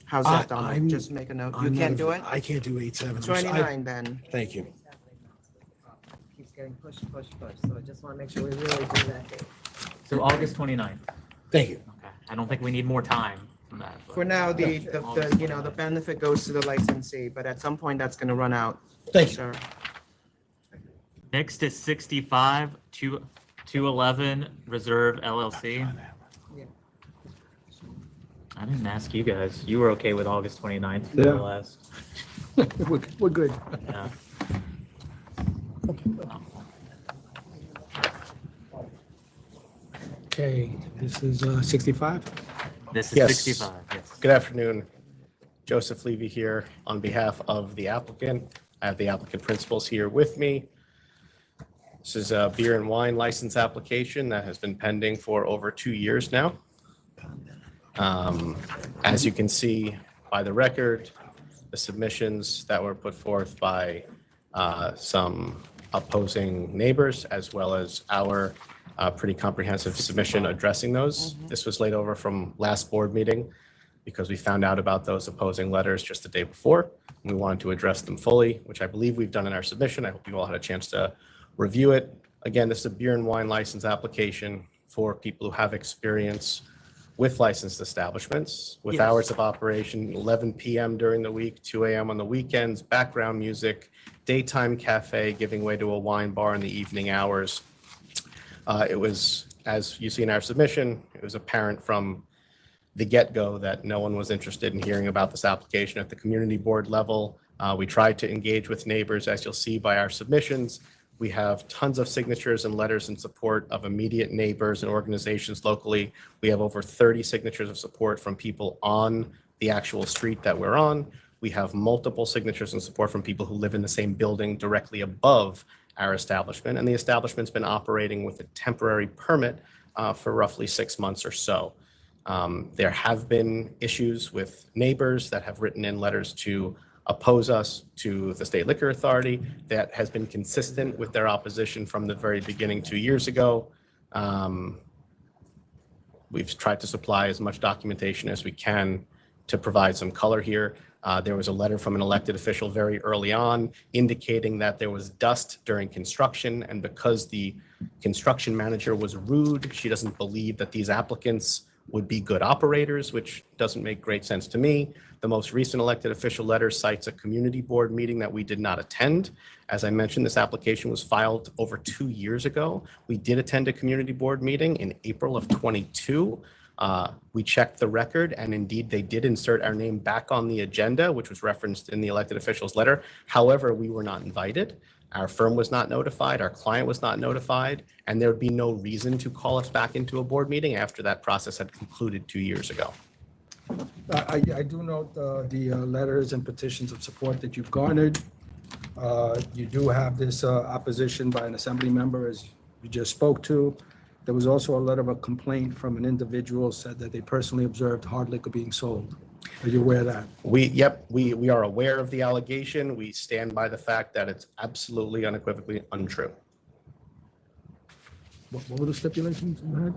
How's that, Donna? Just make a note. You I'm not can't do it? I can't do 8/7. 29 then. Thank you. Keeps getting pushed, so I just want to make sure we really do that date. So August 29th. Thank you. Okay. I don't think we need more time from that. but- For now, the benefit goes to the licensee, but at some point that's gonna run out. Thank you. Sir. Next is 65, 211 Reserve LLC. I didn't ask you guys. You were okay with August 29th for the Yeah. last. We're good. Yeah. Okay, this is 65? This is Yes. 65, yes. Good afternoon. Joseph Levy here on behalf of the applicant. I have the applicant principals here with me. This is a beer and wine license application that has been pending for over 2 years now. As you can see by the record, the submissions that were put forth by some opposing neighbors, as well as our pretty comprehensive submission addressing those. This was laid over from last board meeting because we found out about those opposing letters just the day before. We wanted to address them fully, which I believe we've done in our submission. I hope you all had a chance to review it. Again, this is a beer and wine license application for people who have experience with licensed establishments, with Yes. hours of operation, 11 p.m. during the week, 2 a.m. on the weekends, background music, daytime cafe, giving way to a wine bar in the evening hours. It was, as you see in our submission, it was apparent from the get-go that no one was interested in hearing about this application at the community board level. We tried to engage with neighbors, as you'll see by our submissions. We have tons of signatures and letters in support of immediate neighbors and organizations locally. We have over 30 signatures of support from people on the actual street that we're on. We have multiple signatures and support from people who live in the same building directly above our establishment. And the establishment's been operating with a temporary permit for roughly 6 months or so. There have been issues with neighbors that have written in letters to oppose us to the State Liquor Authority. That has been consistent with their opposition from the very beginning 2 years ago. We've tried to supply as much documentation as we can to provide some color here. There was a letter from an elected official very early on indicating that there was dust during construction, and because the construction manager was rude, she doesn't believe that these applicants would be good operators, which doesn't make great sense to me. The most recent elected official letter cites a community board meeting that we did not attend. As I mentioned, this application was filed over 2 years ago. We did attend a community board meeting in April of 22. We checked the record, and indeed they did insert our name back on the agenda, which was referenced in the elected official's letter. However, we were not invited. Our firm was not notified, our client was not notified, and there would be no reason to call us back into a board meeting after that process had concluded 2 years ago. I do note the letters and petitions of support that you've garnered. You do have this opposition by an assembly member, as you just spoke to. There was also a letter of a complaint from an individual said that they personally observed hard liquor being sold. Are you aware of that? We are aware of the allegation. We stand by the fact that it's absolutely unequivocally untrue. What were the stipulations you had?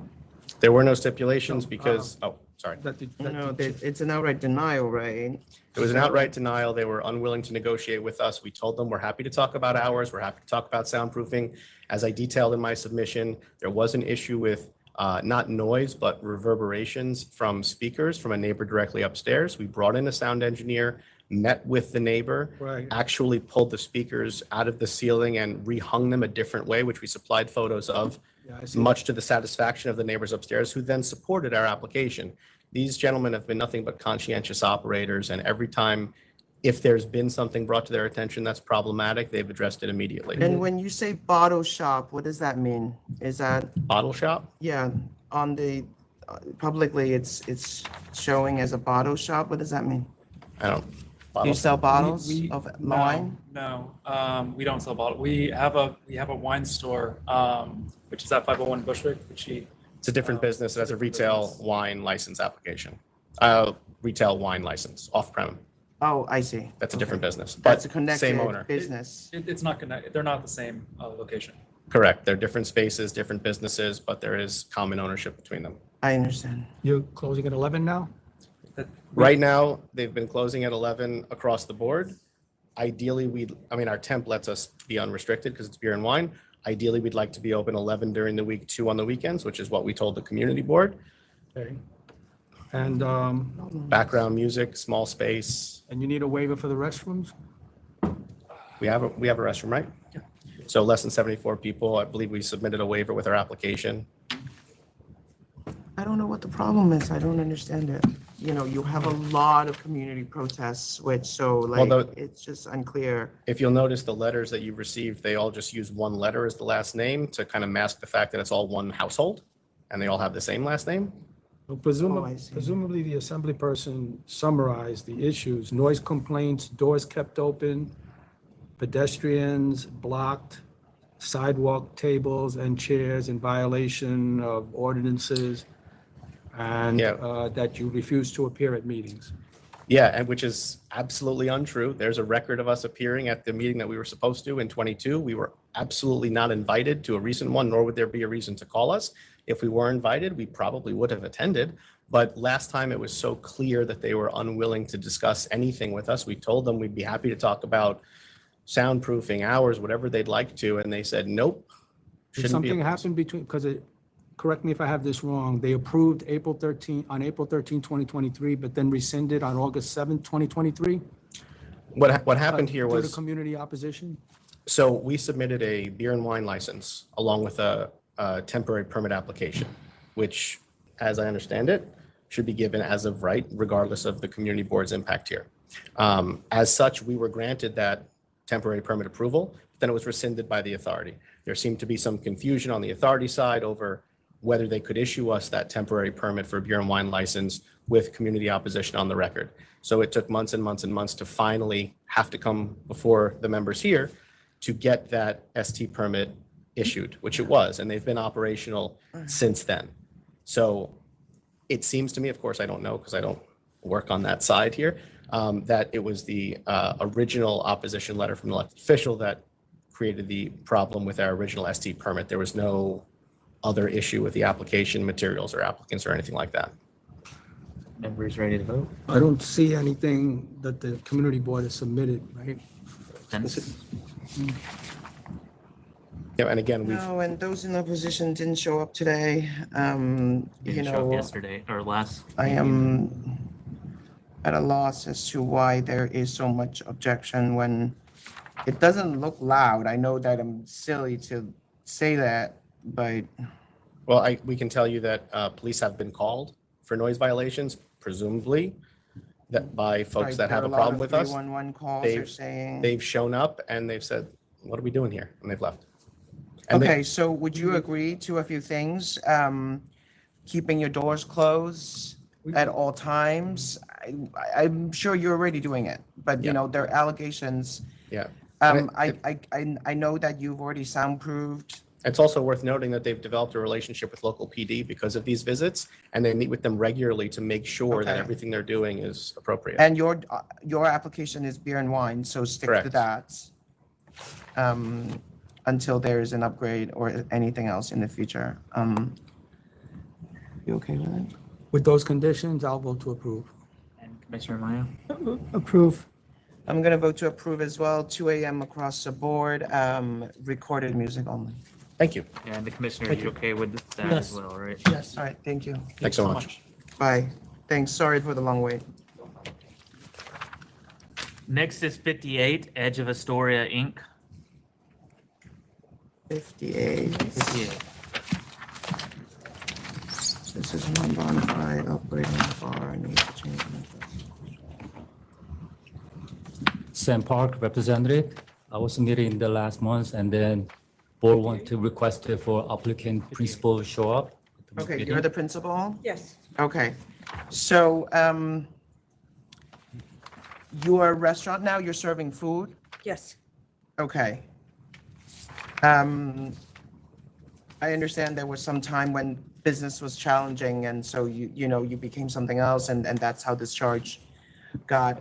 There were no stipulations because, sorry. No, it's an outright denial, right? It was an outright denial. They were unwilling to negotiate with us. We told them we're happy to talk about hours. We're happy to talk about soundproofing. As I detailed in my submission, there was an issue with not noise, but reverberations from speakers from a neighbor directly upstairs. We brought in a sound engineer, met with the neighbor, actually pulled the speakers out of the ceiling and rehung them a different way, which we supplied photos of, much to the satisfaction of the neighbors upstairs, who then supported our application. These gentlemen have been nothing but conscientious operators, and every time, if there's been something brought to their attention that's problematic, they've addressed it immediately. And when you say bottle shop, what does that mean? Is that bottle shop? Yeah, on the publicly, it's showing as a bottle shop. What does that mean? I don't. You sell bottles of wine? No, we don't sell bottles. We have a wine store, which is at 501 Bushwick, which it's a different business. It has a retail wine license application, retail wine license, off-prem. Oh, I see. That's a different business. That's a but connected same owner. business. It's not connected. They're not the same location. Correct. They're different spaces, different businesses, but there is common ownership between them. I understand. You're closing at 11 now? Right now, they've been closing at 11 across the board. Ideally, our temp lets us be unrestricted because it's beer and wine. Ideally, we'd like to be open 11 during the week, 2 on the weekends, which is what we told the community board. Okay. And background music, small space. And you need a waiver for the restrooms? We have a restroom, right? Yeah. So less than 74 people. I believe we submitted a waiver with our application. I don't know what the problem is. I don't understand it. You know, you have a lot of community protests, it's just unclear. If you'll notice the letters that you've received, they all just use one letter as the last name to kind of mask the fact that it's all one household and they all have the same last name. Well, presumably the assembly person summarized the issues: noise complaints, doors kept open, pedestrians blocked, sidewalk tables and chairs in violation of ordinances, and that you refuse to appear at meetings. Yeah, and which is absolutely untrue. There's a record of us appearing at the meeting that we were supposed to in 22. We were absolutely not invited to a recent one, nor would there be a reason to call us. If we were invited, we probably would have attended. But last time it was so clear that they were unwilling to discuss anything with us. We told them we'd be happy to talk about soundproofing, hours, whatever they'd like to, and they said, nope. Did something happen between, correct me if I have this wrong, they approved on April 13, 2023, but then rescinded on August 7, 2023? What happened here was... Due to community opposition? So we submitted a beer and wine license along with a temporary permit application, which, as I understand it, should be given as of right, regardless of the community board's impact here. As such, we were granted that temporary permit approval, but then it was rescinded by the authority. There seemed to be some confusion on the authority side over whether they could issue us that temporary permit for a beer and wine license with community opposition on the record. So it took months and months and months to finally have to come before the members here to get that ST permit issued, which it was, and they've been operational since then. So it seems to me, of course, I don't know because I don't work on that side here, that it was the original opposition letter from the elected official that created the problem with our original ST permit. There was no other issue with the application materials or applicants or anything like that. Members ready to vote? I don't see anything that the community board has submitted, right? Yeah, and again, we've, No, and those in opposition didn't show up today. Didn't You show up know, yesterday or last. I am at a loss as to why there is so much objection when it doesn't look loud. I know that I'm silly to say that, but well, we can tell you that police have been called for noise violations, presumably that by folks right, that have there a are lot problem of with us. 311 calls are They've, saying. they've shown up and they've said, what are we doing here? And they've left. And they- Okay, so would you agree to a few things? Keeping your doors closed at all times? I'm sure you're already doing it, but you Yeah. know, there are allegations. Yeah. I know that you've already soundproofed. It's also worth noting that they've developed a relationship with local PD because of these visits, and they meet with them regularly to make sure that Okay. everything they're doing is appropriate. And your application is beer and wine, so stick to Correct. that. Until there is an upgrade or anything else in the future. You okay with it? With those conditions, I'll vote to approve. And Commissioner Maya? Approve. I'm gonna vote to approve as well, 2 a.m. across the board, recorded music only. Thank you. And the commissioner, Thank you okay with that Yes. as well, right? Yes. All right, thank you. Thanks so much. Bye. Thanks, sorry for the long wait. Next is 58, Edge of Astoria, Inc. 58. 58. This is one bonafide upgrading bar, need to change my. Sam Park representative. I was meeting the last month and then board want to request it for applicant principal to show up. Okay, you're the principal? Yes. Okay, so, you are a restaurant now, you're serving food? Yes. Okay. I understand there was some time when business was challenging, and so you know, you became something else, and that's how this charge got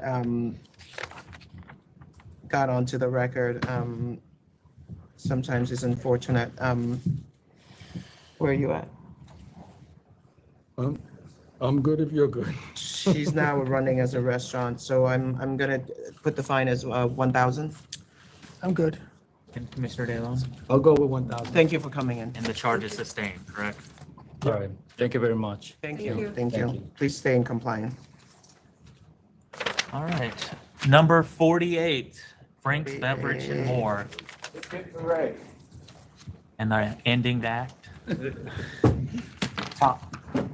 onto the record. Sometimes it's unfortunate. Where are you at? I'm good if you're good. She's now running as a restaurant, so I'm gonna put the fine as 1,000. I'm good. And Commissioner DeLon? I'll go with 1,000. Thank you for coming in. And the charge is sustained, correct? All right. Thank you very much. Thank Thank you, you. thank Thank you. you. Please stay in compliance. All right. Number 48, Frank's Beverage and More. And the ending act.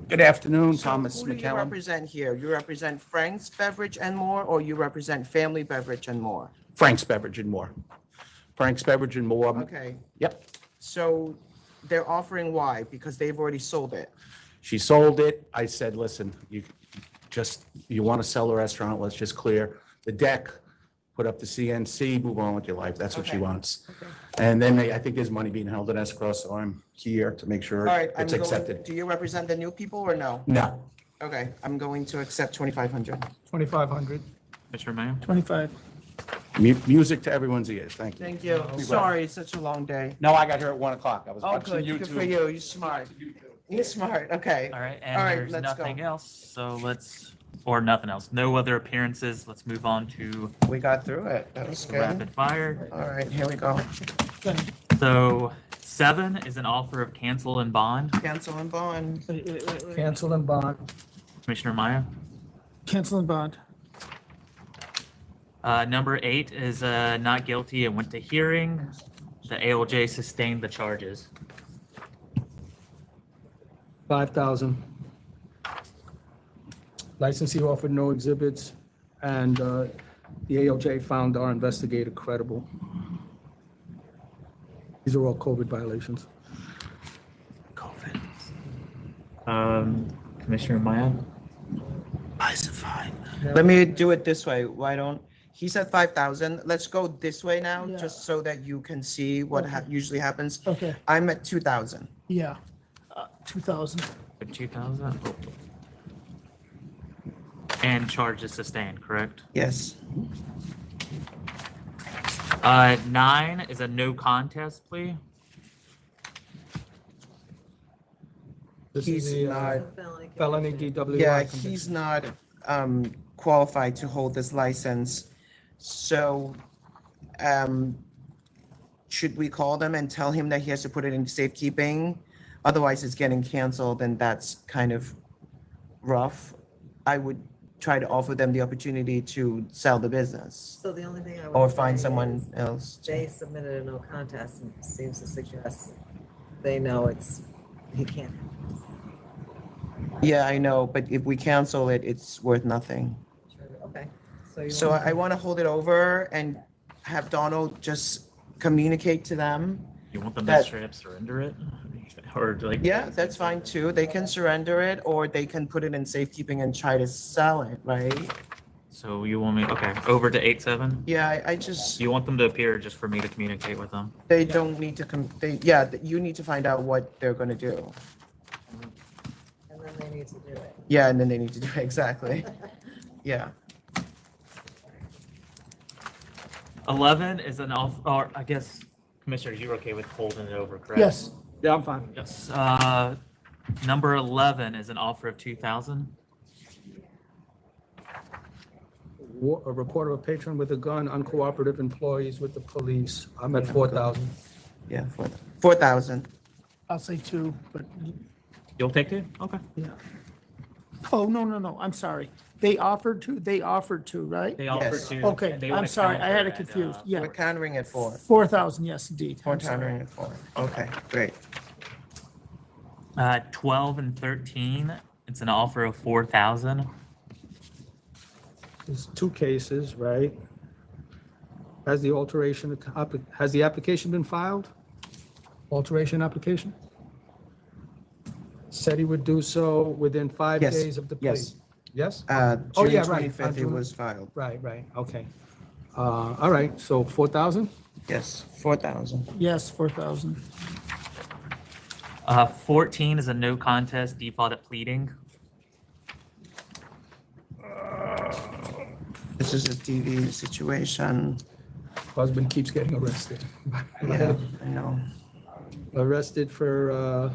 Good afternoon, So Thomas who do you McCallum. represent here? You represent Frank's Beverage and More, or you represent Family Beverage and More? Frank's Beverage and More. Frank's Beverage and More. Okay, Yep. so they're offering why? Because they've already sold it. She sold it. I said, listen, you want to sell a restaurant, let's just clear the deck, put up the CNC, move on with your life. That's what she Okay. wants. And then I think there's money being held in escrow, so I'm here to make All sure right, it's accepted. do you represent the new people or no? No. Okay, I'm going to accept 2,500. 2,500. Commissioner Mayo? 25. Music to everyone's ears. Thank you. Thank you. Sorry, it's such a long day. No, I got here at 1 o'clock. I was Oh, watching good, YouTube. good for you. You're smart. You're smart, okay. All right, All right, and there's let's go. nothing else, so or nothing else. No other appearances. Let's move on to We got through it. That was good. rapid fire. All right, here we go. So 7 is an offer of cancel and bond. Cancel and bond. Cancel and bond. Commissioner Maya? Cancel and bond. Number 8 is not guilty and went to hearing. The ALJ sustained the charges. 5,000. Licensee offered no exhibits, and the ALJ found our investigator credible. These are all COVID violations. Commissioner Maya? Let me do it this way. Why don't, he said 5,000. Let's go this way now, Yeah. just so that you can see what usually happens. Okay. I'm at 2,000. Yeah. 2,000. 2,000? And charges sustained, correct? Yes. 9 is a no contest plea. This He's is the not, felony DWI. yeah, conviction. he's not qualified to hold this license. So should we call them and tell him that he has to put it in safekeeping? Otherwise, it's getting canceled, and that's kind of rough. I would try to offer them the opportunity to sell the business So the only thing I would or find say someone is else. They submitted a no contest and seems to suggest they know he can't. Yeah, I know, but if we cancel it, it's worth nothing. Okay. you So want- I want to hold it over and have Donald just communicate to them. You want them to that- straight up surrender it? Or like? Yeah, that's fine too. They can surrender it or they can put it in safekeeping and try to sell it, right? So you want me, okay, over to 8-7? Yeah, I just, You want them to appear just for me to communicate with them? they don't need to you need to find out what they're gonna do. And then they need to do it. Yeah, and then they need to do it, exactly. Yeah. 11 is an off, or I guess, Commissioner, you're okay with holding it over, correct? Yes. Yeah, I'm fine. Yes. Number 11 is an offer of 2,000. A report of a patron with a gun, uncooperative employees with the police. I'm at 4,000. Yeah, 4,000. I'll say 2, but, You'll take 2? Okay. yeah. Oh, no, I'm sorry. They offered 2, right? They offered Yes. 2. Okay, and they I'm wanna sorry, I had counter it confused, yeah. We're countering at 4. 4,000, yes, indeed. We're I'm sorry. countering at 4. Okay, great. 12 and 13, it's an offer of 4,000. There's 2 cases, right? Has the application been filed? Alteration application? Said he would do so within 5 Yes, days of the plea. yes. Yes? June Oh, yeah, right. 25th, it June- was filed. Right, okay. All right, so 4,000? Yes, 4,000. Yes, 4,000. 14 is a no contest default at pleading. This is a TV situation. Husband keeps getting arrested. Yeah, I know. Arrested for,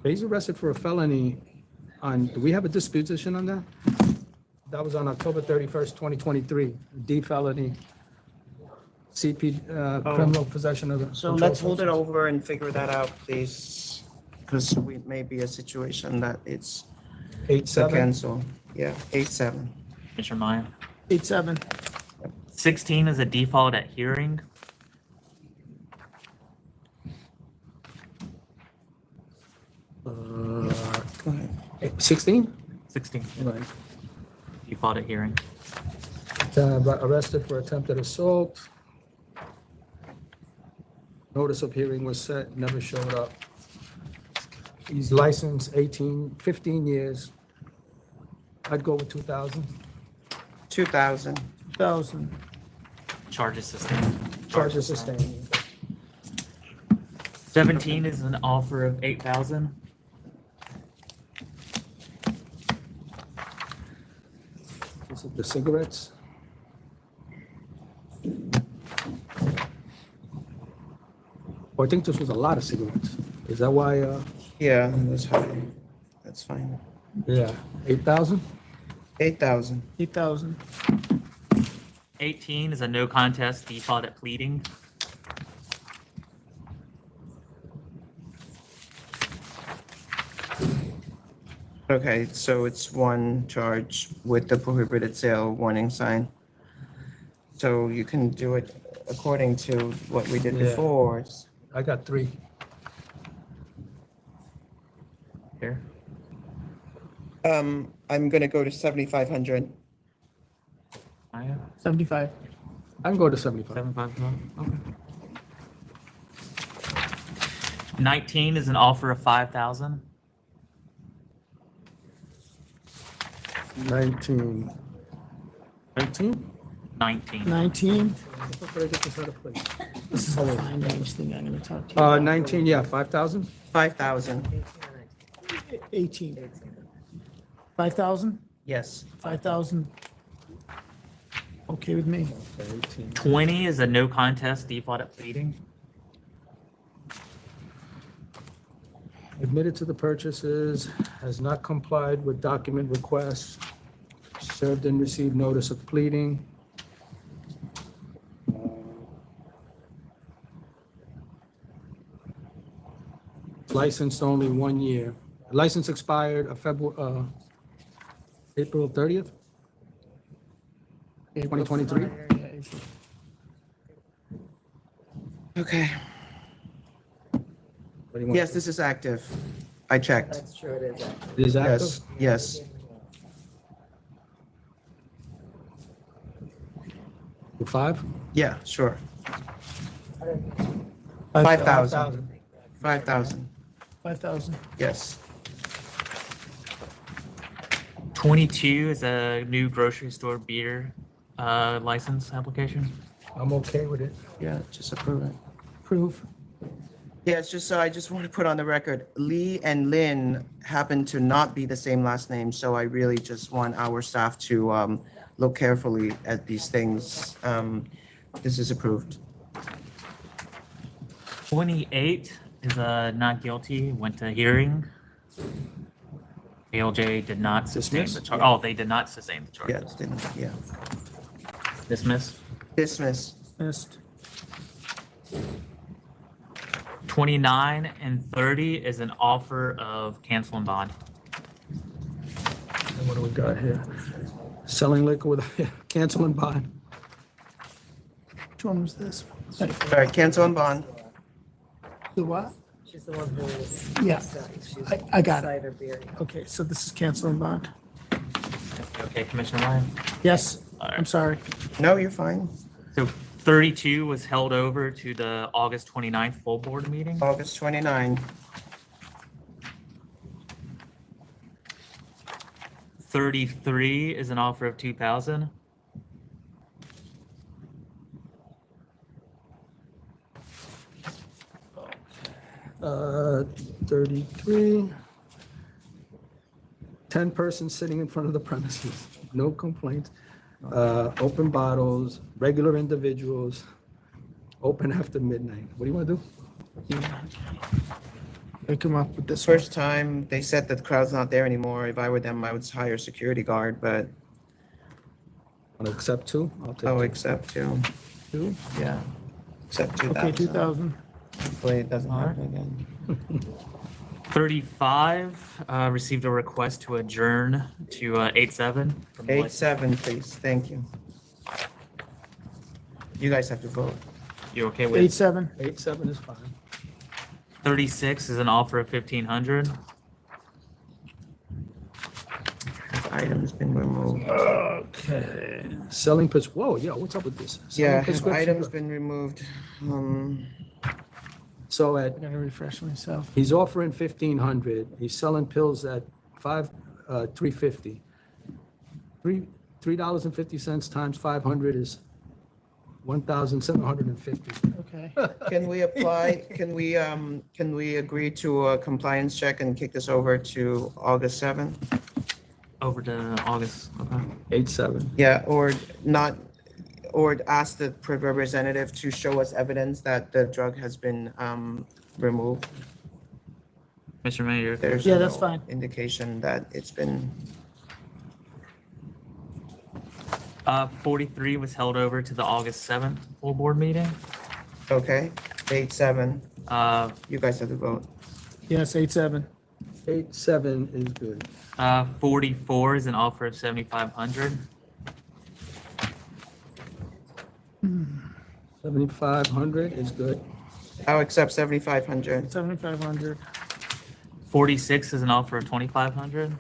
he's arrested for a felony on, do we have a disposition on that? That was on October 31st, 2023, D felony, CP, criminal possession of. So let's hold it over and figure that out, please, because we may be a situation that it's 8-7. cancel. Yeah, 8-7. Commissioner Maya. 8-7. 16 is a default at hearing. Go ahead. 16? 16, Right. default at hearing. Arrested for attempted assault. Notice of hearing was set, never showed up. He's licensed 15 years. I'd go with 2,000. 2,000. 2,000. Charges sustained. Charges sustained. 17 is an offer of 8,000. This is the cigarettes. Oh, I think this was a lot of cigarettes. Is that why, Yeah, that's high. That's fine. yeah, 8,000? 8,000. 8,000. 18 is a no contest default at pleading. Okay, so it's one charge with the prohibited sale warning sign. So you can do it according to what we did Yeah. before. I got 3. Here. I'm gonna go to 7,500. Maya. 75. I can go to 75. 75 as well? Okay. 19 is an offer of 5,000. 19. 19? 19. 19. How did I get this out of place? This is the fine range thing I'm going to talk to you about. 19, yeah, 5,000? 5,000. 18. 5,000? Yes. 5,000. Okay with me. 20 is a no contest default at pleading. Admitted to the purchases, has not complied with document requests, served and received notice of pleading. Licensed only 1 year. License expired April 30th, 2023. Okay. What do you want? Yes, this is active. I checked. That's true, it is. It is active? Yes, yes. For 5? Yeah, sure. 5,000. 5,000, 5,000. yes. 22 is a new grocery store beer license application. I'm okay with it. Yeah, just approve it. Approve. Yeah, it's just so I just want to put on the record, Lee and Lynn happen to not be the same last name, so I really just want our staff to look carefully at these things. This is approved. 28 is not guilty, went to hearing. ALJ did not sustain the Dismiss? charge. Oh, they did not sustain the charge. Yes, yeah. Dismiss. Dismiss. Dismissed. 29 and 30 is an offer of cancel and bond. And what do we got here? Selling liquor with, cancel and bond. Which one was this? All right, cancel and bond. The what? She's the one who's. Yeah, I got it. Cider beer. Okay, so this is cancel and bond. Okay, Commissioner Lyons. Yes, All right. I'm sorry. No, you're fine. So 32 was held over to the August 29th full board meeting. August 29. 33 is an offer of 2,000. Uh, 33. 10 persons sitting in front of the premises, no complaints. Open bottles, regular individuals, open after midnight. What do you want to do? They come up with this one. First time, they said that the crowd's not there anymore. If I were them, I would hire a security guard, but Want to accept 2? I'll take I'll 2. accept 2. Two? Yeah. Accept 2,000. Okay, 2,000. Hopefully it doesn't happen again. 35 received a request to adjourn to 8/7. from the 8-7, please. Thank you. You guys have to vote. You okay with 8-7. 8-7 is fine. 36 is an offer of 1,500. This item's been removed. Okay. Selling whoa, yeah, what's up with this? Selling Yeah, prescription item's drug. been removed. So I gotta refresh myself. he's offering 1,500. He's selling pills at $3.50. $3.50 times 500 is 1,750. Okay. Can we apply, can we agree to a compliance check and kick this over to August 7th? Over to August. Okay. 8-7. Yeah, or not, or ask the representative to show us evidence that the drug has been removed. Mr. Mayor. There's Yeah, that's no fine. indication that it's been, 43 was held over to the August 7th full board meeting. okay, 8-7. Uh, You guys have to vote. Yes, 8-7. 8-7 is good. 44 is an offer of 7,500. 7,500 is good. I'll accept 7,500. 7,500. 46 is an offer of 2,500.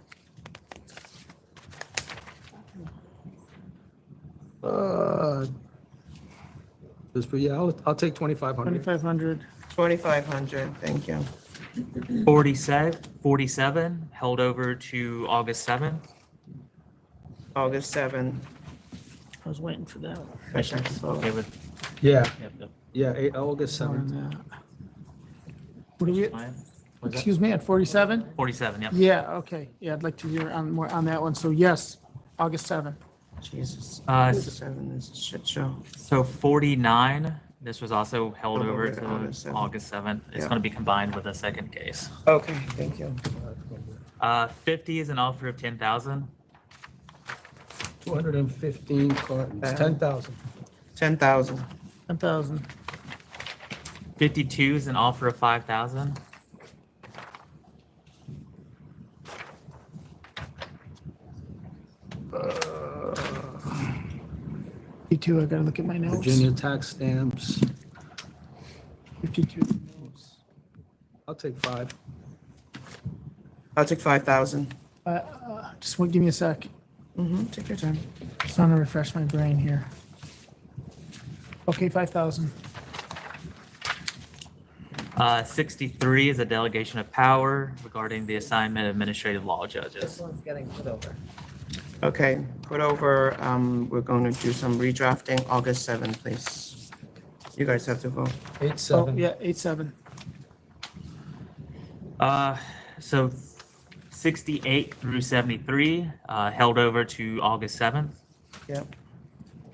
Yeah, I'll take 2,500. 2,500. 2,500, thank you. 47 held over to August 7th. August 7th. I was waiting for that one. Commissioners vote. Okay with. Yeah, Yep, yep. yeah, August More 7th. than that. What do we, Fine. What's that? excuse me, at 47? 47, yep. Yeah, okay. Yeah, I'd like to hear on more on that one. So yes, August 7th. Jesus. Uh, August 7th is a shit show. So 49 This was also held Held over over to to August 7th. August 7th. It's Yeah. going to be combined with a second case. Okay, thank you. 50 is an offer of 10,000. 215 cartons, 10,000. 10,000. 10,000. 52 is an offer of 5,000. Me too, I gotta look at my notes. Virginia tax stamps. 52. I'll take 5. I'll take 5,000. Just give me a sec. Take your time. Just want to refresh my brain here. Okay, 5,000. 63 is a delegation of power regarding the assignment of administrative law judges. This one's getting put over. Okay, put over, we're going to do some redrafting, August 7th, please. You guys have to vote. 8-7. Oh, yeah, 8-7. So 68 through 73 held over to August 7th. Yep.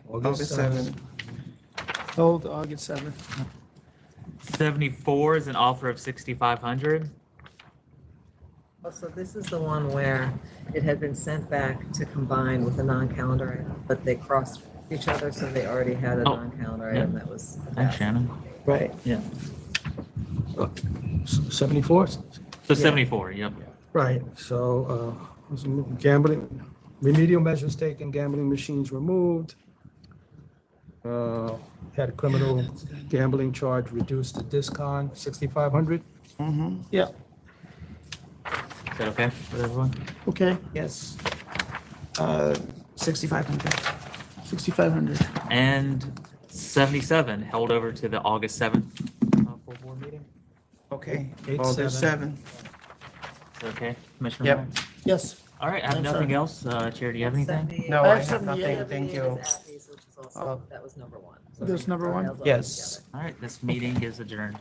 August 7th. Hold August 7th. 74 is an offer of 6,500. Oh, so this is the one where it had been sent back to combine with a non-calendar item, but they crossed each other, so they already had a Oh, non-calendar yeah. item that was. Thanks, Shannon. Right. Yeah. 74? So 74, yep. Right, so gambling, remedial measures taken, gambling machines removed. Had a criminal gambling charge reduced to discon, 6,500. Yeah, Is that okay with everyone? okay, Yes. 6,500. 6,500. And 77 held over to the August 7th full board meeting. Okay, 8-7. August 7th. Is that okay, Commissioner? Yep. Moore? Yes. All right, I have I'm nothing sorry. else. Chair, do you have anything? No, I I have have nothing, 78. thank you. Which is also, that was number one. So There's number we one? held those Yes. All right, this meeting is adjourned.